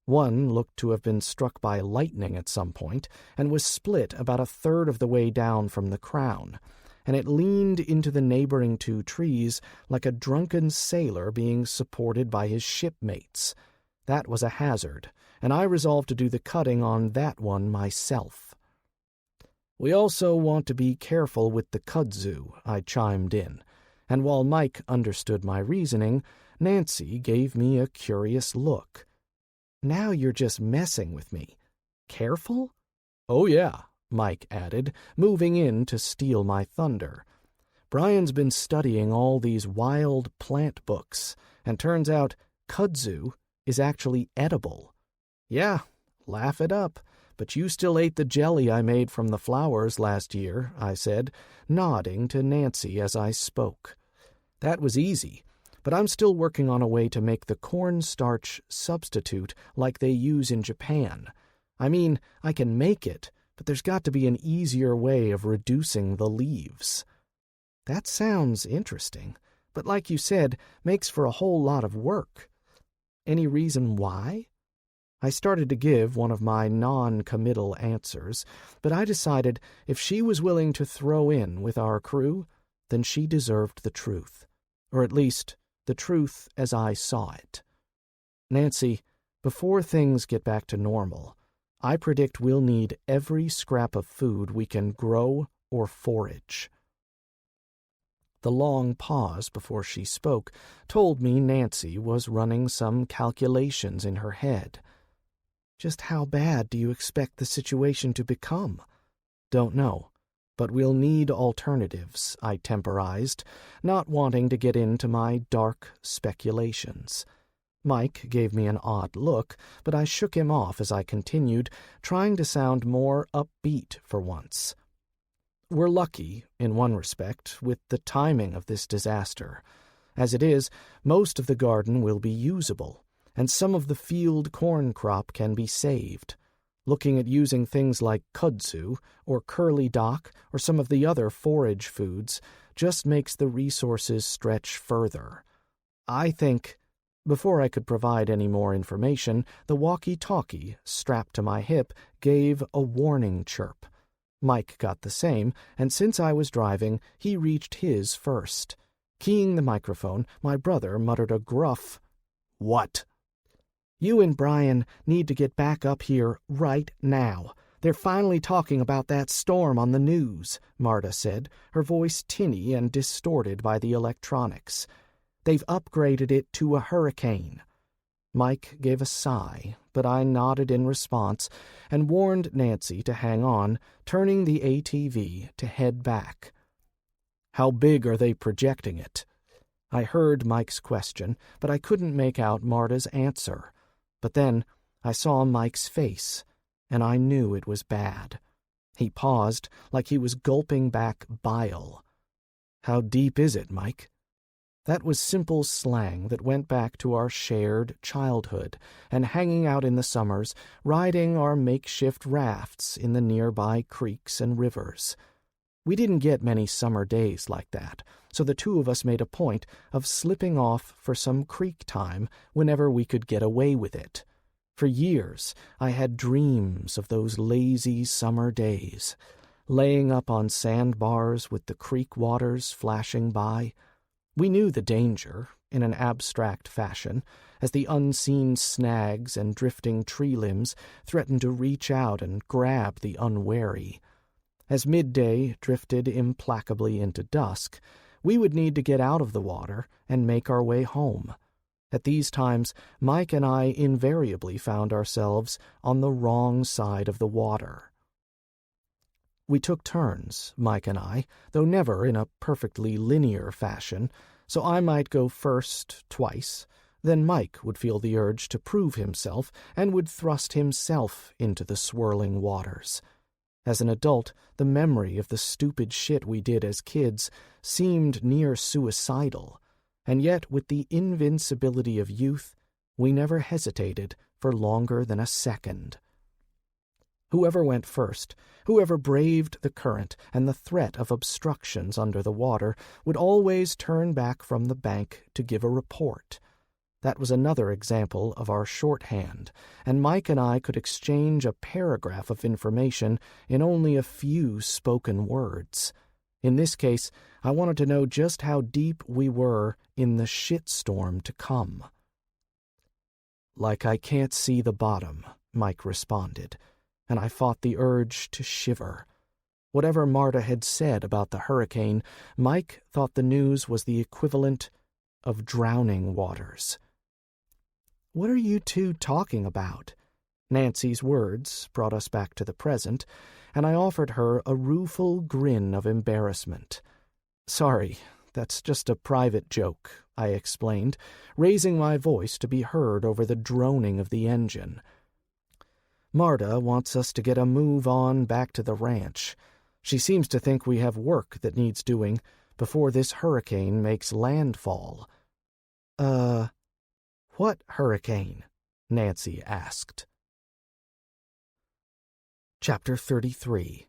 One looked to have been struck by lightning at some point and was split about 1/3 of the way down from the crown, and it leaned into the neighboring 2 trees like a drunken sailor being supported by his shipmates. That was a hazard, and I resolved to do the cutting on that one myself. "We also want to be careful with the kudzu," I chimed in, and while Mike understood my reasoning, Nancy gave me a curious look. "Now you're just messing with me. Careful?" "Oh yeah," Mike added, moving in to steal my thunder. "Bryan's been studying all these wild plant books, and turns out kudzu is actually edible." "Yeah, laugh it up, but you still ate the jelly I made from the flowers last year," I said, nodding to Nancy as I spoke. "That was easy. But I'm still working on a way to make the cornstarch substitute like they use in Japan. I mean, I can make it, but there's got to be an easier way of reducing the leaves." That sounds interesting, but like you said, makes for a whole lot of work. Any reason why? I started to give one of my non-committal answers, but I decided if she was willing to throw in with our crew, then she deserved the truth, or at least the truth as I saw it. Nancy, before things get back to normal, I predict we'll need every scrap of food we can grow or forage. The long pause before she spoke told me Nancy was running some calculations in her head. Just how bad do you expect the situation to become? Don't know, but we'll need alternatives, I temporized, not wanting to get into my dark speculations. Mike gave me an odd look, but I shook him off as I continued, trying to sound more upbeat for once. We're lucky, in one respect, with the timing of this disaster. As it is, most of the garden will be usable, and some of the field corn crop can be saved. Looking at using things like kudzu or curly dock or some of the other forage foods just makes the resources stretch further. I think... Before I could provide any more information, the walkie-talkie, strapped to my hip, gave a warning chirp. Mike got the same, and since I was driving, he reached his first. Keying the microphone, my brother muttered a gruff, "What?" "You and Bryan need to get back up here right now. They're finally talking about that storm on the news," Marta said, her voice tinny and distorted by the electronics. "They've upgraded it to a hurricane." Mike gave a sigh, but I nodded in response and warned Nancy to hang on, turning the ATV to head back. "How big are they projecting it?" I heard Mike's question, but I couldn't make out Marta's answer. But then I saw Mike's face, and I knew it was bad. He paused, like he was gulping back bile. "How deep is it, Mike?" That was simple slang that went back to our shared childhood and hanging out in the summers, riding our makeshift rafts in the nearby creeks and rivers. We didn't get many summer days like that, so the two of us made a point of slipping off for some creek time whenever we could get away with it. For years, I had dreams of those lazy summer days, laying up on sandbars with the creek waters flashing by. We knew the danger, in an abstract fashion, as the unseen snags and drifting tree limbs threatened to reach out and grab the unwary. As midday drifted implacably into dusk, we would need to get out of the water and make our way home. At these times, Mike and I invariably found ourselves on the wrong side of the water. We took turns, Mike and I, though never in a perfectly linear fashion, so I might go first twice, then Mike would feel the urge to prove himself and would thrust himself into the swirling waters. As an adult, the memory of the stupid shit we did as kids seemed near suicidal, and yet with the invincibility of youth, we never hesitated for longer than a second. Whoever went first, whoever braved the current and the threat of obstructions under the water, would always turn back from the bank to give a report. That was another example of our shorthand, and Mike and I could exchange a paragraph of information in only a few spoken words. In this case, I wanted to know just how deep we were in the shitstorm to come. "Like I can't see the bottom," Mike responded, and I fought the urge to shiver. Whatever Marta had said about the hurricane, Mike thought the news was the equivalent of drowning waters. "What are you two talking about?" Nancy's words brought us back to the present, and I offered her a rueful grin of embarrassment. "Sorry, that's just a private joke," I explained, raising my voice to be heard over the droning of the engine. "Marta wants us to get a move on back to the ranch. She seems to think we have work that needs doing before this hurricane makes landfall." What hurricane?" Nancy asked. Chapter 33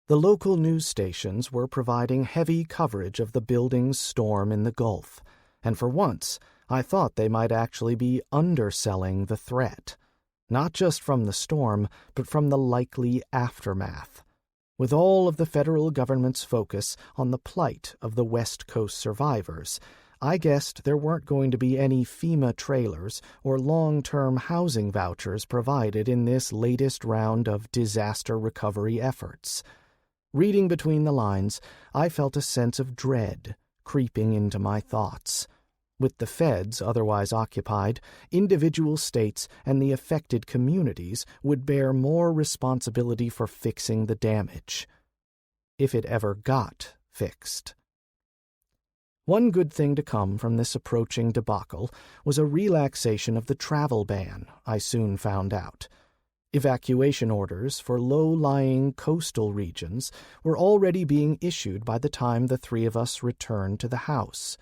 The local news stations were providing heavy coverage of the building's storm in the Gulf, and for once I thought they might actually be underselling the threat, not just from the storm, but from the likely aftermath. With all of the federal government's focus on the plight of the West Coast survivors, I guessed there weren't going to be any FEMA trailers or long-term housing vouchers provided in this latest round of disaster recovery efforts. Reading between the lines, I felt a sense of dread creeping into my thoughts. With the feds otherwise occupied, individual states and the affected communities would bear more responsibility for fixing the damage, if it ever got fixed. One good thing to come from this approaching debacle was a relaxation of the travel ban, I soon found out. Evacuation orders for low-lying coastal regions were already being issued by the time the three of us returned to the house.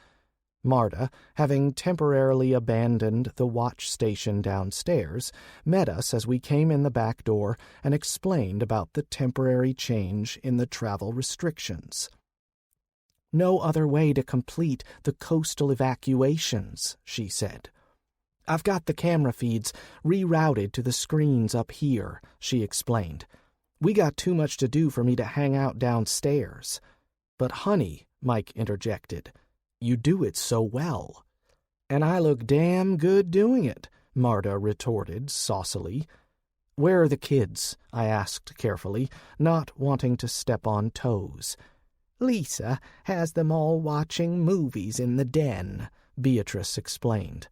Marta, having temporarily abandoned the watch station downstairs, met us as we came in the back door and explained about the temporary change in the travel restrictions. "No other way to complete the coastal evacuations," she said. "I've got the camera feeds rerouted to the screens up here," she explained. "We got too much to do for me to hang out downstairs." "But honey," Mike interjected, "you do it so well." "And I look damn good doing it," Marta retorted saucily. "Where are the kids?" I asked carefully, not wanting to step on toes. "Lisa has them all watching movies in the den," Beatrice explained.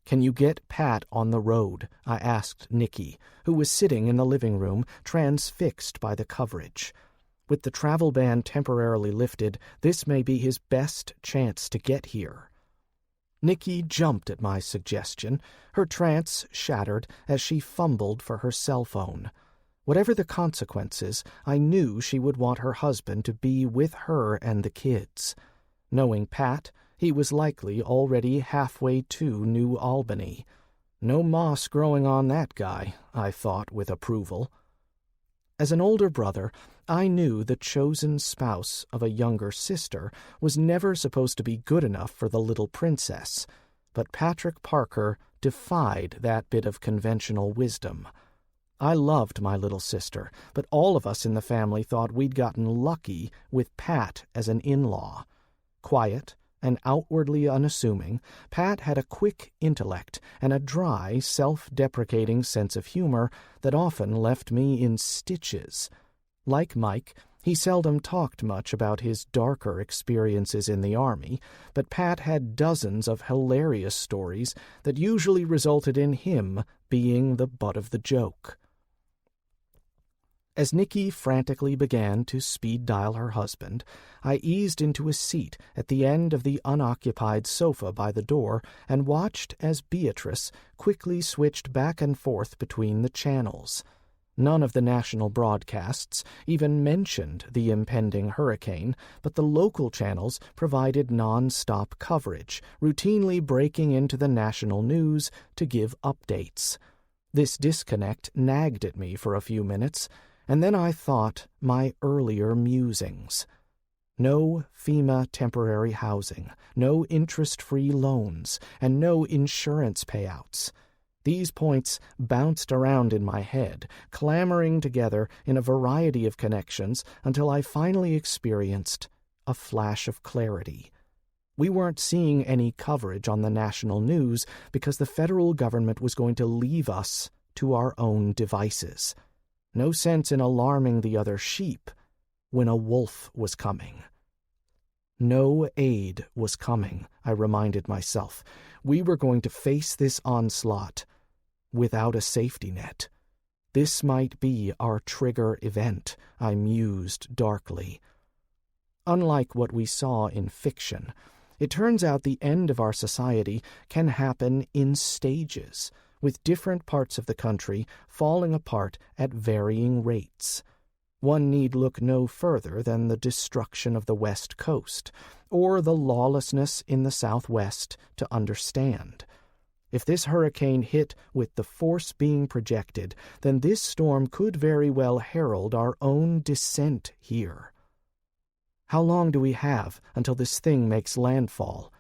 "Can you get Pat on the road?" I asked Nikki, who was sitting in the living room, transfixed by the coverage. With the travel ban temporarily lifted, this may be his best chance to get here. Nikki jumped at my suggestion, her trance shattered as she fumbled for her cell phone. Whatever the consequences, I knew she would want her husband to be with her and the kids. Knowing Pat, he was likely already halfway to New Albany. No moss growing on that guy, I thought with approval. As an older brother, I knew the chosen spouse of a younger sister was never supposed to be good enough for the little princess, but Patrick Parker defied that bit of conventional wisdom. I loved my little sister, but all of us in the family thought we'd gotten lucky with Pat as an in-law. Quiet and outwardly unassuming, Pat had a quick intellect and a dry, self-deprecating sense of humor that often left me in stitches. Like Mike, he seldom talked much about his darker experiences in the Army, but Pat had dozens of hilarious stories that usually resulted in him being the butt of the joke. As Nikki frantically began to speed-dial her husband, I eased into a seat at the end of the unoccupied sofa by the door and watched as Beatrice quickly switched back and forth between the channels. None of the national broadcasts even mentioned the impending hurricane, but the local channels provided non-stop coverage, routinely breaking into the national news to give updates. This disconnect nagged at me for a few minutes, and then I thought my earlier musings. No FEMA temporary housing, no interest-free loans, and no insurance payouts. These points bounced around in my head, clamoring together in a variety of connections until I finally experienced a flash of clarity. We weren't seeing any coverage on the national news because the federal government was going to leave us to our own devices. No sense in alarming the other sheep when a wolf was coming. No aid was coming, I reminded myself. We were going to face this onslaught without a safety net. This might be our trigger event, I mused darkly. Unlike what we saw in fiction, it turns out the end of our society can happen in stages, with different parts of the country falling apart at varying rates. One need look no further than the destruction of the West Coast, or the lawlessness in the Southwest to understand.
If this hurricane hit with the force being projected, then this storm could very well herald our own descent here. How long do we have until this thing makes landfall?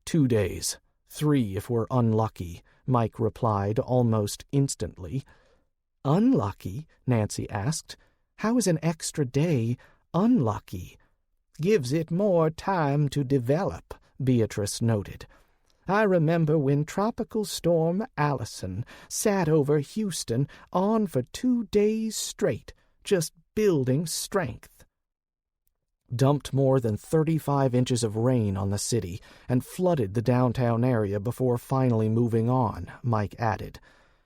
2 days. 3 if we're unlucky, Mike replied almost instantly.
Unlucky? Nancy asked. How is an extra day unlucky? Gives it more time to develop, Beatrice noted. I remember when Tropical Storm Allison sat over Houston on for 2 days straight, just building strength.
Dumped more than 35 inches of rain on the city and flooded the downtown area before finally moving on, Mike added.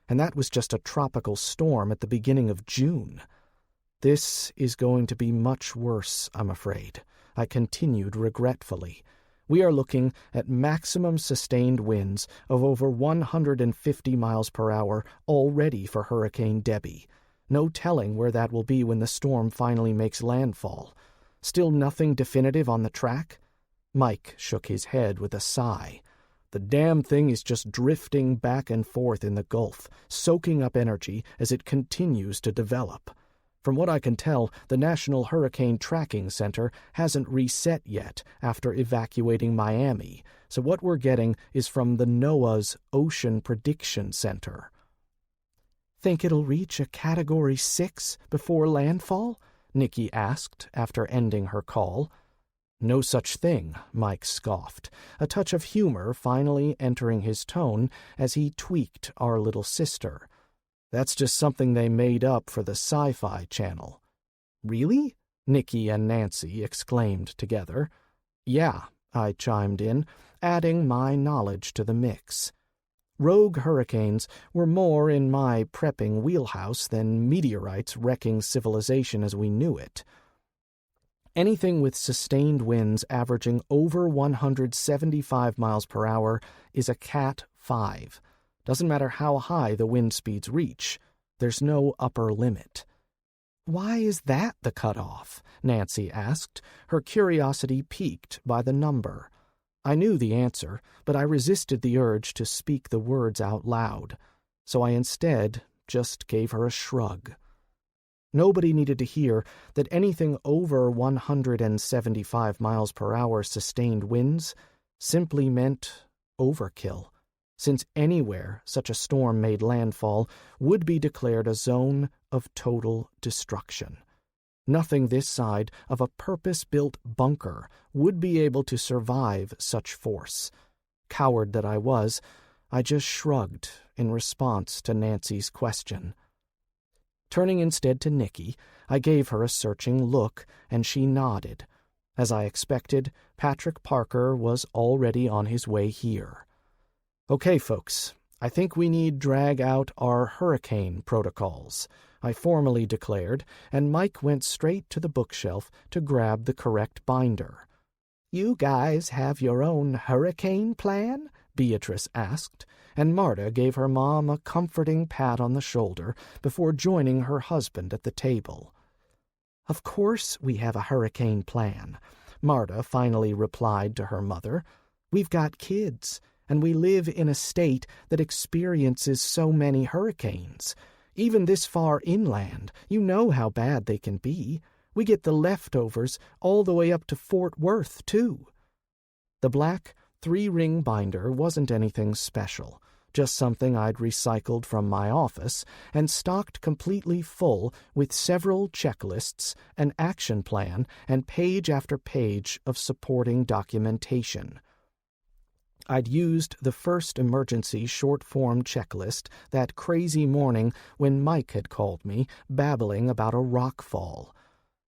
And that was just a tropical storm at the beginning of June. This is going to be much worse, I'm afraid, I continued regretfully. We are looking at maximum sustained winds of over 150 miles per hour already for Hurricane Debbie. No telling where that will be when the storm finally makes landfall. Still nothing definitive on the track? Mike shook his head with a sigh. The damn thing is just drifting back and forth in the Gulf, soaking up energy as it continues to develop. From what I can tell, the National Hurricane Tracking Center hasn't reset yet after evacuating Miami, so what we're getting is from the NOAA's Ocean Prediction Center.
Think it'll reach a Category 6 before landfall? Nikki asked after ending her call.
No such thing, Mike scoffed, a touch of humor finally entering his tone as he tweaked our little sister. That's just something they made up for the Sci-Fi Channel.
Really?
Nikki and Nancy exclaimed together. Yeah, I chimed in, adding my knowledge to the mix. Rogue hurricanes were more in my prepping wheelhouse than meteorites wrecking civilization as we knew it. Anything with sustained winds averaging over 175 miles per hour is a Cat 5. Doesn't matter how high the wind speeds reach. There's no upper limit.
Why is that the cutoff?
Nancy asked, her curiosity piqued by the number. I knew the answer, but I resisted the urge to speak the words out loud, so I instead just gave her a shrug. Nobody needed to hear that anything over 175 miles per hour sustained winds simply meant overkill, since anywhere such a storm made landfall would be declared a zone of total destruction. Nothing this side of a purpose-built bunker would be able to survive such force. Coward that I was, I just shrugged in response to Nancy's question. Turning instead to Nikki, I gave her a searching look, and she nodded. As I expected, Patrick Parker was already on his way here. Okay, folks, I think we need drag out our hurricane protocols, I formally declared, and Mike went straight to the bookshelf to grab the correct binder.
You guys have your own hurricane plan? Beatrice asked, and Marta gave her mom a comforting pat on the shoulder before joining her husband at the table. Of course we have a hurricane plan, Marta finally replied to her mother. We've got kids, and we live in a state that experiences so many hurricanes. Even this far inland, you know how bad they can be. We get the leftovers all the way up to Fort Worth, too. The black 3-ring binder wasn't anything special, just something I'd recycled from my office and stocked completely full with several checklists, an action plan, and page after page of supporting documentation. I'd used the first emergency short-form checklist that crazy morning when Mike had called me, babbling about a rock fall.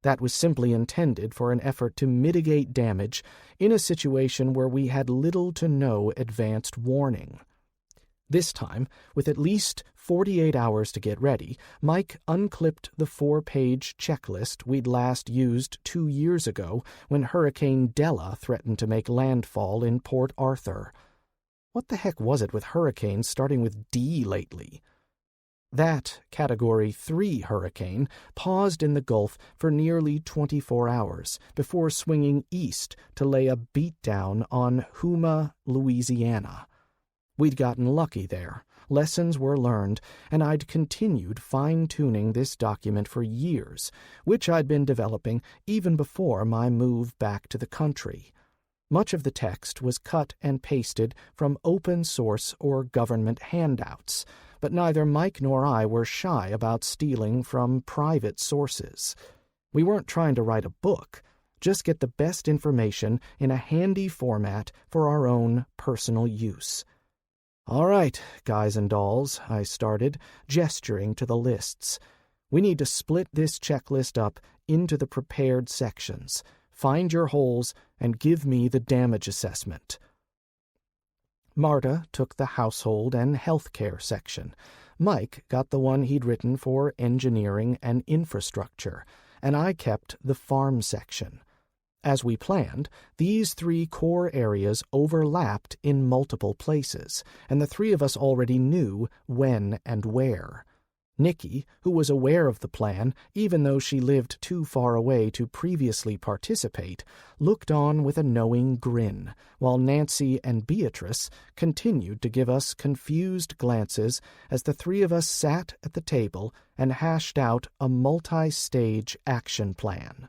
That was simply intended for an effort to mitigate damage in a situation where we had little to no advanced warning. This time, with at least 48 hours to get ready, Mike unclipped the 4-page checklist we'd last used 2 years ago when Hurricane Della threatened to make landfall in Port Arthur. What the heck was it with hurricanes starting with D lately? That Category 3 hurricane paused in the Gulf for nearly 24 hours before swinging east to lay a beatdown on Houma, Louisiana. We'd gotten lucky there. Lessons were learned, and I'd continued fine-tuning this document for years, which I'd been developing even before my move back to the country. Much of the text was cut and pasted from open-source or government handouts, but neither Mike nor I were shy about stealing from private sources. We weren't trying to write a book, just get the best information in a handy format for our own personal use. "All right, guys and dolls," I started, gesturing to the lists. "We need to split this checklist up into the prepared sections. Find your holes and give me the damage assessment." Marta took the household and healthcare section. Mike got the one he'd written for engineering and infrastructure, and I kept the farm section. As we planned, these three core areas overlapped in multiple places, and the three of us already knew when and where. Nikki, who was aware of the plan, even though she lived too far away to previously participate, looked on with a knowing grin, while Nancy and Beatrice continued to give us confused glances as the three of us sat at the table and hashed out a multi-stage action plan.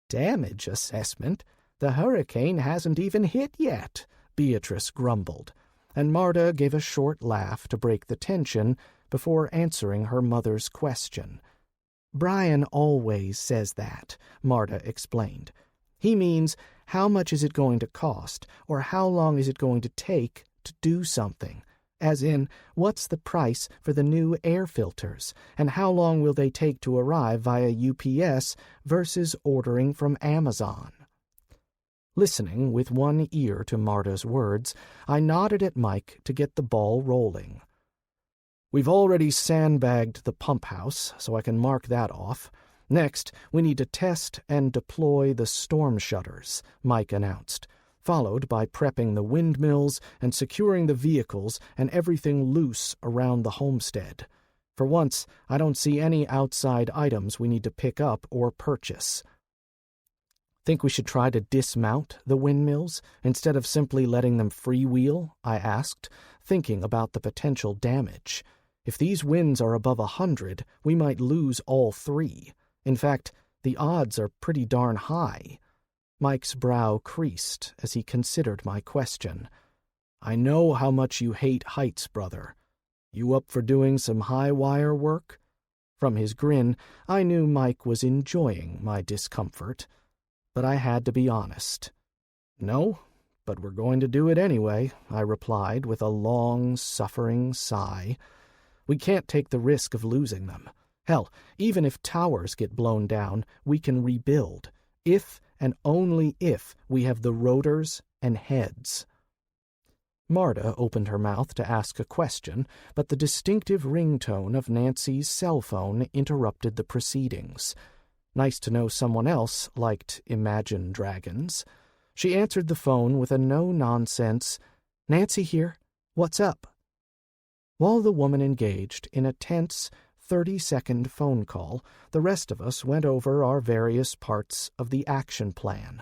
"Damage assessment? The hurricane hasn't even hit yet," Beatrice grumbled, and Marta gave a short laugh to break the tension before answering her mother's question. "Bryan always says that," Marta explained. "He means, how much is it going to cost, or how long is it going to take to do something? As in, what's the price for the new air filters, and how long will they take to arrive via UPS versus ordering from Amazon?" Listening with one ear to Marta's words, I nodded at Mike to get the ball rolling. "We've already sandbagged the pump house, so I can mark that off. Next, we need to test and deploy the storm shutters," Mike announced, followed by prepping the windmills and securing the vehicles and everything loose around the homestead. For once, I don't see any outside items we need to pick up or purchase. "Think we should try to dismount the windmills instead of simply letting them freewheel?" I asked, thinking about the potential damage. If these winds are above 100, we might lose all three. In fact, the odds are pretty darn high. Mike's brow creased as he considered my question. "I know how much you hate heights, brother. You up for doing some high-wire work?" From his grin, I knew Mike was enjoying my discomfort. But I had to be honest. "No, but we're going to do it anyway," I replied with a long, suffering sigh. "We can't take the risk of losing them. Hell, even if towers get blown down, we can rebuild, if and only if we have the rotors and heads." Marta opened her mouth to ask a question, but the distinctive ringtone of Nancy's cell phone interrupted the proceedings. Nice to know someone else liked Imagine Dragons. She answered the phone with a no-nonsense, "Nancy here. What's up?" While the woman engaged in a tense 30-second phone call, the rest of us went over our various parts of the action plan.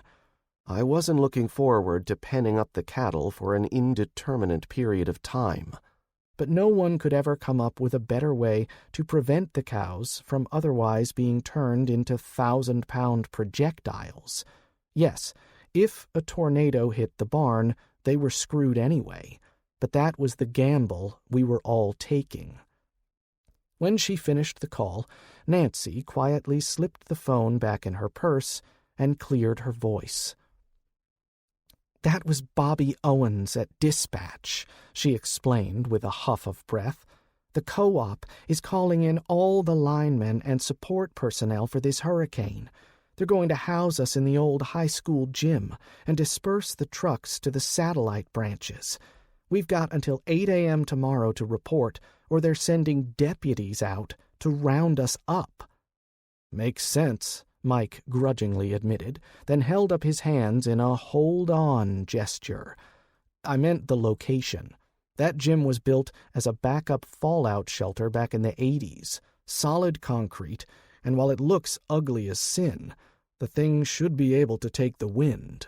I wasn't looking forward to penning up the cattle for an indeterminate period of time.
But no one could ever come up with a better way to prevent the cows from otherwise being turned into 1,000-pound projectiles. Yes, if a tornado hit the barn, they were screwed anyway, but that was the gamble we were all taking. When she finished the call, Nancy quietly slipped the phone back in her purse and cleared her voice. "That was Bobby Owens at Dispatch," she explained with a huff of breath. "The co-op is calling in all the linemen and support personnel for this hurricane. They're going to house us in the old high school gym and disperse the trucks to the satellite branches. We've got until 8 a.m. tomorrow to report, or they're sending deputies out to round us up." "Makes sense," Mike grudgingly admitted, then held up his hands in a hold-on gesture. "I meant the location. That gym was built as a backup fallout shelter back in the 80s. Solid concrete, and while it looks ugly as sin, the thing should be able to take the wind."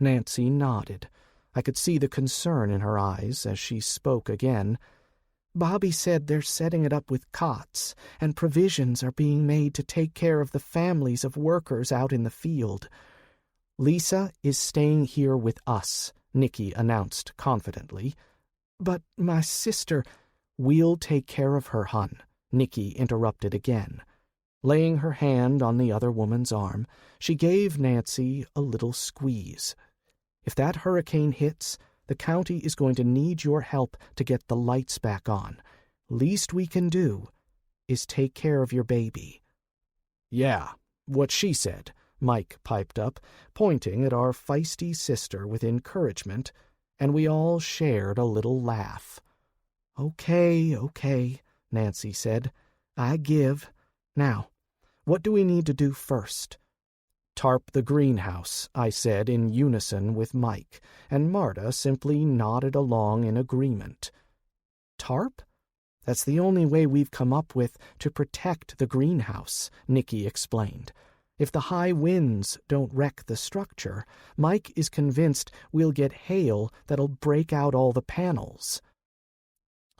Nancy nodded. I could see the concern in her eyes as she spoke again. "Bobby said they're setting it up with cots, and provisions are being made to take care of the families of workers out in the field." "Lisa is staying here with us," Nikki announced confidently. "But my sister—" "We'll take care of her, hon," Nikki interrupted again. Laying her hand on the other woman's arm, she gave Nancy a little squeeze. "If that hurricane hits, the county is going to need your help to get the lights back on. Least we can do is take care of your baby."
"Yeah, what she said,"
Mike piped up, pointing at our feisty sister with encouragement, and we all shared a little laugh. Okay, Nancy said. "I give. Now, what do we need to do first?" "Tarp the greenhouse," I said in unison with Mike, and Marta simply nodded along in agreement. "Tarp? That's the only way we've come up with to protect the greenhouse," Nikki explained. "If the high winds don't wreck the structure, Mike is convinced we'll get hail that'll break out all the panels.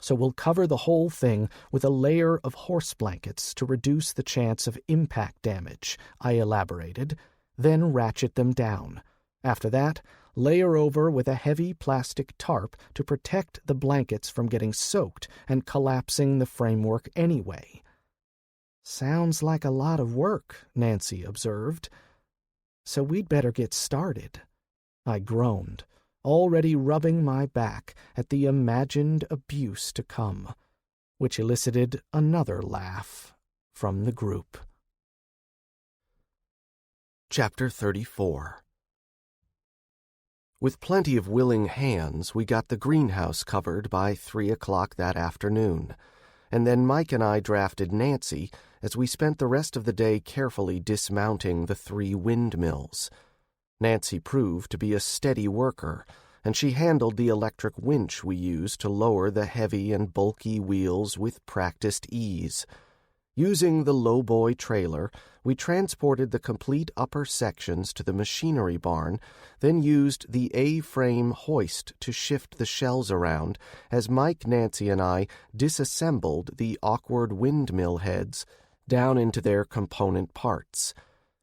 So we'll cover the whole thing with a layer of horse blankets to reduce the chance of impact damage," I elaborated, "then ratchet them down. After that, layer over with a heavy plastic tarp to protect the blankets from getting soaked and collapsing the framework anyway." "Sounds like a lot of work," Nancy observed. "So we'd better get started." I groaned, already rubbing my back at the imagined abuse to come, which elicited another laugh from the group.
Chapter 34. With plenty of willing hands, we got the greenhouse covered by 3 o'clock that afternoon, and then Mike and I drafted Nancy as we spent the rest of the day carefully dismounting the 3 windmills. Nancy proved to be a steady worker, and she handled the electric winch we used to lower the heavy and bulky wheels with practiced ease. Using the lowboy trailer, we transported the complete upper sections to the machinery barn, then used the A-frame hoist to shift the shells around as Mike, Nancy, and I disassembled the awkward windmill heads down into their component parts.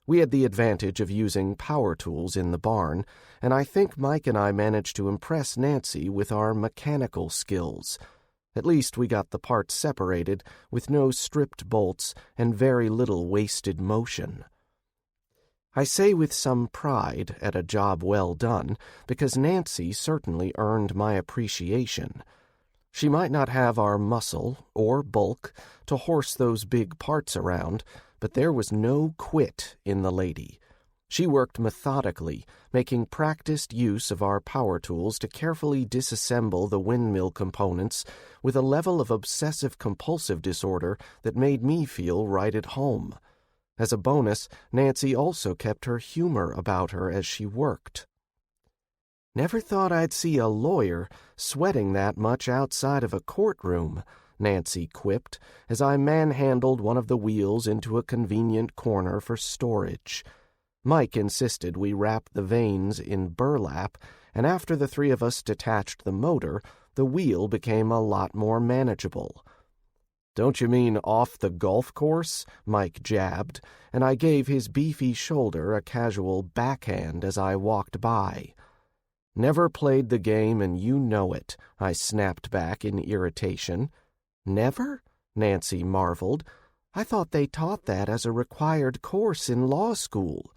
We had the advantage of using power tools in the barn, and I think Mike and I managed to impress Nancy with our mechanical skills. At least we got the parts separated with no stripped bolts and very little wasted motion. I say with some pride at a job well done, because Nancy certainly earned my appreciation. She might not have our muscle or bulk to horse those big parts around, but there was no quit in the lady. She worked methodically, making practiced use of our power tools to carefully disassemble the windmill components with a level of obsessive-compulsive disorder that made me feel right at home. As a bonus, Nancy also kept her humor about her as she worked. "Never thought I'd see a lawyer sweating that much outside of a courtroom," Nancy quipped as I manhandled one of the wheels into a convenient corner for storage. Mike insisted we wrap the vanes in burlap, and after the 3 of us detached the motor, the wheel became a lot more manageable. "Don't you mean off the golf course?" Mike jabbed, and I gave his beefy shoulder a casual backhand as I walked by. "Never played the game, and you know it," I snapped back in irritation. "Never?" Nancy marveled. "I thought they taught that as a required course in law school."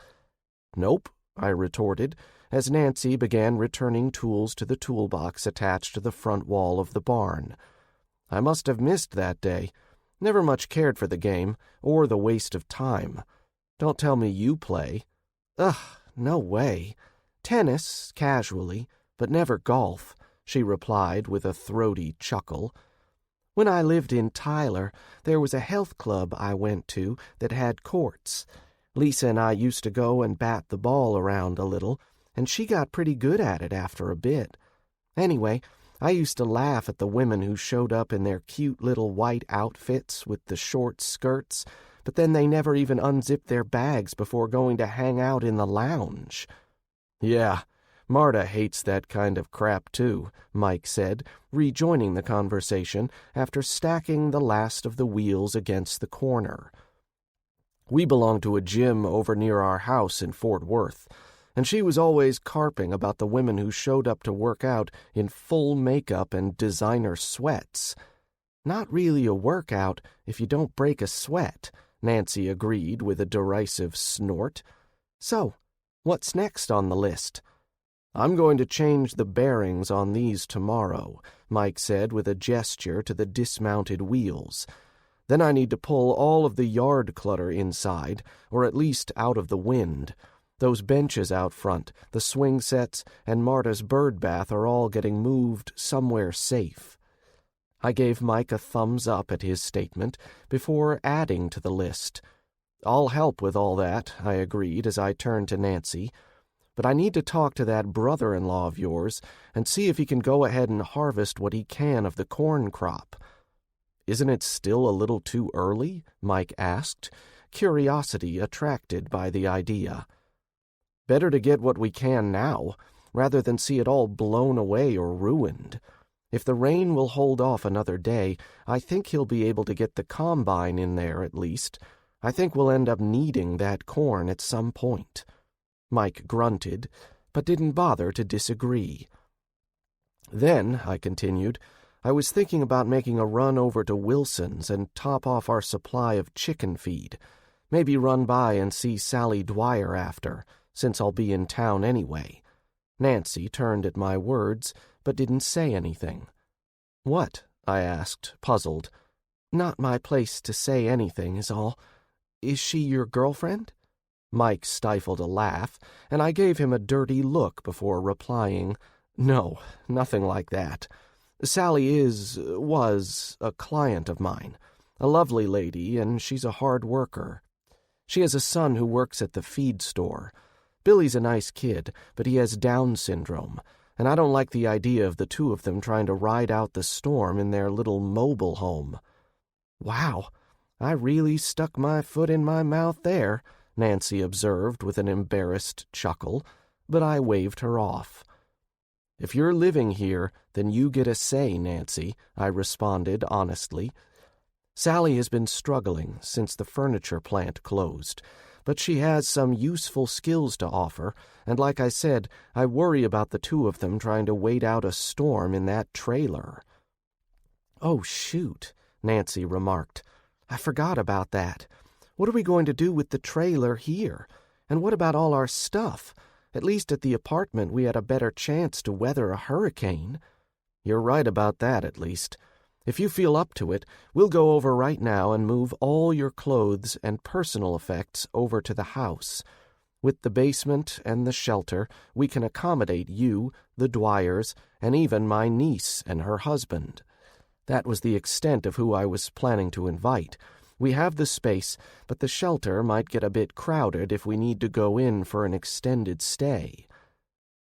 "Nope," I retorted, as Nancy began returning tools to the toolbox attached to the front wall of the barn. "I must have missed that day. Never much cared for the game, or the waste of time. Don't tell me you play." "Ugh, no way. Tennis, casually, but never golf," she replied with a throaty chuckle. "When I lived in Tyler, there was a health club I went to that had courts. Lisa and I used to go and bat the ball around a little, and she got pretty good at it after a bit. Anyway, I used to laugh at the women who showed up in their cute little white outfits with the short skirts, but then they never even unzipped their bags before going to hang out in the lounge." "Yeah, Marta hates that kind of crap, too, Mike said, rejoining the conversation after stacking the last of the wheels against the corner. We belong to a gym over near our house in Fort Worth, and she was always carping about the women who showed up to work out in full makeup and designer sweats. Not really a workout if you don't break a sweat, Nancy agreed with a derisive snort. So, what's next on the list? I'm going to change the bearings on these tomorrow, Mike said with a gesture to the dismounted wheels. Then I need to pull all of the yard clutter inside, or at least out of the wind. Those benches out front, the swing sets, and Marta's bird bath are all getting moved somewhere safe. I gave Mike a thumbs up at his statement before adding to the list. I'll help with all that, I agreed as I turned to Nancy. But I need to talk to that brother-in-law of yours and see if he can go ahead and harvest what he can of the corn crop. Isn't it still a little too early? Mike asked, curiosity attracted by the idea. Better to get what we can now, rather than see it all blown away or ruined. If the rain will hold off another day, I think he'll be able to get the combine in there at least. I think we'll end up needing that corn at some point. Mike grunted, but didn't bother to disagree. Then, I continued, I was thinking about making a run over to Wilson's and top off our supply of chicken feed. Maybe run by and see Sally Dwyer after, since I'll be in town anyway. Nancy turned at my words, but didn't say anything. What? I asked, puzzled. Not my place to say anything is all. Is she your girlfriend? Mike stifled a laugh, and I gave him a dirty look before replying, No, nothing like that. Sally was a client of mine, a lovely lady, and she's a hard worker. She has a son who works at the feed store. Billy's a nice kid, but he has Down syndrome, and I don't like the idea of the two of them trying to ride out the storm in their little mobile home. Wow, I really stuck my foot in my mouth there, Nancy observed with an embarrassed chuckle, but I waved her off. If you're living here, then you get a say, Nancy, I responded honestly. Sally has been struggling since the furniture plant closed, but she has some useful skills to offer, and like I said, I worry about the two of them trying to wait out a storm in that trailer. Oh, shoot, Nancy remarked. I forgot about that. What are we going to do with the trailer here? And what about all our stuff? At least at the apartment we had a better chance to weather a hurricane. You're right about that, at least. If you feel up to it, we'll go over right now and move all your clothes and personal effects over to the house. With the basement and the shelter, we can accommodate you, the Dwyers, and even my niece and her husband. That was the extent of who I was planning to invite. We have the space, but the shelter might get a bit crowded if we need to go in for an extended stay.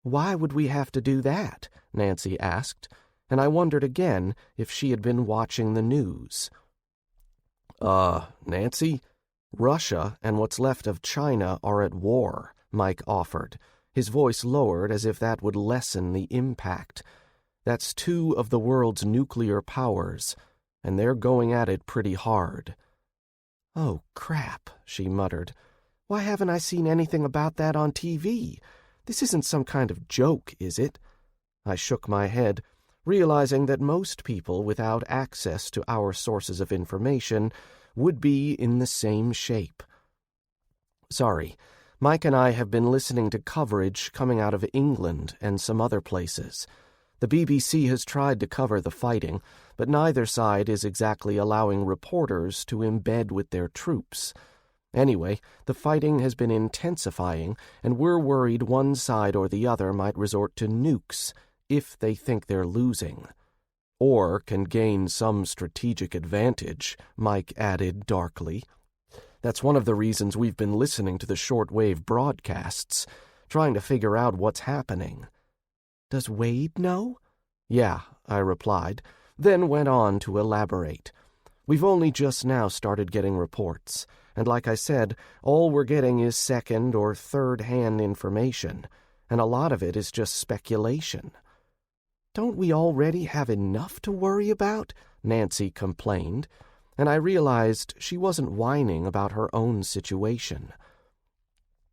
Why would we have to do that? Nancy asked, and I wondered again if she had been watching the news. Nancy, Russia and what's left of China are at war, Mike offered, his voice lowered as if that would lessen the impact. That's two of the world's nuclear powers, and they're going at it pretty hard. Oh, crap, she muttered. Why haven't I seen anything about that on TV? This isn't some kind of joke, is it? I shook my head, realizing that most people without access to our sources of information would be in the same shape. Sorry, Mike and I have been listening to coverage coming out of England and some other places. The BBC has tried to cover the fighting, but neither side is exactly allowing reporters to embed with their troops. Anyway, the fighting has been intensifying, and we're worried one side or the other might resort to nukes if they think they're losing. Or can gain some strategic advantage, Mike added darkly. That's one of the reasons we've been listening to the shortwave broadcasts, trying to figure out what's happening. Does Wade know? Yeah, I replied, then went on to elaborate. We've only just now started getting reports, and like I said, all we're getting is second or third-hand information, and a lot of it is just speculation. "Don't we already have enough to worry about?" Nancy complained, and I realized she wasn't whining about her own situation.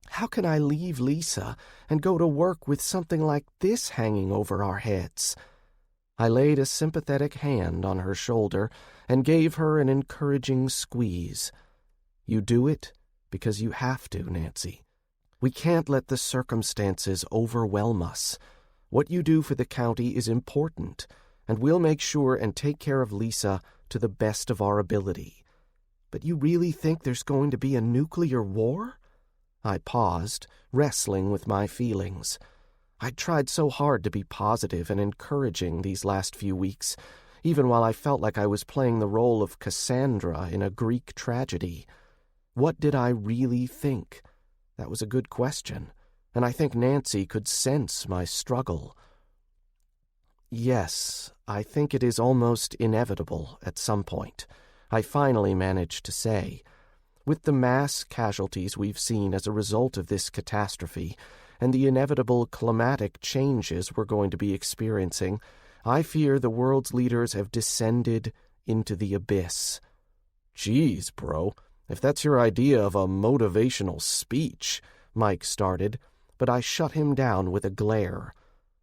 "How can I leave Lisa and go to work with something like this hanging over our heads?" I laid a sympathetic hand on her shoulder and gave her an encouraging squeeze. "You do it because you have to, Nancy. We can't let the circumstances overwhelm us. What you do for the county is important, and we'll make sure and take care of Lisa to the best of our ability." "But you really think there's going to be a nuclear war?" I paused, wrestling with my feelings. I'd tried so hard to be positive and encouraging these last few weeks, even while I felt like I was playing the role of Cassandra in a Greek tragedy. What did I really think? That was a good question, and I think Nancy could sense my struggle. "Yes, I think it is almost inevitable at some point," I finally managed to say. "With the mass casualties we've seen as a result of this catastrophe, and the inevitable climatic changes we're going to be experiencing, I fear the world's leaders have descended into the abyss." "Geez, bro, if that's your idea of a motivational speech," Mike started, but I shut him down with a glare.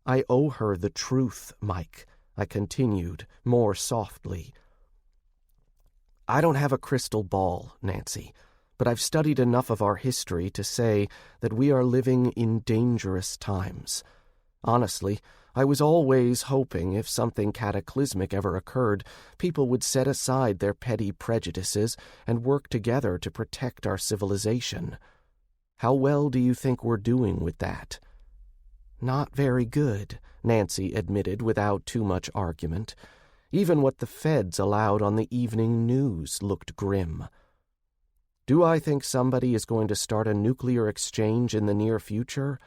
"I owe her the truth, Mike," I continued, more softly. "I don't have a crystal ball, Nancy, but I've studied enough of our history to say that we are living in dangerous times. Honestly, I was always hoping if something cataclysmic ever occurred, people would set aside their petty prejudices and work together to protect our civilization. How well do you think we're doing with that?" "Not very good," Nancy admitted without too much argument. Even what the feds allowed on the evening news looked grim. "Do I think somebody is going to start a nuclear exchange in the near future?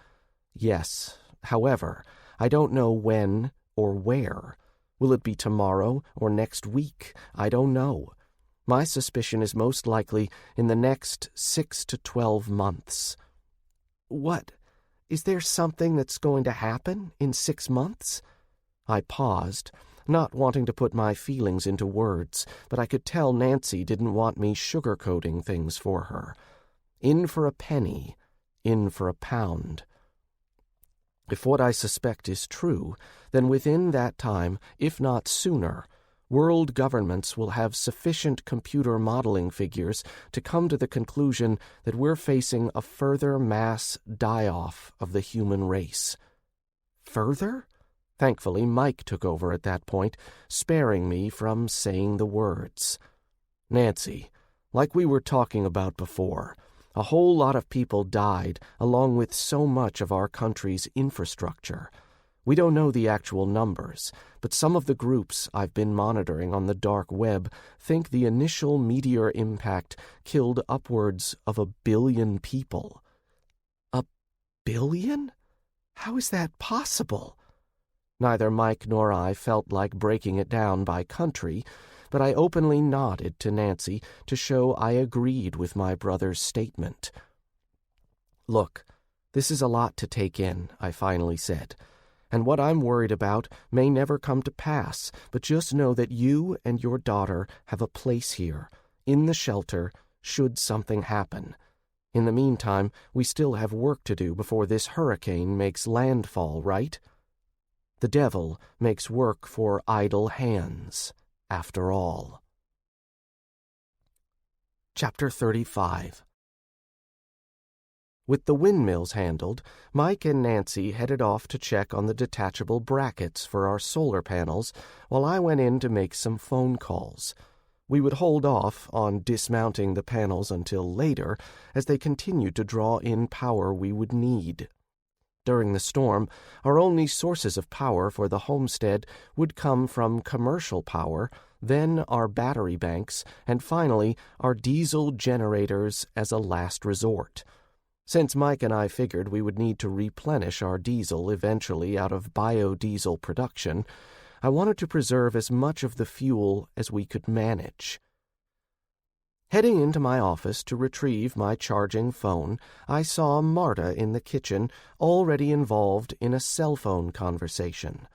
Yes. However, I don't know when or where. Will it be tomorrow or next week? I don't know. My suspicion is most likely in the next 6 to 12 months. "What? Is there something that's going to happen in 6 months?" I paused, not wanting to put my feelings into words, but I could tell Nancy didn't want me sugarcoating things for her. In for a penny, in for a pound. If what I suspect is true, then within that time, if not sooner, world governments will have sufficient computer modeling figures to come to the conclusion that we're facing a further mass die-off of the human race. Further? Thankfully, Mike took over at that point, sparing me from saying the words. "Nancy, like we were talking about before, a whole lot of people died along with so much of our country's infrastructure. We don't know the actual numbers, but some of the groups I've been monitoring on the dark web think the initial meteor impact killed upwards of 1 billion people." 1 billion? How is that possible? Neither Mike nor I felt like breaking it down by country, but I openly nodded to Nancy to show I agreed with my brother's statement. "Look, this is a lot to take in," I finally said, "and what I'm worried about may never come to pass, but just know that you and your daughter have a place here, in the shelter, should something happen. In the meantime, we still have work to do before this hurricane makes landfall, right? The devil makes work for idle hands, after all." Chapter 35. With the windmills handled, Mike and Nancy headed off to check on the detachable brackets for our solar panels while I went in to make some phone calls. We would hold off on dismounting the panels until later, as they continued to draw in power we would need. During the storm, our only sources of power for the homestead would come from commercial power, then our battery banks, and finally our diesel generators as a last resort. Since Mike and I figured we would need to replenish our diesel eventually out of biodiesel production, I wanted to preserve as much of the fuel as we could manage. Heading into my office to retrieve my charging phone, I saw Marta in the kitchen, already involved in a cell phone conversation.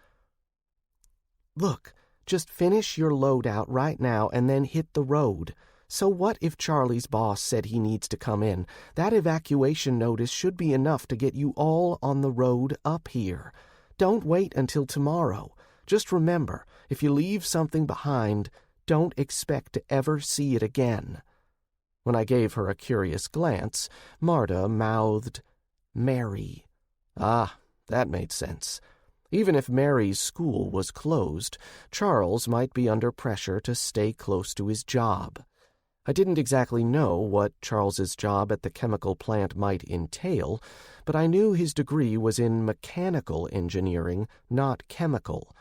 "Look, just finish your loadout right now and then hit the road. So what if Charlie's boss said he needs to come in? That evacuation notice should be enough to get you all on the road up here. Don't wait until tomorrow. Just remember, if you leave something behind, don't expect to ever see it again." When I gave her a curious glance, Marta mouthed, "Mary." Ah, that made sense. Even if Mary's school was closed, Charles might be under pressure to stay close to his job. I didn't exactly know what Charles's job at the chemical plant might entail, but I knew his degree was in mechanical engineering, not chemical.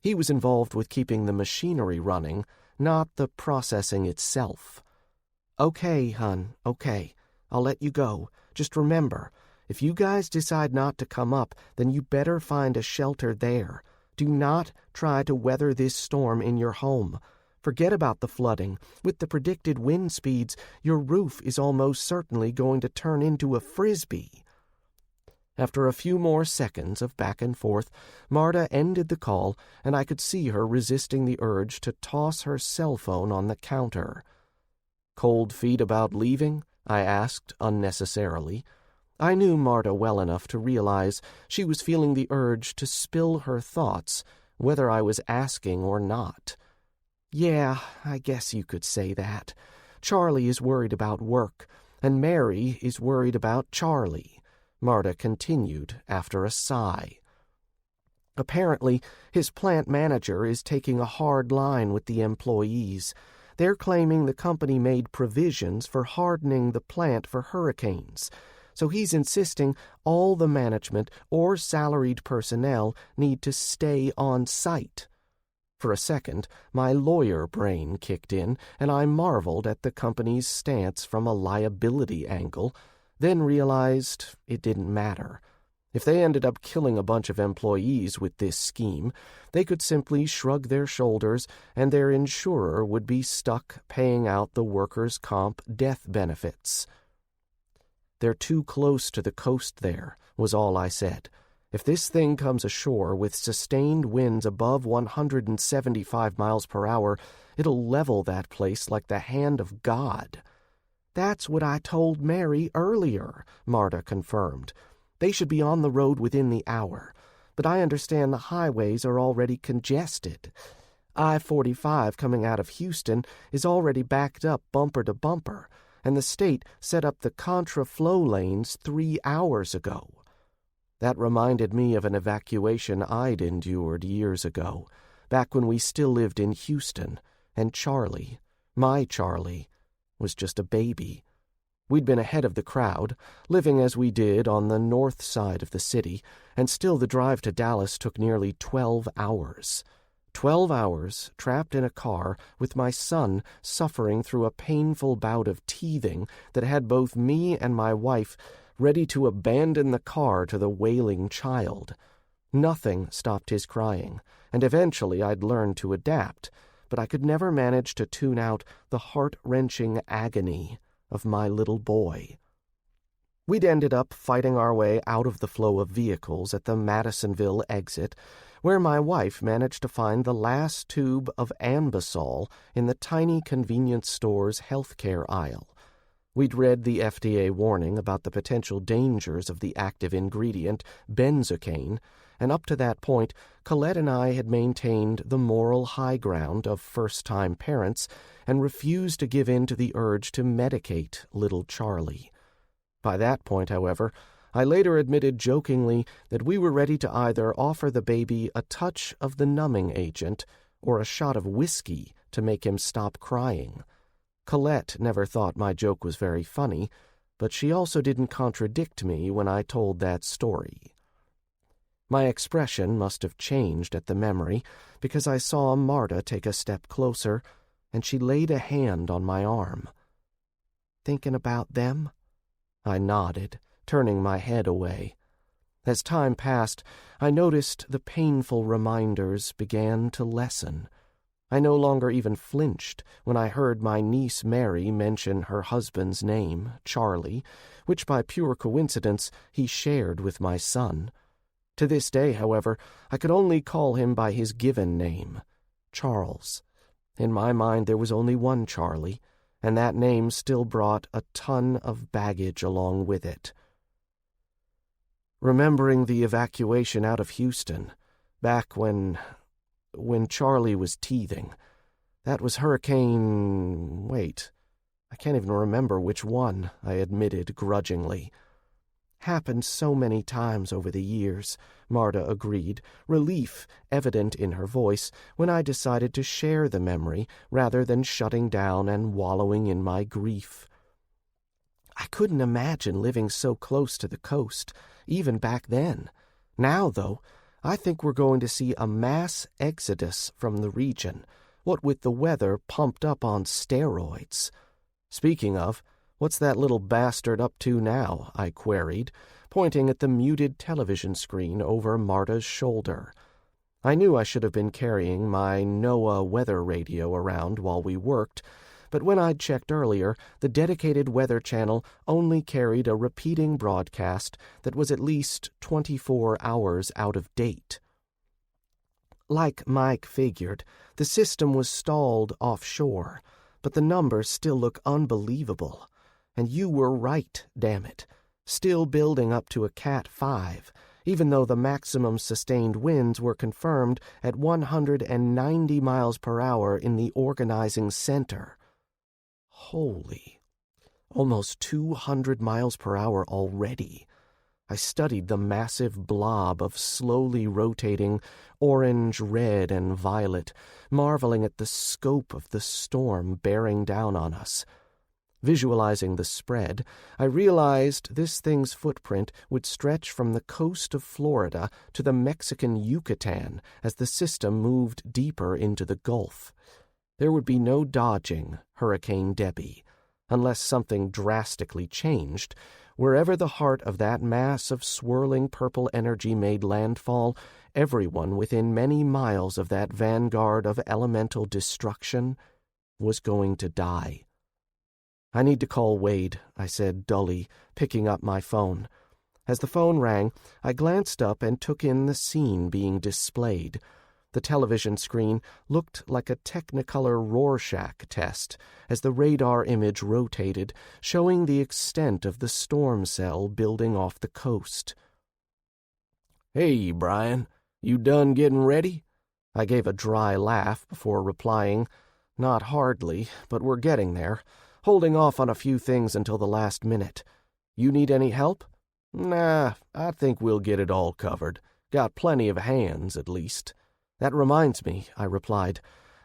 He was involved with keeping the machinery running, not the processing itself. "Okay, hun, okay. I'll let you go. Just remember, if you guys decide not to come up, then you better find a shelter there. Do not try to weather this storm in your home. Forget about the flooding. With the predicted wind speeds, your roof is almost certainly going to turn into a frisbee." After a few more seconds of back and forth, Marta ended the call, and I could see her resisting the urge to toss her cell phone on the counter. "Cold feet about leaving?" I asked unnecessarily. I knew Marta well enough to realize she was feeling the urge to spill her thoughts, whether I was asking or not. "Yeah, I guess you could say that. Charlie is worried about work, and Mary is worried about Charlie," Marta continued after a sigh. "Apparently, his plant manager is taking a hard line with the employees. They're claiming the company made provisions for hardening the plant for hurricanes, so he's insisting all the management or salaried personnel need to stay on site." For a second, my lawyer brain kicked in, and I marveled at the company's stance from a liability angle, then realized it didn't matter. If they ended up killing a bunch of employees with this scheme, they could simply shrug their shoulders and their insurer would be stuck paying out the workers' comp death benefits. "They're too close to the coast there," was all I said. "If this thing comes ashore with sustained winds above 175 miles per hour, it'll level that place like the hand of God." "That's what I told Mary earlier," Marta confirmed. "They should be on the road within the hour, but I understand the highways are already congested. I-45 coming out of Houston is already backed up bumper to bumper, and the state set up the contra-flow lanes 3 hours ago." That reminded me of an evacuation I'd endured years ago, back when we still lived in Houston, and Charlie, my Charlie, was just a baby. We'd been ahead of the crowd, living as we did on the north side of the city, and still the drive to Dallas took nearly 12 hours. 12 hours trapped in a car with my son suffering through a painful bout of teething that had both me and my wife ready to abandon the car to the wailing child. Nothing stopped his crying, and eventually I'd learned to adapt, but I could never manage to tune out the heart-wrenching agony of my little boy. We'd ended up fighting our way out of the flow of vehicles at the Madisonville exit, where my wife managed to find the last tube of Anbesol in the tiny convenience store's healthcare aisle. We'd read the FDA warning about the potential dangers of the active ingredient, benzocaine, and up to that point, Colette and I had maintained the moral high ground of first-time parents and refused to give in to the urge to medicate little Charlie. By that point, however, I later admitted jokingly that we were ready to either offer the baby a touch of the numbing agent or a shot of whiskey to make him stop crying. Colette never thought my joke was very funny, but she also didn't contradict me when I told that story. My expression must have changed at the memory, because I saw Marta take a step closer, and she laid a hand on my arm. "Thinking about them?" I nodded, turning my head away. As time passed, I noticed the painful reminders began to lessen. I no longer even flinched when I heard my niece Mary mention her husband's name, Charlie, which by pure coincidence he shared with my son. To this day, however, I could only call him by his given name, Charles. In my mind there was only one Charlie, and that name still brought a ton of baggage along with it. Remembering the evacuation out of Houston, back when Charlie was teething. That was Hurricane... Wait, I can't even remember which one, I admitted grudgingly. Happened so many times over the years, Marta agreed, relief evident in her voice when I decided to share the memory rather than shutting down and wallowing in my grief. I couldn't imagine living so close to the coast, even back then. Now, though, I think we're going to see a mass exodus from the region, what with the weather pumped up on steroids. Speaking of, what's that little bastard up to now? I queried, pointing at the muted television screen over Marta's shoulder. I knew I should have been carrying my NOAA weather radio around while we worked, but when I'd checked earlier, the dedicated weather channel only carried a repeating broadcast that was at least 24 hours out of date. Like Mike figured, the system was stalled offshore, but the numbers still look unbelievable. And you were right, damn it. Still building up to a Cat 5, even though the maximum sustained winds were confirmed at 190 miles per hour in the organizing center. Holy. Almost 200 miles per hour already. I studied the massive blob of slowly rotating orange, red, and violet, marveling at the scope of the storm bearing down on us. Visualizing the spread, I realized this thing's footprint would stretch from the coast of Florida to the Mexican Yucatan as the system moved deeper into the Gulf. There would be no dodging Hurricane Debbie, unless something drastically changed. Wherever the heart of that mass of swirling purple energy made landfall, everyone within many miles of that vanguard of elemental destruction was going to die. "I need to call Wade," I said dully, picking up my phone. As the phone rang, I glanced up and took in the scene being displayed. The television screen looked like a Technicolor Rorschach test as the radar image rotated, showing the extent of the storm cell building off the coast. "Hey, Bryan, you done getting ready?" I gave a dry laugh before replying, "Not hardly, but we're getting there. Holding off on a few things until the last minute. You need any help?" "Nah, I think we'll get it all covered. Got plenty of hands, at least." "That reminds me," I replied.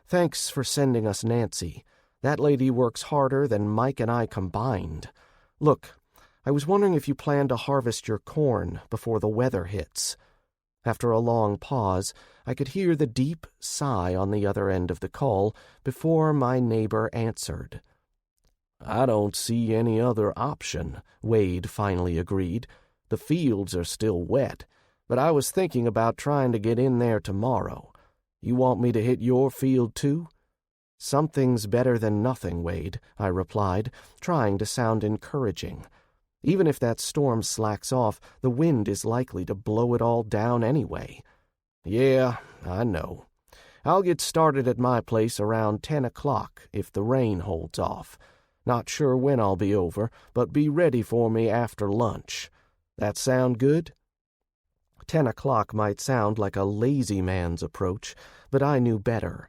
"Thanks for sending us Nancy. That lady works harder than Mike and I combined. Look, I was wondering if you plan to harvest your corn before the weather hits." After a long pause, I could hear the deep sigh on the other end of the call before my neighbor answered. "I don't see any other option," Wade finally agreed. "The fields are still wet, but I was thinking about trying to get in there tomorrow. You want me to hit your field too?" "Something's better than nothing, Wade," I replied, trying to sound encouraging. "Even if that storm slacks off, the wind is likely to blow it all down anyway." "Yeah, I know. I'll get started at my place around 10 o'clock if the rain holds off. Not sure when I'll be over, but be ready for me after lunch. That sound good?" 10 o'clock might sound like a lazy man's approach, but I knew better.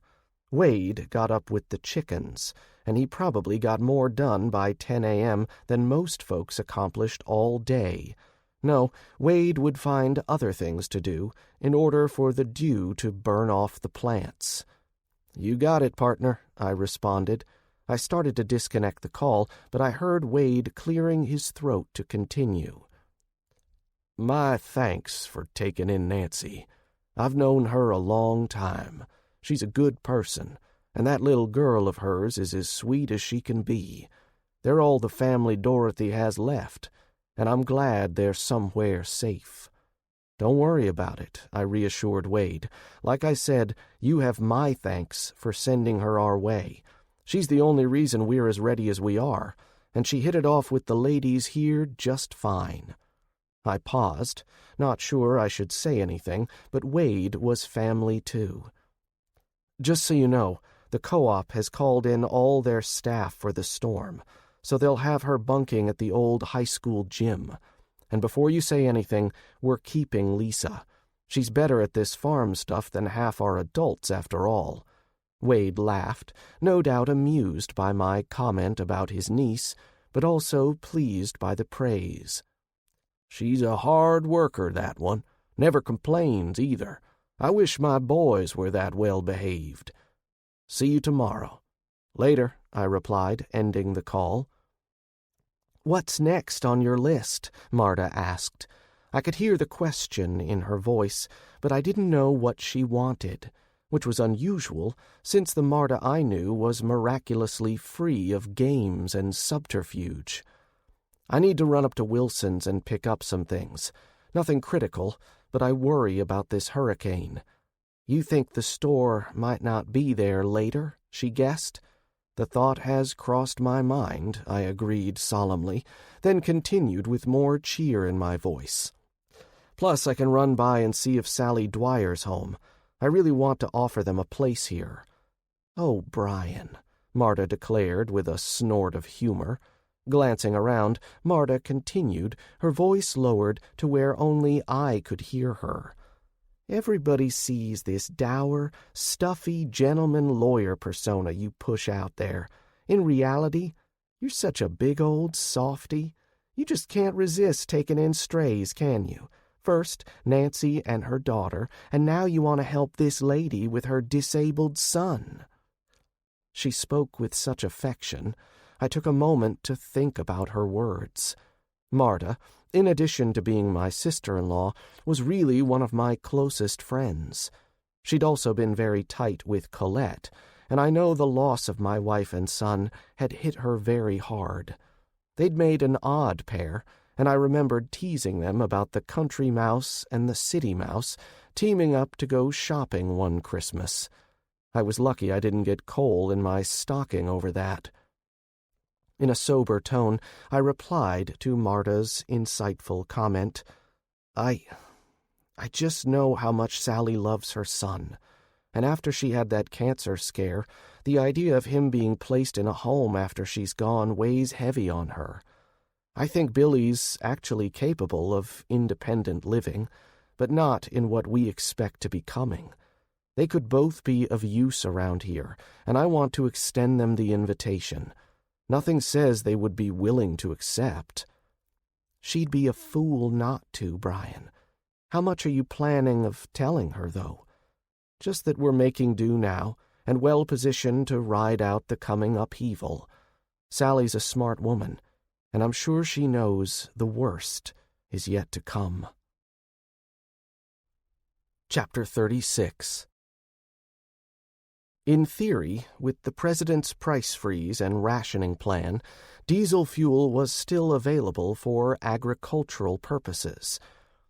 Wade got up with the chickens, and he probably got more done by 10 a.m. than most folks accomplished all day. No, Wade would find other things to do in order for the dew to burn off the plants. "You got it, partner," I responded. I started to disconnect the call, but I heard Wade clearing his throat to continue. "My thanks for taking in Nancy. I've known her a long time. She's a good person, and that little girl of hers is as sweet as she can be. They're all the family Dorothy has left, and I'm glad they're somewhere safe." Don't worry about it, I reassured Wade. Like I said, you have my thanks for sending her our way. She's the only reason we're as ready as we are, and she hit it off with the ladies here just fine. I paused, not sure I should say anything, but Wade was family too. Just so you know, the co-op has called in all their staff for the storm, so they'll have her bunking at the old high school gym. And before you say anything, we're keeping Lisa. She's better at this farm stuff than half our adults, after all. Wade laughed, no doubt amused by my comment about his niece, but also pleased by the praise. She's a hard worker, that one. Never complains, either. I wish my boys were that well behaved. See you tomorrow. Later, I replied, ending the call. What's next on your list? Marta asked. I could hear the question in her voice, but I didn't know what she wanted, which was unusual, since the Marta I knew was miraculously free of games and subterfuge. I need to run up to Wilson's and pick up some things. Nothing critical, but I worry about this hurricane. You think the store might not be there later? She guessed. The thought has crossed my mind, I agreed solemnly, then continued with more cheer in my voice. Plus, I can run by and see if Sally Dwyer's home. I really want to offer them a place here. Oh, Bryan, Marta declared with a snort of humor. Glancing around, Marta continued, her voice lowered to where only I could hear her. Everybody sees this dour, stuffy gentleman-lawyer persona you push out there. In reality, you're such a big old softy. You just can't resist taking in strays, can you? First, Nancy and her daughter, and now you want to help this lady with her disabled son. She spoke with such affection. I took a moment to think about her words. Marta, in addition to being my sister-in-law, was really one of my closest friends. She'd also been very tight with Colette, and I know the loss of my wife and son had hit her very hard. They'd made an odd pair, and I remembered teasing them about the country mouse and the city mouse teaming up to go shopping one Christmas. I was lucky I didn't get coal in my stocking over that. In a sober tone, I replied to Marta's insightful comment. I just know how much Sally loves her son, and after she had that cancer scare, the idea of him being placed in a home after she's gone weighs heavy on her. I think Billy's actually capable of independent living, but not in what we expect to be coming. They could both be of use around here, and I want to extend them the invitation. Nothing says they would be willing to accept. She'd be a fool not to, Bryan. How much are you planning of telling her, though? Just that we're making do now, and well-positioned to ride out the coming upheaval. Sally's a smart woman, and I'm sure she knows the worst is yet to come. Chapter 36. In theory, with the president's price freeze and rationing plan, diesel fuel was still available for agricultural purposes.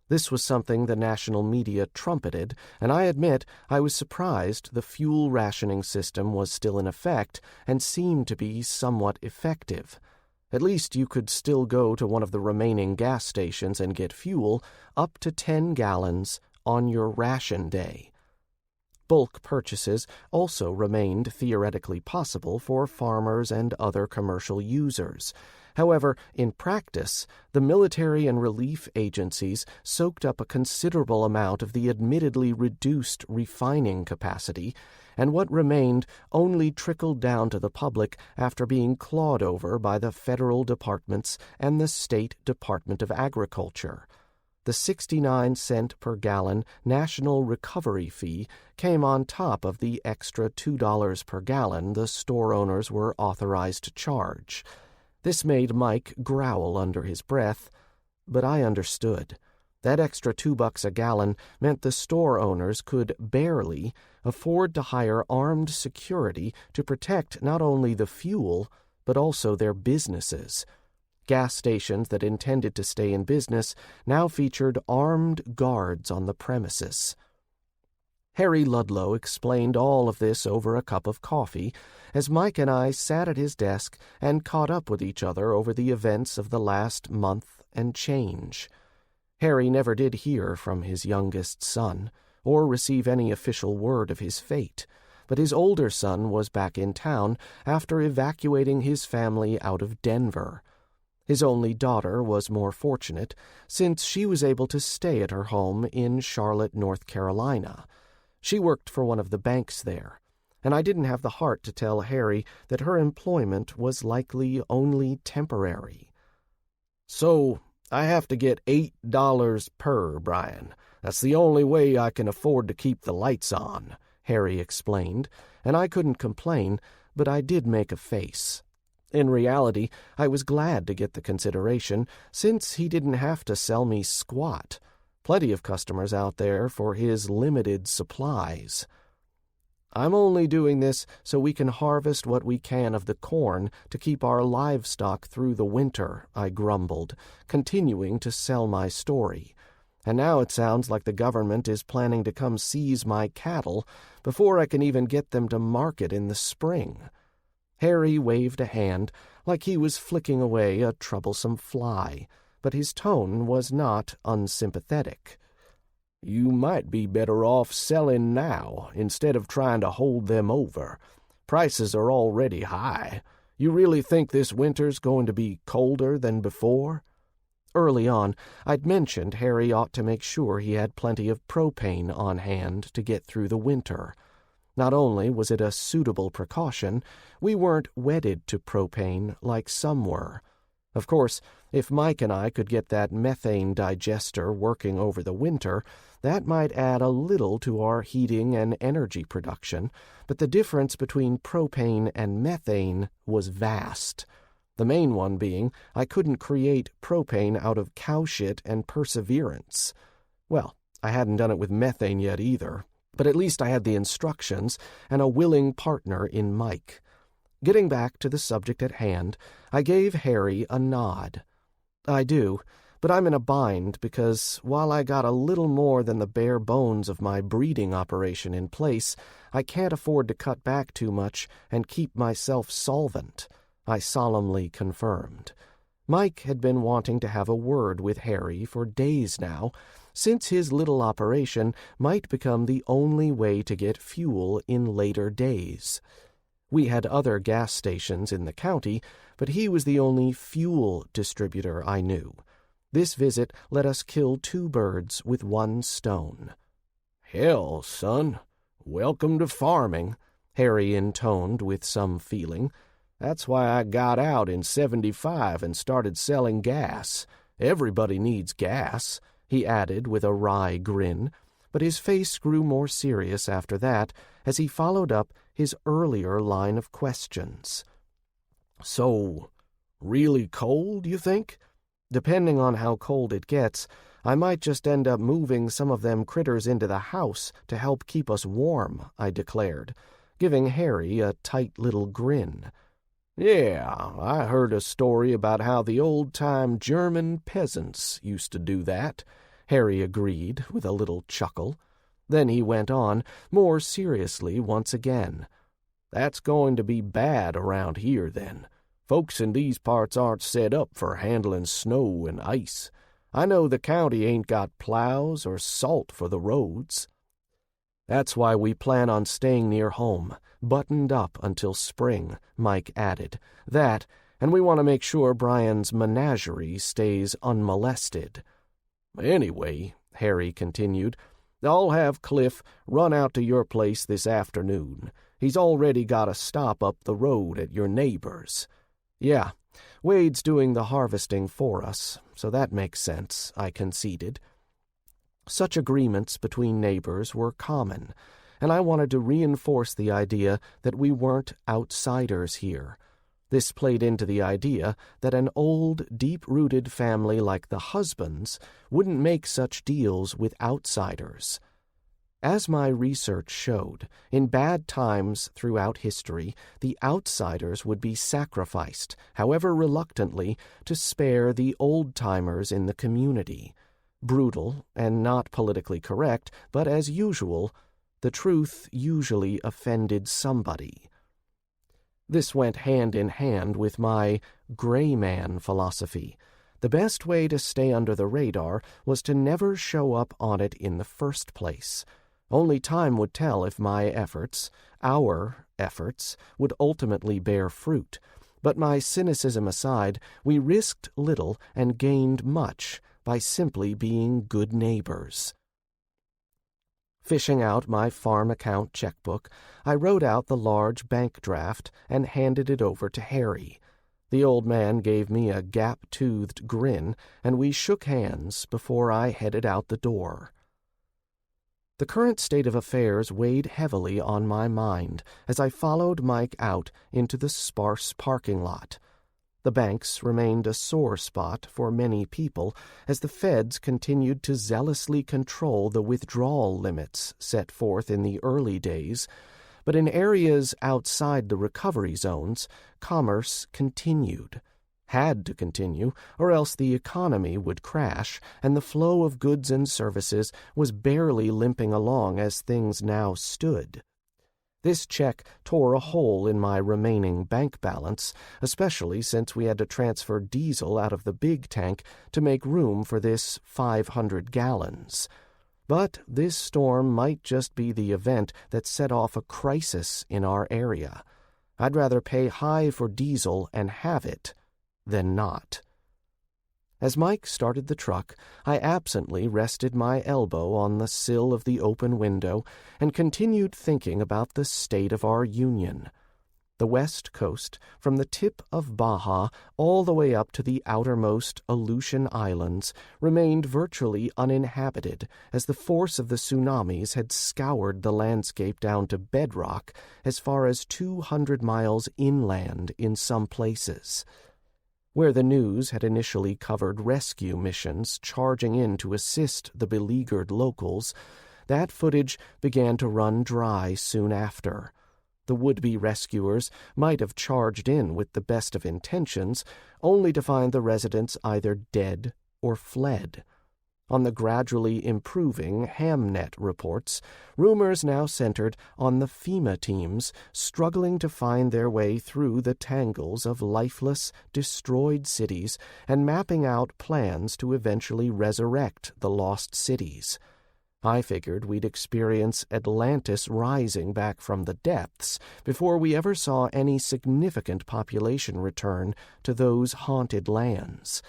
This was something the national media trumpeted, and I admit I was surprised the fuel rationing system was still in effect and seemed to be somewhat effective. At least you could still go to one of the remaining gas stations and get fuel up to 10 gallons on your ration day. Bulk purchases also remained theoretically possible for farmers and other commercial users. However, in practice, the military and relief agencies soaked up a considerable amount of the admittedly reduced refining capacity, and what remained only trickled down to the public after being clawed over by the federal departments and the state Department of Agriculture. The 69-cent per gallon National Recovery Fee came on top of the extra $2 per gallon the store owners were authorized to charge. This made Mike growl under his breath, but I understood. That extra $2 a gallon meant the store owners could barely afford to hire armed security to protect not only the fuel, but also their businesses. Gas stations that intended to stay in business now featured armed guards on the premises. Harry Ludlow explained all of this over a cup of coffee, as Mike and I sat at his desk and caught up with each other over the events of the last month and change. Harry never did hear from his youngest son, or receive any official word of his fate, but his older son was back in town after evacuating his family out of Denver. His only daughter was more fortunate, since she was able to stay at her home in Charlotte, North Carolina. She worked for one of the banks there, and I didn't have the heart to tell Harry that her employment was likely only temporary.
"So, I have to get $8 per, Bryan. That's the only way I can afford to keep the lights on,"
Harry explained, and I couldn't complain, but I did make a face. In reality, I was glad to get the consideration, since he didn't have to sell me squat. Plenty of customers out there for his limited supplies. "I'm only doing this so we can harvest what we can of the corn to keep our livestock through the winter," I grumbled, continuing to sell my story. "And now it sounds like the government is planning to come seize my cattle before I can even get them to market in the spring." Harry waved a hand like he was flicking away a troublesome fly, but his tone was not unsympathetic.
"You might be better off selling now instead of trying to hold them over. Prices are already high. You really think this winter's going to be colder than before?"
Early on, I'd mentioned Harry ought to make sure he had plenty of propane on hand to get through the winter. Not only was it a suitable precaution, we weren't wedded to propane like some were. Of course, if Mike and I could get that methane digester working over the winter, that might add a little to our heating and energy production, but the difference between propane and methane was vast. The main one being I couldn't create propane out of cow shit and perseverance. Well, I hadn't done it with methane yet either, but at least I had the instructions and a willing partner in Mike. Getting back to the subject at hand, I gave Harry a nod. "I do, but I'm in a bind because while I got a little more than the bare bones of my breeding operation in place, I can't afford to cut back too much and keep myself solvent," I solemnly confirmed. Mike had been wanting to have a word with Harry for days now, since his little operation might become the only way to get fuel in later days. We had other gas stations in the county, but he was the only fuel distributor I knew. This visit let us kill 2 birds with 1 stone.
"Hell, son, welcome to farming," Harry intoned with some feeling. "That's why I got out in '75 and started selling gas. Everybody needs gas," he added with a wry grin, but his face grew more serious after that as he followed up his earlier line of questions. "So, really cold, you think?"
"Depending on how cold it gets, I might just end up moving some of them critters into the house to help keep us warm," I declared, giving Harry a tight little grin.
"Yeah, I heard a story about how the old-time German peasants used to do that,"
Harry agreed with a little chuckle. Then he went on, more seriously once again.
"That's going to be bad around here, then. Folks in these parts aren't set up for handling snow and ice. I know the county ain't got plows or salt for the roads."
"That's why we plan on staying near home, buttoned up until spring," Mike added. "That, and we want to make sure Bryan's menagerie stays unmolested."
"Anyway," Harry continued, "I'll have Cliff run out to your place this afternoon. He's already got a stop up the road at your neighbor's."
"Yeah, Wade's doing the harvesting for us, so that makes sense," I conceded. Such agreements between neighbors were common, and I wanted to reinforce the idea that we weren't outsiders here. This played into the idea that an old, deep-rooted family like the Husbands wouldn't make such deals with outsiders. As my research showed, in bad times throughout history, the outsiders would be sacrificed, however reluctantly, to spare the old-timers in the community. Brutal and not politically correct, but as usual, the truth usually offended somebody. This went hand in hand with my gray man philosophy. The best way to stay under the radar was to never show up on it in the first place. Only time would tell if my efforts, our efforts, would ultimately bear fruit. But my cynicism aside, we risked little and gained much by simply being good neighbors. Fishing out my farm account checkbook, I wrote out the large bank draft and handed it over to Harry. The old man gave me a gap-toothed grin, and we shook hands before I headed out the door. The current state of affairs weighed heavily on my mind as I followed Mike out into the sparse parking lot. The banks remained a sore spot for many people as the feds continued to zealously control the withdrawal limits set forth in the early days, but in areas outside the recovery zones, commerce continued. Had to continue, or else the economy would crash, and the flow of goods and services was barely limping along as things now stood. This check tore a hole in my remaining bank balance, especially since we had to transfer diesel out of the big tank to make room for this 500 gallons. But this storm might just be the event that set off a crisis in our area. I'd rather pay high for diesel and have it than not. As Mike started the truck, I absently rested my elbow on the sill of the open window and continued thinking about the state of our union. The West Coast, from the tip of Baja all the way up to the outermost Aleutian Islands, remained virtually uninhabited as the force of the tsunamis had scoured the landscape down to bedrock as far as 200 miles inland in some places. Where the news had initially covered rescue missions charging in to assist the beleaguered locals, that footage began to run dry soon after. The would-be rescuers might have charged in with the best of intentions, only to find the residents either dead or fled. On the gradually improving Hamnet reports, rumors now centered on the FEMA teams struggling to find their way through the tangles of lifeless, destroyed cities and mapping out plans to eventually resurrect the lost cities. I figured we'd experience Atlantis rising back from the depths before we ever saw any significant population return to those haunted lands.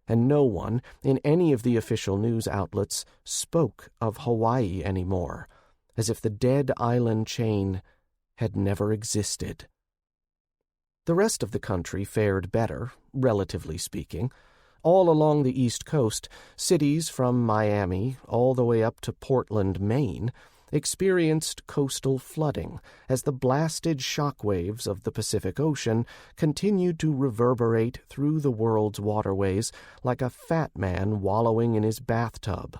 And no one in any of the official news outlets spoke of Hawaii anymore, as if the dead island chain had never existed. The rest of the country fared better, relatively speaking. All along the East Coast, cities from Miami all the way up to Portland, Maine, experienced coastal flooding as the blasted shockwaves of the Pacific Ocean continued to reverberate through the world's waterways like a fat man wallowing in his bathtub.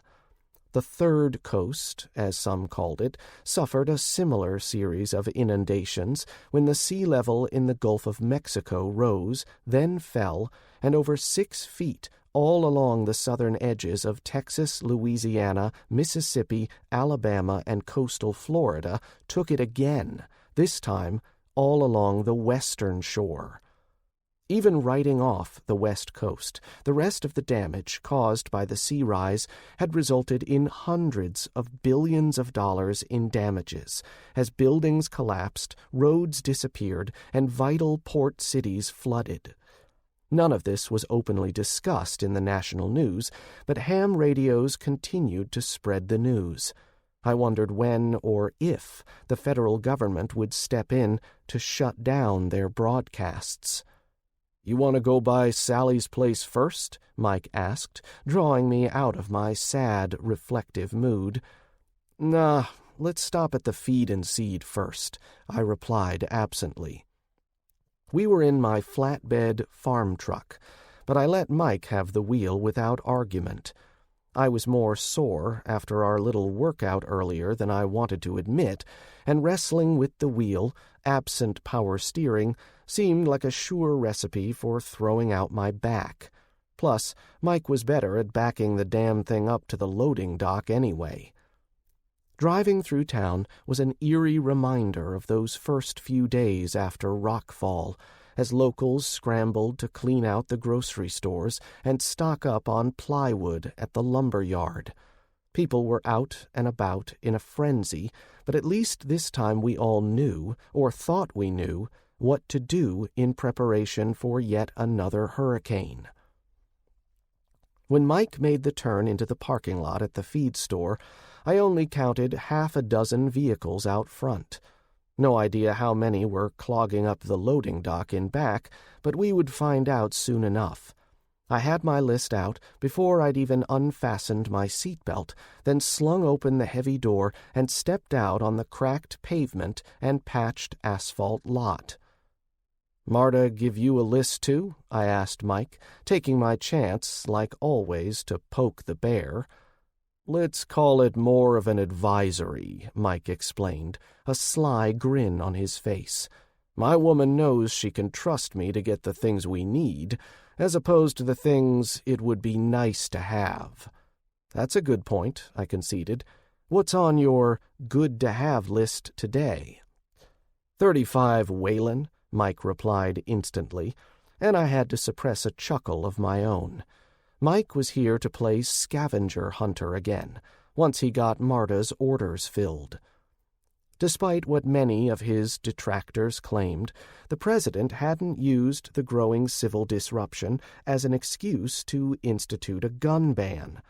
The Third Coast, as some called it, suffered a similar series of inundations when the sea level in the Gulf of Mexico rose, then fell, and over 6 feet all along the southern edges of Texas, Louisiana, Mississippi, Alabama, and coastal Florida took it again, this time all along the western shore. Even writing off the West Coast, the rest of the damage caused by the sea rise had resulted in hundreds of billions of dollars in damages, as buildings collapsed, roads disappeared, and vital port cities flooded. None of this was openly discussed in the national news, but ham radios continued to spread the news. I wondered when or if the federal government would step in to shut down their broadcasts. "You want to go by Sally's place first?" Mike asked, drawing me out of my sad, reflective mood. "Nah, let's stop at the Feed and Seed first," I replied absently. We were in my flatbed farm truck, but I let Mike have the wheel without argument. I was more sore after our little workout earlier than I wanted to admit, and wrestling with the wheel, absent power steering, seemed like a sure recipe for throwing out my back. Plus, Mike was better at backing the damn thing up to the loading dock anyway. Driving through town was an eerie reminder of those first few days after rockfall, as locals scrambled to clean out the grocery stores and stock up on plywood at the lumber yard. People were out and about in a frenzy, but at least this time we all knew, or thought we knew, what to do in preparation for yet another hurricane. When Mike made the turn into the parking lot at the feed store, I only counted half a dozen vehicles out front. No idea how many were clogging up the loading dock in back, but we would find out soon enough. I had my list out before I'd even unfastened my seatbelt, then slung open the heavy door and stepped out on the cracked pavement and patched asphalt lot. "Marta give you a list too?" I asked Mike, taking my chance, like always, to poke the bear. "Let's call it more of an advisory," Mike explained, a sly grin on his face. "My woman knows she can trust me to get the things we need, as opposed to the things it would be nice to have." "That's a good point," I conceded. "What's on your good-to-have list today?" 35 Whalen, Mike replied instantly, and I had to suppress a chuckle of my own. Mike was here to play scavenger hunter again, once he got Marta's orders filled. Despite what many of his detractors claimed, the president hadn't used the growing civil disruption as an excuse to institute a gun ban.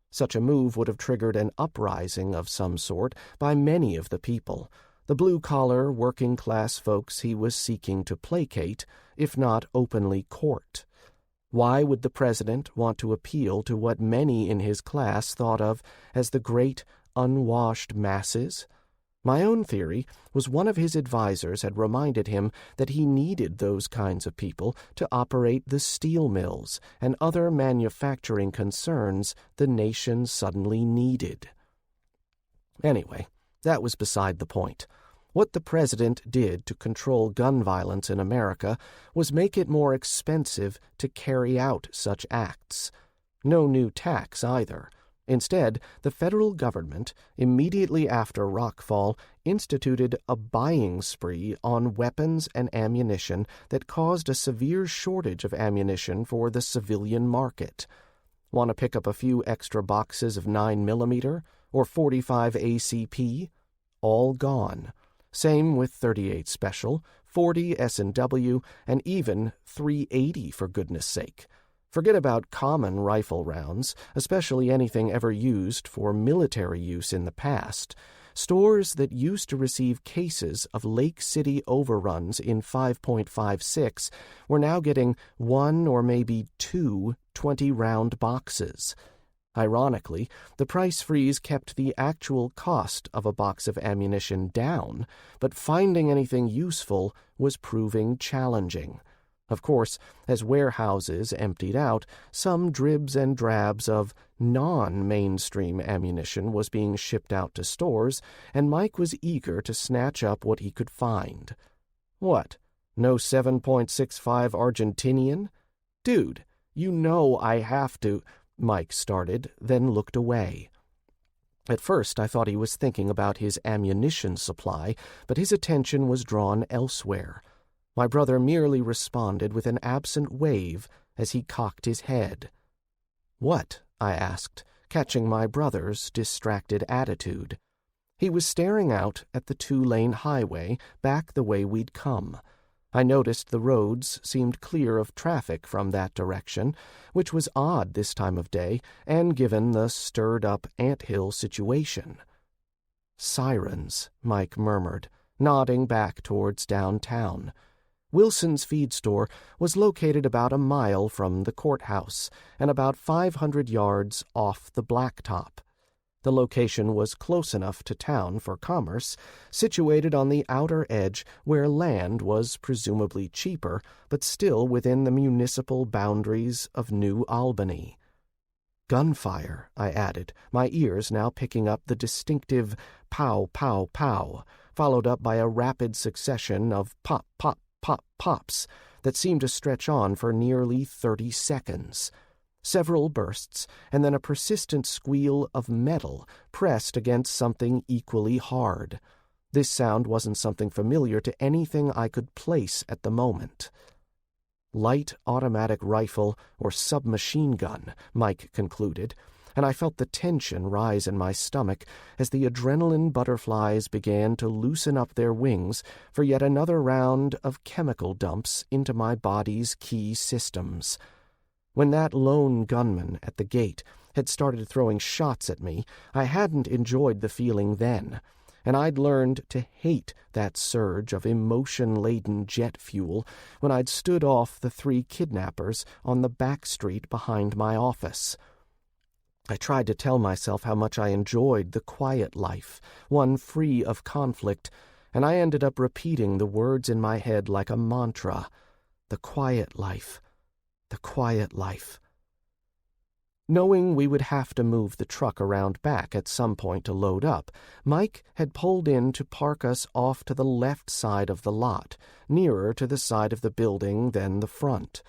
Such a move would have triggered an uprising of some sort by many of the people, the blue-collar, working-class folks he was seeking to placate, if not openly court. Why would the president want to appeal to what many in his class thought of as the great, unwashed masses? My own theory was one of his advisers had reminded him that he needed those kinds of people to operate the steel mills and other manufacturing concerns the nation suddenly needed. Anyway, that was beside the point. What the president did to control gun violence in America was make it more expensive to carry out such acts. No new tax either. Instead, the federal government, immediately after rockfall, instituted a buying spree on weapons and ammunition that caused a severe shortage of ammunition for the civilian market. Want to pick up a few extra boxes of 9mm or 45 ACP? All gone. Same with 38 Special, 40 S&W, and even 380 for goodness sake. Forget about common rifle rounds, especially anything ever used for military use in the past. Stores that used to receive cases of Lake City overruns in 5.56 were now getting 1 or maybe 2 20-round boxes. Ironically, the price freeze kept the actual cost of a box of ammunition down, but finding anything useful was proving challenging. Of course, as warehouses emptied out, some dribs and drabs of non-mainstream ammunition was being shipped out to stores, and Mike was eager to snatch up what he could find. What? No 7.65 Argentinian? Dude, you know I have to... Mike started, then looked away. At first I thought he was thinking about his ammunition supply, but his attention was drawn elsewhere. My brother merely responded with an absent wave as he cocked his head. "What?" I asked, catching my brother's distracted attitude. He was staring out at the 2-lane highway back the way we'd come. I noticed the roads seemed clear of traffic from that direction, which was odd this time of day and given the stirred-up anthill situation. "Sirens," Mike murmured, nodding back towards downtown. Wilson's feed store was located about a mile from the courthouse and about 500 yards off the blacktop. The location was close enough to town for commerce, situated on the outer edge where land was presumably cheaper, but still within the municipal boundaries of New Albany. Gunfire, I added, my ears now picking up the distinctive pow, pow, pow, followed up by a rapid succession of pop, pop, pop, pops that seemed to stretch on for nearly 30 seconds. Several bursts, and then a persistent squeal of metal pressed against something equally hard. This sound wasn't something familiar to anything I could place at the moment. Light automatic rifle or submachine gun, Mike concluded, and I felt the tension rise in my stomach as the adrenaline butterflies began to loosen up their wings for yet another round of chemical dumps into my body's key systems. When that lone gunman at the gate had started throwing shots at me, I hadn't enjoyed the feeling then, and I'd learned to hate that surge of emotion-laden jet fuel when I'd stood off the 3 kidnappers on the back street behind my office. I tried to tell myself how much I enjoyed the quiet life, one free of conflict, and I ended up repeating the words in my head like a mantra. The quiet life. The quiet life. Knowing we would have to move the truck around back at some point to load up, Mike had pulled in to park us off to the left side of the lot, nearer to the side of the building than the front.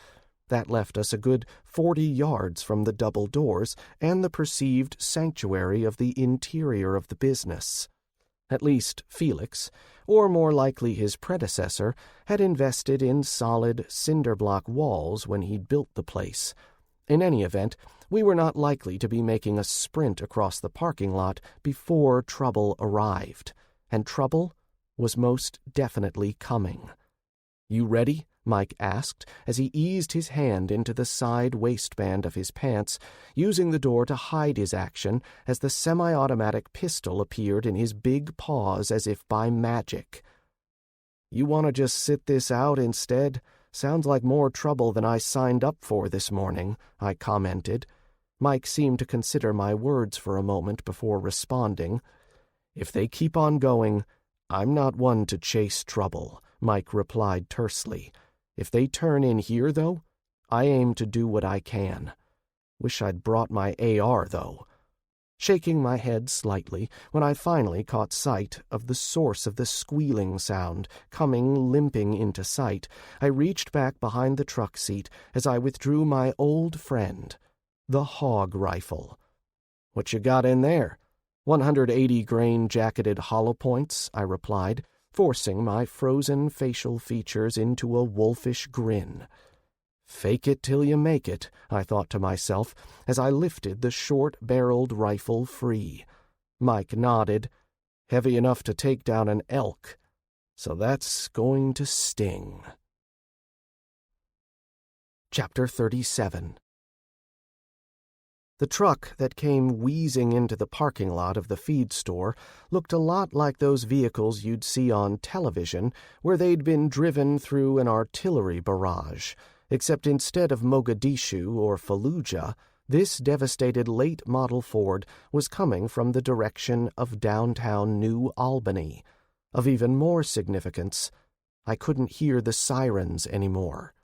That left us a good 40 yards from the double doors and the perceived sanctuary of the interior of the business. At least Felix, or more likely his predecessor, had invested in solid cinder-block walls when he'd built the place. In any event, we were not likely to be making a sprint across the parking lot before trouble arrived, and trouble was most definitely coming. "You ready?" Mike asked as he eased his hand into the side waistband of his pants, using the door to hide his action as the semi-automatic pistol appeared in his big paws as if by magic. "You want to just sit this out instead? Sounds like more trouble than I signed up for this morning," I commented. Mike seemed to consider my words for a moment before responding. "If they keep on going, I'm not one to chase trouble," Mike replied tersely. "If they turn in here, though, I aim to do what I can. Wish I'd brought my AR, though." Shaking my head slightly when I finally caught sight of the source of the squealing sound coming limping into sight, I reached back behind the truck seat as I withdrew my old friend, the hog rifle. "What you got in there?" 180-grain jacketed hollow points, I replied, forcing my frozen facial features into a wolfish grin. "Fake it till you make it," I thought to myself as I lifted the short-barreled rifle free. Mike nodded. "Heavy enough to take down an elk. So that's going to sting." Chapter 37. The truck that came wheezing into the parking lot of the feed store looked a lot like those vehicles you'd see on television where they'd been driven through an artillery barrage, except instead of Mogadishu or Fallujah, this devastated late-model Ford was coming from the direction of downtown New Albany. Of even more significance, I couldn't hear the sirens anymore.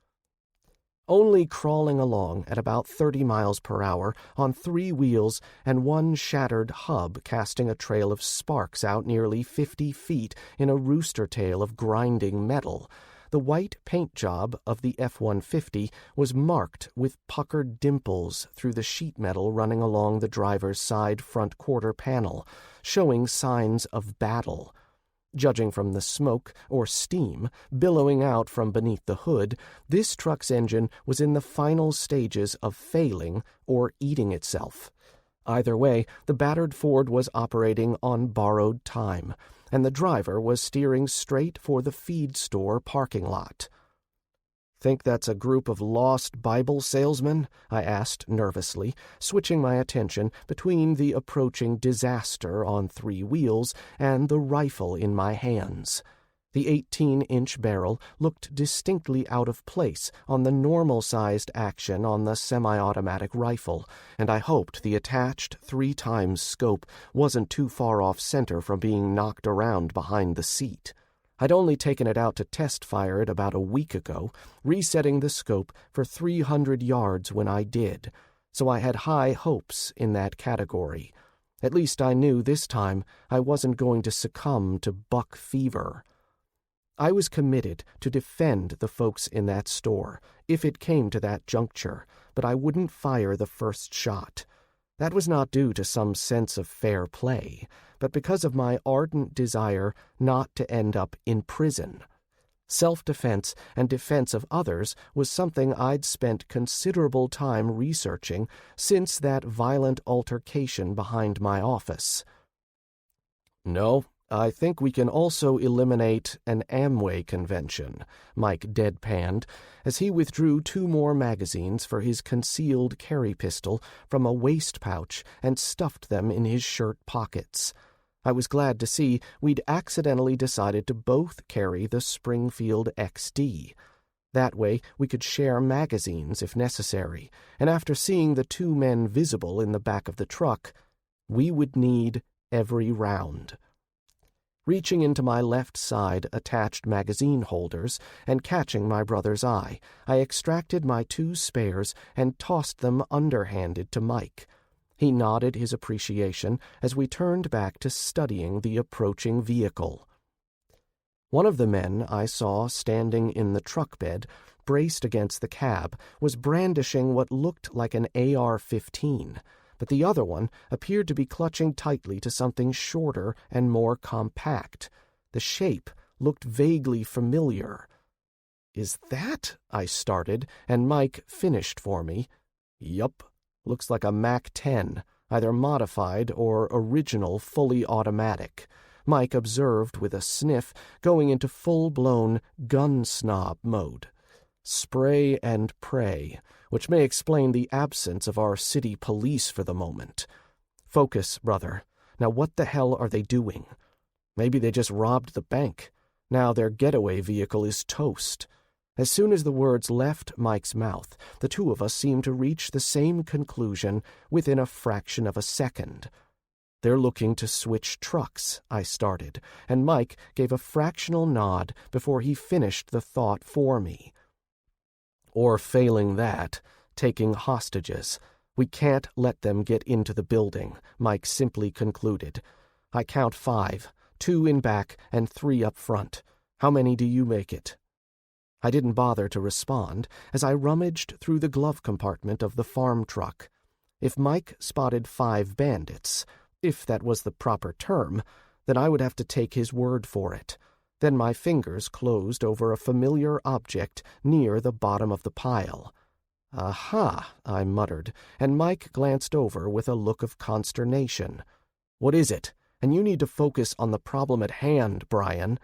Only crawling along at about 30 miles per hour on 3 wheels and one shattered hub casting a trail of sparks out nearly 50 feet in a rooster tail of grinding metal, the white paint job of the F-150 was marked with puckered dimples through the sheet metal running along the driver's side front quarter panel, showing signs of battle. Judging from the smoke, or steam, billowing out from beneath the hood, this truck's engine was in the final stages of failing or eating itself. Either way, the battered Ford was operating on borrowed time, and the driver was steering straight for the feed store parking lot. "Think that's a group of lost Bible salesmen?" I asked nervously, switching my attention between the approaching disaster on 3 wheels and the rifle in my hands. The 18-inch barrel looked distinctly out of place on the normal-sized action on the semi-automatic rifle, and I hoped the attached 3x scope wasn't too far off center from being knocked around behind the seat. I'd only taken it out to test fire it about a week ago, resetting the scope for 300 yards when I did. so I had high hopes in that category. At least I knew this time I wasn't going to succumb to buck fever. I was committed to defend the folks in that store, if it came to that juncture, but I wouldn't fire the first shot. That was not due to some sense of fair play, but because of my ardent desire not to end up in prison. Self-defense and defense of others was something I'd spent considerable time researching since that violent altercation behind my office. "No, I think we can also eliminate an Amway convention," Mike deadpanned, as he withdrew 2 more magazines for his concealed carry pistol from a waist pouch and stuffed them in his shirt pockets. I was glad to see we'd accidentally decided to both carry the Springfield XD. That way we could share magazines if necessary, and after seeing the 2 men visible in the back of the truck, we would need every round. Reaching into my left side attached magazine holders and catching my brother's eye, I extracted my 2 spares and tossed them underhanded to Mike. He nodded his appreciation as we turned back to studying the approaching vehicle. One of the men I saw standing in the truck bed, braced against the cab, was brandishing what looked like an AR-15, but the other one appeared to be clutching tightly to something shorter and more compact. The shape looked vaguely familiar. "Is that?" I started, and Mike finished for me. "Yup. Looks like a MAC-10, either modified or original fully automatic," Mike observed with a sniff, going into full-blown gun snob mode. "Spray and pray, which may explain the absence of our city police for the moment. Focus, brother. Now what the hell are they doing? Maybe they just robbed the bank. Now their getaway vehicle is toast." As soon as the words left Mike's mouth, the 2 of us seemed to reach the same conclusion within a fraction of a second. "They're looking to switch trucks," I started, and Mike gave a fractional nod before he finished the thought for me. "Or failing that, taking hostages. We can't let them get into the building," Mike simply concluded. "I count 5, 2 in back and 3 up front. How many do you make it?" I didn't bother to respond as I rummaged through the glove compartment of the farm truck. If Mike spotted 5 bandits, if that was the proper term, then I would have to take his word for it. Then my fingers closed over a familiar object near the bottom of the pile. "Aha," I muttered, and Mike glanced over with a look of consternation. "What is it? And you need to focus on the problem at hand, Bryan."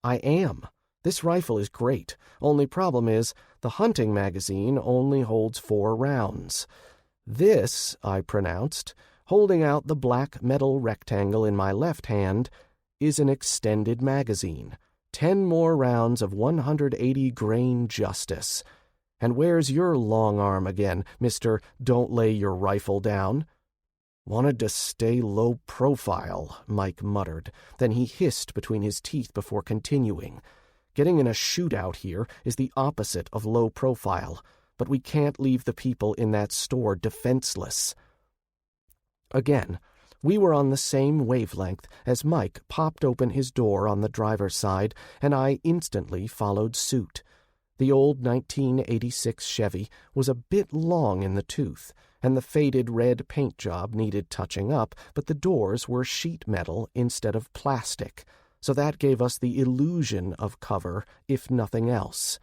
"I am. This rifle is great. Only problem is, the hunting magazine only holds 4 rounds. This," I pronounced, holding out the black metal rectangle in my left hand, "is an extended magazine. 10 more rounds of 180 grain justice. And where's your long arm again, Mr. Don't Lay Your Rifle Down?" "Wanted to stay low profile," Mike muttered. Then he hissed between his teeth before continuing. "Getting in a shootout here is the opposite of low profile, but we can't leave the people in that store defenseless." Again, we were on the same wavelength as Mike popped open his door on the driver's side, and I instantly followed suit. The old 1986 Chevy was a bit long in the tooth, and the faded red paint job needed touching up, but the doors were sheet metal instead of plastic, so that gave us the illusion of cover, if nothing else.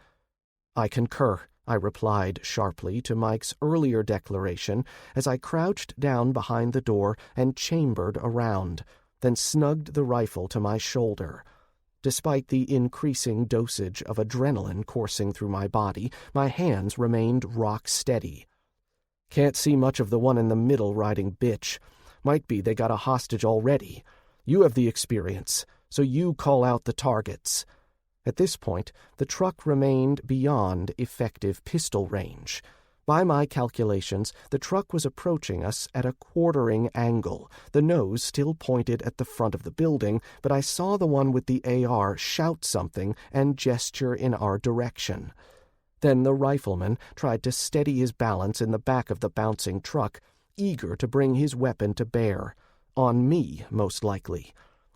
"I concur," I replied sharply to Mike's earlier declaration as I crouched down behind the door and chambered around, then snugged the rifle to my shoulder. Despite the increasing dosage of adrenaline coursing through my body, my hands remained rock steady. "Can't see much of the one in the middle riding bitch. Might be they got a hostage already. You have the experience, so you call out the targets." At this point, the truck remained beyond effective pistol range. By my calculations, the truck was approaching us at a quartering angle, the nose still pointed at the front of the building, but I saw the one with the AR shout something and gesture in our direction. Then the rifleman tried to steady his balance in the back of the bouncing truck, eager to bring his weapon to bear. On me, most likely.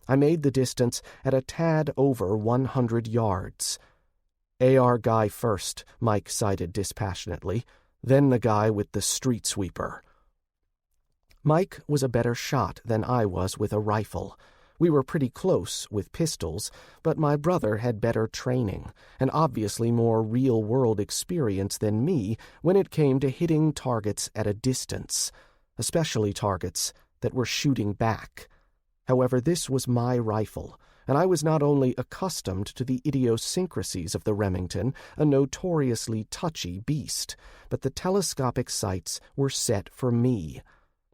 I made the distance at a tad over 100 yards. AR guy first, Mike cited dispassionately, then the guy with the street sweeper. Mike was a better shot than I was with a rifle. We were pretty close with pistols, but my brother had better training, and obviously more real-world experience than me when it came to hitting targets at a distance, especially targets that were shooting back. However, this was my rifle, and I was not only accustomed to the idiosyncrasies of the Remington, a notoriously touchy beast, but the telescopic sights were set for me.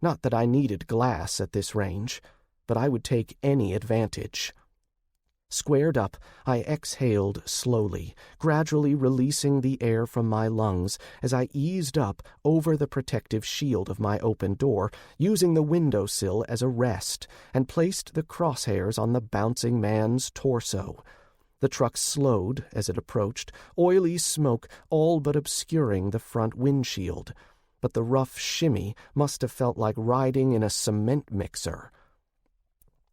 Not that I needed glass at this range, but I would take any advantage. Squared up, I exhaled slowly, gradually releasing the air from my lungs as I eased up over the protective shield of my open door, using the windowsill as a rest, and placed the crosshairs on the bouncing man's torso. The truck slowed as it approached, oily smoke all but obscuring the front windshield, but the rough shimmy must have felt like riding in a cement mixer.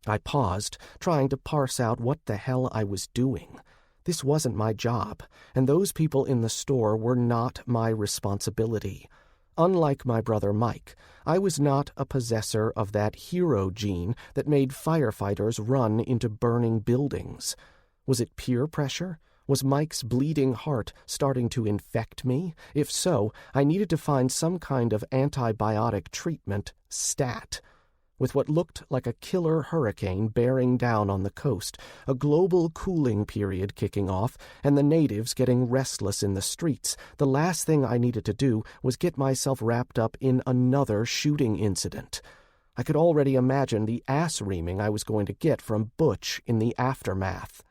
I paused, trying to parse out what the hell I was doing. This wasn't my job, and those people in the store were not my responsibility. Unlike my brother Mike, I was not a possessor of that hero gene that made firefighters run into burning buildings. Was it peer pressure? Was Mike's bleeding heart starting to infect me? If so, I needed to find some kind of antibiotic treatment stat. With what looked like a killer hurricane bearing down on the coast, a global cooling period kicking off, and the natives getting restless in the streets, the last thing I needed to do was get myself wrapped up in another shooting incident. I could already imagine the ass-reaming I was going to get from Butch in the aftermath.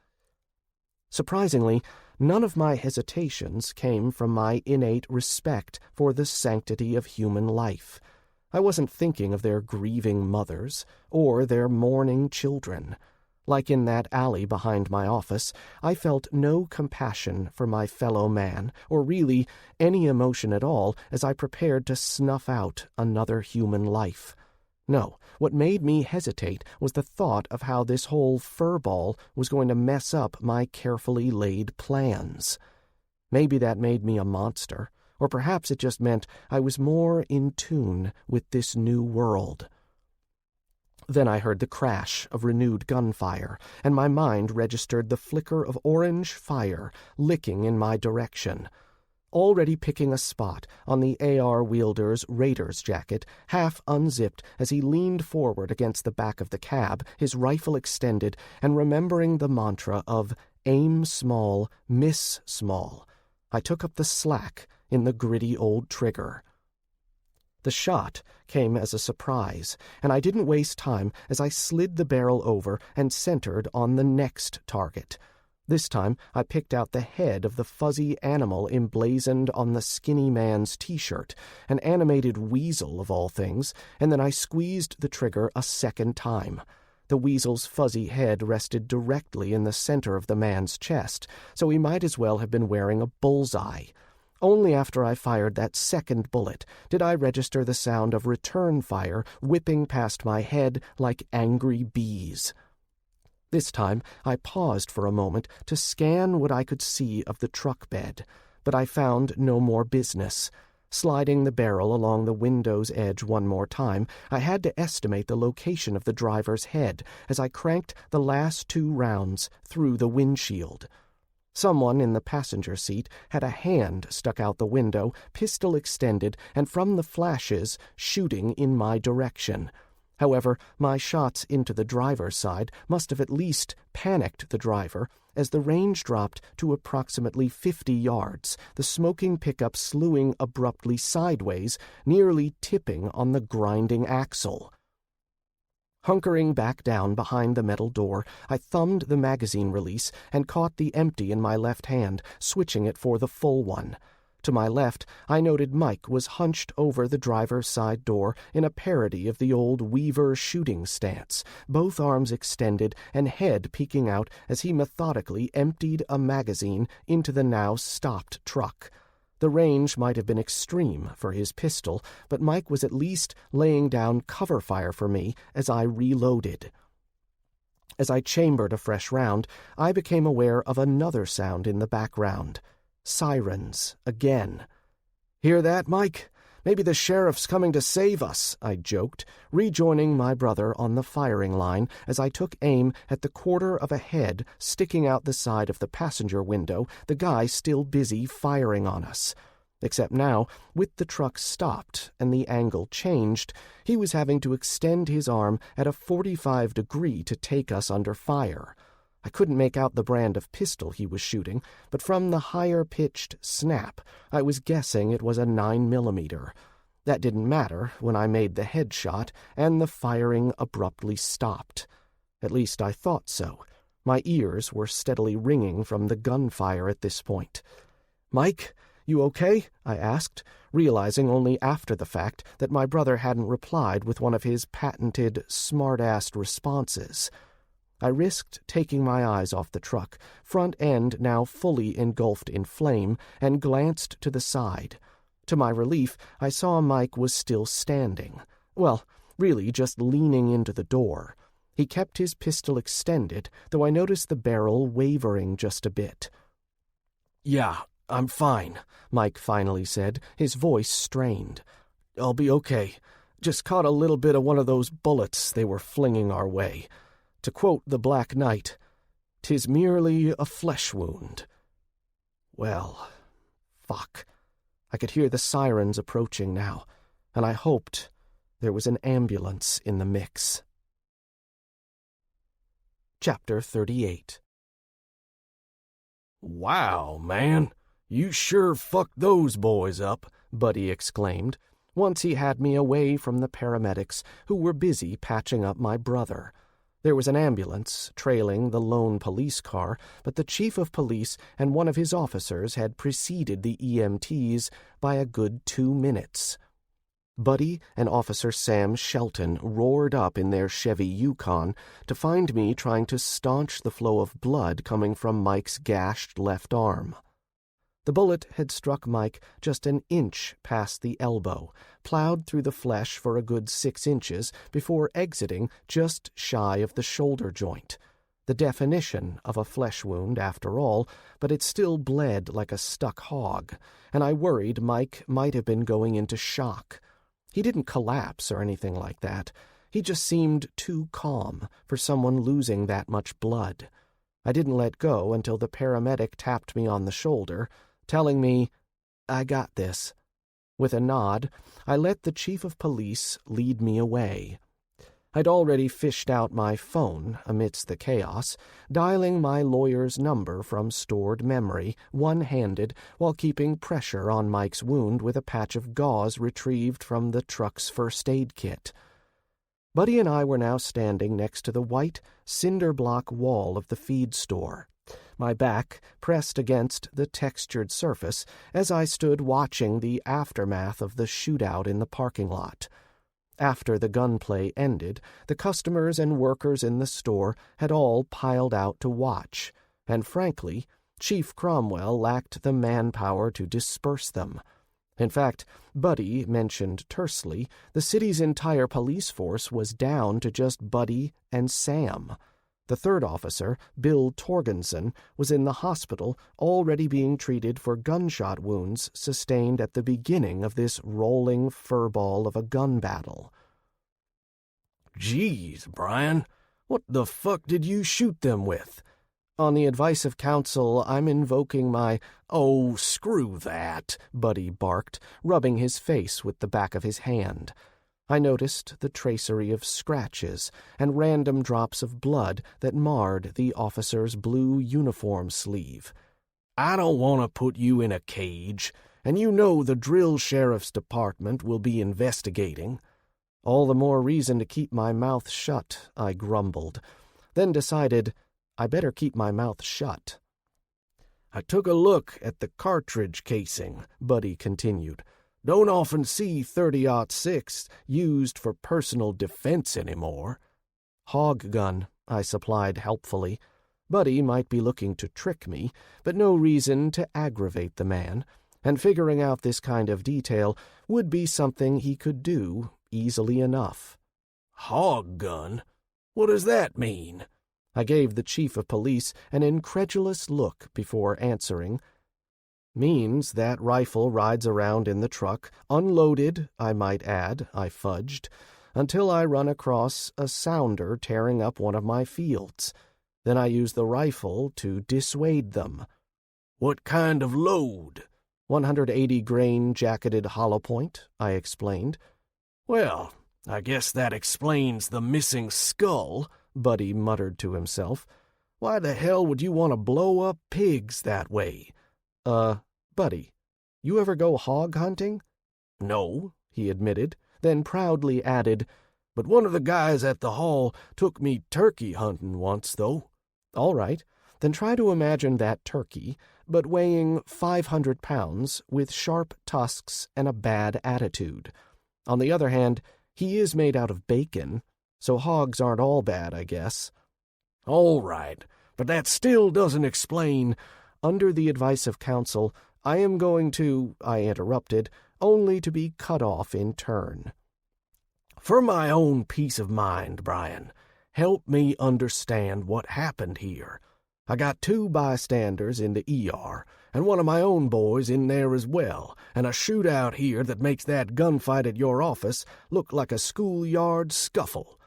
Surprisingly, none of my hesitations came from my innate respect for the sanctity of human life. I wasn't thinking of their grieving mothers or their mourning children. Like in that alley behind my office, I felt no compassion for my fellow man, or really any emotion at all as I prepared to snuff out another human life. No, what made me hesitate was the thought of how this whole furball was going to mess up my carefully laid plans. Maybe that made me a monster. Or perhaps it just meant I was more in tune with this new world. Then I heard the crash of renewed gunfire, and my mind registered the flicker of orange fire licking in my direction. Already picking a spot on the AR wielder's Raider's jacket, half unzipped as he leaned forward against the back of the cab, his rifle extended, and remembering the mantra of aim small, miss small, I took up the slack in the gritty old trigger. The shot came as a surprise, and I didn't waste time as I slid the barrel over and centered on the next target. This time I picked out the head of the fuzzy animal emblazoned on the skinny man's t-shirt, an animated weasel of all things, and then I squeezed the trigger a second time. The weasel's fuzzy head rested directly in the center of the man's chest, so he might as well have been wearing a bullseye. Only after I fired that second bullet did I register the sound of return fire whipping past my head like angry bees. This time I paused for a moment to scan what I could see of the truck bed, but I found no more business. Sliding the barrel along the window's edge one more time, I had to estimate the location of the driver's head as I cranked the last 2 rounds through the windshield. Someone in the passenger seat had a hand stuck out the window, pistol extended, and from the flashes, shooting in my direction. However, my shots into the driver's side must have at least panicked the driver, as the range dropped to approximately 50 yards, the smoking pickup slewing abruptly sideways, nearly tipping on the grinding axle. Hunkering back down behind the metal door, I thumbed the magazine release and caught the empty in my left hand, switching it for the full one. To my left, I noted Mike was hunched over the driver's side door in a parody of the old Weaver shooting stance, both arms extended and head peeking out as he methodically emptied a magazine into the now stopped truck. The range might have been extreme for his pistol, but Mike was at least laying down cover fire for me as I reloaded. As I chambered a fresh round, I became aware of another sound in the background. Sirens again. "Hear that, Mike? Maybe the sheriff's coming to save us," I joked, rejoining my brother on the firing line as I took aim at the quarter of a head sticking out the side of the passenger window, the guy still busy firing on us. Except now, with the truck stopped and the angle changed, he was having to extend his arm at a 45 degree to take us under fire. I couldn't make out the brand of pistol he was shooting, but from the higher-pitched snap, I was guessing it was a 9mm. That didn't matter when I made the headshot, and the firing abruptly stopped. At least I thought so. My ears were steadily ringing from the gunfire at this point. "Mike, you okay?" I asked, realizing only after the fact that my brother hadn't replied with one of his patented, smart-assed responses. I risked taking my eyes off the truck, front end now fully engulfed in flame, and glanced to the side. To my relief, I saw Mike was still standing. Well, really just leaning into the door. He kept his pistol extended, though I noticed the barrel wavering just a bit. "Yeah, I'm fine," Mike finally said, his voice strained. "I'll be okay. Just caught a little bit of one of those bullets they were flinging our way. To quote the Black Knight, "'Tis merely a flesh wound." Well, fuck. I could hear the sirens approaching now, and I hoped there was an ambulance in the mix. Chapter 38.
"Wow, man, you sure fucked those boys up,"
Buddy exclaimed, once he had me away from the paramedics who were busy patching up my brother. There was an ambulance trailing the lone police car, but the chief of police and one of his officers had preceded the EMTs by a good 2 minutes. Buddy and Officer Sam Shelton roared up in their Chevy Yukon to find me trying to staunch the flow of blood coming from Mike's gashed left arm. The bullet had struck Mike just an inch past the elbow, plowed through the flesh for a good 6 inches before exiting just shy of the shoulder joint. The definition of a flesh wound, after all, but it still bled like a stuck hog, and I worried Mike might have been going into shock. He didn't collapse or anything like that. He just seemed too calm for someone losing that much blood. I didn't let go until the paramedic tapped me on the shoulder, telling me, "I got this." With a nod, I let the chief of police lead me away. I'd already fished out my phone amidst the chaos, dialing my lawyer's number from stored memory, one-handed, while keeping pressure on Mike's wound with a patch of gauze retrieved from the truck's first aid kit. Buddy and I were now standing next to the white, cinder-block wall of the feed store, my back pressed against the textured surface as I stood watching the aftermath of the shootout in the parking lot. After the gunplay ended, the customers and workers in the store had all piled out to watch, and frankly, Chief Cromwell lacked the manpower to disperse them. In fact, Buddy mentioned tersely the city's entire police force was down to just Buddy and Sam. The third officer, Bill Torgensen, was in the hospital already being treated for gunshot wounds sustained at the beginning of this rolling furball of a gun battle.
"Jeez, Bryan, what the fuck did you shoot them with?"
On the advice of counsel, I'm invoking my—
"Oh, screw that,"
Buddy barked, rubbing his face with the back of his hand. I noticed the tracery of scratches and random drops of blood that marred the officer's blue uniform sleeve.
"I don't want to put you in a cage, and you know the drill sheriff's department will be investigating."
All the more reason to keep my mouth shut, I grumbled, then decided I better keep my mouth shut.
I took a look at the cartridge casing, Buddy continued. Don't often see 30-06 used for personal defense anymore.
Hog gun, I supplied helpfully. Buddy might be looking to trick me, but no reason to aggravate the man, and figuring out this kind of detail would be something he could do easily enough.
Hog gun? What does that mean?
I gave the chief of police an incredulous look before answering. Means that rifle rides around in the truck, unloaded, I might add, I fudged, until I run across a sounder tearing up one of my fields. Then I use the rifle to dissuade them.
What kind of load?
180-grain jacketed hollow point, I explained.
Well, I guess that explains the missing skull, Buddy muttered to himself. Why the hell would you want to blow up pigs that way?
Buddy, you ever go hog hunting?
No,
he admitted, then proudly added,
but one of the guys at the hall took me turkey hunting once, though.
All right, then try to imagine that turkey, but weighing 500 pounds with sharp tusks and a bad attitude. On the other hand, he is made out of bacon, so hogs aren't all bad, I guess.
All right, but that still doesn't explain.
Under the advice of counsel, I am going to, I interrupted, only to be cut off in turn.
For my own peace of mind, Bryan, help me understand what happened here. I got 2 bystanders in the ER, and one of my own boys in there as well, and a shootout here that makes that gunfight at your office look like a schoolyard scuffle.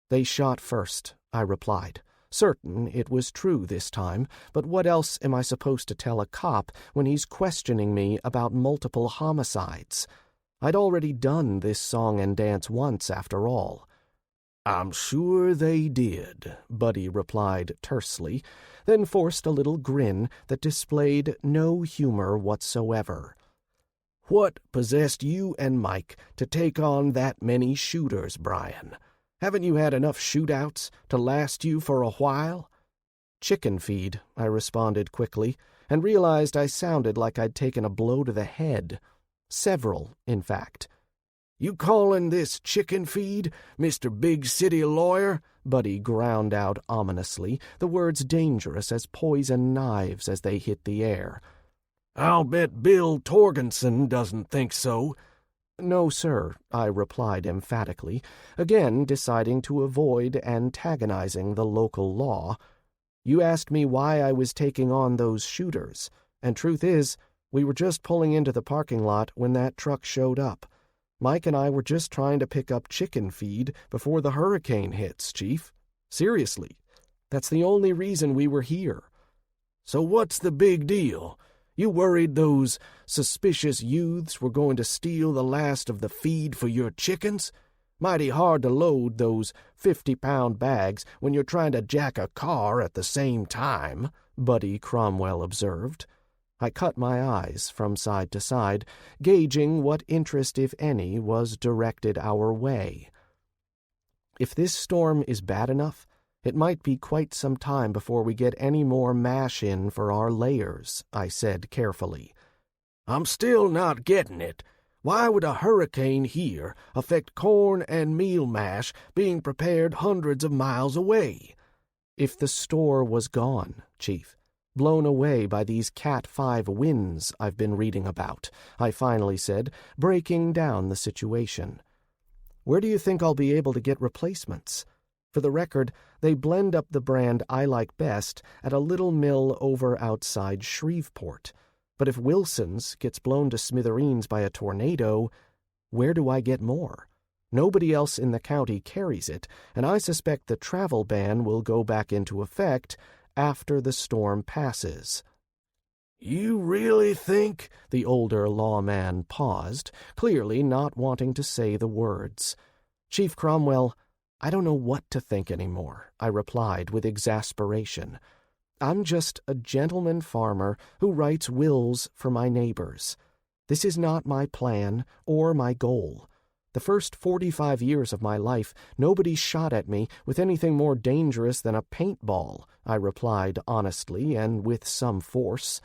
They shot first, I replied, certain it was true this time, but what else am I supposed to tell a cop when he's questioning me about multiple homicides? I'd already done this song and dance once, after all.
I'm sure they did, Buddy replied tersely,
then forced a little grin that displayed no humor whatsoever.
What possessed you and Mike to take on that many shooters, Bryan? Haven't you had enough shootouts to last you for a while?
Chicken feed, I responded quickly, and realized I sounded like I'd taken a blow to the head. Several, in fact.
You callin' this chicken feed, Mr. Big City Lawyer?
Buddy ground out ominously, the words dangerous as poison knives as they hit the air.
I'll bet Bill Torgensen doesn't think so.
No, sir, I replied emphatically, again deciding to avoid antagonizing the local law. You asked me why I was taking on those shooters, and truth is, we were just pulling into the parking lot when that truck showed up. Mike and I were just trying to pick up chicken feed before the hurricane hits, Chief. Seriously, that's the only reason we were here.
So what's the big deal? You worried those suspicious youths were going to steal the last of the feed for your chickens? Mighty hard to load those 50-pound bags when you're trying to jack a car at the same time, Buddy Cromwell observed. I cut my eyes from side to side, gauging what interest, if any, was directed our way. If this storm is bad enough, it might be quite some time before we get any more mash in for our layers, I said carefully. I'm still not getting it. Why would a hurricane here affect corn and meal mash being prepared hundreds of miles away?
If the store was gone, Chief, blown away by these Cat 5 winds I've been reading about, I finally said, breaking down the situation. Where do you think I'll be able to get replacements? For the record, they blend up the brand I like best at a little mill over outside Shreveport. But if Wilson's gets blown to smithereens by a tornado, where do I get more? Nobody else in the county carries it, and I suspect the travel ban will go back into effect after the storm passes.
You really think?
The older lawman paused, clearly not wanting to say the words. Chief Cromwell, I don't know what to think anymore, I replied with exasperation. I'm just a gentleman farmer who writes wills for my neighbors. This is not my plan or my goal. The first 45 years of my life, nobody shot at me with anything more dangerous than a paintball, I replied honestly and with some force.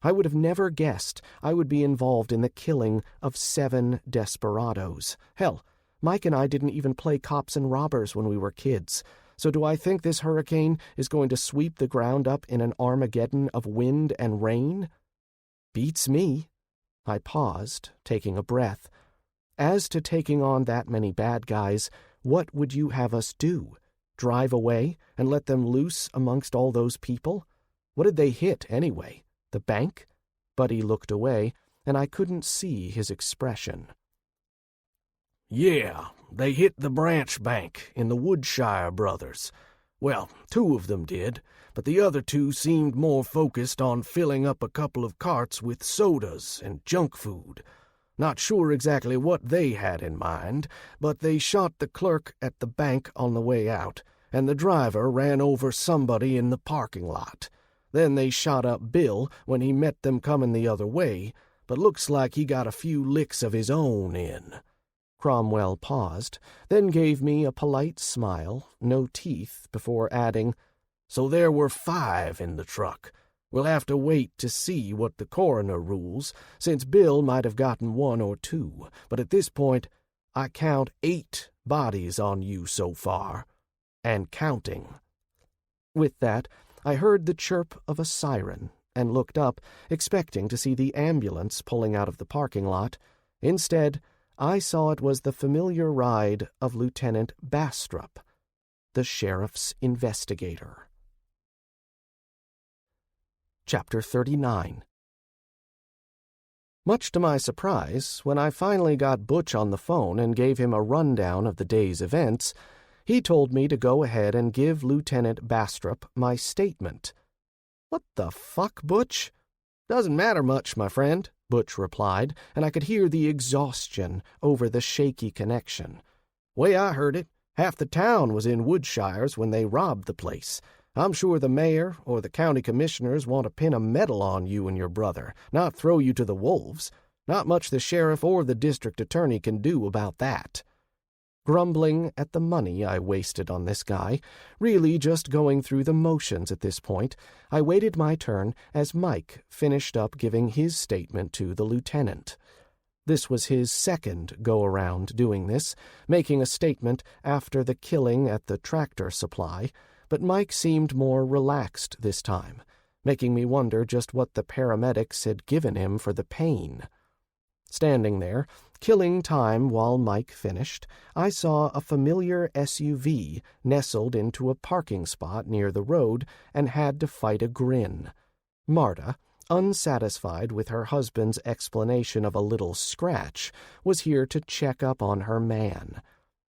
I would have never guessed I would be involved in the killing of 7 desperados. Hell, Mike and I didn't even play cops and robbers when we were kids. So do I think this hurricane is going to sweep the ground up in an Armageddon of wind and rain? Beats me. I paused, taking a breath. As to taking on that many bad guys, what would you have us do? Drive away and let them loose amongst all those people? What did they hit, anyway? The bank? Buddy looked away, and I couldn't see his expression.
Yeah, they hit the branch bank in the Woodshire brothers. Well, 2 of them did, but the other 2 seemed more focused on filling up a couple of carts with sodas and junk food. Not sure exactly what they had in mind, but they shot the clerk at the bank on the way out, and the driver ran over somebody in the parking lot. Then they shot up Bill when he met them coming the other way, but looks like he got a few licks of his own in.
Cromwell paused, then gave me a polite smile, no teeth, before adding,
So there were 5 in the truck. We'll have to wait to see what the coroner rules, since Bill might have gotten 1 or 2, but at this point, I count 8 bodies on you so far, and counting.
With that, I heard the chirp of a siren and looked up, expecting to see the ambulance pulling out of the parking lot. Instead, I saw it was the familiar ride of Lieutenant Bastrop, the sheriff's investigator. Chapter 39. Much to my surprise, when I finally got Butch on the phone and gave him a rundown of the day's events, he told me to go ahead and give Lieutenant Bastrop my statement. "What the fuck, Butch?" "Doesn't matter much, my friend," Butch replied, and I could hear the exhaustion over the shaky connection. "Way I heard it, half the town was in Woodshires when they robbed the place. I'm sure the mayor or the county commissioners want to pin a medal on you and your brother, not throw you to the wolves. Not much the sheriff or the district attorney can do about that." Grumbling at the money I wasted on this guy, really just going through the motions at this point, I waited my turn as Mike finished up giving his statement to the lieutenant. This was his second go-around doing this, making a statement after the killing at the tractor supply, but Mike seemed more relaxed this time, making me wonder just what the paramedics had given him for the pain. Standing there, killing time while Mike finished, I saw a familiar SUV nestled into a parking spot near the road and had to fight a grin. Marta, unsatisfied with her husband's explanation of a little scratch, was here to check up on her man.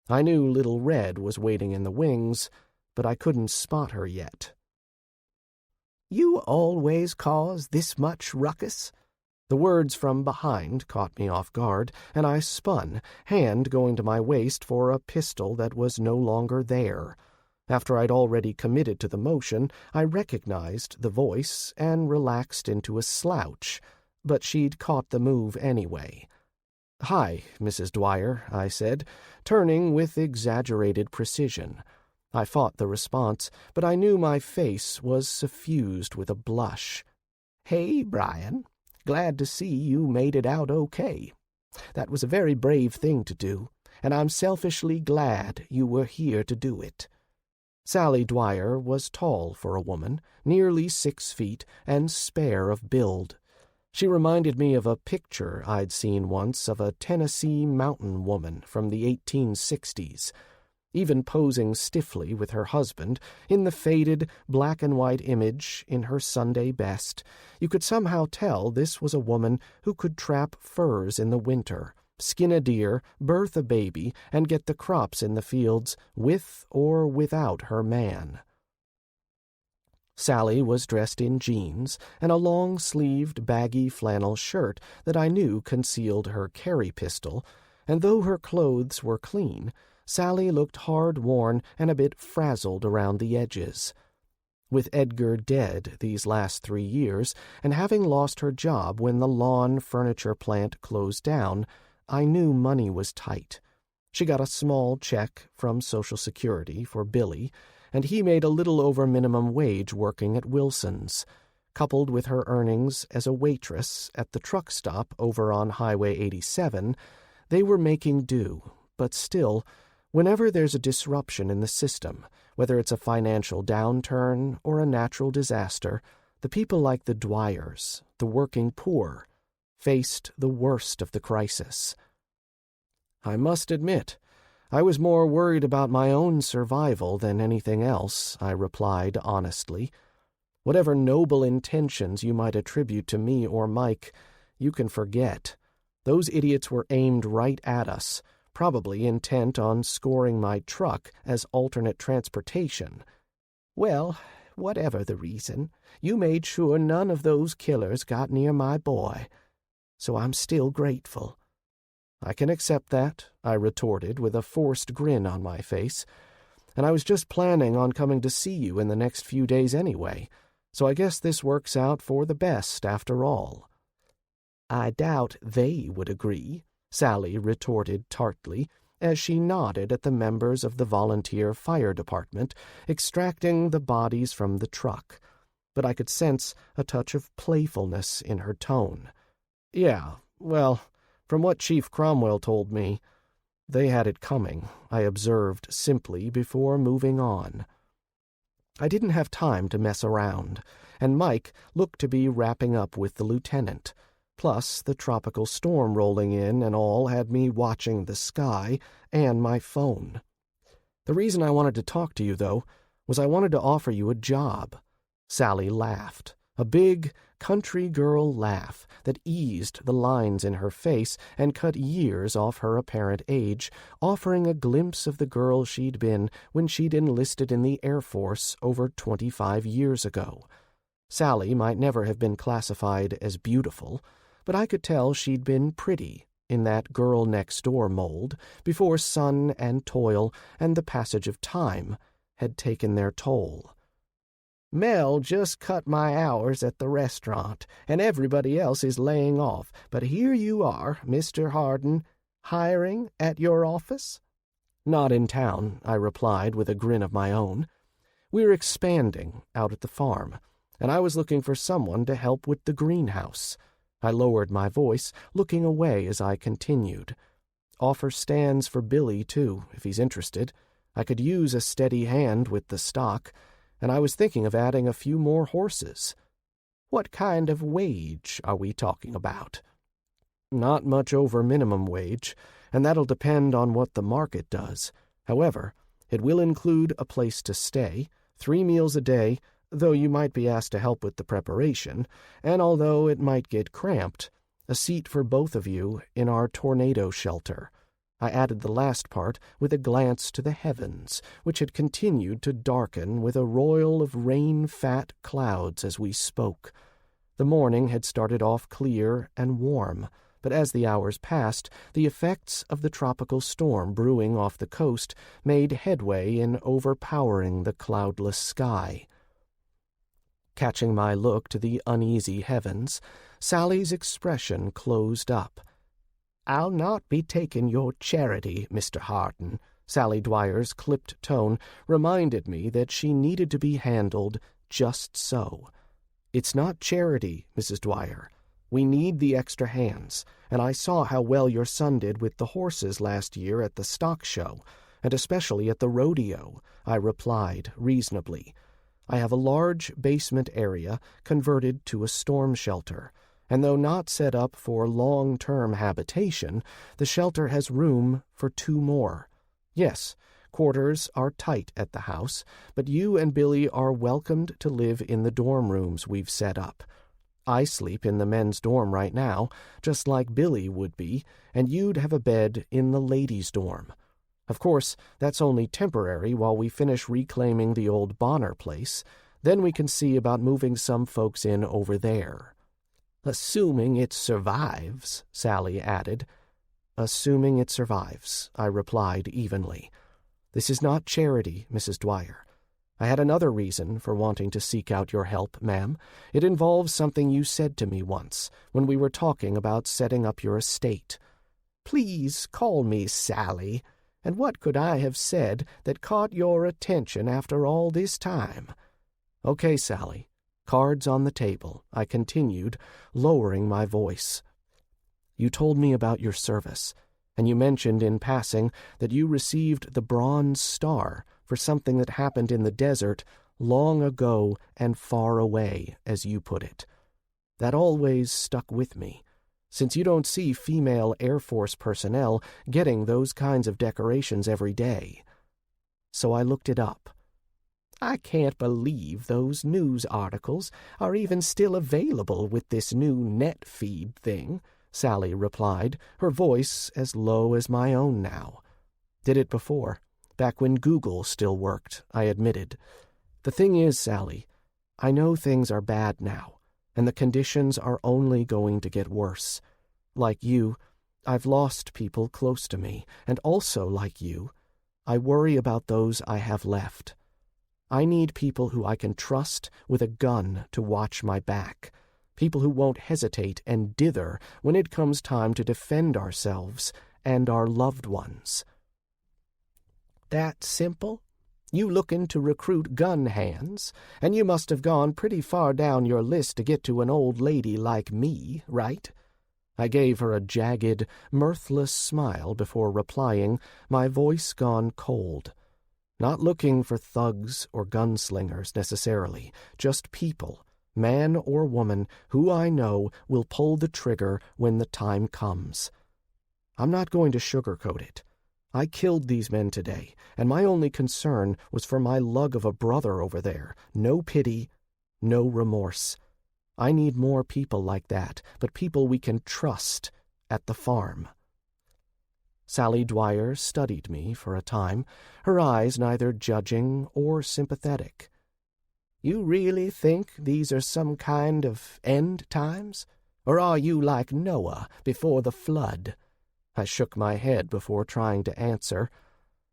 I knew Little Red was waiting in the wings, but I couldn't spot her yet. "You always cause this much ruckus?" The words from behind caught me off guard, and I spun, hand going to my waist for a pistol that was no longer there. After I'd already committed to the motion, I recognized the voice and relaxed into a slouch, but she'd caught the move anyway. "Hi, Mrs. Dwyer," I said, turning with exaggerated precision. I fought the response, but I knew my face was suffused with a blush. "Hey, Bryan. Glad to see you made it out okay. That was a very brave thing to do, and I'm selfishly glad you were here to do it." Sally Dwyer was tall for a woman, nearly 6 feet, and spare of build. She reminded me of a picture I'd seen once of a Tennessee mountain woman from the 1860s. Even posing stiffly with her husband, in the faded black-and-white image in her Sunday best, you could somehow tell this was a woman who could trap furs in the winter, skin a deer, birth a baby, and get the crops in the fields with or without her man. Sally was dressed in jeans and a long-sleeved, baggy flannel shirt that I knew concealed her carry pistol, and though her clothes were clean, Sally looked hard-worn and a bit frazzled around the edges. With Edgar dead these last 3 years, and having lost her job when the lawn furniture plant closed down, I knew money was tight, She got a small check from Social Security for Billy, and he made a little over minimum wage working at Wilson's. Coupled with her earnings as a waitress at the truck stop over on Highway 87, they were making do, but still, whenever there's a disruption in the system, whether it's a financial downturn or a natural disaster, the people like the Dwyers, the working poor, faced the worst of the crisis. I must admit, I was more worried about my own survival than anything else, I replied honestly. Whatever noble intentions you might attribute to me or Mike, you can forget. Those idiots were aimed right at us, probably intent on scoring my truck as alternate transportation. Well, whatever the reason, you made sure none of those killers got near my boy. So I'm still grateful. I can accept that, I retorted with a forced grin on my face. And I was just planning on coming to see you in the next few days anyway, so I guess this works out for the best after all. I doubt they would agree, Sally retorted tartly, as she nodded at the members of the volunteer fire department extracting the bodies from the truck, but I could sense a touch of playfulness in her tone. Yeah, well, from what Chief Cromwell told me, they had it coming, I observed simply before moving on. I didn't have time to mess around, and Mike looked to be wrapping up with the lieutenant. Plus, the tropical storm rolling in and all had me watching the sky and my phone. The reason I wanted to talk to you, though, was I wanted to offer you a job. Sally laughed, a big, country girl laugh that eased the lines in her face and cut years off her apparent age, offering a glimpse of the girl she'd been when she'd enlisted in the Air Force over 25 years ago. Sally might never have been classified as beautiful, but I could tell she'd been pretty in that girl-next-door mold before sun and toil and the passage of time had taken their toll. Mel just cut my hours at the restaurant, and everybody else is laying off, but here you are, Mr. Hardin, hiring at your office? Not in town, I replied with a grin of my own. We're expanding out at the farm, and I was looking for someone to help with the greenhouse. I lowered my voice, looking away as I continued. Offer stands for Billy, too, if he's interested. I could use a steady hand with the stock, and I was thinking of adding a few more horses. What kind of wage are we talking about? Not much over minimum wage, and that'll depend on what the market does. However, it will include a place to stay, 3 meals a day, though you might be asked to help with the preparation, and although it might get cramped, a seat for both of you in our tornado shelter. I added the last part with a glance to the heavens, which had continued to darken with a roil of rain-fat clouds as we spoke. The morning had started off clear and warm, but as the hours passed, the effects of the tropical storm brewing off the coast made headway in overpowering the cloudless sky. Catching my look to the uneasy heavens, Sally's expression closed up. I'll not be taking your charity, Mr. Hardin. Sally Dwyer's clipped tone reminded me that she needed to be handled just so. It's not charity, Mrs. Dwyer. We need the extra hands, and I saw how well your son did with the horses last year at the stock show, and especially at the rodeo, I replied reasonably. I have a large basement area converted to a storm shelter, and though not set up for long-term habitation, the shelter has room for 2 more. Yes, quarters are tight at the house, but you and Billy are welcomed to live in the dorm rooms we've set up. I sleep in the men's dorm right now, just like Billy would be, and you'd have a bed in the ladies' dorm. Of course, that's only temporary while we finish reclaiming the old Bonner place. Then we can see about moving some folks in over there. Assuming it survives, Sally added. Assuming it survives, I replied evenly. This is not charity, Mrs. Dwyer. I had another reason for wanting to seek out your help, ma'am. It involves something you said to me once when we were talking about setting up your estate. Please call me Sally.
And what could I have said that caught your attention after all this time?"
"Okay, Sally. Cards on the table," I continued, lowering my voice. "You told me about your service, and you mentioned in passing that you received the Bronze Star for something that happened in the desert long ago and far away, as you put it. That always stuck with me, since you don't see female Air Force personnel getting those kinds of decorations every day. So I looked it up.
"I can't believe those news articles are even still available with this new net feed thing,"
Sally replied, her voice as low as my own now. "Did it before, back when Google still worked," I admitted. "The thing is, Sally, I know things are bad now, and the conditions are only going to get worse. Like you, I've lost people close to me, and also, like you, I worry about those I have left. I need people who I can trust with a gun to watch my back, people who won't hesitate and dither when it comes time to defend ourselves and our loved ones."
"That simple? You looking to recruit gun hands, and you must have gone pretty far down your list to get to an old lady like me, right?"
I gave her a jagged, mirthless smile before replying, my voice gone cold. Not looking for thugs or gunslingers necessarily, just people, man or woman, who I know will pull the trigger when the time comes. I'm not going to sugarcoat it. I killed these men today, and my only concern was for my lug of a brother over there. No pity, no remorse. I need more people like that, but people we can trust at the farm. Sally Dwyer studied me for a time, her eyes neither judging or sympathetic.
"You really think these are some kind of end times? Or are you like Noah before the flood?"
I shook my head before trying to answer.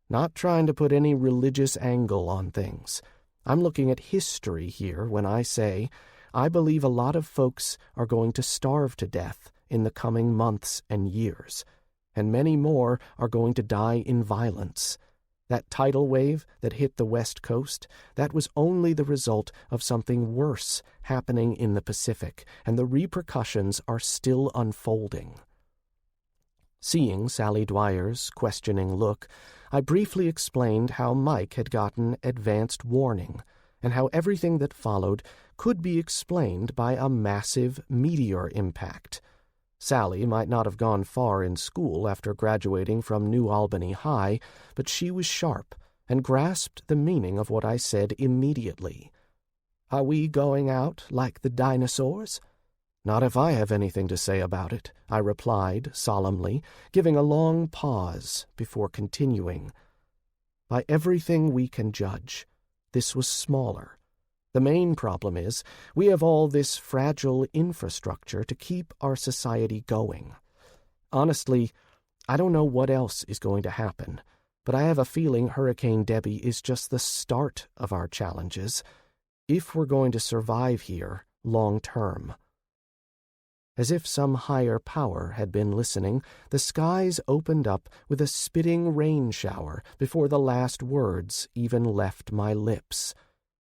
Not trying to put any religious angle on things. I'm looking at history here when I say I believe a lot of folks are going to starve to death in the coming months and years, and many more are going to die in violence. That tidal wave that hit the West Coast, that was only the result of something worse happening in the Pacific, and the repercussions are still unfolding. Seeing Sally Dwyer's questioning look, I briefly explained how Mike had gotten advanced warning, and how everything that followed could be explained by a massive meteor impact. Sally might not have gone far in school after graduating from New Albany High, but she was sharp and grasped the meaning of what I said immediately.
"Are we going out like the dinosaurs?"
"Not if I have anything to say about it," I replied solemnly, giving a long pause before continuing. "By everything we can judge, this was smaller. The main problem is we have all this fragile infrastructure to keep our society going. Honestly, I don't know what else is going to happen, but I have a feeling Hurricane Debbie is just the start of our challenges, if we're going to survive here long term." As if some higher power had been listening, the skies opened up with a spitting rain shower before the last words even left my lips.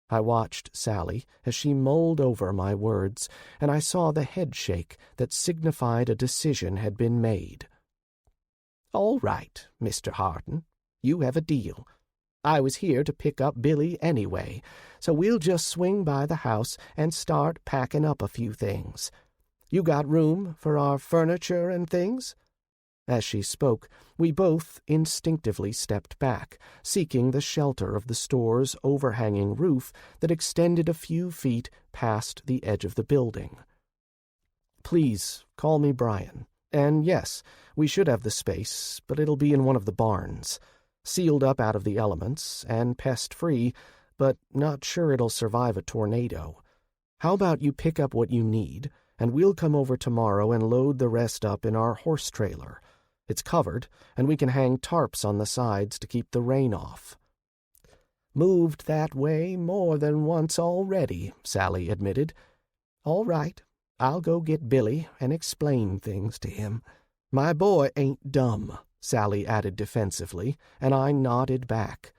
I watched Sally as she mulled over my words, and I saw the head shake that signified a decision had been made.
"All right, Mr. Hardin, you have a deal. I was here to pick up Billy anyway, so we'll just swing by the house and start packing up a few things. You got room for our furniture and things?" As she spoke, we both instinctively stepped back, seeking the shelter of the store's overhanging roof that extended a few feet past the edge of the building. "Please, call me Bryan. And yes, we should have the space, but it'll be in one of the barns. Sealed up out of the elements, and pest-free, but not sure it'll survive a tornado. How about you pick up what you need, and we'll come over tomorrow and load the rest up in our horse trailer. It's covered, and we can hang tarps on the sides to keep the rain off." "Moved that way more than once already," Sally admitted. "All right, I'll go get Billy and explain things to him. My boy ain't dumb."
Sally added defensively, and I nodded back.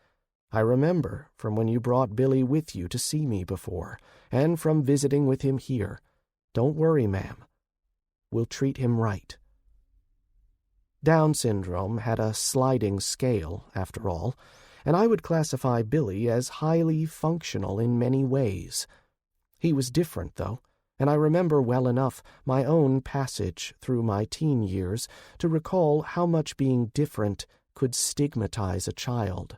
I remember from when you brought Billy with you to see me before, and from visiting with him here. Don't worry, ma'am. We'll treat him right. Down syndrome had a sliding scale, after all, and I would classify Billy as highly functional in many ways. He was different, though, and I remember well enough my own passage through my teen years to recall how much being different could stigmatize a child.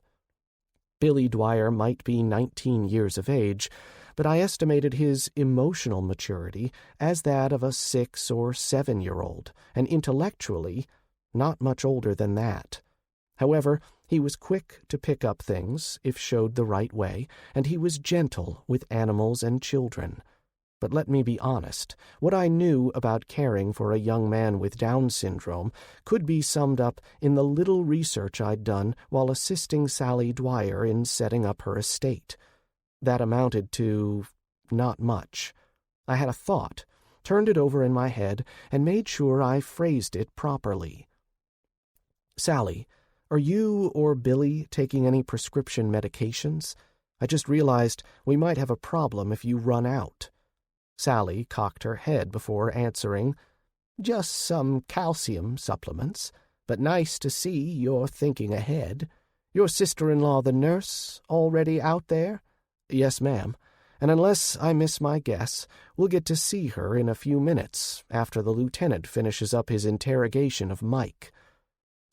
Billy Dwyer might be 19 years of age, but I estimated his emotional maturity as that of a 6 or 7-year-old, and intellectually not much older than that. However, he was quick to pick up things if showed the right way, and he was gentle with animals and children. But let me be honest, what I knew about caring for a young man with Down syndrome could be summed up in the little research I'd done while assisting Sally Dwyer in setting up her estate. That amounted to not much. I had a thought, turned it over in my head, and made sure I phrased it properly. Sally, are you or Billy taking any prescription medications? I just realized we might have a problem if you run out. Sally cocked her head before answering, "Just some calcium supplements, but nice to see you're thinking ahead. Your sister-in-law, the nurse, already out there?" "Yes, ma'am, and unless I miss my guess, we'll get to see her in a few minutes after the lieutenant finishes up his interrogation of Mike."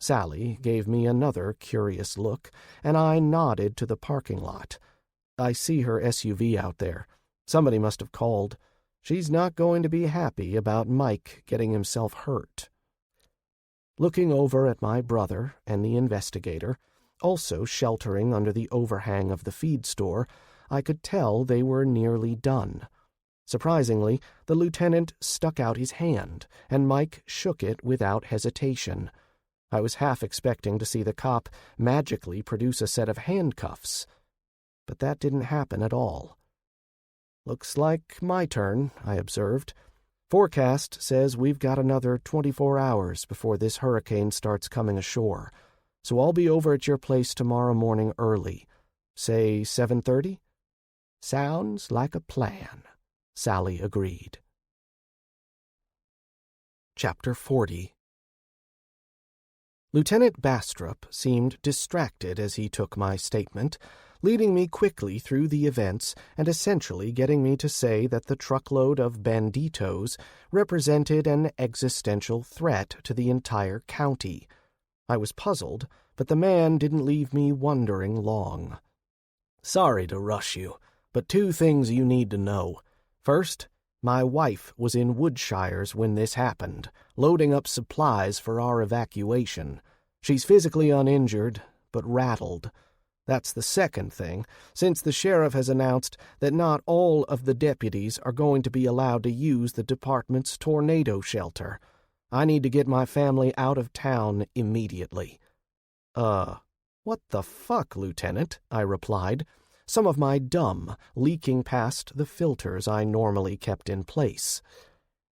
Sally gave me another curious look, and I nodded to the parking lot. "I see her SUV out there. Somebody must have called. She's not going to be happy about Mike getting himself hurt." Looking over at my brother and the investigator, also sheltering under the overhang of the feed store, I could tell they were nearly done. Surprisingly, the lieutenant stuck out his hand, and Mike shook it without hesitation. I was half expecting to see the cop magically produce a set of handcuffs, but that didn't happen at all. "Looks like my turn," I observed. "Forecast says we've got another 24 hours before this hurricane starts coming ashore, so I'll be over at your place tomorrow morning early. Say 7:30? "Sounds like a plan," Sally agreed. Chapter 40. Lieutenant Bastrop seemed distracted as he took my statement, leading me quickly through the events and essentially getting me to say that the truckload of banditos represented an existential threat to the entire county. I was puzzled, but the man didn't leave me wondering long. "Sorry to rush you, but 2 things you need to know. First, my wife was in Woodshires when this happened, loading up supplies for our evacuation. She's physically uninjured, but rattled. That's the second thing, since the sheriff has announced that not all of the deputies are going to be allowed to use the department's tornado shelter. I need to get my family out of town immediately." What the fuck, Lieutenant?" I replied, some of my dumb leaking past the filters I normally kept in place.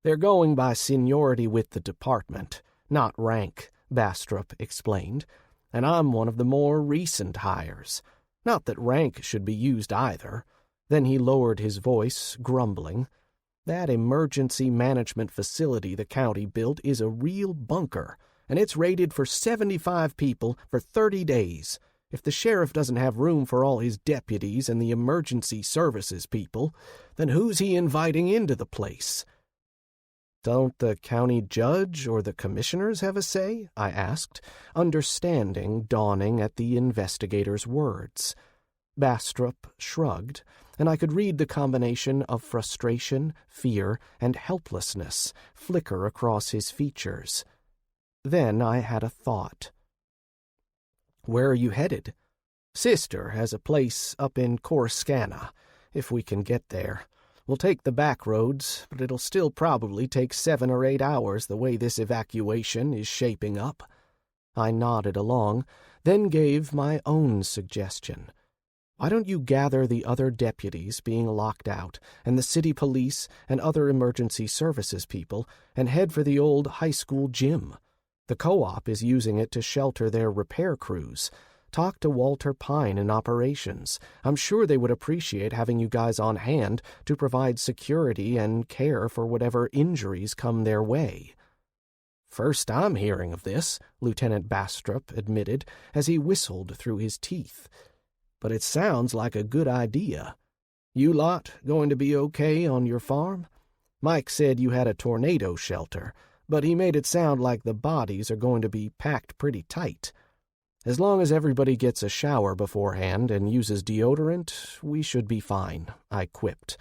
"They're going by seniority with the department, not rank," Bastrop explained, "and I'm one of the more recent hires. Not that rank should be used either." Then he lowered his voice, grumbling. "That emergency management facility the county built is a real bunker, and it's rated for 75 people for 30 days. If the sheriff doesn't have room for all his deputies and the emergency services people, then who's he inviting into the place?" "Don't the county judge or the commissioners have a say?" I asked, understanding dawning at the investigator's words. Bastrop shrugged, and I could read the combination of frustration, fear, and helplessness flicker across his features. Then I had a thought. "Where are you headed?" "Sister has a place up in Corsicana, if we can get there. We'll take the back roads, but it'll still probably take 7 or 8 hours the way this evacuation is shaping up." I nodded along, then gave my own suggestion. "Why don't you gather the other deputies being locked out, and the city police and other emergency services people, and head for the old high school gym? The co-op is using it to shelter their repair crews. Talk to Walter Pine in operations. I'm sure they would appreciate having you guys on hand to provide security and care for whatever injuries come their way." "First I'm hearing of this," Lieutenant Bastrop admitted as he whistled through his teeth. "But it sounds like a good idea. You lot going to be okay on your farm? Mike said you had a tornado shelter, but he made it sound like the bodies are going to be packed pretty tight. As long as everybody gets a shower beforehand and uses deodorant, we should be fine," I quipped,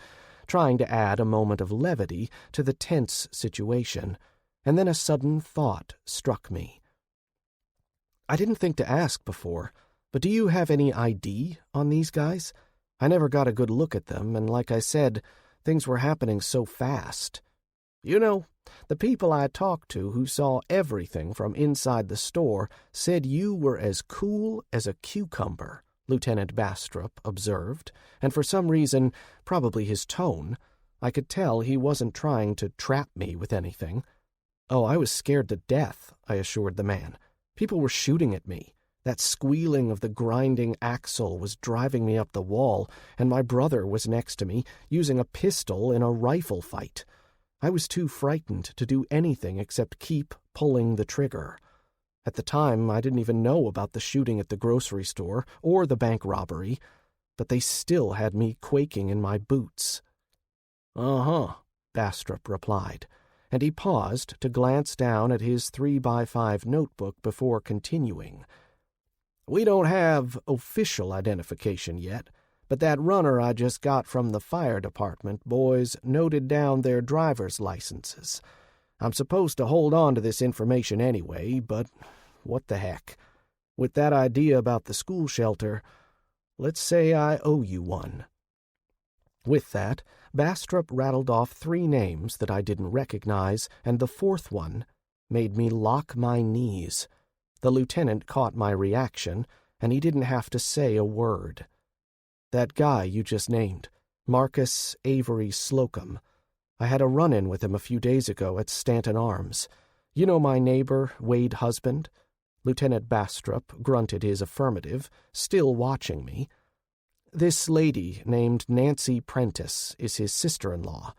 trying to add a moment of levity to the tense situation, and then a sudden thought struck me. "I didn't think to ask before, but do you have any ID on these guys? I never got a good look at them, and like I said, things were happening so fast." "You know, the people I talked to who saw everything from inside the store said you were as cool as a cucumber," Lieutenant Bastrop observed, and for some reason, probably his tone, I could tell he wasn't trying to trap me with anything. "Oh, I was scared to death," I assured the man. "People were shooting at me. That squealing of the grinding axle was driving me up the wall, and my brother was next to me, using a pistol in a rifle fight. I was too frightened to do anything except keep pulling the trigger. At the time, I didn't even know about the shooting at the grocery store or the bank robbery, but they still had me quaking in my boots." "Uh-huh," Bastrop replied, and he paused to glance down at his 3x5 notebook before continuing. "We don't have official identification yet, but that runner I just got from the fire department boys noted down their driver's licenses. I'm supposed to hold on to this information anyway, but what the heck. With that idea about the school shelter, let's say I owe you one." With that, Bastrop rattled off 3 names that I didn't recognize, and the 4th one made me lock my knees. The lieutenant caught my reaction, and he didn't have to say a word. "That guy you just named, Marcus Avery Slocum. I had a run-in with him a few days ago at Stanton Arms. You know my neighbor, Wade Husband?" Lieutenant Bastrop grunted his affirmative, still watching me. "This lady named Nancy Prentice is his sister-in-law.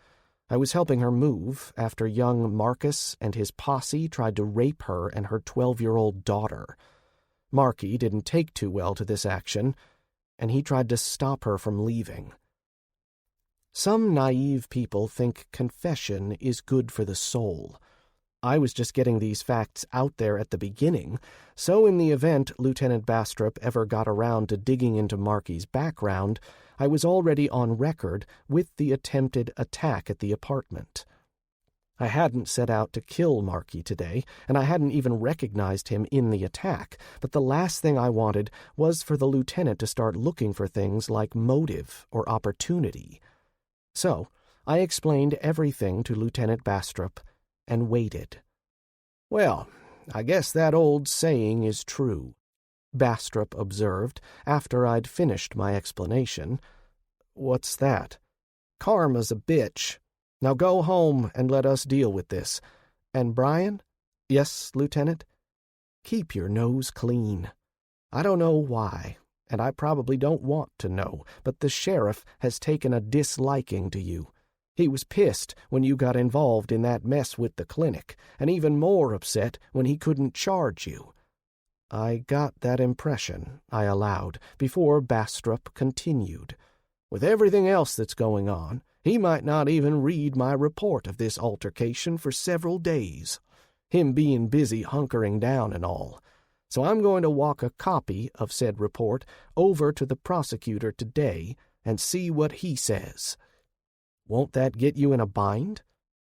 I was helping her move after young Marcus and his posse tried to rape her and her 12-year-old daughter. Marky didn't take too well to this action, and he tried to stop her from leaving. Some naive people think confession is good for the soul. I was just getting these facts out there at the beginning, so in the event Lieutenant Bastrop ever got around to digging into Marky's background, I was already on record with the attempted attack at the apartment. I hadn't set out to kill Marky today, and I hadn't even recognized him in the attack, but the last thing I wanted was for the lieutenant to start looking for things like motive or opportunity. So I explained everything to Lieutenant Bastrop and waited. "Well, I guess that old saying is true," Bastrop observed after I'd finished my explanation. "What's that?" "Karma's a bitch. Now go home and let us deal with this. And Bryan?" "Yes, Lieutenant?" "Keep your nose clean. I don't know why, and I probably don't want to know, but the sheriff has taken a disliking to you. He was pissed when you got involved in that mess with the clinic, and even more upset when he couldn't charge you." "I got that impression," I allowed, before Bastrop continued. "With everything else that's going on, he might not even read my report of this altercation for several days, him being busy hunkering down and all. So I'm going to walk a copy of said report over to the prosecutor today and see what he says." "Won't that get you in a bind?"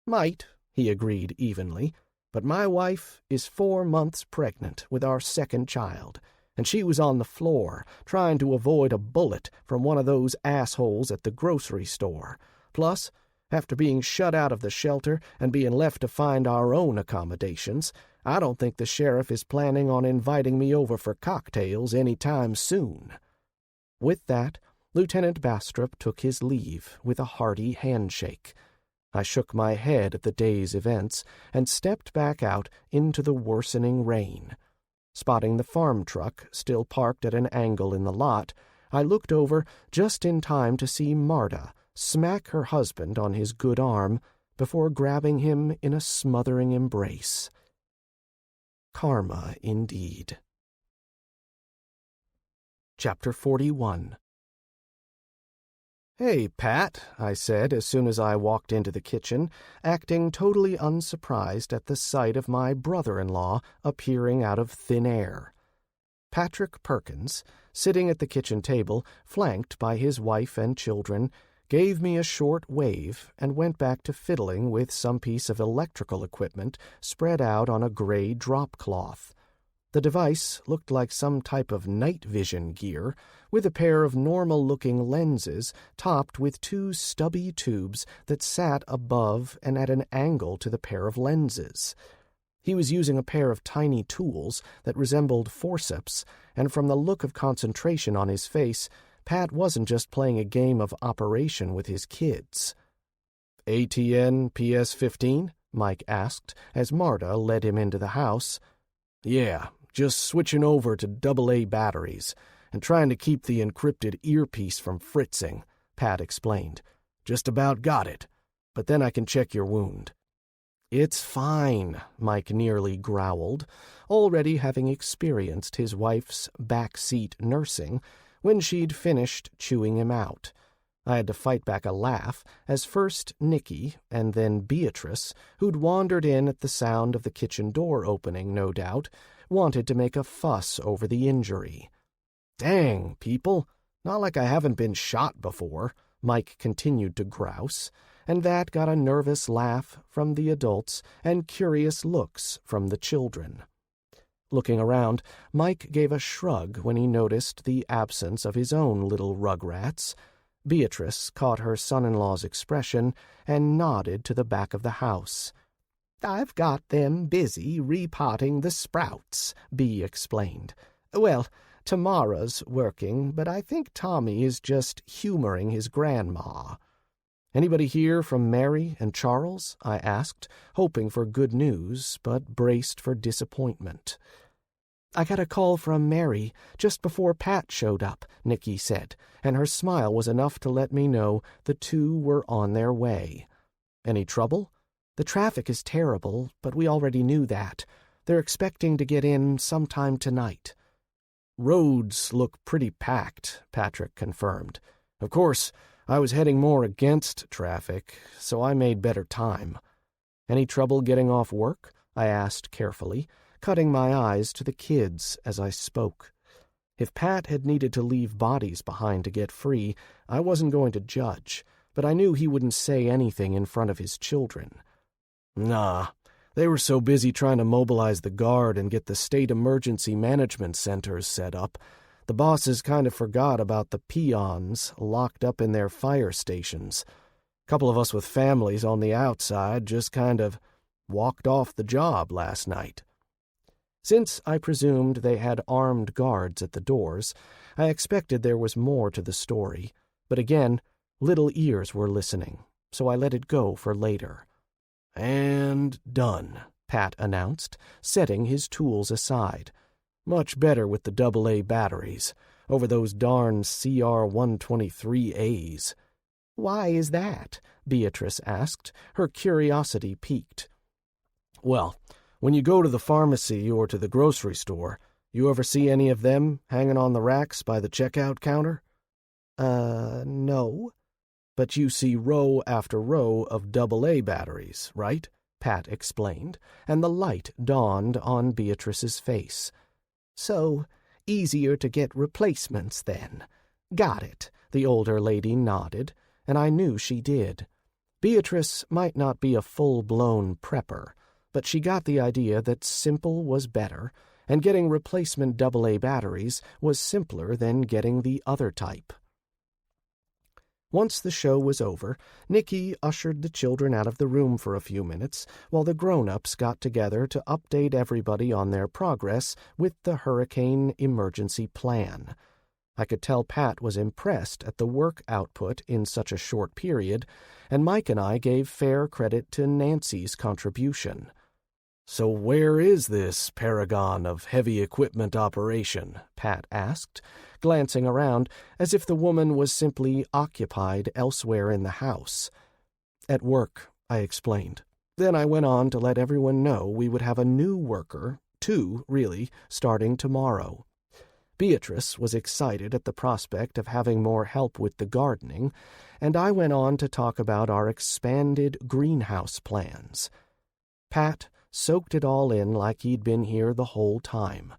"Might," he agreed evenly, "but my wife is 4 months pregnant with our 2nd child, and she was on the floor trying to avoid a bullet from one of those assholes at the grocery store. Plus, after being shut out of the shelter and being left to find our own accommodations, I don't think the sheriff is planning on inviting me over for cocktails any time soon." With that, Lieutenant Bastrop took his leave with a hearty handshake. I shook my head at the day's events and stepped back out into the worsening rain. Spotting the farm truck still parked at an angle in the lot, I looked over just in time to see Marta smack her husband on his good arm before grabbing him in a smothering embrace. Karma, indeed. Chapter 41. "Hey, Pat," I said as soon as I walked into the kitchen, acting totally unsurprised at the sight of my brother-in-law appearing out of thin air. Patrick Perkins, sitting at the kitchen table, flanked by his wife and children, gave me a short wave and went back to fiddling with some piece of electrical equipment spread out on a gray drop cloth. The device looked like some type of night vision gear, with a pair of normal-looking lenses topped with two stubby tubes that sat above and at an angle to the pair of lenses. He was using a pair of tiny tools that resembled forceps, and from the look of concentration on his face, Pat wasn't just playing a game of operation with his kids. "ATN PS-15?" Mike asked, as Marta led him into the house. "Yeah, just switching over to AA batteries and trying to keep the encrypted earpiece from fritzing," Pat explained. "Just about got it, but then I can check your wound." "It's fine," Mike nearly growled, already having experienced his wife's backseat nursing when she'd finished chewing him out. I had to fight back a laugh as first Nicky and then Beatrice, who'd wandered in at the sound of the kitchen door opening, no doubt, wanted to make a fuss over the injury. "Dang, people, not like I haven't been shot before," Mike continued to grouse, and that got a nervous laugh from the adults and curious looks from the children. Looking around, Mike gave a shrug when he noticed the absence of his own little rugrats. Beatrice caught her son-in-law's expression and nodded to the back of the house. "I've got them busy repotting the sprouts," Bea explained. "Well, Tamara's working, but I think Tommy is just humoring his grandma." "Anybody here from Mary and Charles?" I asked, hoping for good news, but braced for disappointment. "I got a call from Mary just before Pat showed up," Nicky said, and her smile was enough to let me know the two were on their way. "Any trouble?" "The traffic is terrible, but we already knew that. They're expecting to get in sometime tonight." "Roads look pretty packed," Patrick confirmed. "Of course, I was heading more against traffic, so I made better time." "Any trouble getting off work?" I asked carefully, cutting my eyes to the kids as I spoke. If Pat had needed to leave bodies behind to get free, I wasn't going to judge, but I knew he wouldn't say anything in front of his children. "Nah, they were so busy trying to mobilize the guard and get the state emergency management centers set up, the bosses kind of forgot about the peons locked up in their fire stations. A couple of us with families on the outside just kind of walked off the job last night." Since I presumed they had armed guards at the doors, I expected there was more to the story, but again, little ears were listening, so I let it go for later. "And done," Pat announced, setting his tools aside. "Much better with the AA batteries, over those darn CR-123As. "Why is that?" Beatrice asked, her curiosity piqued. "Well, when you go to the pharmacy or to the grocery store, you ever see any of them hanging on the racks by the checkout counter?"
No."
"But you see row after row of AA batteries, right?" Pat explained, and the light dawned on Beatrice's face.
"So, easier to get replacements, then." "Got it," the older lady nodded, and I knew she did. Beatrice might not be a full-blown prepper, but she got the idea that simple was better, and getting replacement AA batteries was simpler than getting the other type. Once the show was over, Nicky ushered the children out of the room for a few minutes while the grown-ups got together to update everybody on their progress with the hurricane emergency plan.
I could tell Pat was impressed at the work output in such a short period, and Mike and I gave fair credit to Nancy's contribution.
"So where is this paragon of heavy equipment operation?"
Pat asked, glancing around as if the woman was simply occupied elsewhere in the house. "At work," I explained. Then I went on to let everyone know we would have a new worker, 2, really, starting tomorrow. Beatrice was excited at the prospect of having more help with the gardening, and I went on to talk about our expanded greenhouse plans. Pat soaked it all in like he'd been here the whole time.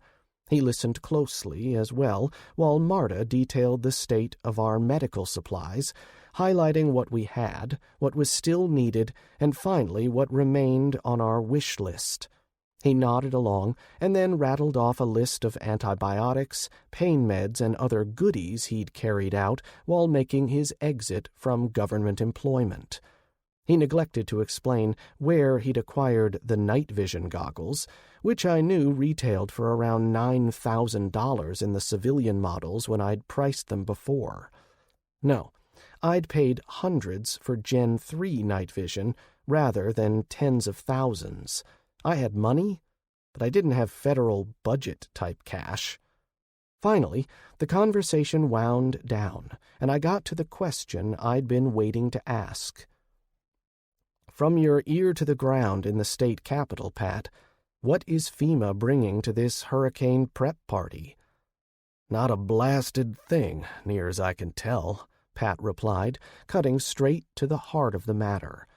He listened closely as well, while Marta detailed the state of our medical supplies, highlighting what we had, what was still needed, and finally what remained on our wish list. He nodded along and then rattled off a list of antibiotics, pain meds, and other goodies he'd carried out while making his exit from government employment. He neglected to explain where he'd acquired the night vision goggles, which I knew retailed for around $9,000 in the civilian models when I'd priced them before. No, I'd paid hundreds for Gen 3 night vision rather than tens of thousands. I had money, but I didn't have federal budget-type cash. Finally, the conversation wound down, and I got to the question I'd been waiting to ask. From your ear to the ground in the state capitol, Pat, what is FEMA bringing to this hurricane prep party?
"Not a blasted thing, near as I can tell," Pat replied, cutting straight to the heart of the matter.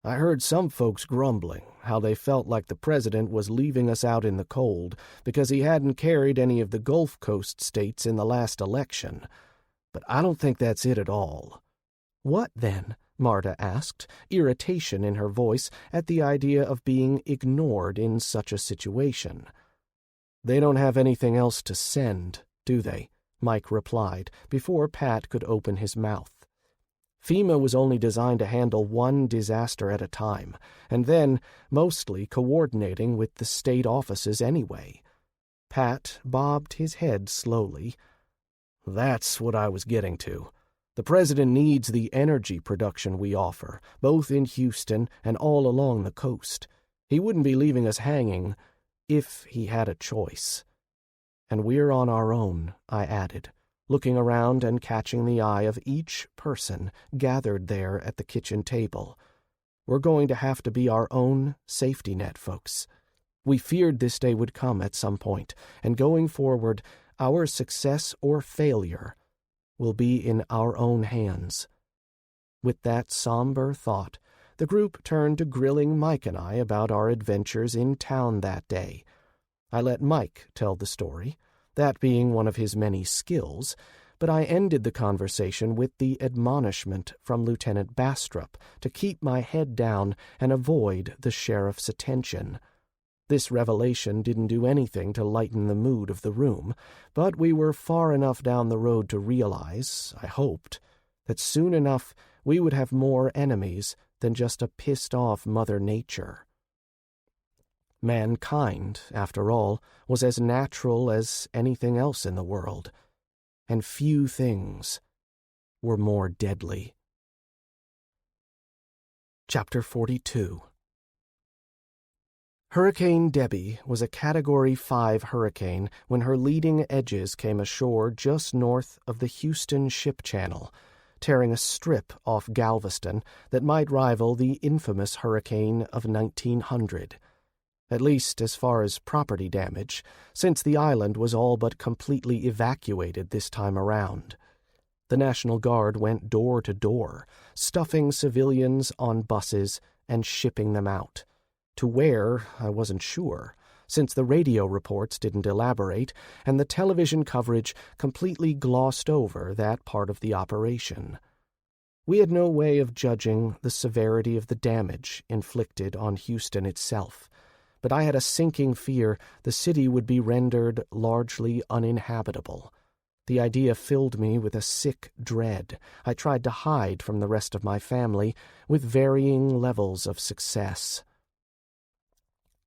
"I heard some folks grumbling, how they felt like the president was leaving us out in the cold because he hadn't carried any of the Gulf Coast states in the last election. But I don't think that's it at all."
"What then?" Marta asked, irritation in her voice at the idea of being ignored in such a situation.
"They don't have anything else to send, do they?"
Mike replied, before Pat could open his mouth. FEMA was only designed to handle one disaster at a time, and then mostly coordinating with the state offices anyway. Pat bobbed his head slowly.
"That's what I was getting to. The president needs the energy production we offer, both in Houston and all along the coast. He wouldn't be leaving us hanging if he had a choice."
"And we're on our own," I added, looking around and catching the eye of each person gathered there at the kitchen table. "We're going to have to be our own safety net, folks. We feared this day would come at some point, and going forward, our success or failure will be in our own hands." With that somber thought, the group turned to grilling Mike and I about our adventures in town that day. I let Mike tell the story, that being one of his many skills, but I ended the conversation with the admonishment from Lieutenant Bastrop to keep my head down and avoid the sheriff's attention. This revelation didn't do anything to lighten the mood of the room, but we were far enough down the road to realize, I hoped, that soon enough we would have more enemies than just a pissed-off Mother Nature. Mankind, after all, was as natural as anything else in the world, and few things were more deadly. Chapter 42. Hurricane Debbie was a Category 5 hurricane when her leading edges came ashore just north of the Houston Ship Channel, tearing a strip off Galveston that might rival the infamous hurricane of 1900. At least as far as property damage, since the island was all but completely evacuated this time around. The National Guard went door to door, stuffing civilians on buses and shipping them out. To where, I wasn't sure, since the radio reports didn't elaborate, and the television coverage completely glossed over that part of the operation. We had no way of judging the severity of the damage inflicted on Houston itself, but I had a sinking fear the city would be rendered largely uninhabitable. The idea filled me with a sick dread I tried to hide from the rest of my family with varying levels of success.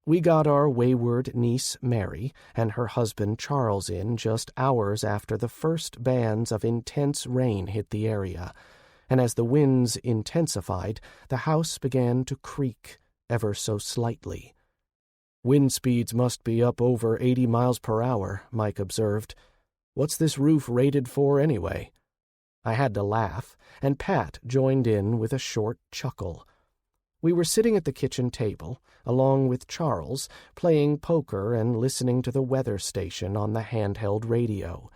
We got our wayward niece Mary and her husband Charles in just hours after the first bands of intense rain hit the area, and as the winds intensified, the house began to creak ever so slightly.
"Wind speeds must be up over 80 miles per hour," Mike observed. "What's this roof rated for anyway?"
I had to laugh, and Pat joined in with a short chuckle. We were sitting at the kitchen table, along with Charles, playing poker and listening to the weather station on the handheld radio.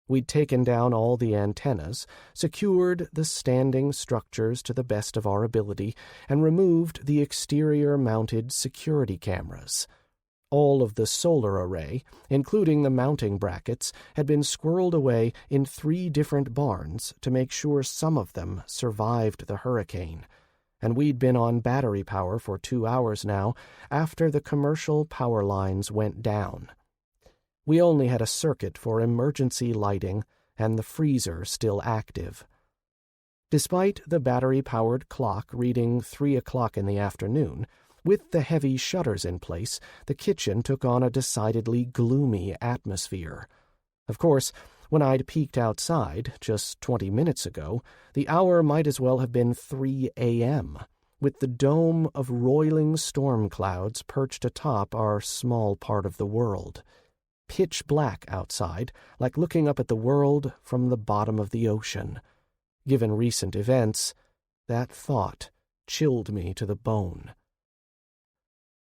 We'd taken down all the antennas, secured the standing structures to the best of our ability, and removed the exterior-mounted security cameras. All of the solar array, including the mounting brackets, had been squirreled away in 3 different barns to make sure some of them survived the hurricane, and we'd been on battery power for 2 hours now after the commercial power lines went down. We only had a circuit for emergency lighting and the freezer still active. Despite the battery-powered clock reading 3 o'clock in the afternoon, with the heavy shutters in place, the kitchen took on a decidedly gloomy atmosphere. Of course, when I'd peeked outside just 20 minutes ago, the hour might as well have been 3 a.m., with the dome of roiling storm clouds perched atop our small part of the world. Pitch black outside, like looking up at the world from the bottom of the ocean. Given recent events, that thought chilled me to the bone.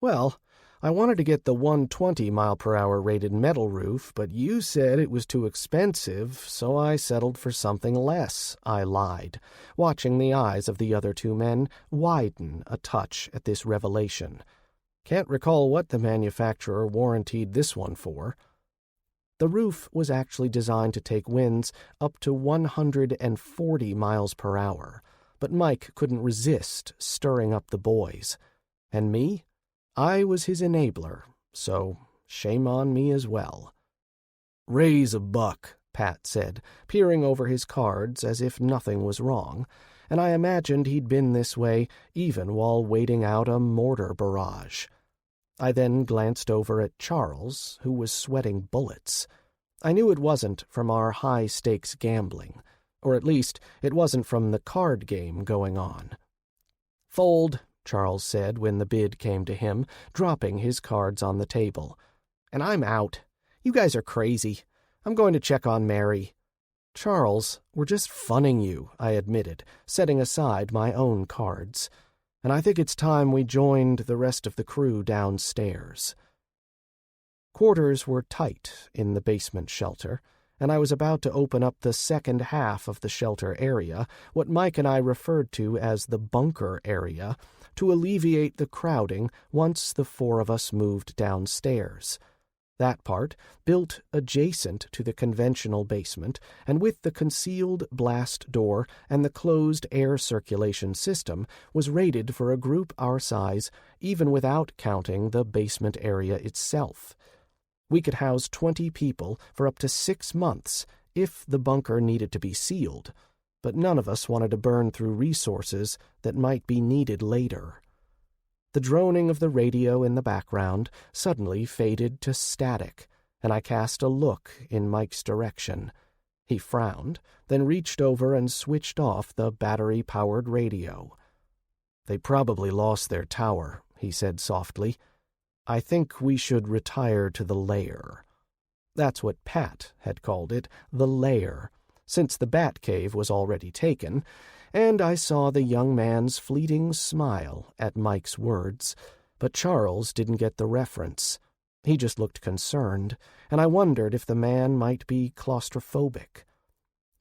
"Well, I wanted to get the 120-mile-per-hour rated metal roof, but you said it was too expensive, so I settled for something less," I lied, watching the eyes of the other 2 men widen a touch at this revelation. "Can't recall what the manufacturer warrantied this one for." The roof was actually designed to take winds up to 140 miles per hour, but Mike couldn't resist stirring up the boys. And me? I was his enabler, so shame on me as well.
"Raise a buck,"
Pat said, peering over his cards as if nothing was wrong, and I imagined he'd been this way even while waiting out a mortar barrage. I then glanced over at Charles, who was sweating bullets. I knew it wasn't from our high-stakes gambling, or at least it wasn't from the card game going on. "Fold," Charles said when the bid came to him, dropping his cards on the table. "And I'm out. You guys are crazy. I'm going to check on Mary." "Charles, we're just funning you," I admitted, setting aside my own cards. "And I think it's time we joined the rest of the crew downstairs." Quarters were tight in the basement shelter, and I was about to open up the second half of the shelter area, what Mike and I referred to as the bunker area, to alleviate the crowding once the 4 of us moved downstairs. That part, built adjacent to the conventional basement, and with the concealed blast door and the closed air circulation system, was rated for a group our size, even without counting the basement area itself. We could house 20 people for up to 6 months if the bunker needed to be sealed, but none of us wanted to burn through resources that might be needed later. The droning of the radio in the background suddenly faded to static, and I cast a look in Mike's direction. He frowned, then reached over and switched off the battery-powered radio. "They probably lost their tower," he said softly. "I think we should retire to the lair." That's what Pat had called it, the lair, since the bat cave was already taken, and I saw the young man's fleeting smile at Mike's words, but Charles didn't get the reference. He just looked concerned, and I wondered if the man might be claustrophobic.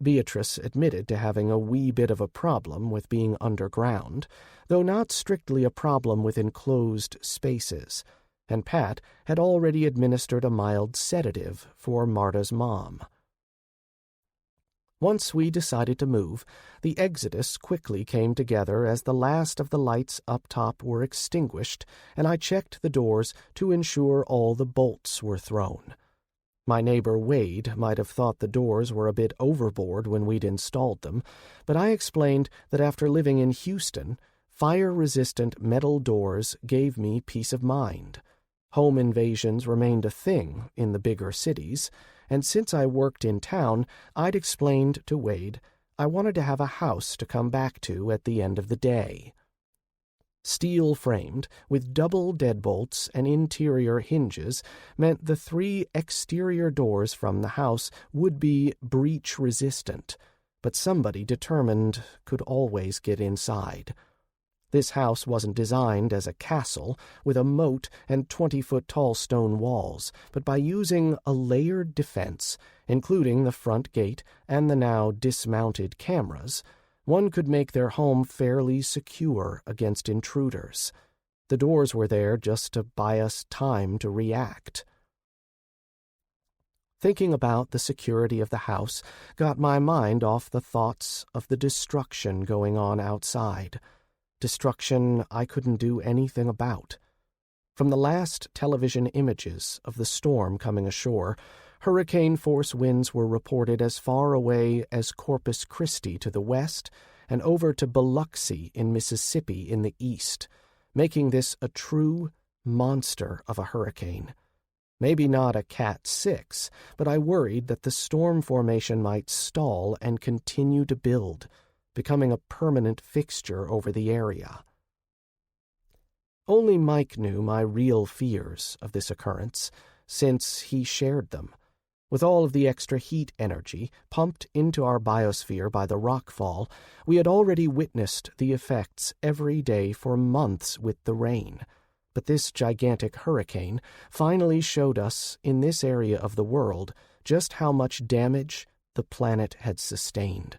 Beatrice admitted to having a wee bit of a problem with being underground, though not strictly a problem with enclosed spaces, and Pat had already administered a mild sedative for Marta's mom. Once we decided to move, the exodus quickly came together as the last of the lights up top were extinguished, and I checked the doors to ensure all the bolts were thrown. My neighbor Wade might have thought the doors were a bit overboard when we'd installed them, but I explained that after living in Houston, fire-resistant metal doors gave me peace of mind. Home invasions remained a thing in the bigger cities, and since I worked in town, I'd explained to Wade I wanted to have a house to come back to at the end of the day. Steel-framed, with double deadbolts and interior hinges, meant the 3 exterior doors from the house would be breach-resistant, but somebody determined could always get inside. This house wasn't designed as a castle with a moat and 20-foot-tall stone walls, but by using a layered defense, including the front gate and the now dismounted cameras, one could make their home fairly secure against intruders. The doors were there just to buy us time to react. Thinking about the security of the house got my mind off the thoughts of the destruction going on outside. Destruction I couldn't do anything about. From the last television images of the storm coming ashore, hurricane-force winds were reported as far away as Corpus Christi to the west and over to Biloxi in Mississippi in the east, making this a true monster of a hurricane. Maybe not a Cat 6, but I worried that the storm formation might stall and continue to build, becoming a permanent fixture over the area. Only Mike knew my real fears of this occurrence, since he shared them. With all of the extra heat energy pumped into our biosphere by the rockfall, we had already witnessed the effects every day for months with the rain. But this gigantic hurricane finally showed us, in this area of the world, just how much damage the planet had sustained.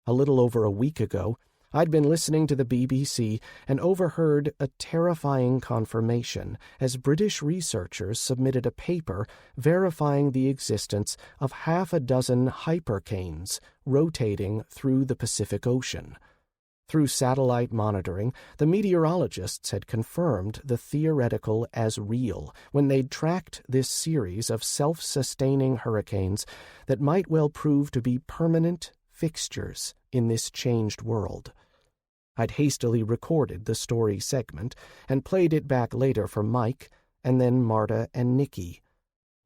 A little over a week ago, I'd been listening to the BBC and overheard a terrifying confirmation as British researchers submitted a paper verifying the existence of 6 hypercanes rotating through the Pacific Ocean. Through satellite monitoring, the meteorologists had confirmed the theoretical as real when they'd tracked this series of self-sustaining hurricanes that might well prove to be permanent fixtures in this changed world. I'd hastily recorded the story segment and played it back later for Mike and then Marta and Nikki.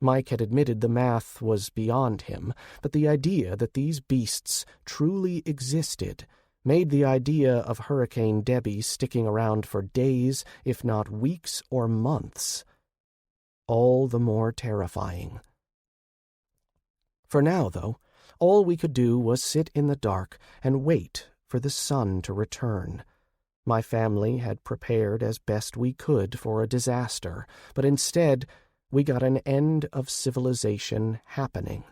Mike had admitted the math was beyond him, but the idea that these beasts truly existed made the idea of Hurricane Debbie sticking around for days, if not weeks or months, all the more terrifying. For now, though, all we could do was sit in the dark and wait for the sun to return. My family had prepared as best we could for a disaster, but instead we got an end of civilization happening.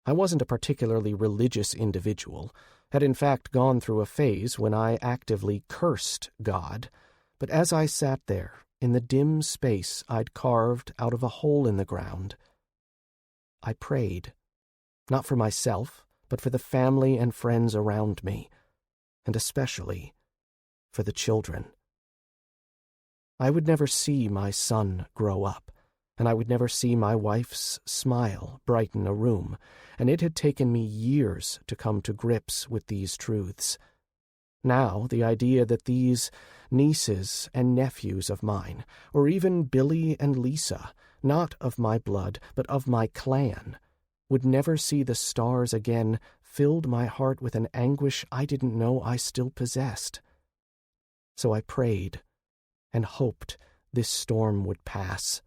I wasn't a particularly religious individual, had in fact gone through a phase when I actively cursed God, but as I sat there in the dim space I'd carved out of a hole in the ground, I prayed. Not for myself, but for the family and friends around me, and especially for the children. I would never see my son grow up, and I would never see my wife's smile brighten a room, and it had taken me years to come to grips with these truths. Now, the idea that these nieces and nephews of mine, or even Billy and Lisa, not of my blood, but of my clan, would never see the stars again filled my heart with an anguish I didn't know I still possessed. So I prayed and hoped this storm would pass.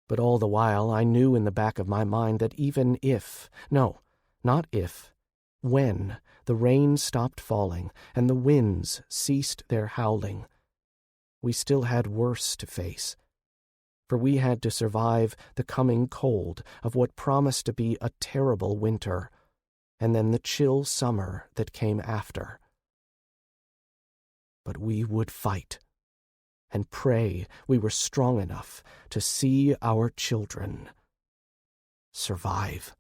But all the while I knew in the back of my mind that even if, no, not if, when the rain stopped falling and the winds ceased their howling, we still had worse to face. For we had to survive the coming cold of what promised to be a terrible winter, and then the chill summer that came after. But we would fight, and pray we were strong enough to see our children survive.